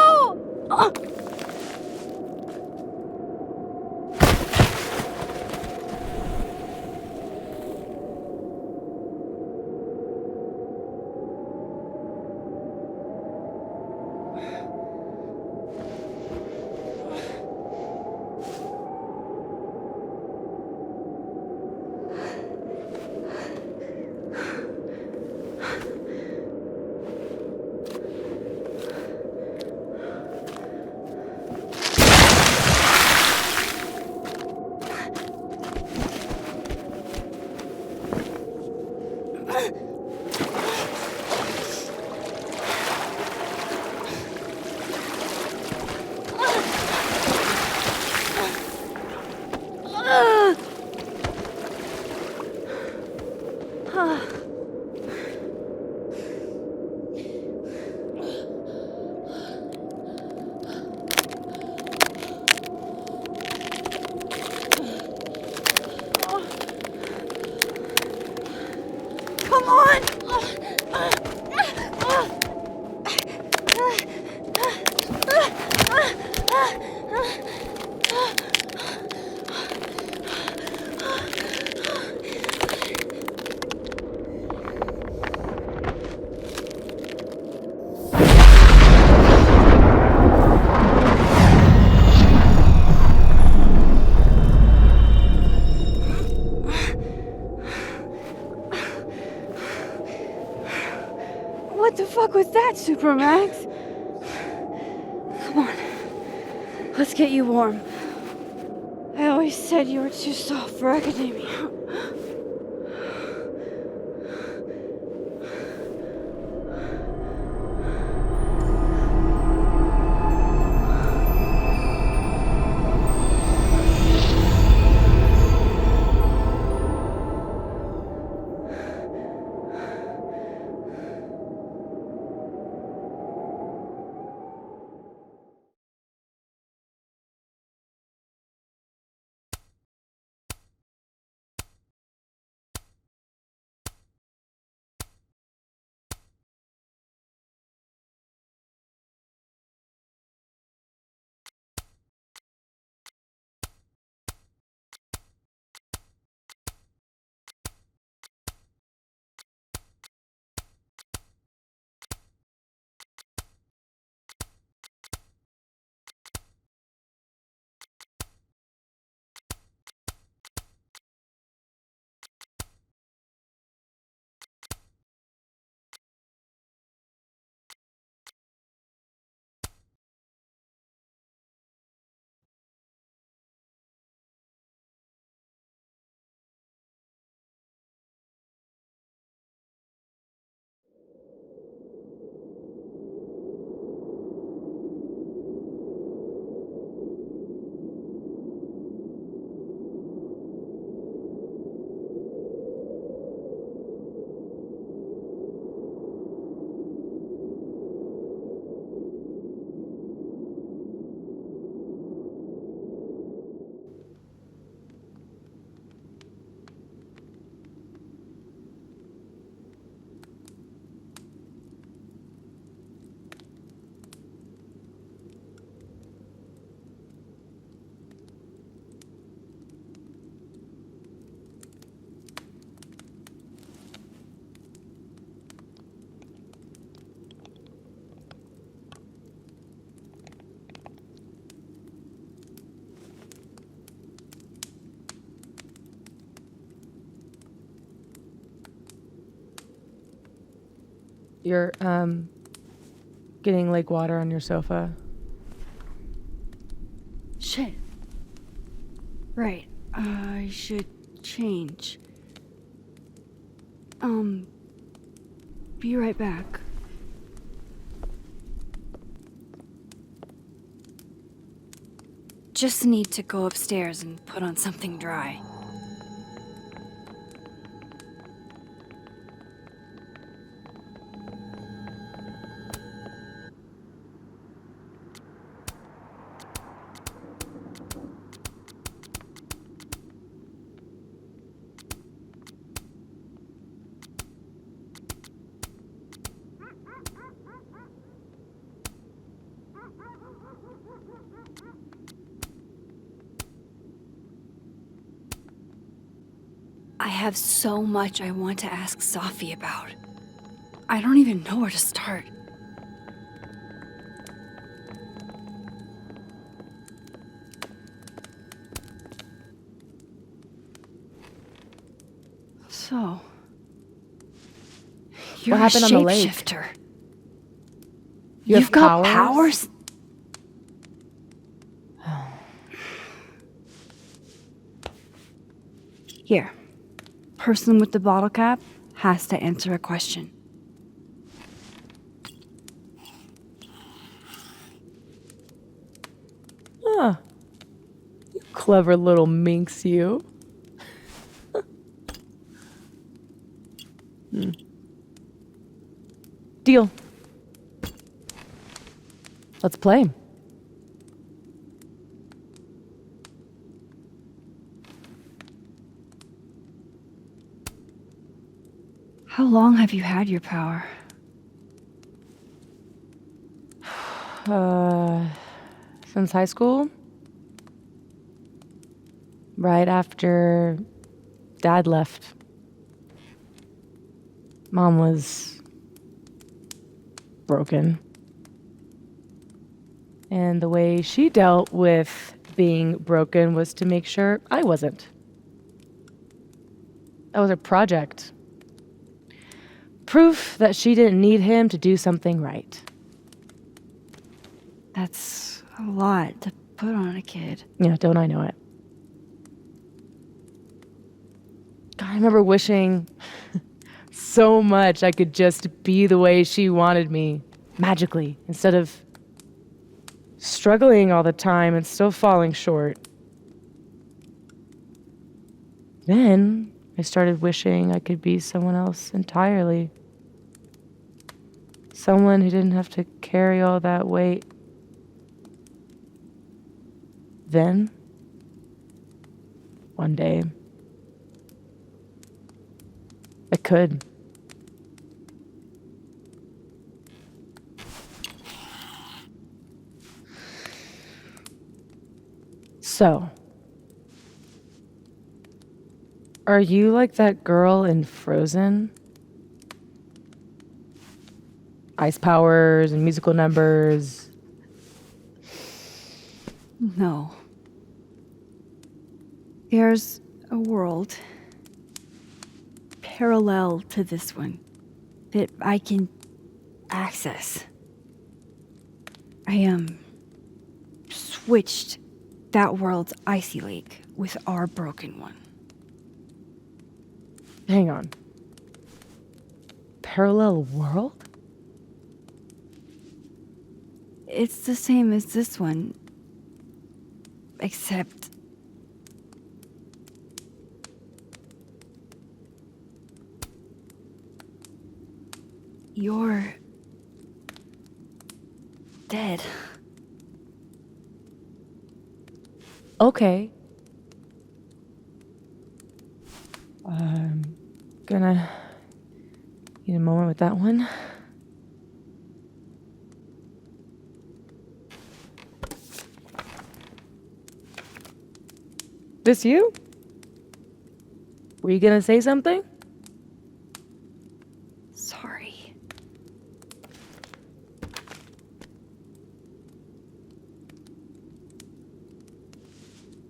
Come on! What the fuck was that, Supermax? Come on. Let's get you warm. I always said you were too soft for academia. You're, getting lake water on your sofa. Shit. Right. I should change. Be right back. Just need to go upstairs and put on something dry. I have so much I want to ask Safi about. I don't even know where to start. So, you're What happened a on the lake? shapeshifter. You've got powers? Here. Person with the bottle cap has to answer a question. Huh. You clever little minx, you. Deal. Let's play. How long have you had your power? Since high school? Right after Dad left. Mom was broken. And the way she dealt with being broken was to make sure I wasn't. That was a project. Proof that she didn't need him to do something right. That's a lot to put on a kid. Yeah, don't I know it? God, I remember wishing so much I could just be the way she wanted me, magically, instead of struggling all the time and still falling short. Then I started wishing I could be someone else entirely. Someone who didn't have to carry all that weight. Then, one day, I could. So, are you like that girl in Frozen? Ice powers and musical numbers. No. There's a world parallel to this one that I can access. I switched that world's icy lake with our broken one. Hang on. Parallel world? It's the same as this one, except you're dead. Okay. I'm gonna need a moment with that one. This you? Were you gonna say something? Sorry.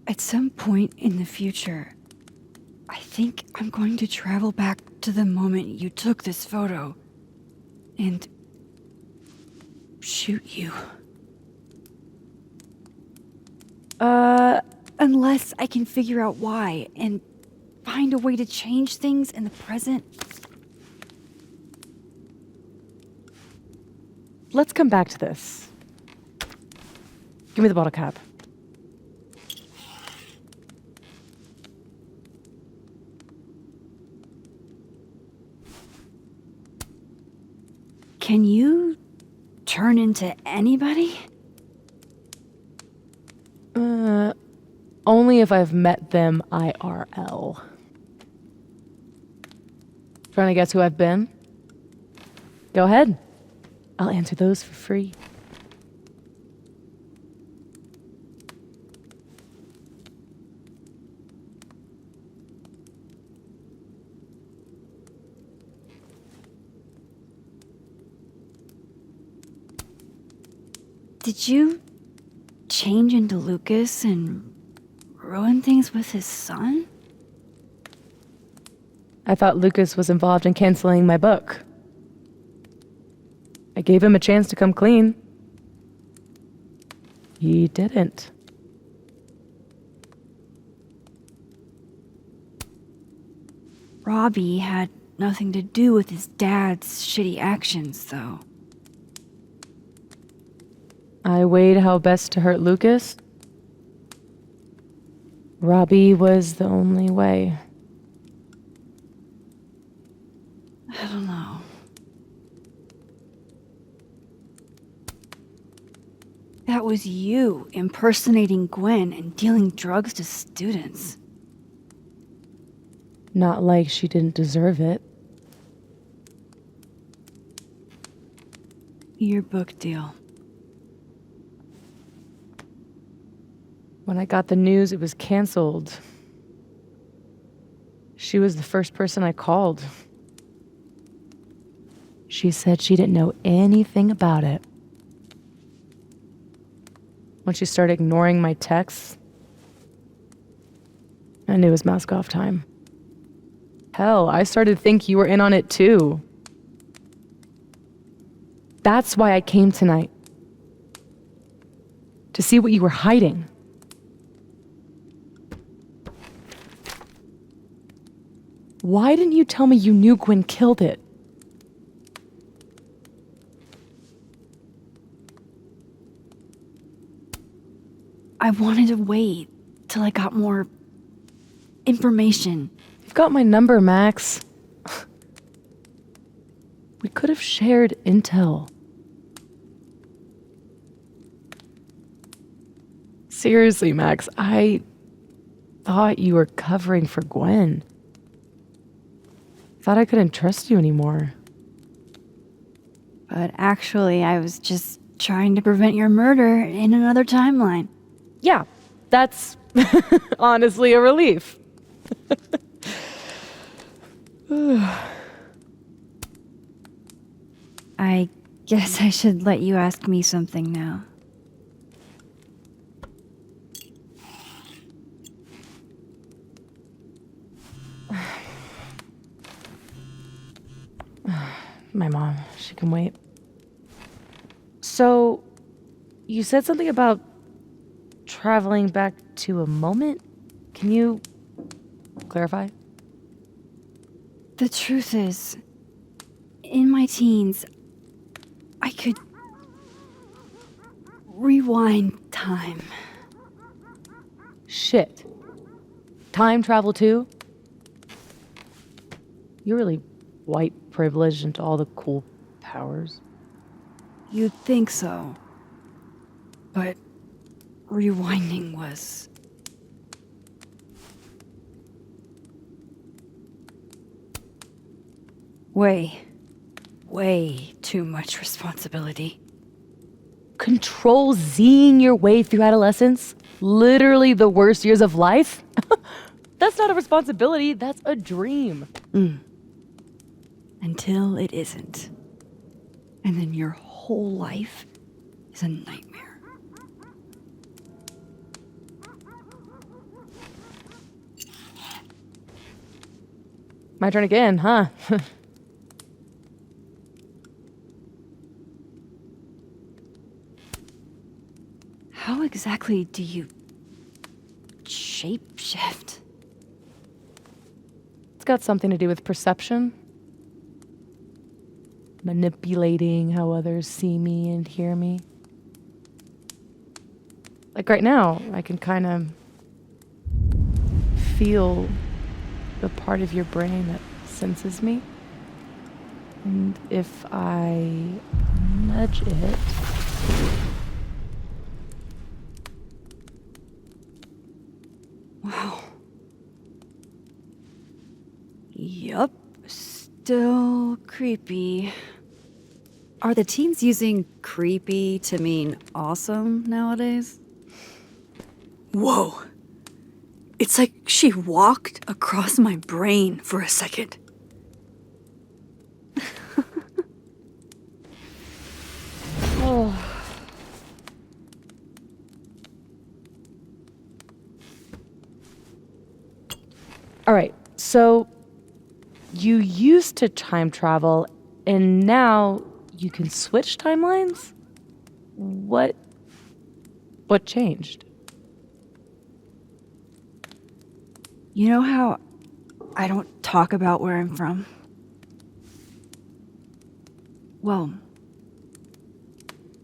At some point in the future, I think I'm going to travel back to the moment you took this photo and shoot you. Unless I can figure out why and find a way to change things in the present. Let's come back to this. Give me the bottle cap. Can you turn into anybody? Only if I've met them IRL. Trying to guess who I've been? Go ahead. I'll answer those for free. Did you change into Lucas and ruin things with his son? I thought Lucas was involved in canceling my book. I gave him a chance to come clean. He didn't. Robbie had nothing to do with his dad's shitty actions, though. I weighed how best to hurt Lucas. Robbie was the only way. I don't know. That was you impersonating Gwen and dealing drugs to students. Not like she didn't deserve it. Your book deal. When I got the news it was canceled, she was the first person I called. She said she didn't know anything about it. When she started ignoring my texts, I knew it was mask off time. Hell, I started to think you were in on it too. That's why I came tonight. To see what you were hiding. Why didn't you tell me you knew Gwen killed it? I wanted to wait till I got more information. You've got my number, Max. We could have shared intel. Seriously, Max, I thought you were covering for Gwen. Thought I couldn't trust you anymore. But actually, I was just trying to prevent your murder in another timeline. Yeah, that's honestly a relief. I guess I should let you ask me something now. My mom, she can wait. So, you said something about traveling back to a moment? Can you clarify? The truth is, in my teens, I could rewind time. Shit. Time travel too? You're really white privileged into all the cool powers. You'd think so. But rewinding was... way too much responsibility. Control Zing your way through adolescence? Literally the worst years of life? That's not a responsibility, that's a dream. Until it isn't. And then your whole life is a nightmare. My turn again, huh? How exactly do you shapeshift? It's got something to do with perception. Manipulating how others see me and hear me. Like right now, I can kind of feel the part of your brain that senses me. And if I nudge it... Wow. Yup. Still creepy. Are the teens using creepy to mean awesome nowadays? Whoa. It's like she walked across my brain for a second. Oh. All right, so you used to time travel, and now you can switch timelines? What changed? You know how I don't talk about where I'm from? Well,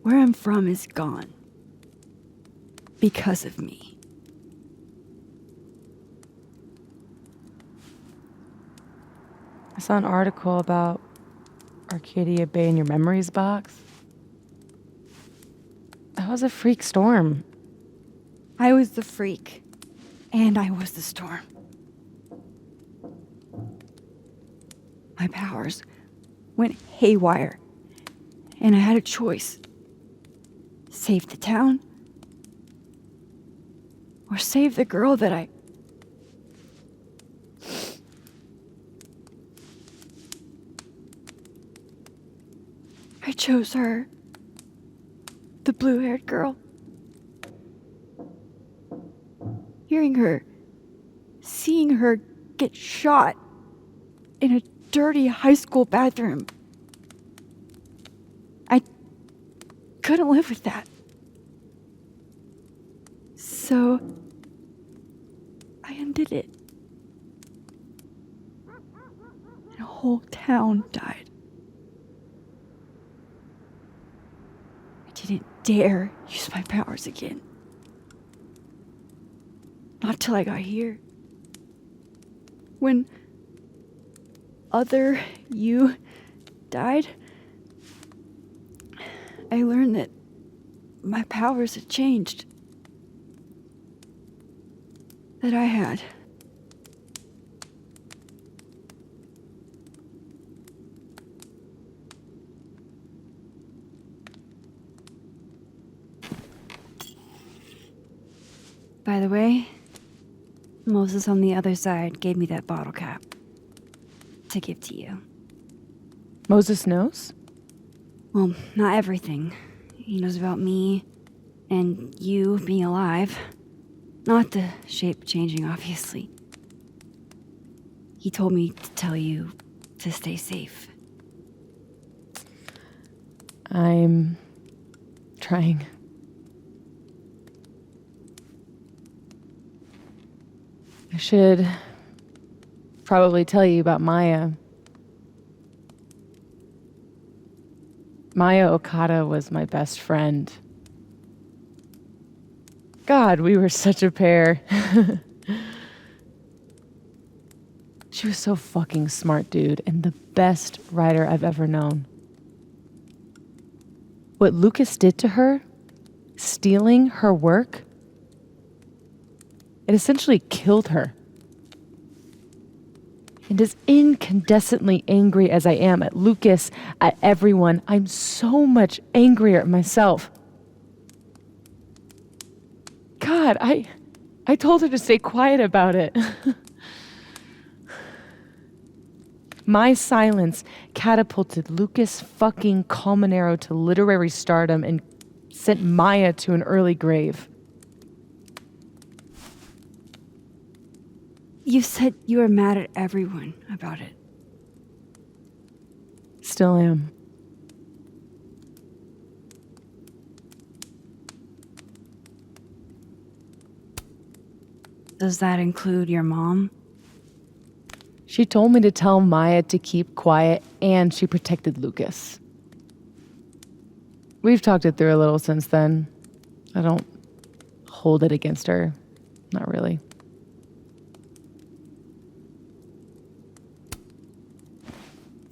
where I'm from is gone. Because of me. I saw an article about Arcadia Bay in your memories box. That was a freak storm. I was the freak. And I was the storm. My powers went haywire. And I had a choice. Save the town. Or save the girl that I chose her. The blue-haired girl. Hearing her, seeing her get shot in a dirty high school bathroom. I couldn't live with that. So, I undid it. And a whole town died. I didn't dare use my powers again. Not till I got here. When other you died, I learned that my powers had changed. That I had. By the way, Moses on the other side gave me that bottle cap to give to you. Moses knows? Well, not everything. He knows about me and you being alive. Not the shape changing, obviously. He told me to tell you to stay safe. I'm trying. I should probably tell you about Maya. Maya Okada was my best friend. God, we were such a pair. She was so fucking smart, dude, and the best writer I've ever known. What Lucas did to her, stealing her work, it essentially killed her. And as incandescently angry as I am at Lucas, at everyone, I'm so much angrier at myself. God, I told her to stay quiet about it. My silence catapulted Lucas fucking Colmenero to literary stardom and sent Maya to an early grave. You said you were mad at everyone about it. Still am. Does that include your mom? She told me to tell Maya to keep quiet, and she protected Lucas. We've talked it through a little since then. I don't hold it against her. Not really.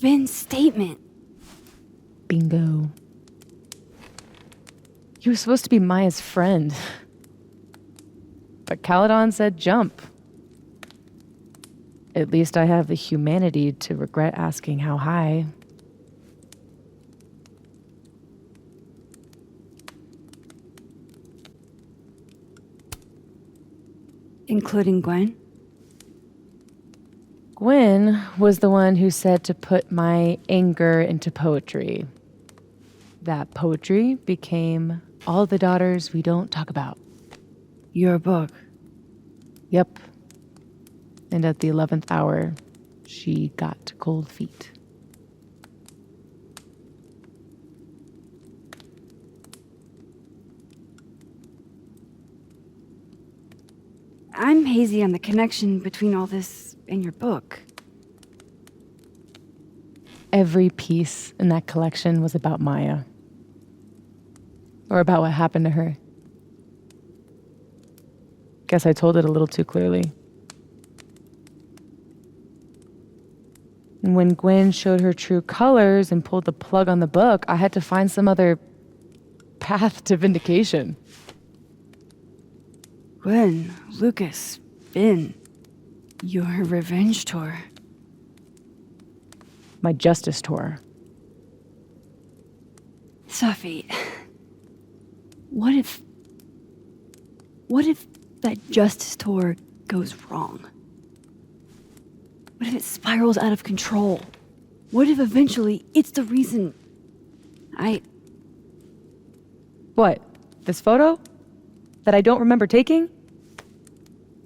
Vin's statement. Bingo. He was supposed to be Maya's friend. But Caledon said jump. At least I have the humanity to regret asking how high. Including Gwen? Gwen was the one who said to put my anger into poetry. That poetry became All the Daughters We Don't Talk About. Your book? Yep. And at the 11th hour, she got cold feet. I'm hazy on the connection between all this and your book. Every piece in that collection was about Maya. Or about what happened to her. Guess I told it a little too clearly. And when Gwen showed her true colors and pulled the plug on the book, I had to find some other path to vindication. Gwen, Lucas, Ben, your revenge tour. My justice tour. Sophie, what if that justice tour goes wrong? What if it spirals out of control? What if eventually it's the reason What? This photo? That I don't remember taking?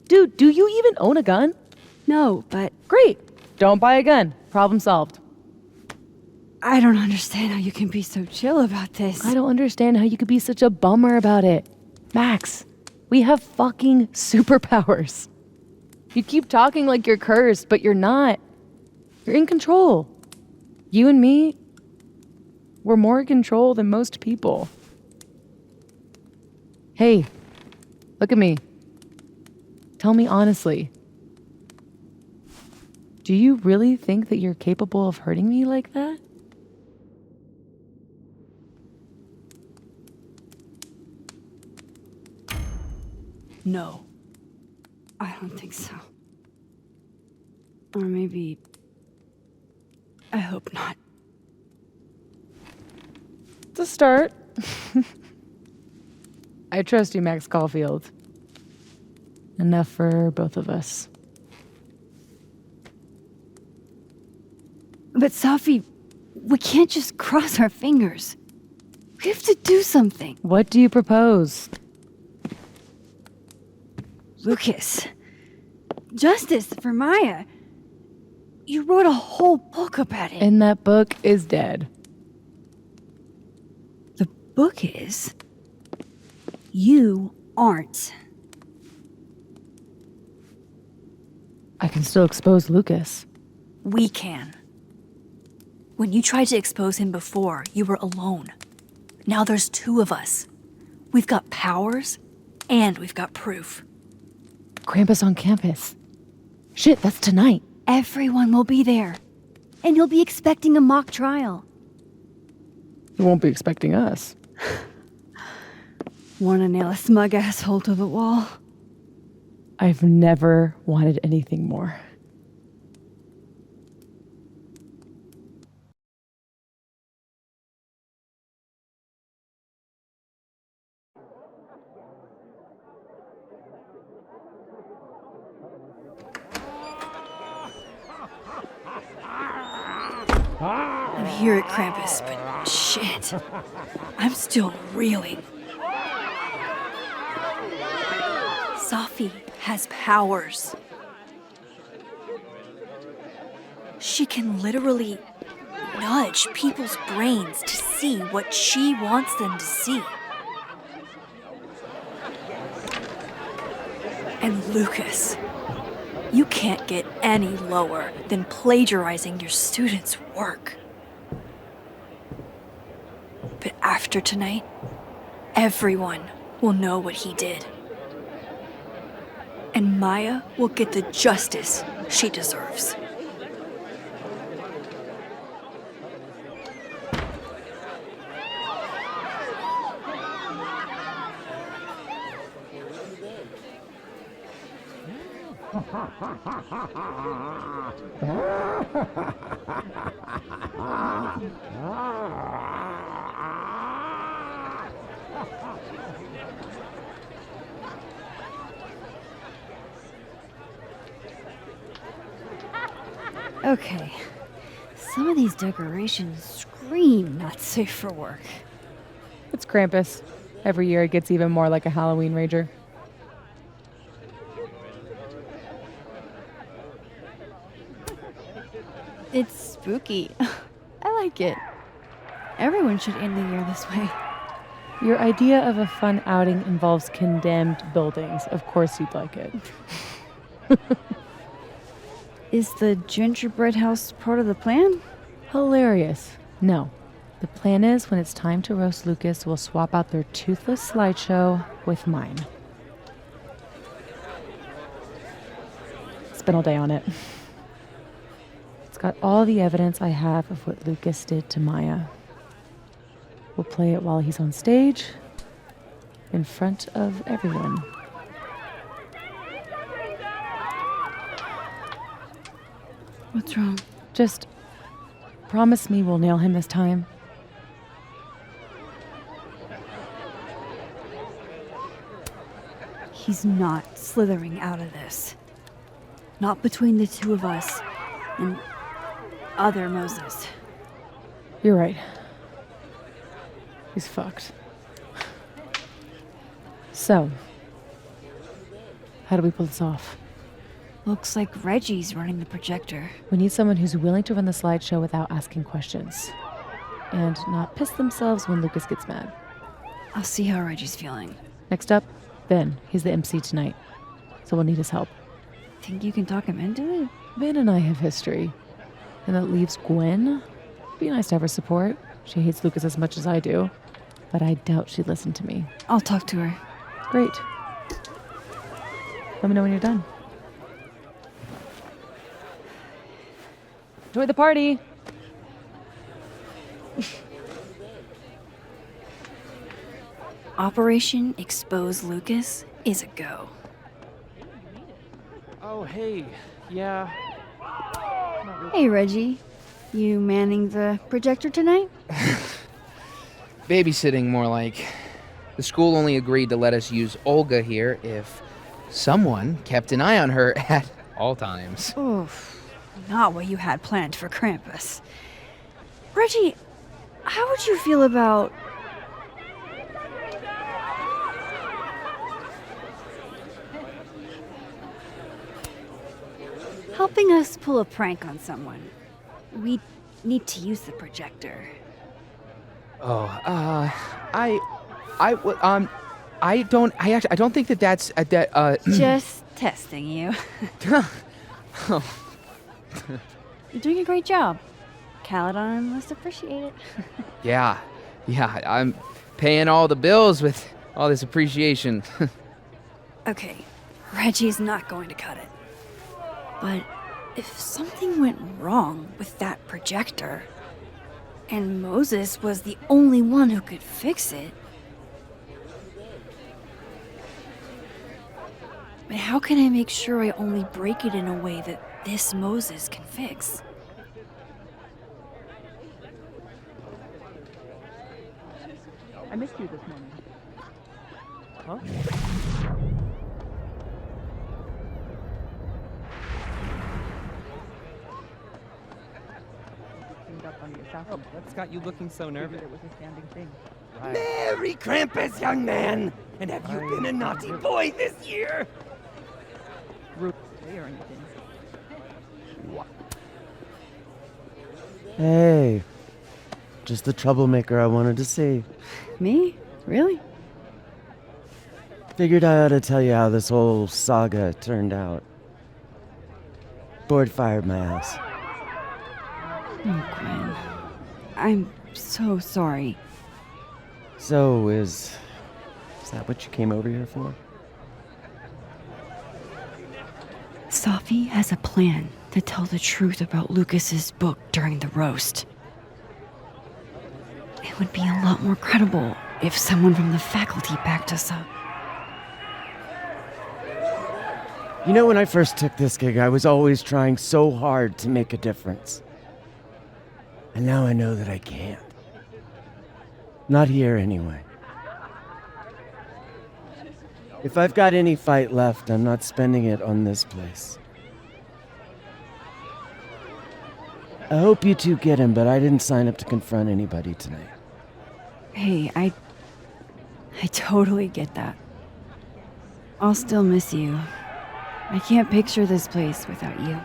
Dude, do you even own a gun? No, but... Great. Don't buy a gun. Problem solved. I don't understand how you can be so chill about this. I don't understand how you could be such a bummer about it. Max, we have fucking superpowers. You keep talking like you're cursed, but you're not. You're in control. You and me, we're more in control than most people. Hey, look at me. Tell me honestly. Do you really think that you're capable of hurting me like that? No. I don't think so. Or maybe... I hope not. It's a start. I trust you, Max Caulfield. Enough for both of us. But Sophie, we can't just cross our fingers. We have to do something. What do you propose? Lucas. Justice for Maya. You wrote a whole book about it. And that book is dead. The book is... You aren't. I can still expose Lucas. We can. When you tried to expose him before, you were alone. Now there's two of us. We've got powers, and we've got proof. Krampus on campus. Shit, that's tonight. Everyone will be there. And you'll be expecting a mock trial. You won't be expecting us. Wanna nail a smug asshole to the wall? I've never wanted anything more. I'm here at Krampus, but shit. I'm still reeling. Sophie has powers. She can literally nudge people's brains to see what she wants them to see. And Lucas, you can't get any lower than plagiarizing your students' work. But after tonight, everyone will know what he did. And Maya will get the justice she deserves. Okay. Some of these decorations scream not safe for work. It's Krampus. Every year it gets even more like a Halloween rager. It's spooky. I like it. Everyone should end the year this way. Your idea of a fun outing involves condemned buildings. Of course you'd like it. Is the gingerbread house part of the plan? Hilarious. No. The plan is when it's time to roast Lucas, we'll swap out their toothless slideshow with mine. Spent all day on it. It's got all the evidence I have of what Lucas did to Maya. We'll play it while he's on stage, in front of everyone. What's wrong? Just promise me we'll nail him this time. He's not slithering out of this. Not between the two of us and other Moses. You're right. He's fucked. So, how do we pull this off? Looks like Reggie's running the projector. We need someone who's willing to run the slideshow without asking questions. And not piss themselves when Lucas gets mad. I'll see how Reggie's feeling. Next up, Ben. He's the MC tonight. So we'll need his help. Think you can talk him into it? Ben and I have history. And that leaves Gwen. Be nice to have her support. She hates Lucas as much as I do. But I doubt she'd listen to me. I'll talk to her. Great. Let me know when you're done. Enjoy the party. Operation Expose Lucas is a go. Oh, hey. Yeah. Hey, Reggie. You manning the projector tonight? Babysitting, more like. The school only agreed to let us use Olga here if someone kept an eye on her at all times. Oof. Not what you had planned for Krampus. Reggie, how would you feel about... helping us pull a prank on someone? We need to use the projector. Oh, I don't think that's Just testing you. Oh. You're doing a great job. Caledon must appreciate it. Yeah, I'm paying all the bills with all this appreciation. Okay, Reggie's not going to cut it. But if something went wrong with that projector, and Moses was the only one who could fix it, but how can I make sure I only break it in a way that this Moses can fix? I missed you this morning. Huh? Oh, what's got you looking so nervous? It was a standing thing. Merry Krampus, young man! And have you been a naughty boy this year? Rude or anything. Hey, just the troublemaker I wanted to see. Me? Really? Figured I ought to tell you how this whole saga turned out. Board fired my ass. Oh, Gwen. I'm so sorry. So, is that what you came over here for? Safi has a plan to tell the truth about Lucas's book during the roast. It would be a lot more credible if someone from the faculty backed us up. You know, when I first took this gig, I was always trying so hard to make a difference. And now I know that I can't. Not here, anyway. If I've got any fight left, I'm not spending it on this place. I hope you two get him, but I didn't sign up to confront anybody tonight. Hey, I totally get that. I'll still miss you. I can't picture this place without you.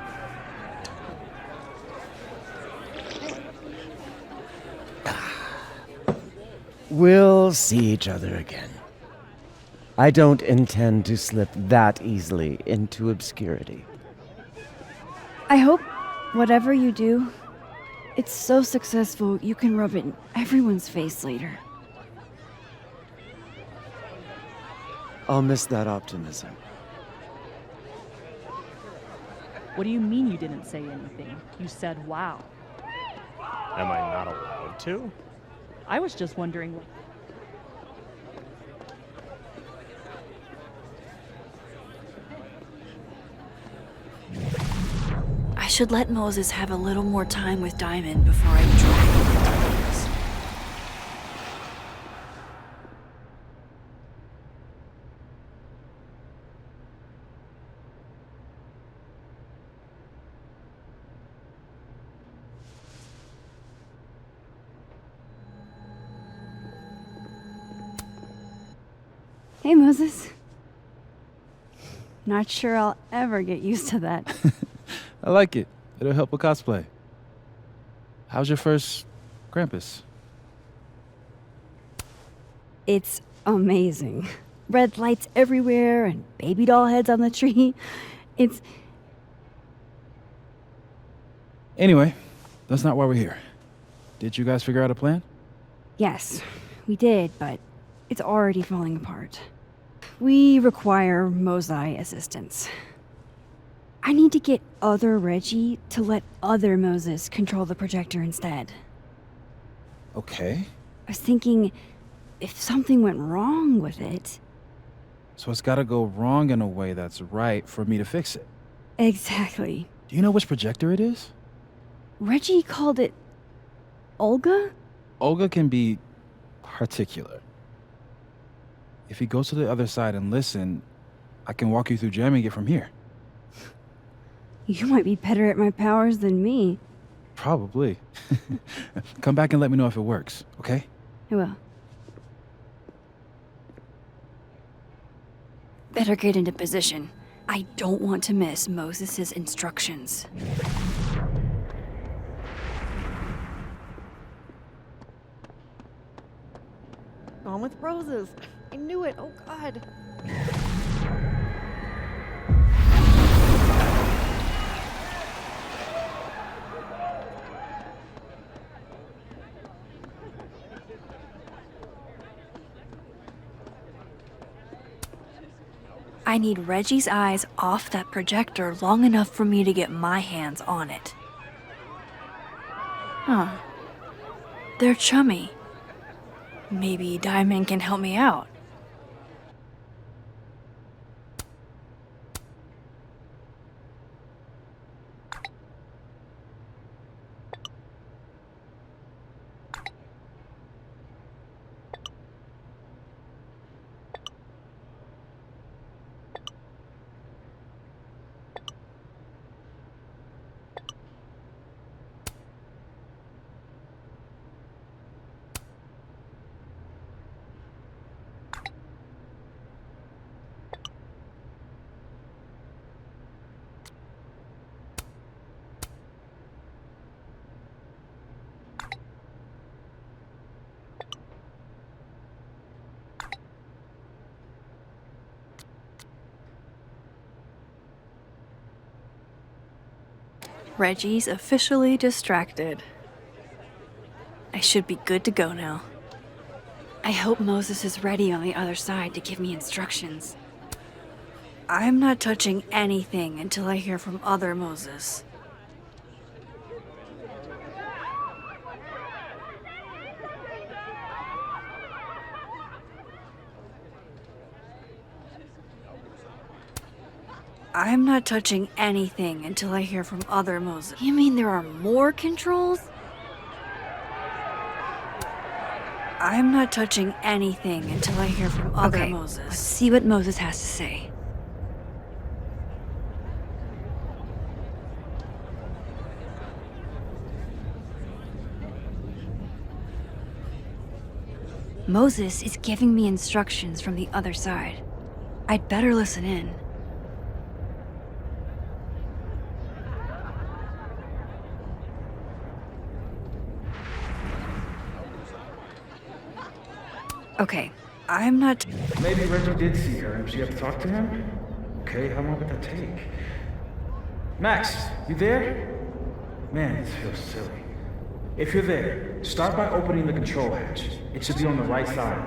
We'll see each other again. I don't intend to slip that easily into obscurity. I hope whatever you do, it's so successful you can rub it in everyone's face later. I'll miss that optimism. What do you mean you didn't say anything? You said wow. Am I not allowed to? I was just wondering. I should let Moses have a little more time with Diamond before I drag him into this. Hey, Moses. Not sure I'll ever get used to that. I like it. It'll help with cosplay. How's your first Krampus? It's amazing. Red lights everywhere and baby doll heads on the tree. It's... Anyway, that's not why we're here. Did you guys figure out a plan? Yes, we did, but it's already falling apart. We require Mosai assistance. I need to get other Reggie to let other Moses control the projector instead. Okay. I was thinking, if something went wrong with it... So it's gotta go wrong in a way that's right for me to fix it. Exactly. Do you know which projector it is? Reggie called it... Olga? Olga can be particular. If you go to the other side and listen, I can walk you through jamming it from here. You might be better at my powers than me. Probably. Come back and let me know if it works, okay? I will. Better get into position. I don't want to miss Moses' instructions. Gone with roses. I knew it. Oh, God. I need Reggie's eyes off that projector long enough for me to get my hands on it. Huh. They're chummy. Maybe Diamond can help me out. Reggie's officially distracted. I should be good to go now. I hope Moses is ready on the other side to give me instructions. I'm not touching anything until I hear from other Moses. I'm not touching anything until I hear from other Moses. You mean there are more controls? I'm not touching anything until I hear from other Moses. Let's see what Moses has to say. Moses is giving me instructions from the other side. I'd better listen in. Okay, I'm not... Maybe Reggie did see her and she had to talk to him? Okay, how long would that take? Max, you there? Man, this feels silly. If you're there, start by opening the control hatch. It should be on the right side.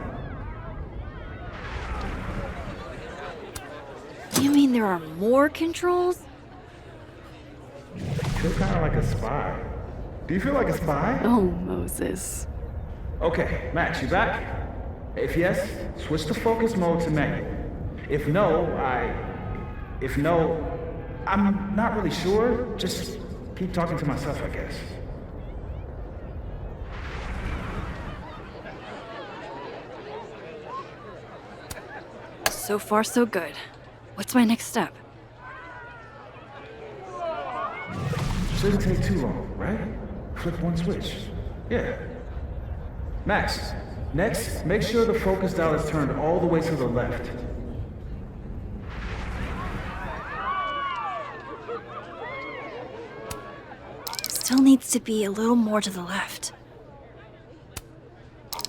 You mean there are more controls? You feel kind of like a spy. Do you feel like a spy? Oh, Moses. Okay, Max, you back? If yes, switch to focus mode to manual. If no, I'm not really sure. Just keep talking to myself, I guess. So far, so good. What's my next step? Shouldn't take too long, right? Flip one switch. Yeah. Max, next, make sure the focus dial is turned all the way to the left. Still needs to be a little more to the left.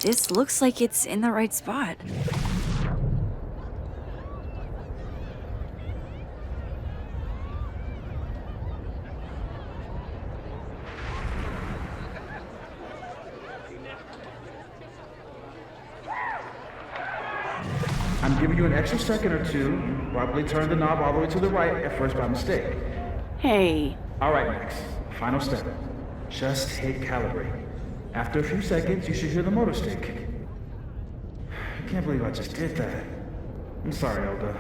This looks like it's in the right spot. I'm giving you an extra second or two. You probably turned the knob all the way to the right at first by mistake. Hey. All right, Max. Final step. Just hit calibrate. After a few seconds, you should hear the motor stick. I can't believe I just did that. I'm sorry, Olga.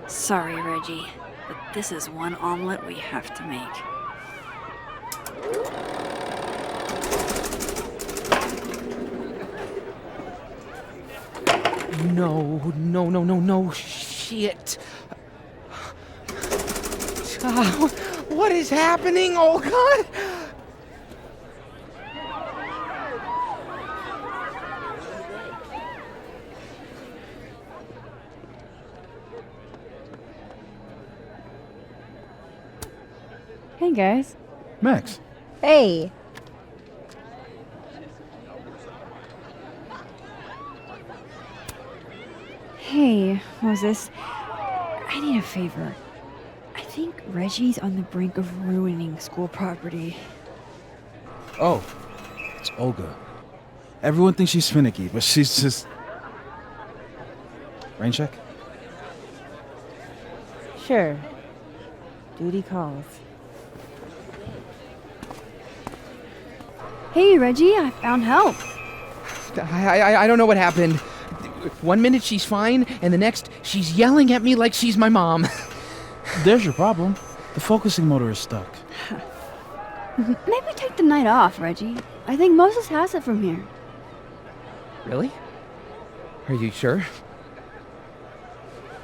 Sorry, Reggie, but this is one omelet we have to make. No, shit. What is happening? Oh, God! Hey, guys. Max. Hey. Hey, Moses. I need a favor. I think Reggie's on the brink of ruining school property. Oh, it's Olga. Everyone thinks she's finicky, but she's just... Rain check? Sure. Duty calls. Hey, Reggie, I found help. I don't know what happened. 1 minute she's fine, and the next she's yelling at me like she's my mom. There's your problem. The focusing motor is stuck. Maybe take the night off, Reggie. I think Moses has it from here. Really? Are you sure?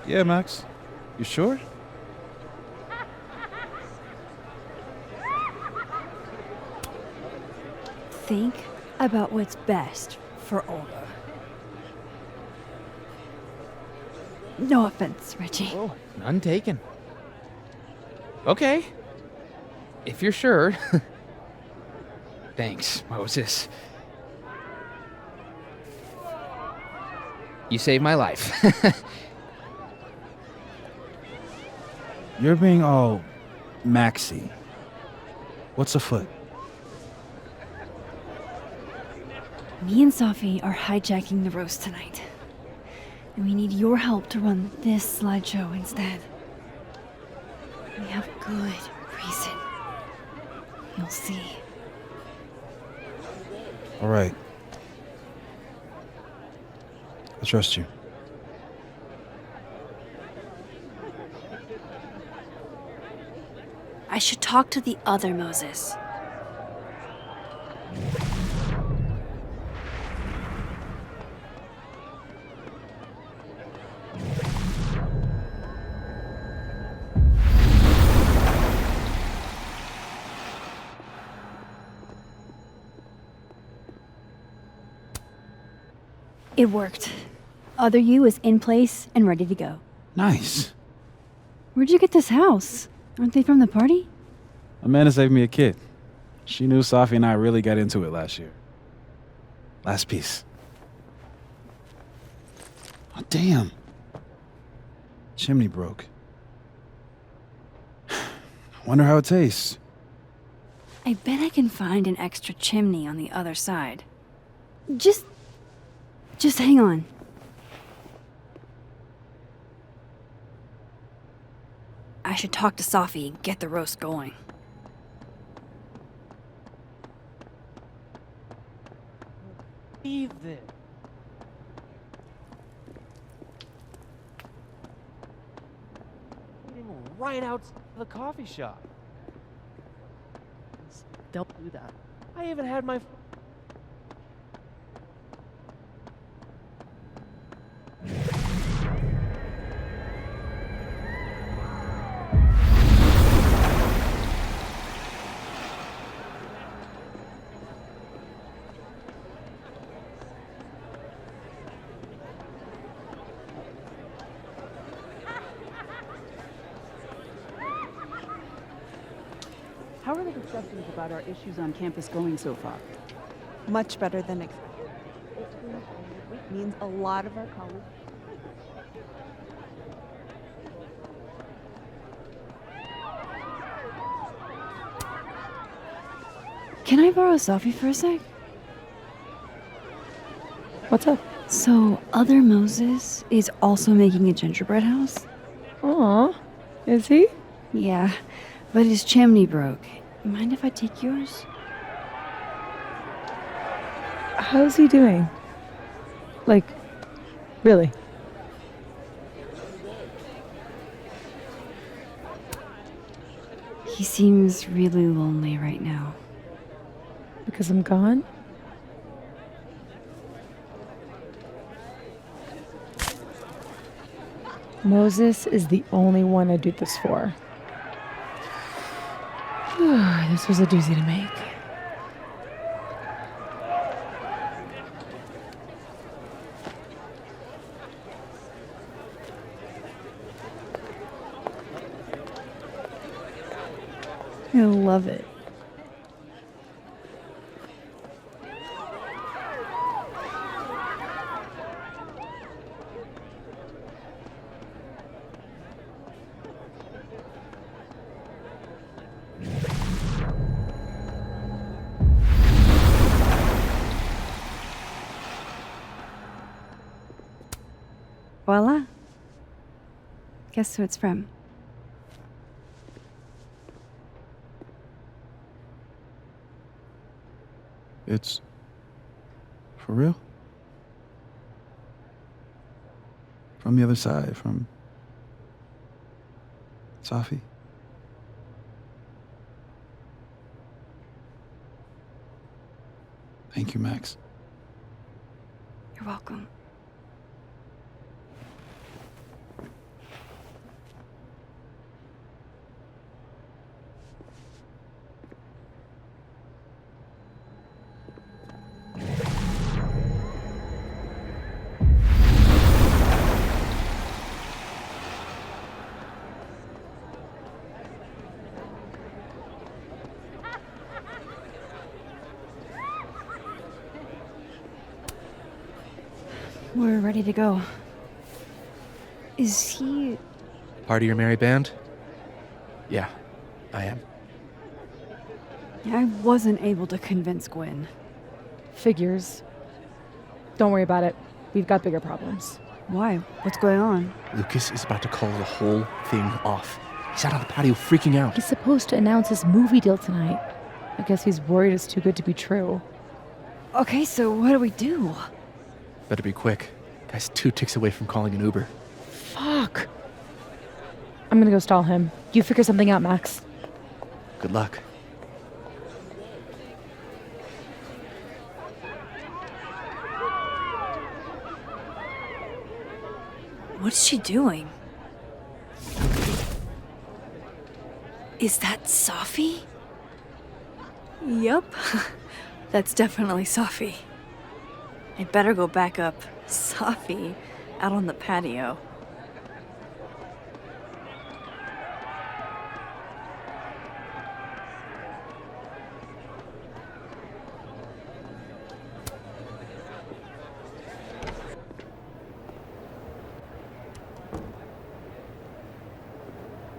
Yeah, Max. You sure? Think about what's best for Olga. No offense, Reggie. Oh, none taken. Okay. If you're sure. Thanks, Moses. You saved my life. You're being all maxi. What's afoot? Me and Safi are hijacking the roast tonight. And we need your help to run this slideshow instead. We have good reason. You'll see. All right. I trust you. I should talk to the other Moses. It worked. Other you is in place and ready to go. Nice. Where'd you get this house? Aren't they from the party? Amanda saved me a kid. She knew Safi and I really got into it last year. Last piece. Oh, damn. Chimney broke. Wonder how it tastes. I bet I can find an extra chimney on the other side. Just hang on. I should talk to Safi and get the roast going. Leave this. Right outside the coffee shop. Don't do that. I even had my... How are the discussions about our issues on campus going so far? Much better than expected. It means a lot of our colleagues. Can I borrow Safi for a sec? What's up? So, other Moses is also making a gingerbread house? Aw, is he? Yeah, but his chimney broke. Mind if I take yours? How's he doing? Like, really? He seems really lonely right now. Because I'm gone? Moses is the only one I do this for. This was a doozy to make. I love it. Voila. Guess who it's from? It's... for real? From the other side, from... Safi? Thank you, Max. You're welcome. We're ready to go. Is he... Part of your merry band? Yeah, I am. I wasn't able to convince Gwen. Figures. Don't worry about it. We've got bigger problems. Why? What's going on? Lucas is about to call the whole thing off. He's out on the patio freaking out. He's supposed to announce his movie deal tonight. I guess he's worried it's too good to be true. Okay, so what do we do? Better be quick. Guy's 2 ticks away from calling an Uber. Fuck. I'm gonna go stall him. You figure something out, Max. Good luck. What's she doing? Is that Safi? Yup. That's definitely Safi. I better go back up. Safi, out on the patio.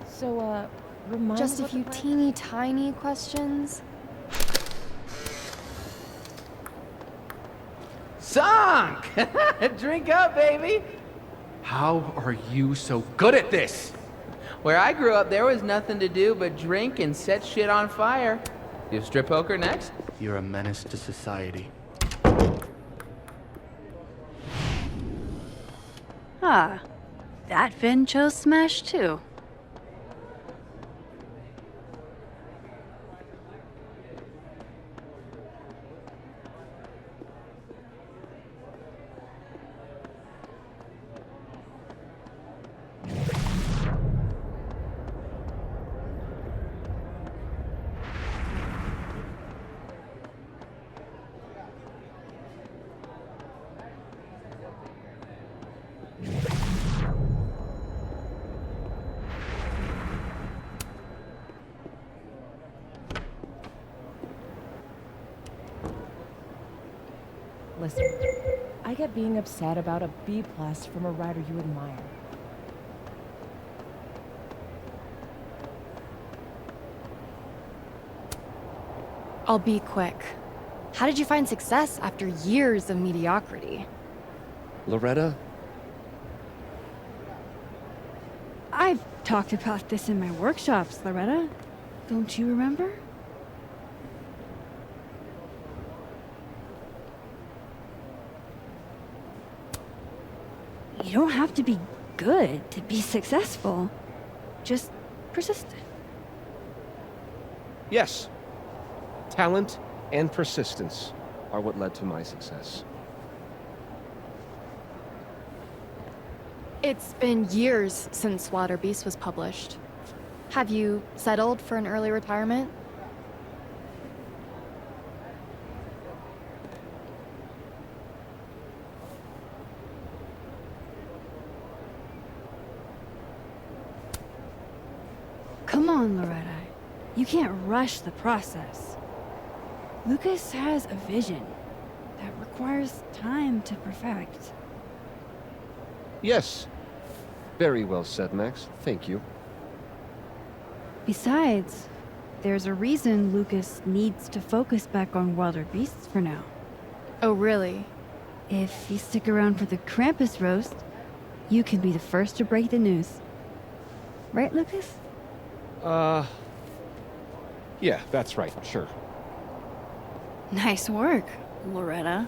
So, remind Just us a few teeny tiny questions. Sunk! Drink up, baby! How are you so good at this? Where I grew up, there was nothing to do but drink and set shit on fire. You strip poker next? You're a menace to society. Ah, that Finn chose Smash too. Listen, I get being upset about a B+ from a writer you admire. I'll be quick. How did you find success after years of mediocrity? Loretta? I've talked about this in my workshops, Loretta. Don't you remember? You don't have to be good to be successful. Just persistent. Yes. Talent and persistence are what led to my success. It's been years since Water Beast was published. Have you settled for an early retirement? Come on, Loretta. You can't rush the process. Lucas has a vision that requires time to perfect. Yes. Very well said, Max. Thank you. Besides, there's a reason Lucas needs to focus back on Wilder Beasts for now. Oh, really? If you stick around for the Krampus roast, you can be the first to break the news. Right, Lucas? Yeah, that's right, sure. Nice work, Loretta.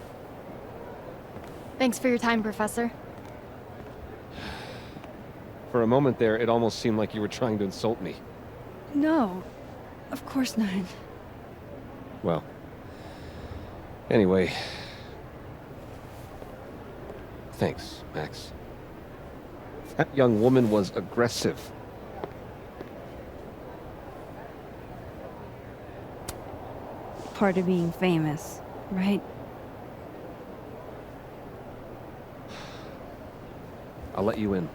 Thanks for your time, Professor. For a moment there, it almost seemed like you were trying to insult me. No, of course not. Well, anyway. Thanks, Max. That young woman was aggressive. Part of being famous, right? I'll let you in.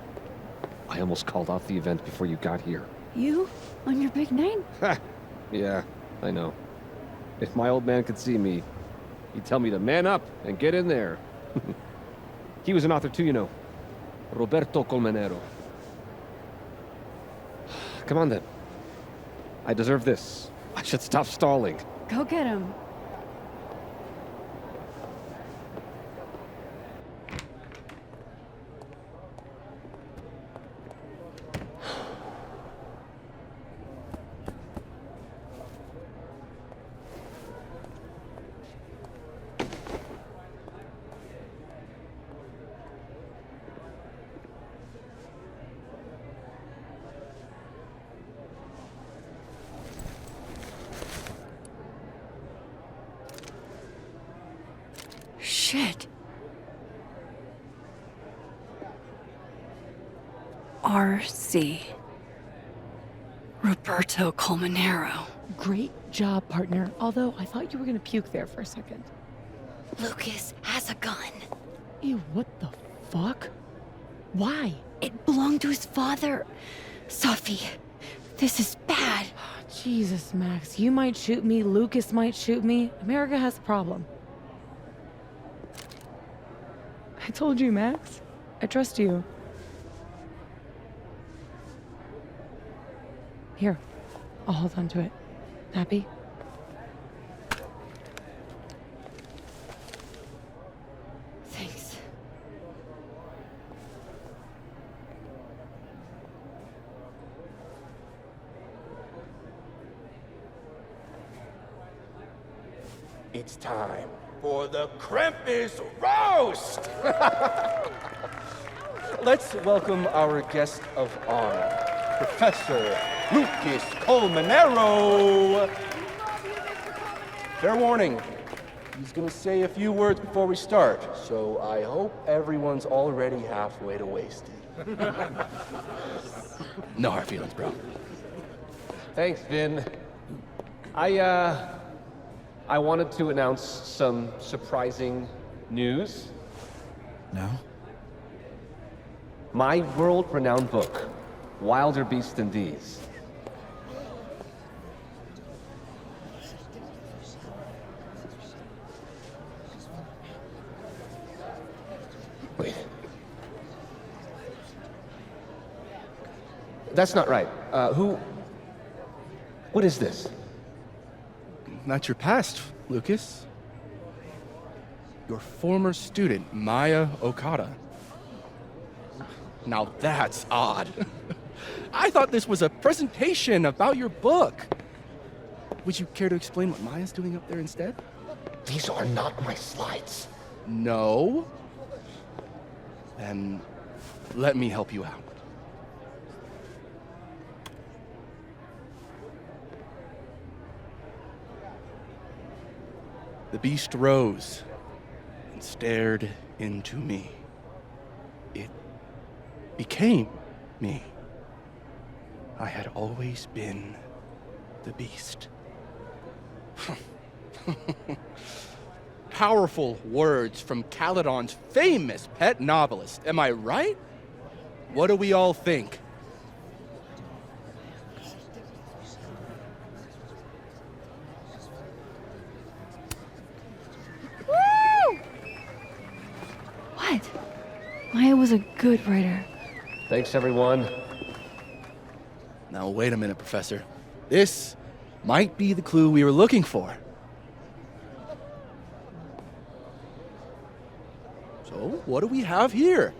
I almost called off the event before you got here. You? On your big night? Yeah, I know. If my old man could see me, he'd tell me to man up and get in there. He was an author too, you know. Roberto Colmenero. Come on then. I deserve this. I should stop stalling. Go get him. Shit. RC. Roberto Colmenero. Great job, partner. Although I thought you were gonna puke there for a second. Lucas has a gun. Ew, what the fuck? Why? It belonged to his father. Sophie, this is bad. Jesus, Max. You might shoot me, Lucas might shoot me. America has a problem. I told you, Max. I trust you. Here, I'll hold on to it. Happy? Thanks. It's time for the Krampus roast! Let's welcome our guest of honor, Professor Lucas Colmenero. Fair warning, he's gonna say a few words before we start, so I hope everyone's already halfway to wasted. No hard feelings, bro. Thanks, Vin. I wanted to announce some surprising news. No? My world-renowned book, Wilder Beasts Than These. Wait. That's not right. What is this? Not your past, Lucas. Your former student, Maya Okada. Now that's odd. I thought this was a presentation about your book. Would you care to explain what Maya's doing up there instead? These are not my slides. No? Then let me help you out. The beast rose and stared into me. It became me. I had always been the beast. Powerful words from Caledon's famous pet novelist. Am I right? What do we all think? What? Maya was a good writer. Thanks, everyone. Now, wait a minute, Professor. This might be the clue we were looking for. So, what do we have here?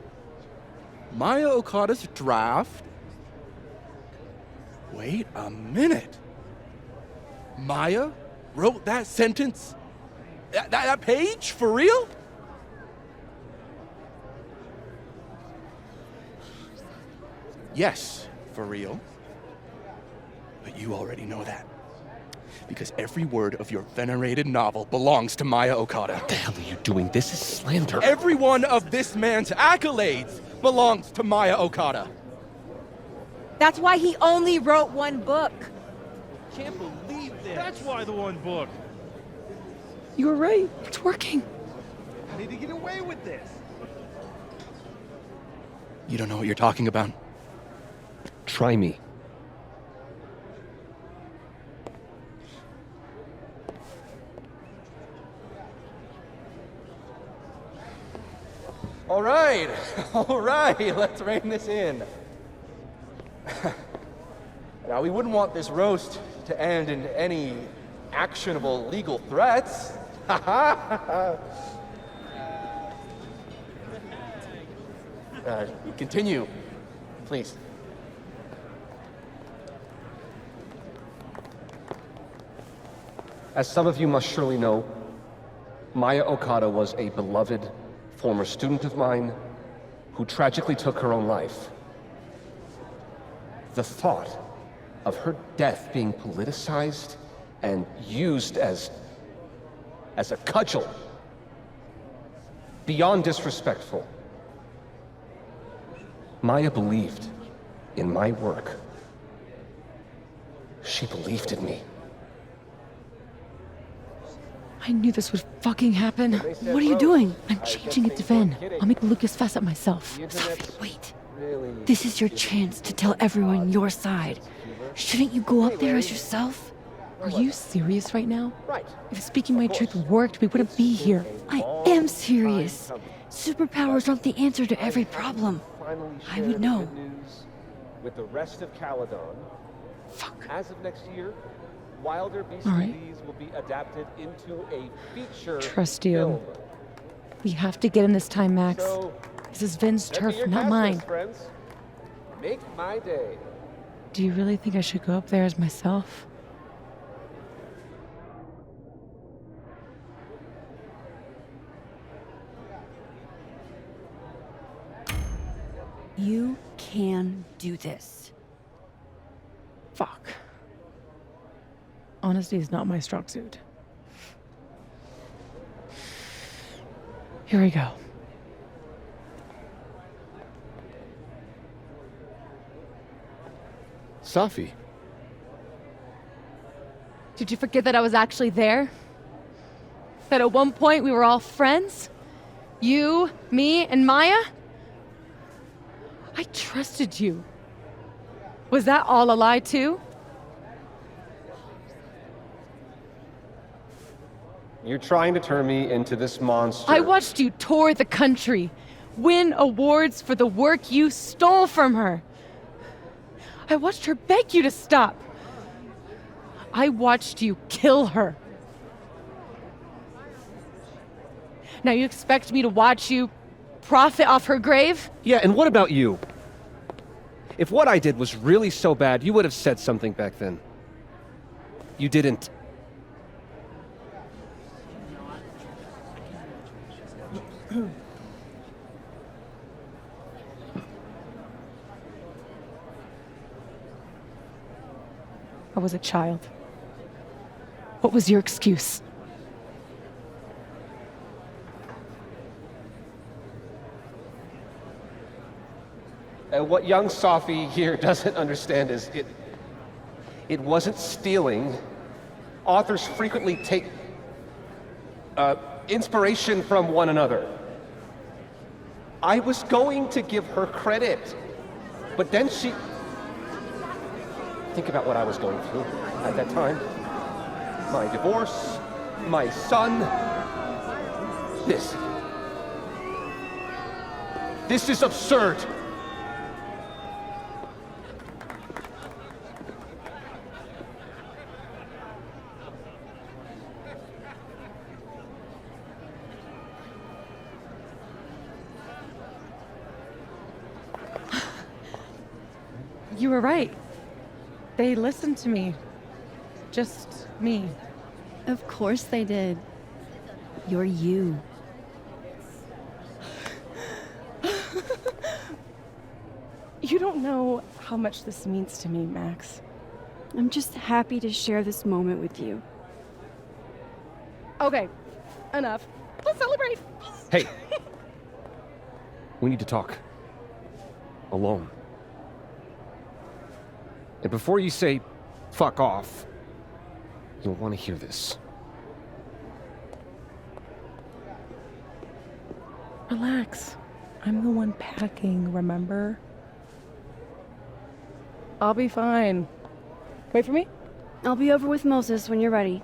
Maya Okada's draft. Wait a minute. Maya wrote that sentence? That page? For real? Yes, for real. But you already know that. Because every word of your venerated novel belongs to Maya Okada. What the hell are you doing? This is slander. Every one of this man's accolades belongs to Maya Okada. That's why he only wrote one book. Can't believe this. That's why the one book. You were right. It's working. How did he get away with this? You don't know what you're talking about. Try me. All right, all right, let's rein this in. Now, we wouldn't want this roast to end in any actionable legal threats. Continue, please. As some of you must surely know, Maya Okada was a beloved former student of mine who tragically took her own life. The thought of her death being politicized and used as a cudgel, beyond disrespectful. Maya believed in my work. She believed in me. I knew this would fucking happen. What are you doing? I'm changing it to Vin. I'll make Lucas fess up myself. Sophie, wait. This is your chance to tell everyone your side. Shouldn't you go up there as yourself? Are you serious right now? If speaking my truth worked, we wouldn't be here. I am serious. Superpowers aren't the answer to every problem. I would know. With the rest of Caledon. Fuck. As of next year, Wilder Beast All right. Disease will be adapted into a feature Trust you. film. We have to get him this time, Max. So, This is Vin's empty turf, your not cash mine. list, friends. Make my day. Do you really think I should go up there as myself? You can do this. Fuck. Honesty is not my strong suit. Here we go. Safi. Did you forget that I was actually there? That at one point we were all friends? You, me, and Maya? I trusted you. Was that all a lie too? You're trying to turn me into this monster. I watched you tour the country, win awards for the work you stole from her. I watched her beg you to stop. I watched you kill her. Now you expect me to watch you profit off her grave? Yeah, and what about you? If what I did was really so bad, you would have said something back then. You didn't. I was a child. What was your excuse? What young Safi here doesn't understand is it wasn't stealing. Authors frequently take inspiration from one another. I was going to give her credit, but then she... Think about what I was going through at that time. My divorce, my son. This is absurd. You were right. They listened to me. Just me. Of course they did. You're you. You don't know how much this means to me, Max. I'm just happy to share this moment with you. Okay, enough. Let's celebrate. Hey. We need to talk. Alone. And before you say, fuck off, you'll want to hear this. Relax. I'm the one packing, remember? I'll be fine. Wait for me? I'll be over with Moses when you're ready.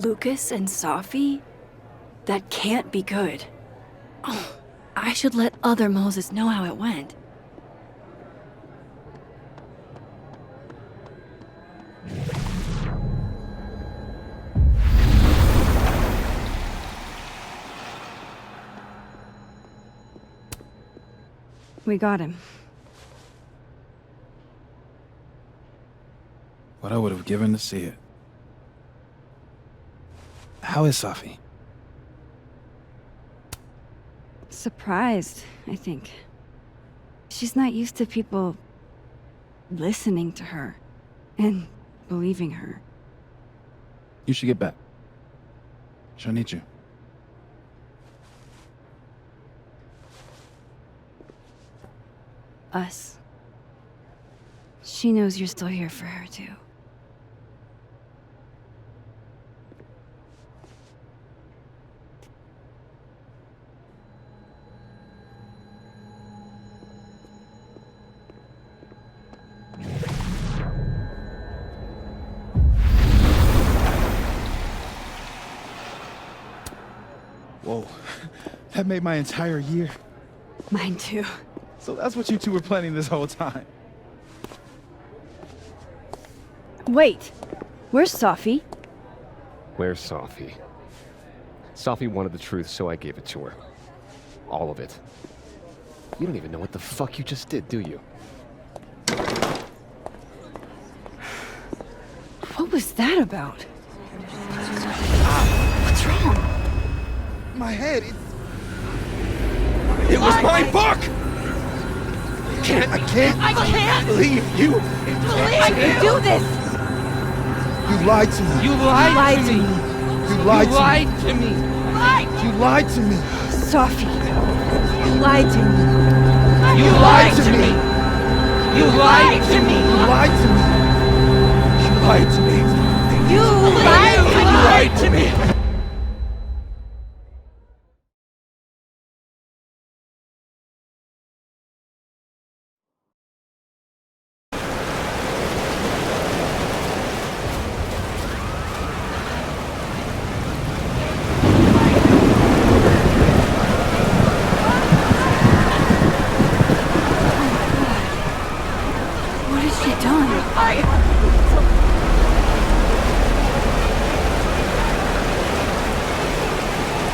Lucas and Safi? That can't be good. Oh, I should let other Moses know how it went. We got him. What I would have given to see it. How is Safi? Surprised, I think. She's not used to people listening to her and believing her. You should get back. She'll need you. Us. She knows you're still here for her, too. Whoa. That made my entire year. Mine, too. So that's what you two were planning this whole time. Wait. Where's Safi? Where's Safi? Safi wanted the truth, so I gave it to her. All of it. You don't even know what the fuck you just did, do you? What was that about? What's wrong? My head, it was my book! I can't believe you! I can do this! You lied to me! You lied to me! You lied to me! You lied to me! Safi, you lied to me. You lied to me! You lied to me! You lied to me! You lied to me! You lied to me! What has she done? I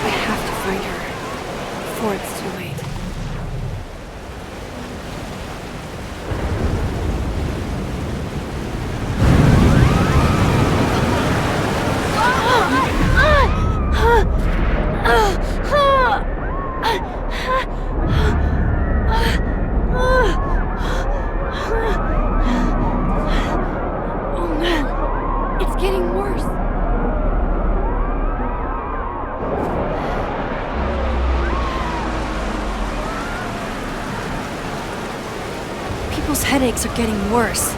have to find her before it's too late. Oh no, it's getting worse. People's headaches are getting worse.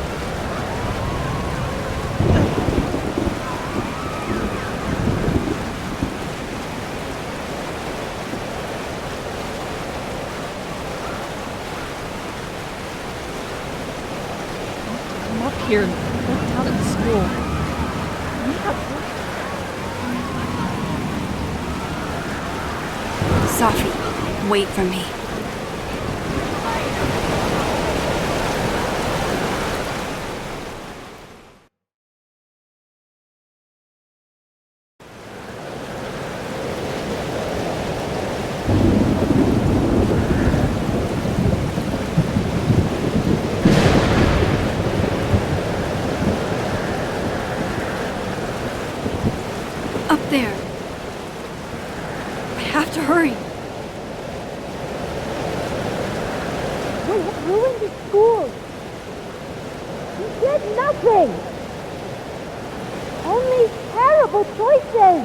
Come up here. Go down to the school. Safi, wait for me. Up there. I have to hurry. We ruined the school. You did nothing. Only terrible choices.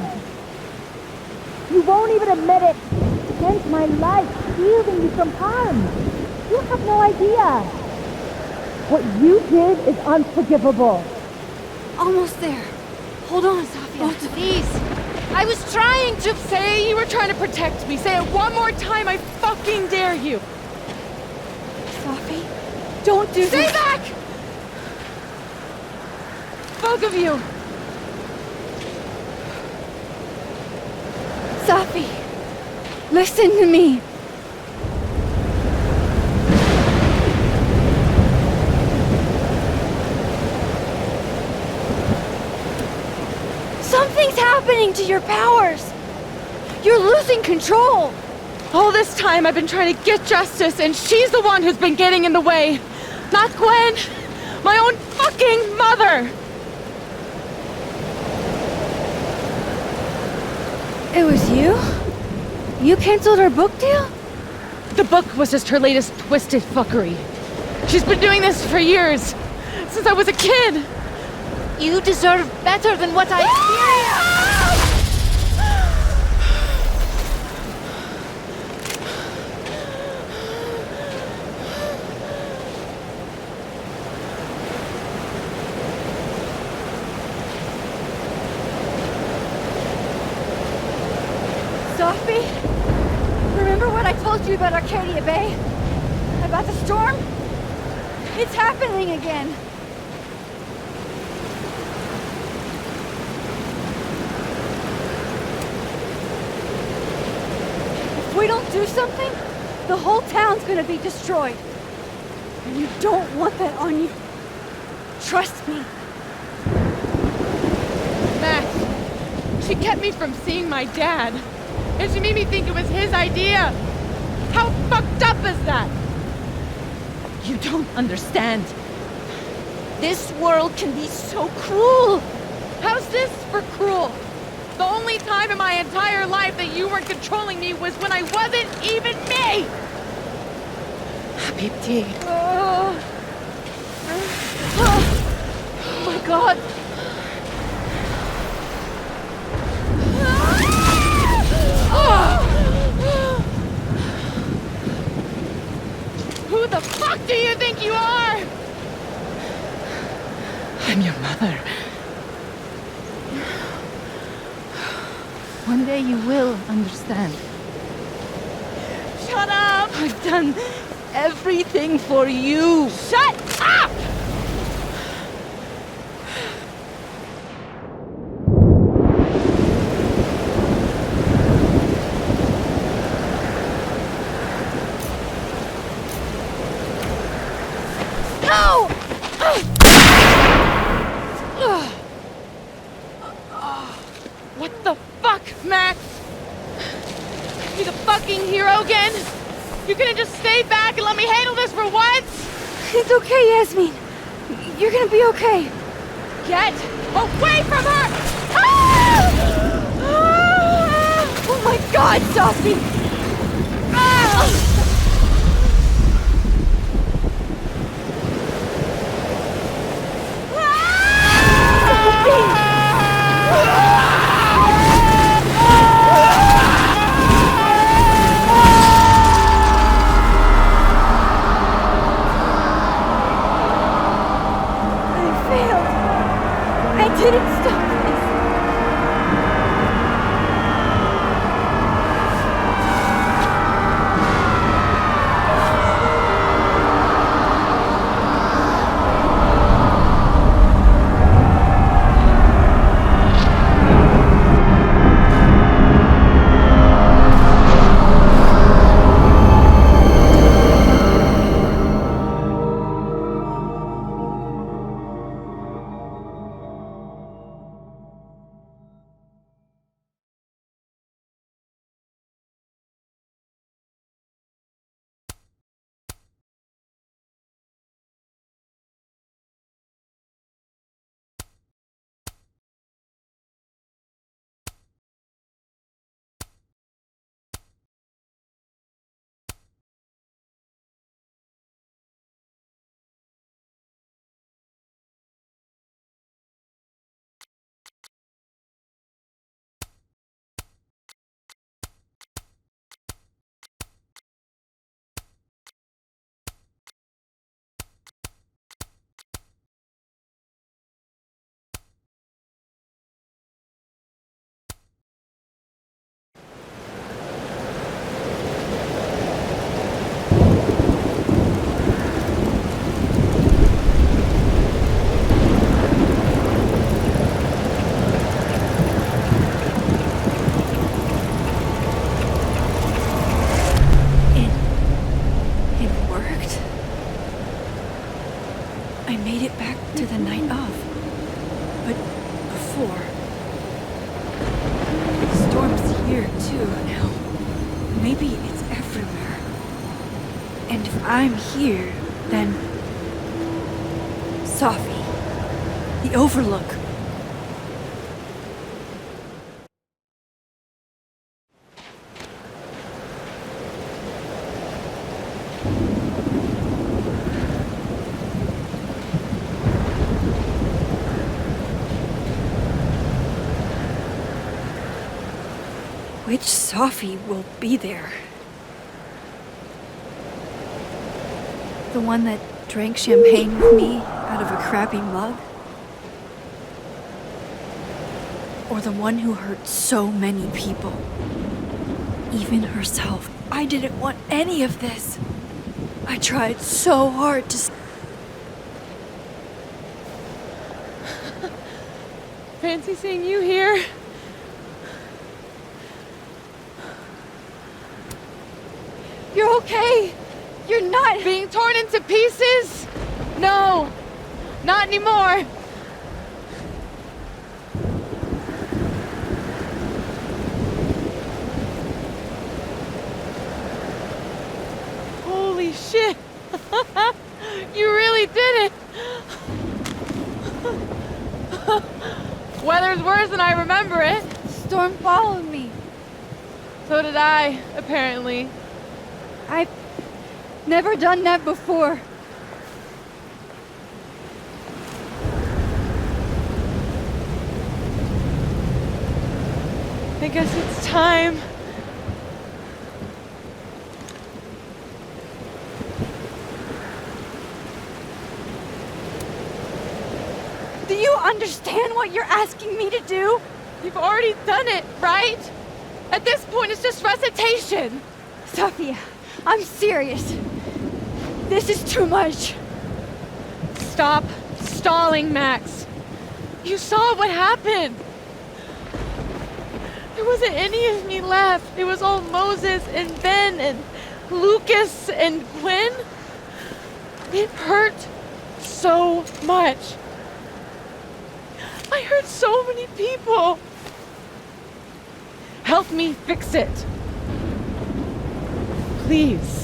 You won't even admit it. Spent my life shielding you from harm. You have no idea. What you did is unforgivable. Almost there. Hold on, Safi. Please. I was trying to say you were trying to protect me. Say it one more time. I fucking dare you. Safi, don't do this. Stay back! Both of you. Safi, listen to me. Something's happening to your powers. You're losing control. All this time I've been trying to get justice, and she's the one who's been getting in the way. Not Gwen. My own fucking mother. It was you? You canceled her book deal? The book was just her latest twisted fuckery. She's been doing this for years. Since I was a kid. You deserve better than what I experienced! Sophie? Remember what I told you about Arcadia Bay? About the storm? It's happening again. If we don't do something, the whole town's gonna be destroyed. And you don't want that on you. Trust me. Max, she kept me from seeing my dad. And she made me think it was his idea. How fucked up is that? You don't understand. This world can be so cruel. How's this for cruel? The only time in my entire life that you weren't controlling me was when I wasn't even me! Habibti. Oh my god! Who the fuck do you think you are? I'm your mother. One day you will understand. Shut up! I've done everything for you. Shut up! No! What the fuck, Max? You the fucking hero again? You couldn't just stay back and let me handle this for once? It's okay, Yasmin. You're gonna be okay. Get away from her! Ah! Ah! Oh my god, Sophie! Ah! Didn't stop this. I made it back to the night of. But before... Storm's here too now. Maybe it's everywhere. And if I'm here, then... Safi. The Overlook. Which Safi will be there? The one that drank champagne with me out of a crappy mug? Or the one who hurt so many people? Even herself. I didn't want any of this. I tried so hard to... Fancy seeing you here. You're okay! You're not... Being torn into pieces? No! Not anymore! Holy shit! You really did it! Weather's worse than I remember it. Storm followed me. So did I, apparently. I've never done that before. I guess it's time. Do you understand what you're asking me to do? You've already done it, right? At this point, it's just recitation. Sophia, I'm serious. This is too much. Stop stalling, Max. You saw what happened. There wasn't any of me left. It was all Moses and Ben and Lucas and Gwen. It hurt so much. I hurt so many people. Help me fix it. Please.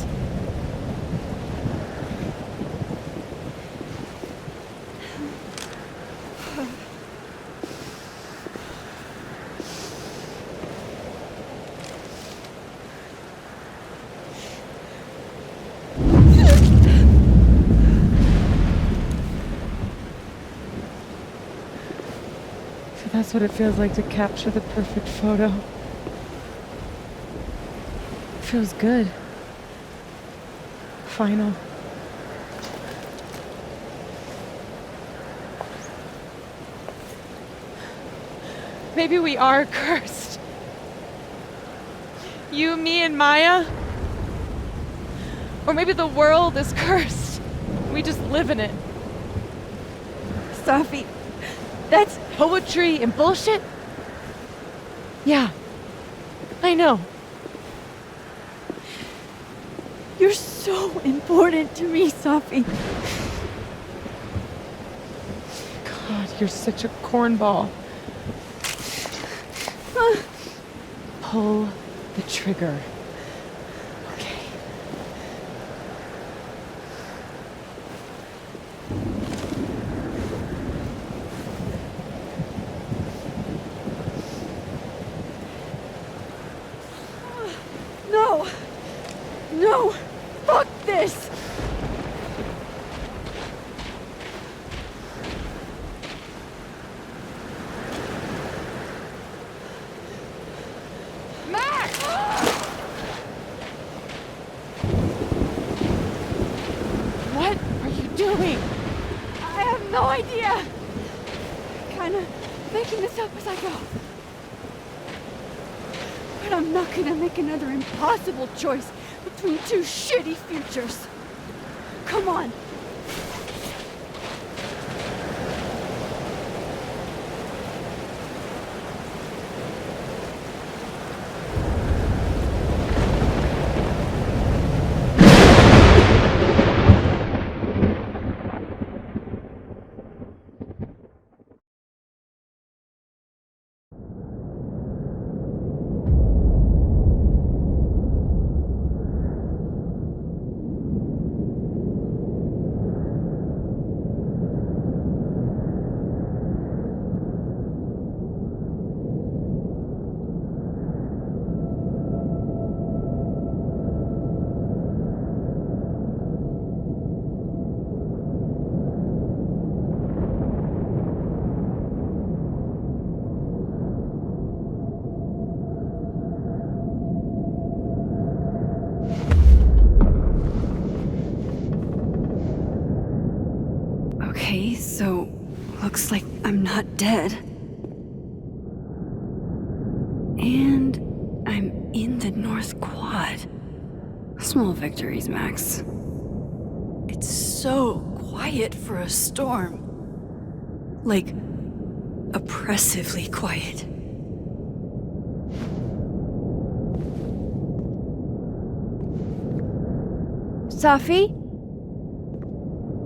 So that's what it feels like to capture the perfect photo. It feels good. Final. Maybe we are cursed. You, me, and Maya. Or maybe the world is cursed. We just live in it. Safi, that's poetry and bullshit? Yeah, I know. You're so important to me, Safi. God, you're such a cornball. Pull the trigger. Okay. No! No! Fuck this! What are you doing? I have no idea! Kinda making this up as I go. But I'm not gonna make another impossible choice between two shitty futures. Come on. Okay, so looks like I'm not dead. And I'm in the North Quad. Small victories, Max. It's so quiet for a storm. Like, oppressively quiet. Safi?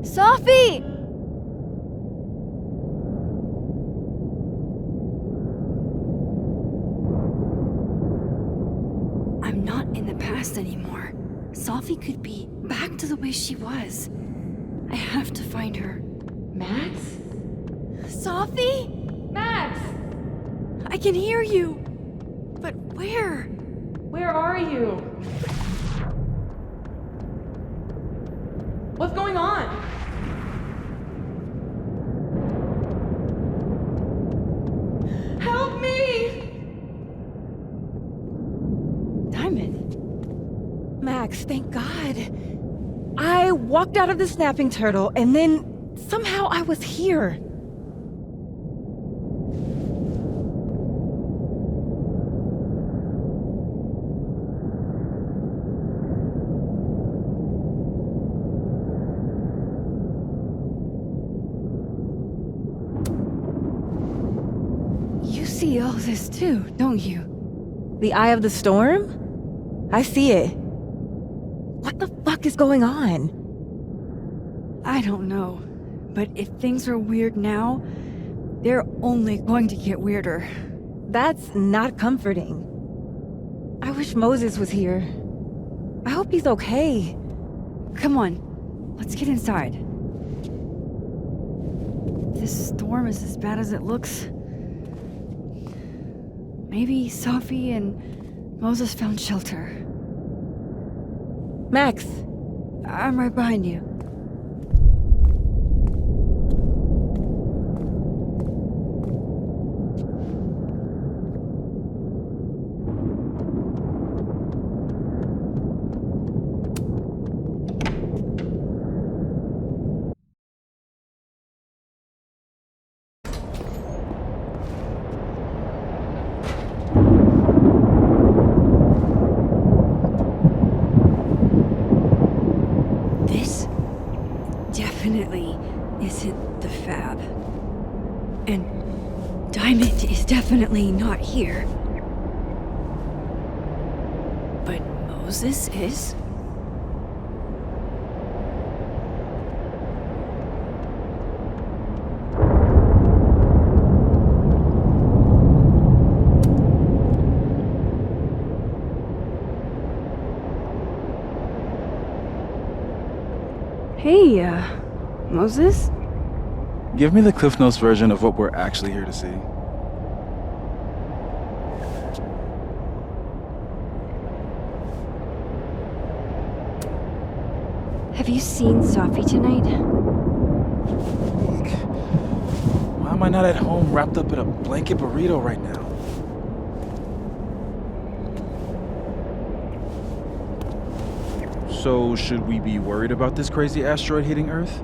Safi! I'm not in the past anymore. Safi could be back to the way she was. I have to find her. Max? Safi? Max! I can hear you! But where? Where are you? What's going on? Help me! Diamond. Max, thank God. I walked out of the snapping turtle, and then somehow I was here. You see all this too, don't you? The eye of the storm? I see it. What the fuck is going on? I don't know. But if things are weird now, they're only going to get weirder. That's not comforting. I wish Moses was here. I hope he's okay. Come on, let's get inside. This storm is as bad as it looks. Maybe Safi and Moses found shelter. Max! I'm right behind you. This definitely isn't the Fab. And Diamond is definitely not here. But Moses is? Hey, Moses? Give me the Cliff Notes version of what we're actually here to see. Have you seen Safi tonight? Why am I not at home wrapped up in a blanket burrito right now? So, should we be worried about this crazy asteroid hitting Earth?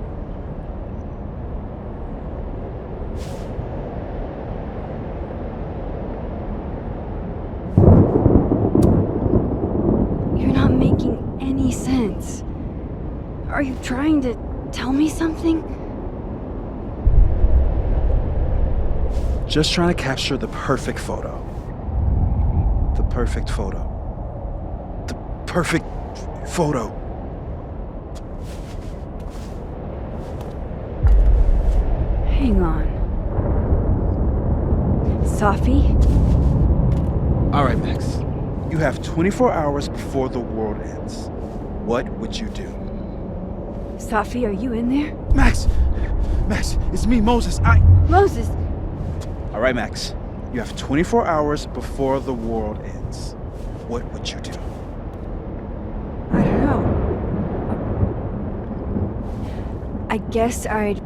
You're not making any sense. Are you trying to tell me something? Just trying to capture the perfect photo. The perfect photo. The perfect photo. Hang on. Safi? All right, Max. You have 24 hours before the world ends. What would you do? Safi, are you in there? Max! Max, it's me, Moses. Moses! All right, Max. You have 24 hours before the world ends. What would you do? I don't know. I guess I'd...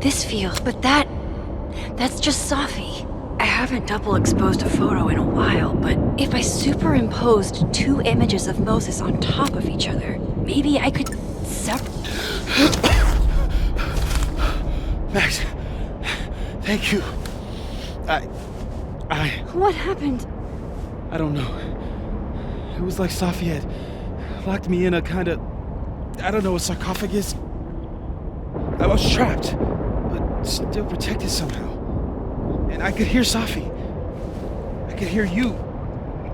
this feels, but that's just Safi. I haven't double exposed a photo in a while, but if I superimposed 2 images of Moses on top of each other, maybe I could Max, thank you. What happened? I don't know. It was like Safi had locked me in a kind of, I don't know, a sarcophagus. I was trapped, but still protected somehow. And I could hear Safi. I could hear you.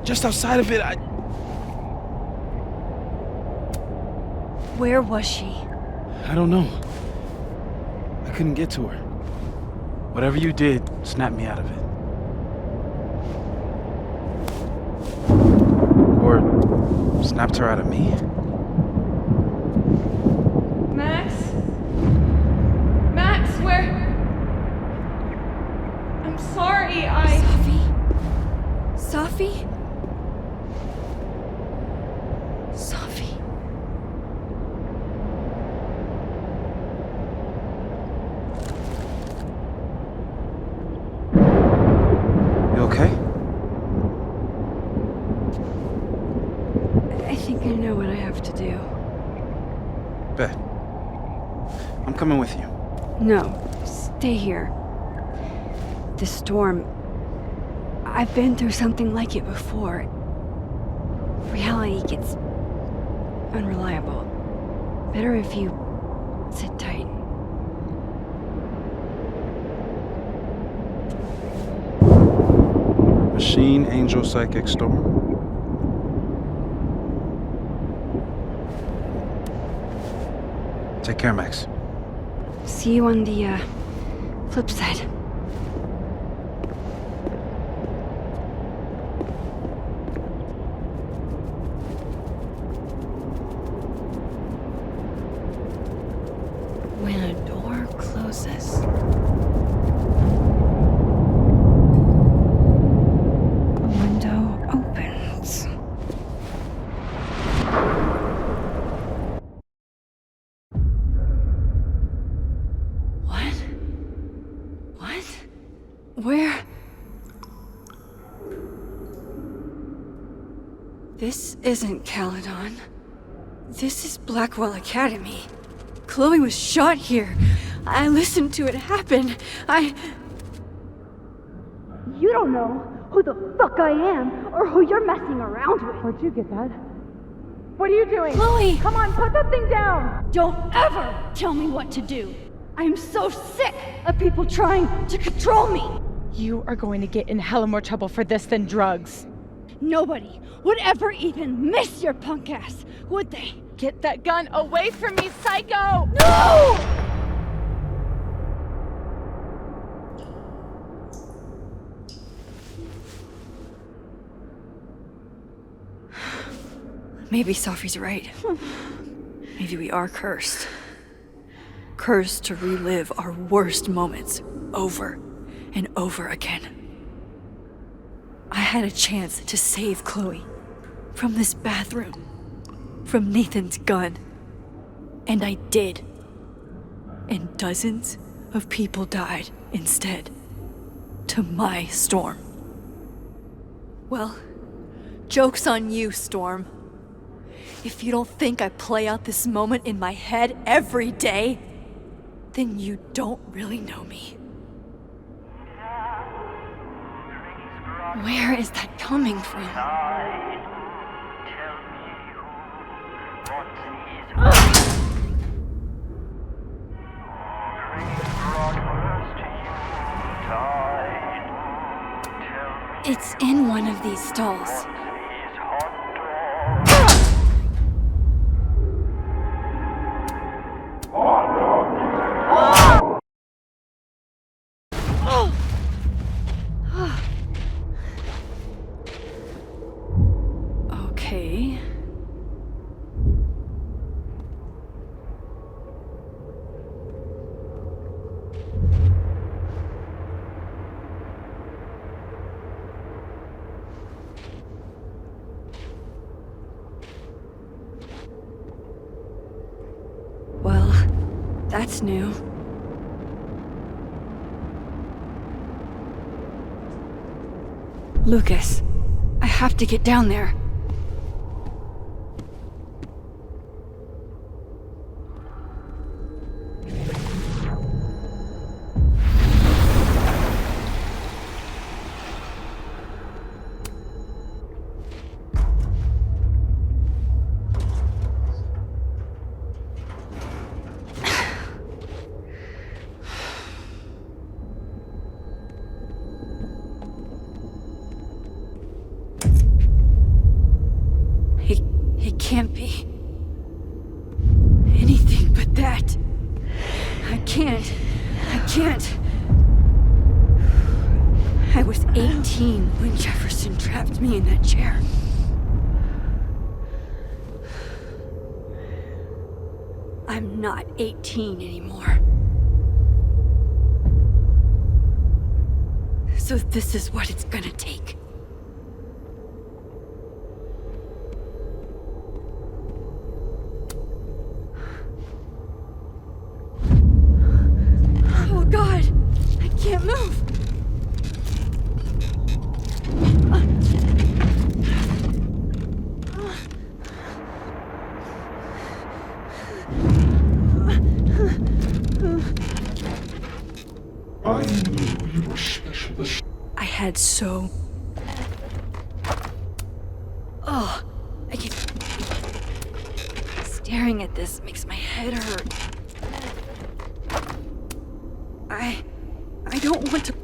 Just outside of it, Where was she? I don't know. I couldn't get to her. Whatever you did, snapped me out of it. Or snapped her out of me? Max? Max, where? I'm sorry, Safi? Safi? You okay? I think I know what I have to do. Bet. I'm coming with you. No, stay here. The storm... I've been through something like it before. Reality gets unreliable. Better if you sit tight. Machine, Angel, Psychic, Storm. Take care, Max. See you on the, flip side. When a door closes, a window opens. What? What? Where? This isn't Caledon. This is Blackwell Academy. Chloe was shot here. I listened to it happen. You don't know who the fuck I am or who you're messing around with. Where'd you get that? What are you doing? Chloe! Come on, put that thing down! Don't ever tell me what to do. I am so sick of people trying to control me. You are going to get in hella more trouble for this than drugs. Nobody would ever even miss your punk ass, would they? Get that gun away from me, psycho! No! Maybe Safi's right. Maybe we are cursed. Cursed to relive our worst moments over and over again. I had a chance to save Chloe from this bathroom, from Nathan's gun, and I did. And dozens of people died instead, to my Storm. Well, joke's on you, Storm. If you don't think I play out this moment in my head every day, then you don't really know me. Where is that coming from? It's in one of these stalls. Okay. Well, that's new. Lucas, I have to get down there. It can't be anything but that. I can't. I was 18 when Jefferson trapped me in that chair. I'm not 18 anymore. So this is what it's gonna take. Oh God, I can't move. I knew you were special. I had so... Oh, I get... Staring at this makes my head hurt. I don't want to...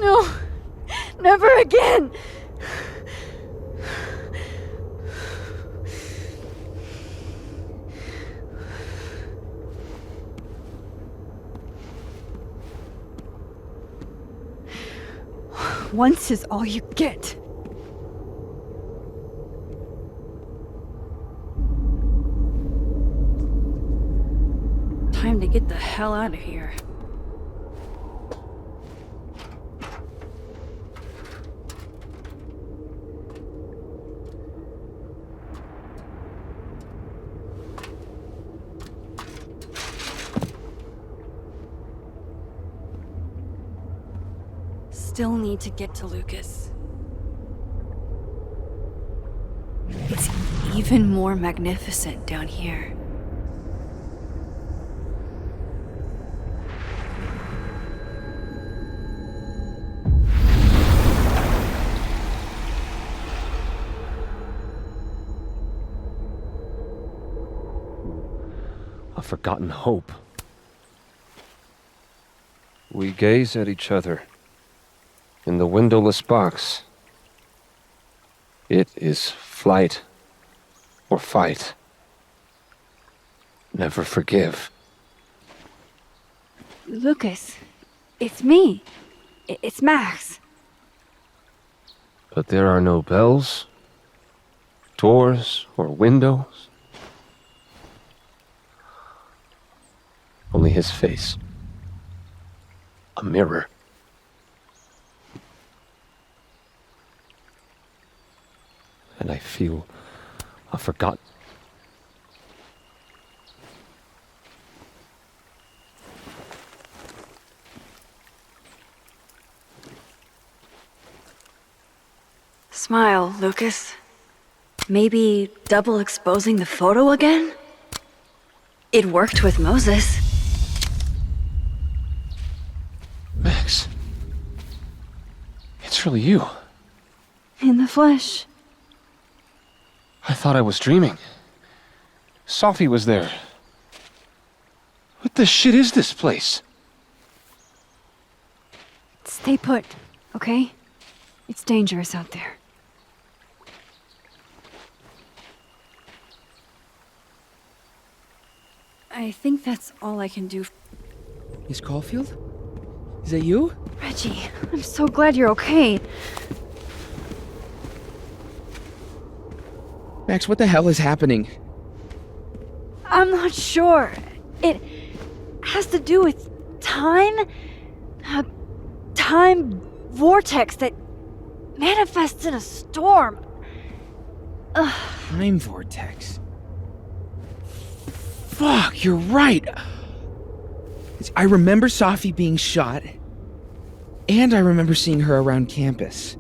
No, never again. Once is all you get. Time to get the hell out of here. Still need to get to Lucas. It's even more magnificent down here. A forgotten hope. We gaze at each other in the windowless box. It is flight or fight. Never forgive. Lucas, it's me. It's Max. But there are no bells, doors, or windows. Only his face. A mirror. And I feel a forgotten. Smile, Lucas. Maybe double exposing the photo again? It worked with Moses. Max. It's really you. In the flesh. I thought I was dreaming. Sophie was there. What the shit is this place? Stay put, okay? It's dangerous out there. I think that's all I can do. Miss Caulfield? Is that you? Reggie, I'm so glad you're okay. Max, what the hell is happening? I'm not sure. It has to do with time? A time vortex that manifests in a storm. Ugh. Time vortex. Fuck, you're right. I remember Safi being shot, and I remember seeing her around campus.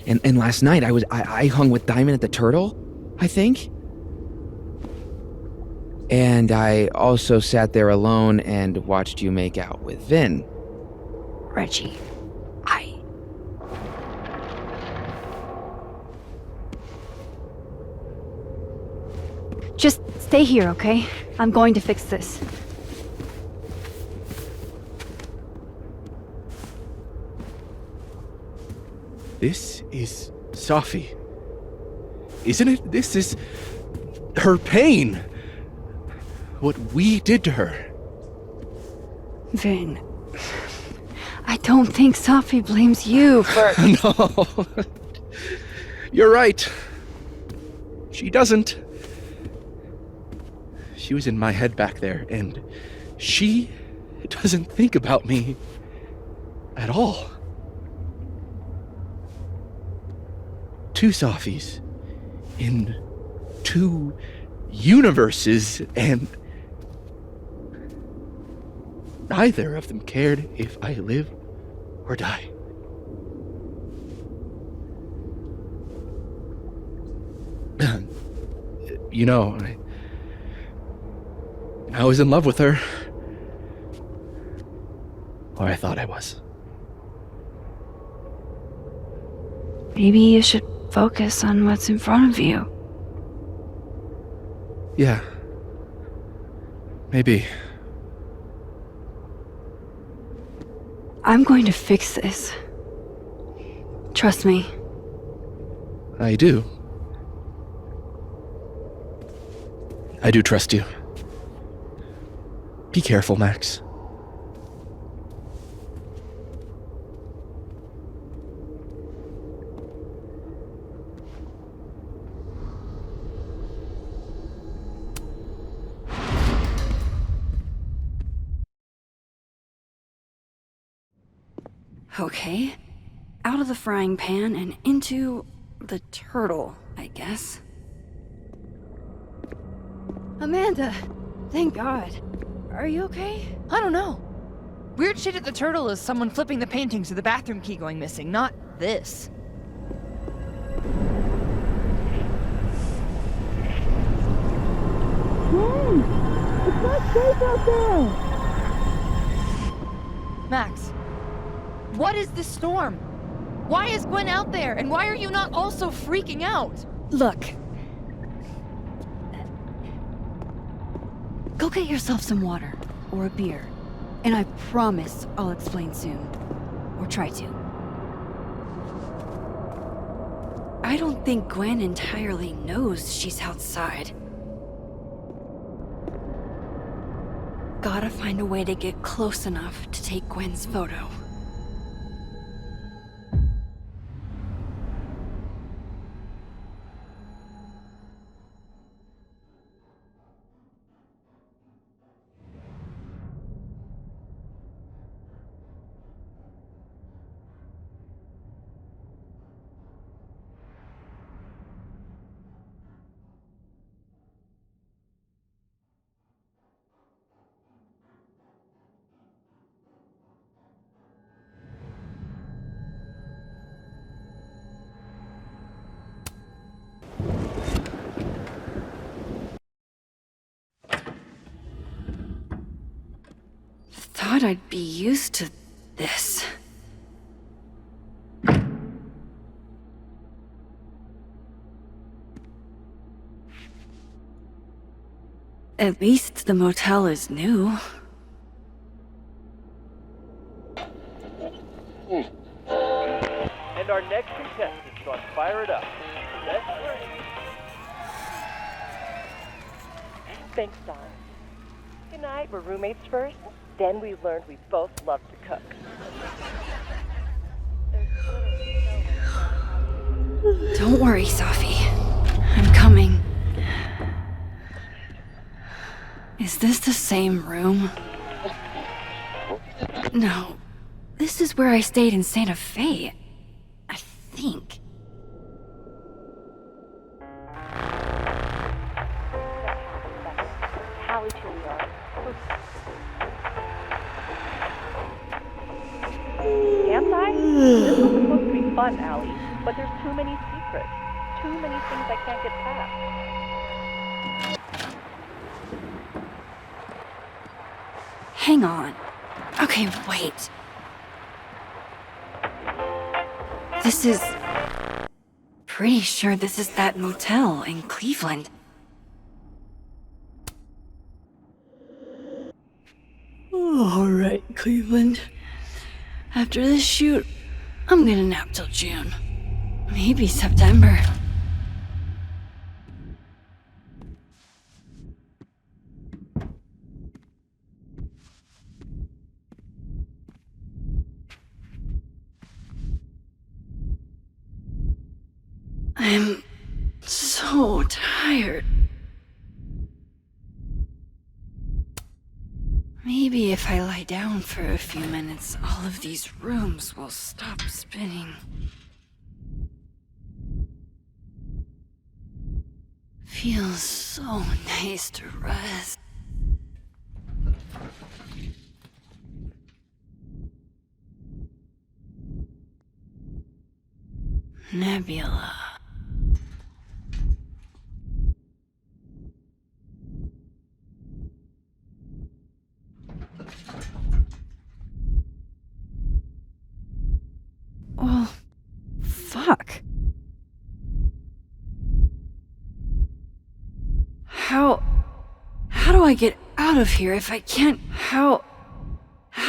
And last night I hung with Diamond at the Turtle, I think. And I also sat there alone and watched you make out with Vin. Reggie, Just stay here, okay? I'm going to fix this. This is Safi. Isn't it? This is her pain. What we did to her. Vin, I don't think Safi blames you for... No. You're right. She doesn't. She was in my head back there, and she doesn't think about me at all. Two Safis in two universes, and neither of them cared if I live or die. You know, I was in love with her. Or I thought I was. Maybe you should focus on what's in front of you. Yeah. Maybe. I'm going to fix this. Trust me. I do. I do trust you. Be careful, Max. Okay. Out of the frying pan and into the turtle, I guess. Amanda! Thank God. Are you okay? I don't know. Weird shit at the Turtle is someone flipping the paintings or the bathroom key going missing, not this. It's not safe out there! Max, what is this storm? Why is Gwen out there, and why are you not also freaking out? Look. Go get yourself some water, or a beer. And I promise I'll explain soon. Or try to. I don't think Gwen entirely knows she's outside. Gotta find a way to get close enough to take Gwen's photo. Thought I'd be used to this. At least the motel is new. And our next contestant on Fire It Up. That's right. Thanks, Don. Good night. We're roommates first. Then we learned we both love to cook. Don't worry, Safi. I'm coming. Is this the same room? No. This is where I stayed in Santa Fe. think. Hallie to New York. Campsite? This was supposed to be fun, Allie, but there's too many secrets. Too many things I can't get past. Hang on. Okay, wait. This is... Pretty sure this is that motel in Cleveland. Alright, Cleveland. After this shoot, I'm gonna nap till June. Maybe September. I'm so tired. Maybe if I lie down for a few minutes, all of these rooms will stop spinning. Feels so nice to rest. Nebula. Well, fuck. How do I get out of here if I can't... How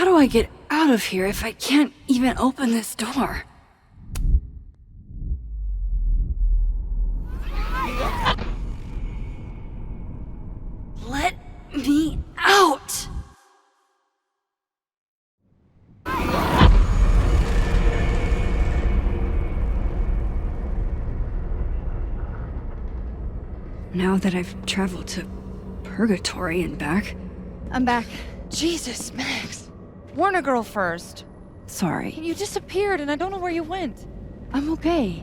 do I get out of here if I can't even open this door? Let me out! Now that I've traveled to Purgatory and back... I'm back. Jesus, Max. Warn a girl first. Sorry. You disappeared and I don't know where you went. I'm okay.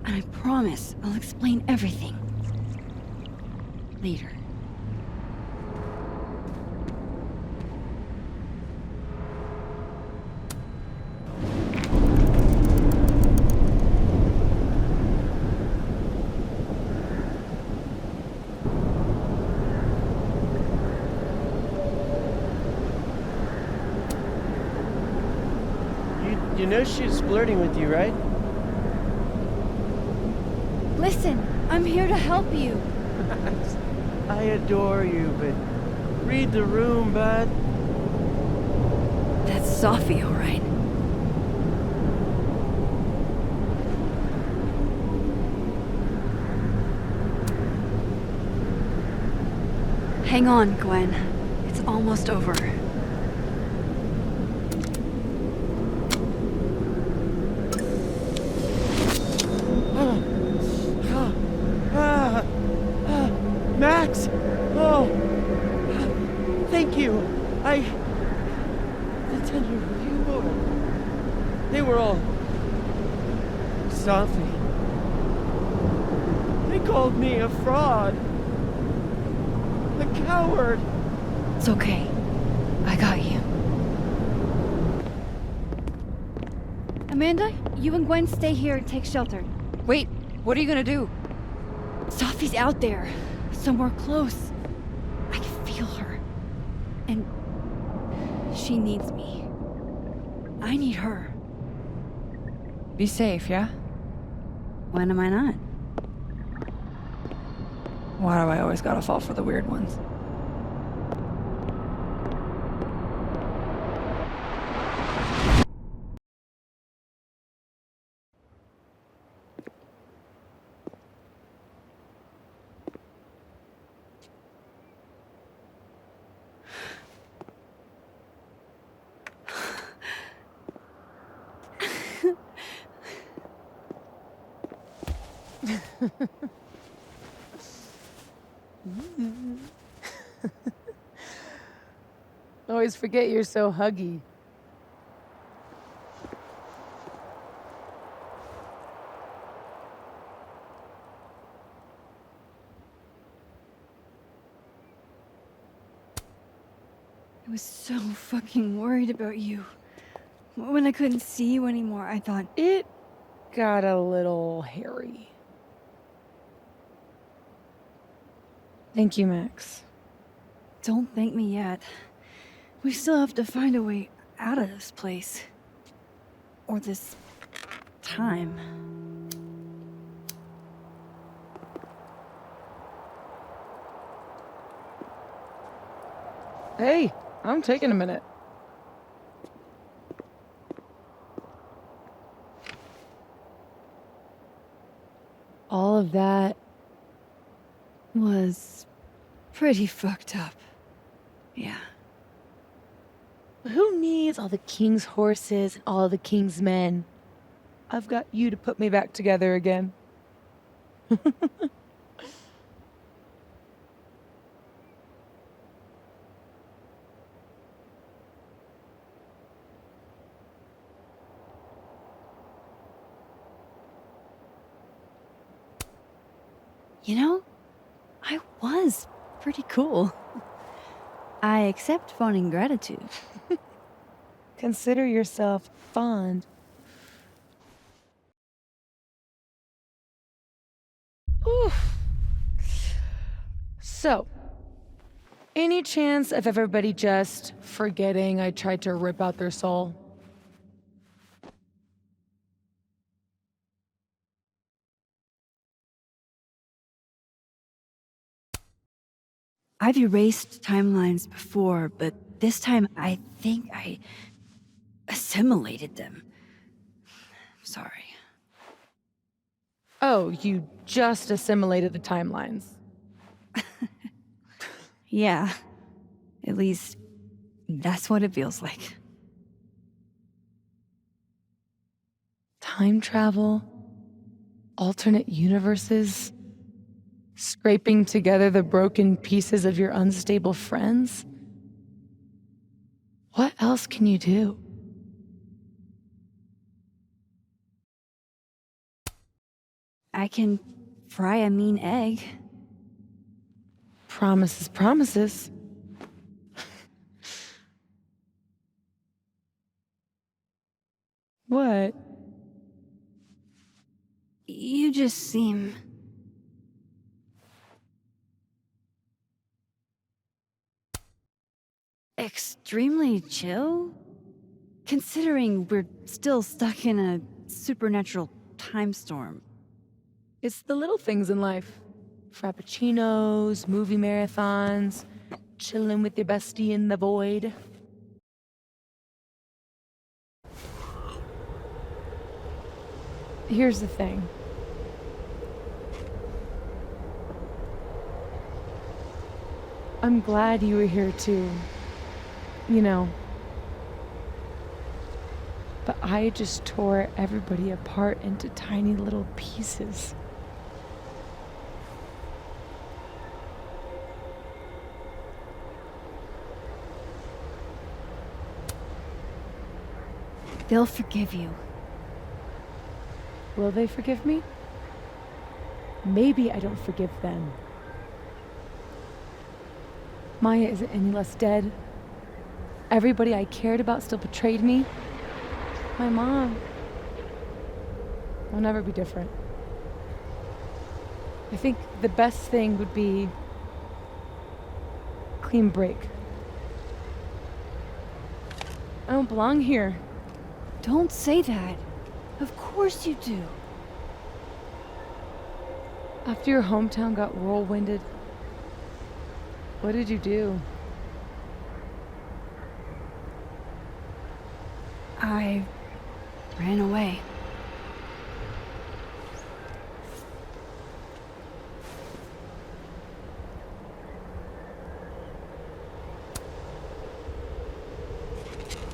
And I promise I'll explain everything. Later. You know she's flirting with you, right? Listen, I'm here to help you. I adore you, but read the room, bud. That's Sophie, all right. Hang on, Gwen. It's almost over. Max! Oh! Thank you! I didn't know who you were. They were all... Sophie. They called me a fraud. A coward. It's okay. I got you. Amanda, you and Gwen stay here and take shelter. Wait, what are you gonna do? Sophie's out there. Somewhere close. I can feel her. And she needs me. I need her. Be safe, yeah? When am I not? Why do I always gotta fall for the weird ones? Always forget you're so huggy. was so fucking worried about you. When I couldn't see you anymore, I thought... It got a little hairy. Thank you, Max. Don't thank me yet. We still have to find a way out of this place. Or this... time. Hey, I'm taking a minute. All of that was pretty fucked up. Yeah. Who needs all the king's horses and all the king's men? I've got you to put me back together again. You know, I was pretty cool. I accept fun and gratitude. Consider yourself fond. Oof. So, any chance of everybody just forgetting I tried to rip out their soul? I've erased timelines before, but this time I think I assimilated them. Sorry. Oh, you just assimilated the timelines. Yeah. At least, that's what it feels like. Time travel? Alternate universes? Scraping together the broken pieces of your unstable friends? What else can you do? I can fry a mean egg. Promises, promises. What? You just seem... extremely chill? Considering we're still stuck in a supernatural time storm. It's the little things in life. Frappuccinos, movie marathons, chilling with your bestie in the void. Here's the thing. I'm glad you were here too. You know. But I just tore everybody apart into tiny little pieces. They'll forgive you. Will they forgive me? Maybe I don't forgive them. Maya isn't any less dead. Everybody I cared about still betrayed me. My mom will never be different. I think the best thing would be clean break. I don't belong here. Don't say that. Of course you do. After your hometown got whirlwinded, what did you do? I ran away.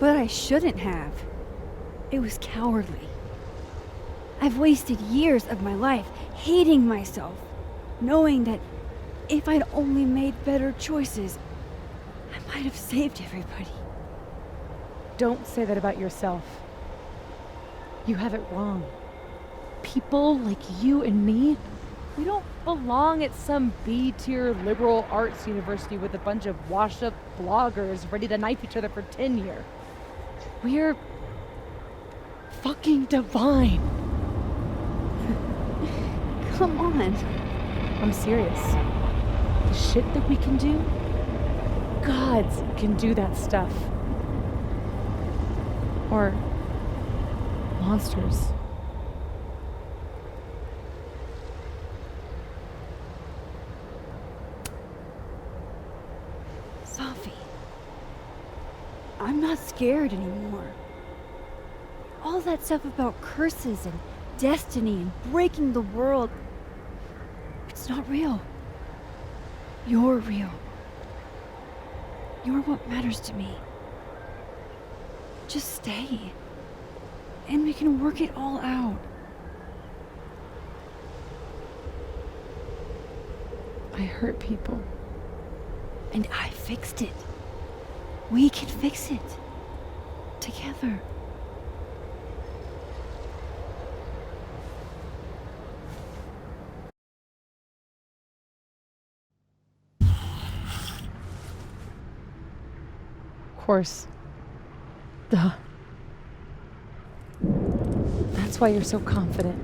But I shouldn't have. It was cowardly. I've wasted years of my life hating myself, knowing that if I'd only made better choices, I might have saved everybody. Don't say that about yourself. You have it wrong. People like you and me, We don't belong at some B-tier liberal arts university with a bunch of washed-up bloggers ready to knife each other for tenure. We're fucking divine. Come on. I'm serious. The shit that we can do, gods can do that stuff. Or monsters. Sophie, I'm not scared anymore. All that stuff about curses and destiny and breaking the world, it's not real. You're real. You're what matters to me. Just stay, and we can work it all out. I hurt people. And I fixed it. We can fix it. Together. Of course. Duh. That's why you're so confident.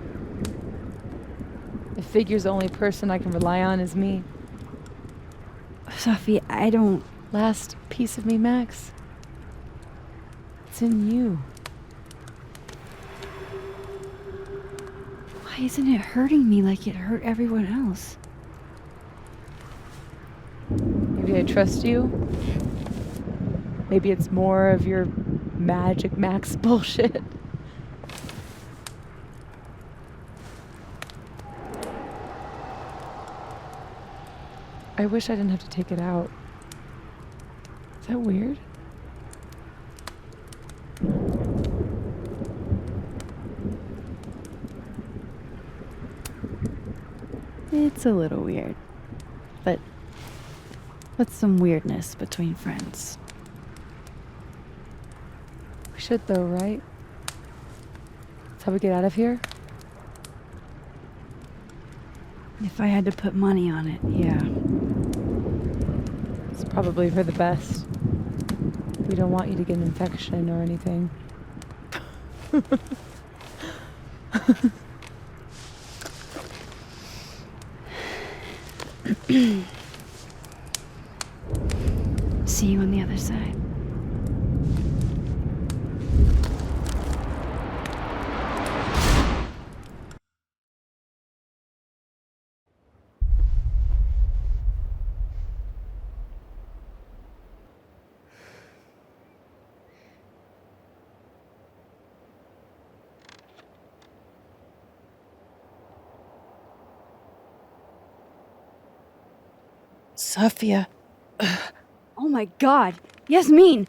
It figures the only person I can rely on is me. Sophie, I don't... Last piece of me, Max. It's in you. Why isn't it hurting me like it hurt everyone else? Maybe I trust you. Maybe it's more of your Magic Max bullshit. I wish I didn't have to take it out. Is that weird? It's a little weird. But what's some weirdness between friends? We should though, right? That's how we get out of here? If I had to put money on it, yeah. It's probably for the best. We don't want you to get an infection or anything. See you on the other side. Sophia. Oh my god! Yasmin!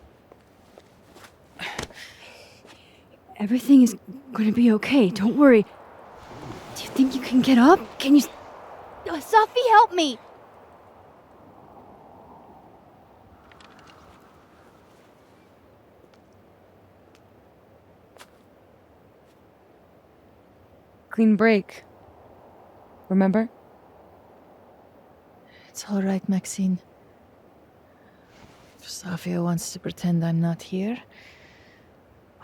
Everything is gonna be okay, don't worry. Do you think you can get up? Can you... Sophie, help me! Clean break. Remember? It's all right, Maxine. If Sophia wants to pretend I'm not here,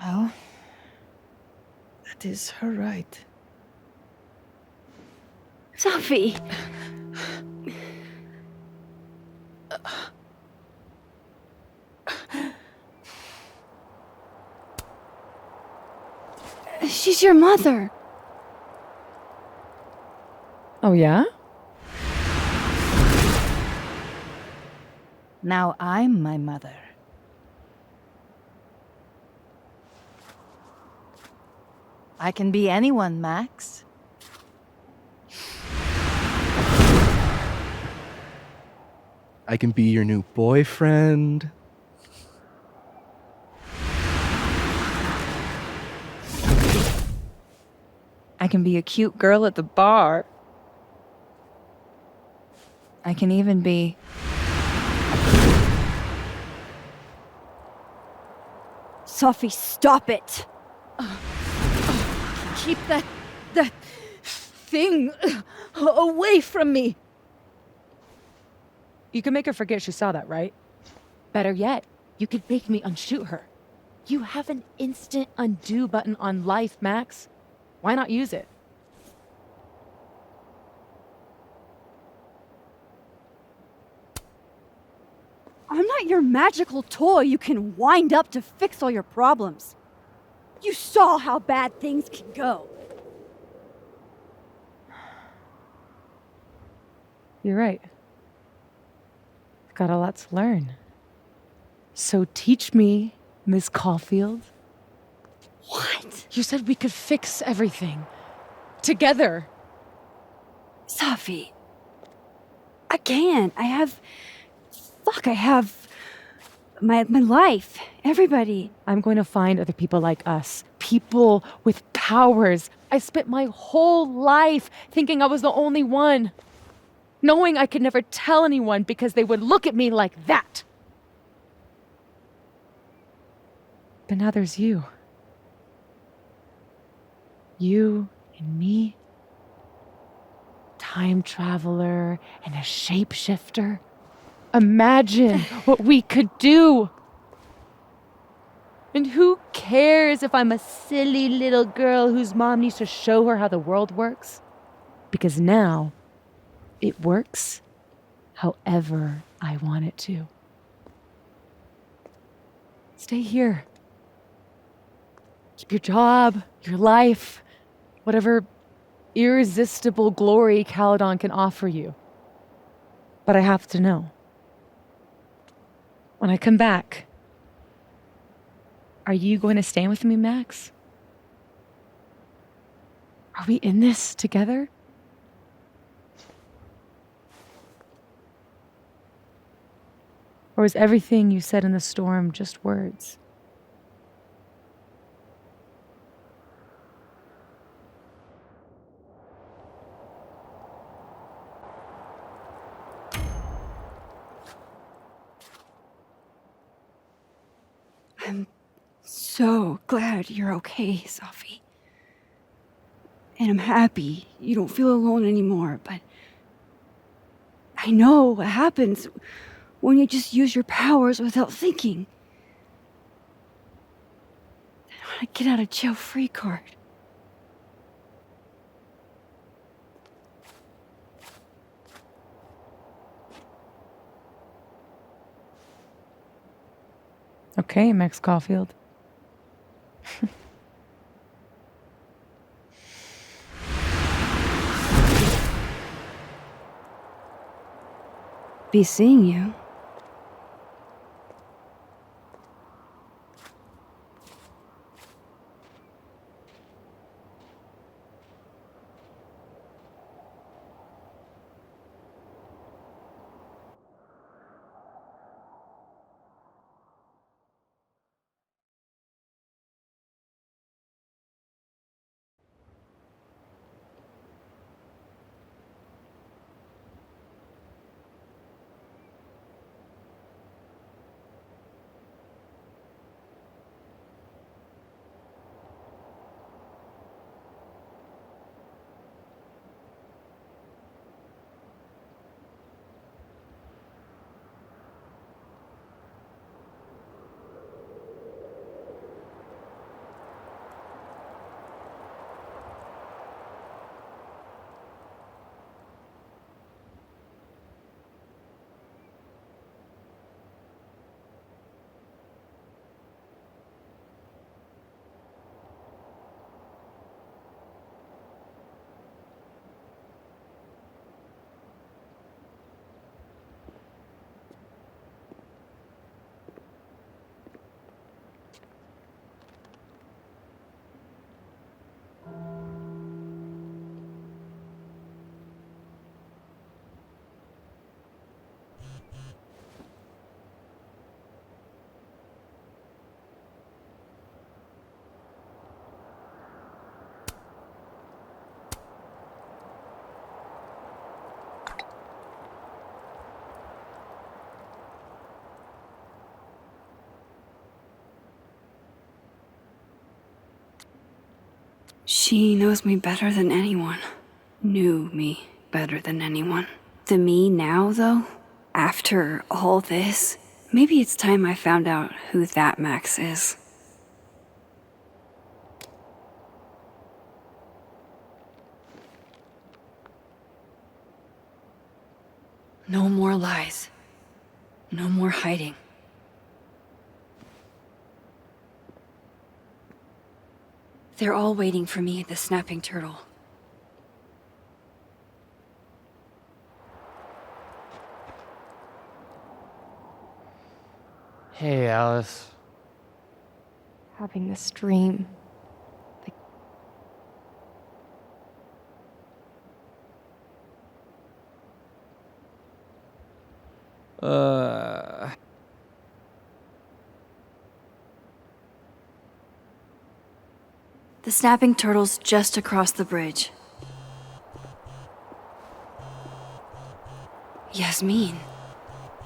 well, that is her right. Sophie! She's your mother. Oh, yeah? Now I'm my mother. I can be anyone, Max. I can be your new boyfriend. I can be a cute girl at the bar. I can even be... Sophie, stop it! Keep that thing away from me. You can make her forget she saw that, right? Better yet, you could make me unshoot her. You have an instant undo button on life, Max. Why not use it? I'm not your magical toy you can wind up to fix all your problems. You saw how bad things can go. You're right. I've got a lot to learn. So teach me, Miss Caulfield. What? You said we could fix everything. Together. Safi. I can't. I have my life. Everybody. I'm going to find other people like us. People with powers. I spent my whole life thinking I was the only one. Knowing I could never tell anyone because they would look at me like that. But now there's you. You and me. Time traveler and a shapeshifter. Imagine what we could do. And who cares if I'm a silly little girl whose mom needs to show her how the world works? Because now, it works however I want it to. Stay here. Keep your job, your life, whatever irresistible glory Caledon can offer you. But I have to know. When I come back, are you going to stand with me, Max? Are we in this together? Or is everything you said in the storm just words? I'm so glad you're okay, Safi. And I'm happy you don't feel alone anymore, but I know what happens when you just use your powers without thinking. I want to get out of jail free card. Okay, Max Caulfield. Be seeing you. She knows me better than anyone. knew me better than anyone. The me now, though, after all this, maybe it's time I found out who that Max is. No more lies. No more hiding. They're all waiting for me at the Snapping Turtle. Hey, Alice. Having this dream. The Snapping Turtle's just across the bridge. Yasmin.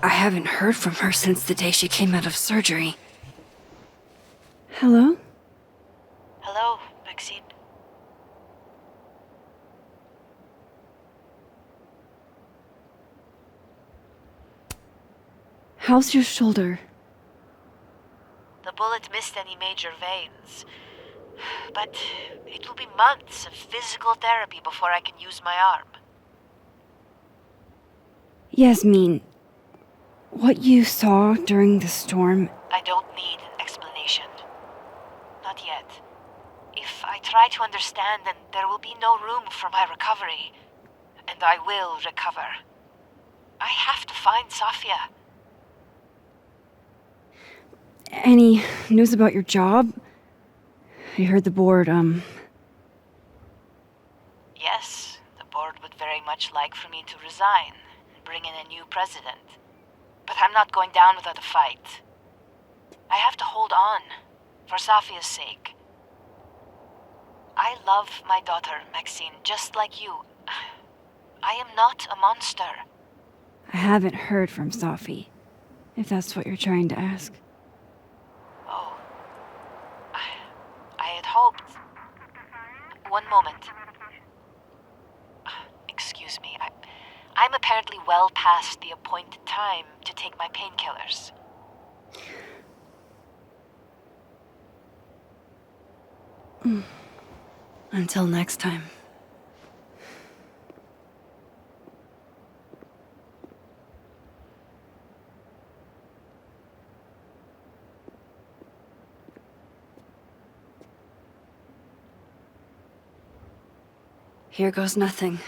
I haven't heard from her since the day she came out of surgery. Hello? Hello, Maxine. How's your shoulder? The bullet missed any major veins. But it will be months of physical therapy before I can use my arm. Yasmin, what you saw during the storm... I don't need an explanation. Not yet. If I try to understand, then there will be no room for my recovery. And I will recover. I have to find Safia. Any news about your job? I heard the board, Yes, the board would very much like for me to resign and bring in a new president. But I'm not going down without a fight. I have to hold on, for Safia's sake. I love my daughter, Maxine, just like you. I am not a monster. I haven't heard from Safi, if that's what you're trying to ask. Oh. I had hoped... One moment. Excuse me, I'm apparently well past the appointed time to take my painkillers. Until next time. Here goes nothing.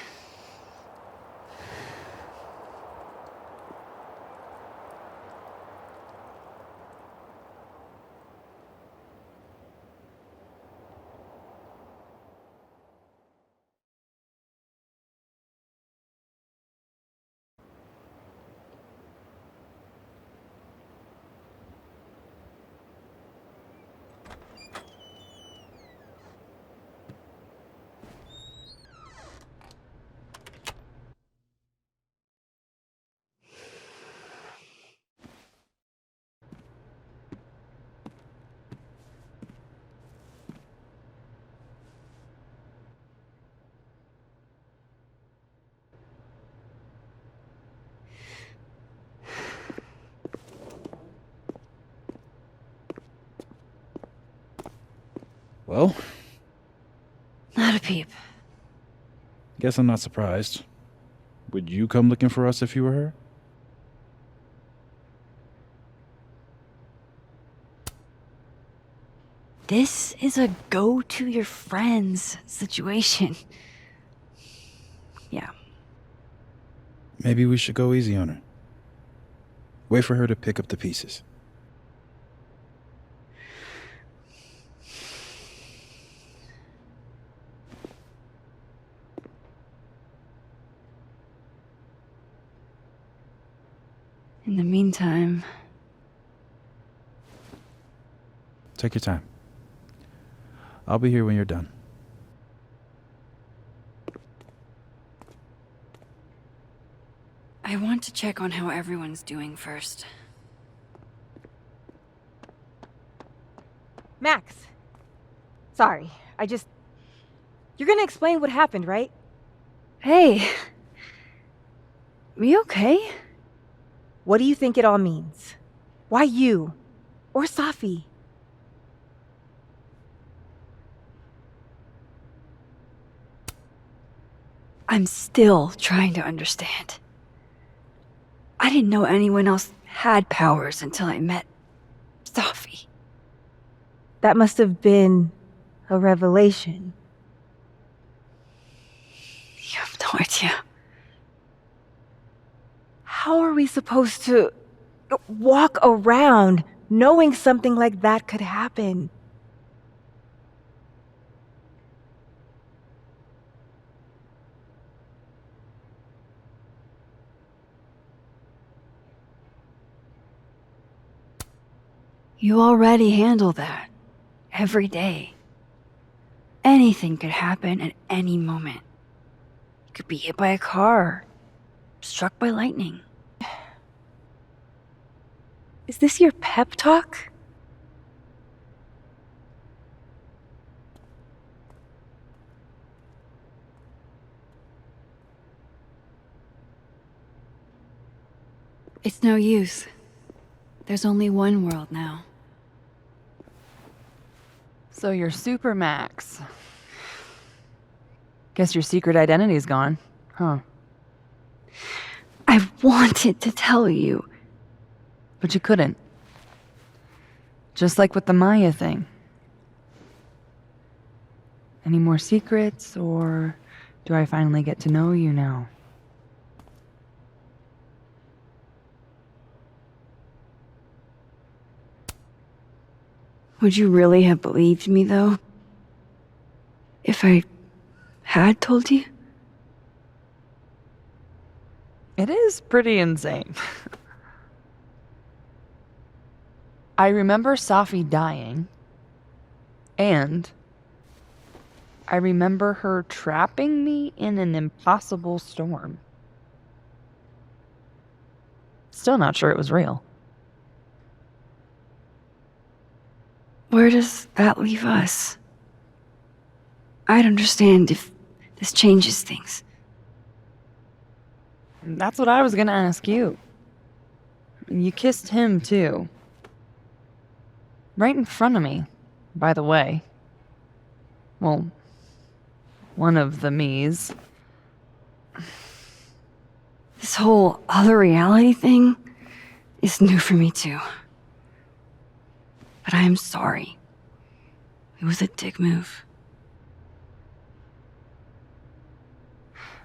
Well? Not a peep. Guess I'm not surprised. Would you come looking for us if you were her? This is a go-to-your-friends situation. Yeah. Maybe we should go easy on her. Wait for her to pick up the pieces. In the meantime... Take your time. I'll be here when you're done. I want to check on how everyone's doing first. Max! Sorry, you're gonna explain what happened, right? Hey. You okay? What do you think it all means? Why you? Or Safi? I'm still trying to understand. I didn't know anyone else had powers until I met Safi. That must have been a revelation. You have no idea. How are we supposed to walk around knowing something like that could happen? You already handle that. Every day. Anything could happen at any moment. You could be hit by a car. Struck by lightning. Is this your pep talk? It's no use. There's only one world now. So you're Super Max. Guess your secret identity's gone, huh? I wanted to tell you. But you couldn't. Just like with the Maya thing. Any more secrets, or do I finally get to know you now? Would you really have believed me, though? If I had told you? It is pretty insane. I remember Safi dying, and I remember her trapping me in an impossible storm. Still not sure it was real. Where does that leave us? I'd understand if this changes things. That's what I was gonna ask you. You kissed him, too. Right in front of me, by the way. Well, one of the me's. This whole other reality thing is new for me, too. But I am sorry. It was a dick move.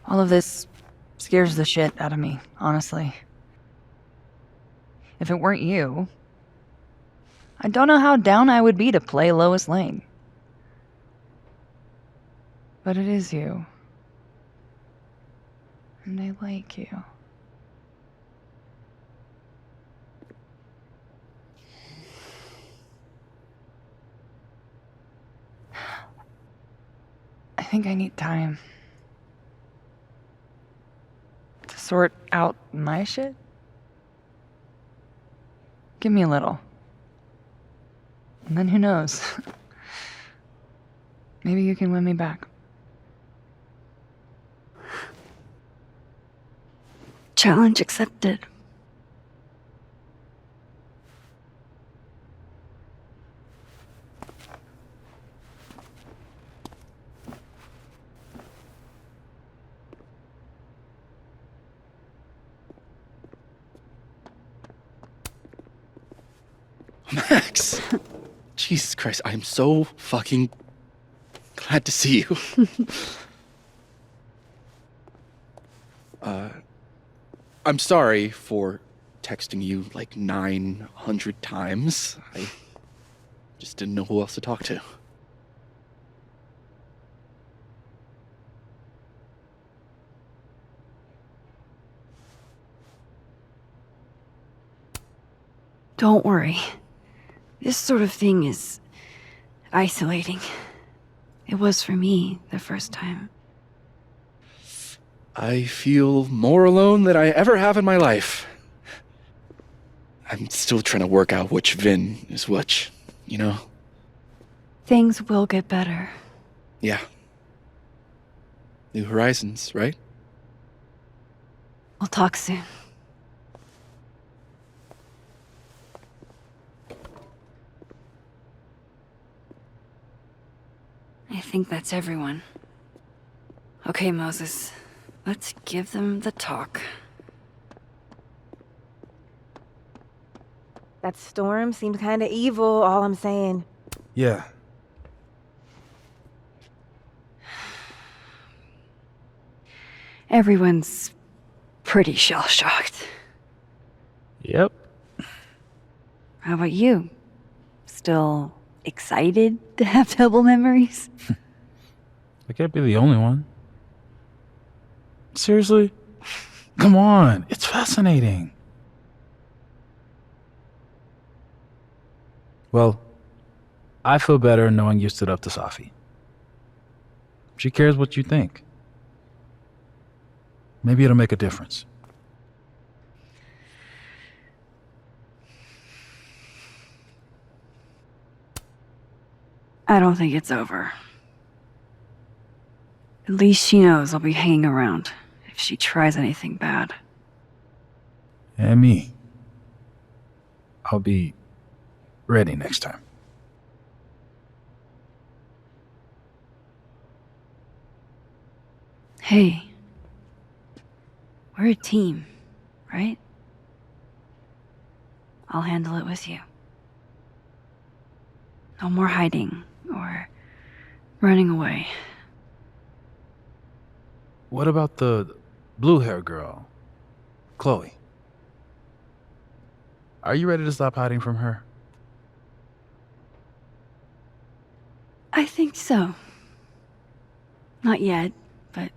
All of this scares the shit out of me, honestly. If it weren't you, I don't know how down I would be to play Lois Lane. But it is you. And I like you. I think I need time to sort out my shit. Give me a little. And then who knows? Maybe you can win me back. Challenge accepted. Max! Jesus Christ, I'm so fucking glad to see you. I'm sorry for texting you like 900 times. I just didn't know who else to talk to. Don't worry. This sort of thing is isolating. It was for me the first time. I feel more alone than I ever have in my life. I'm still trying to work out which Vin is which, you know? Things will get better. Yeah. New horizons, right? We'll talk soon. I think that's everyone. Okay, Moses. Let's give them the talk. That storm seemed kinda evil, all I'm saying. Yeah. Everyone's pretty shell-shocked. Yep. How about you? Still excited to have double memories? I can't be the only one. Seriously? Come on, it's fascinating. Well, I feel better knowing you stood up to Safi. She cares what you think. Maybe it'll make a difference. I don't think it's over. At least she knows I'll be hanging around if she tries anything bad. And me. I'll be ready next time. Hey. We're a team, right? I'll handle it with you. No more hiding or running away. What about the blue-haired girl, Chloe? Are you ready to stop hiding from her? I think so. Not yet, but...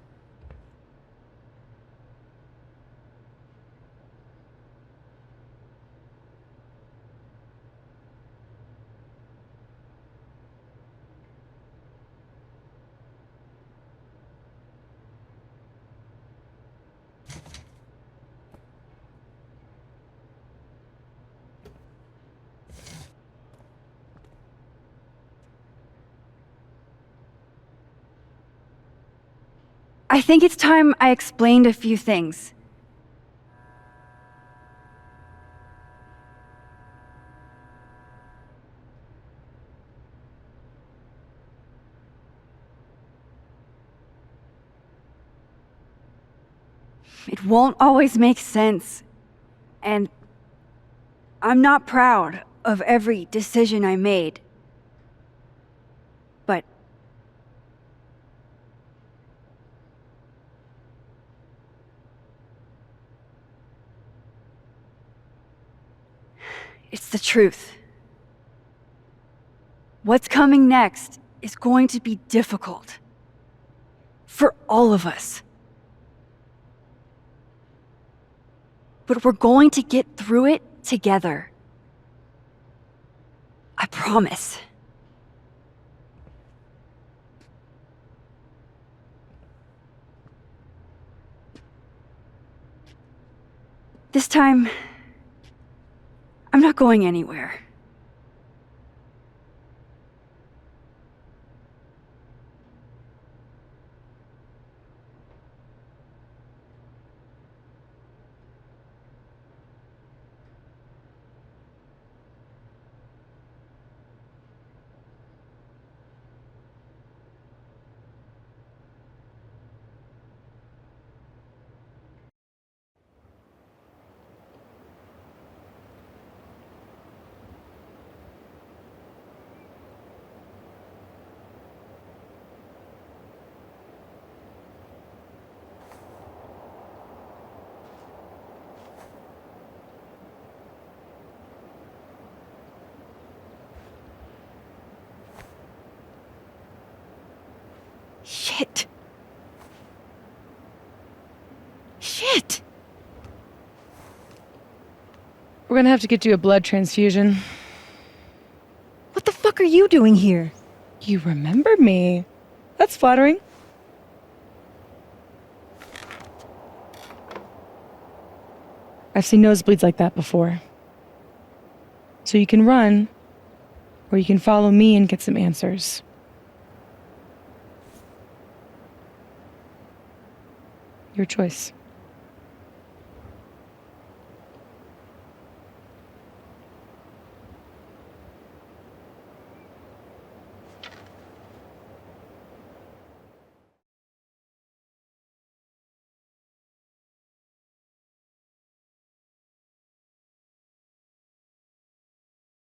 I think it's time I explained a few things. It won't always make sense. And I'm not proud of every decision I made. But it's the truth. What's coming next is going to be difficult. For all of us. But we're going to get through it together. I promise. This time, I'm not going anywhere. Shit. Shit. We're gonna have to get you a blood transfusion. What the fuck are you doing here? You remember me. That's flattering. I've seen nosebleeds like that before. So you can run, or you can follow me and get some answers. Your choice.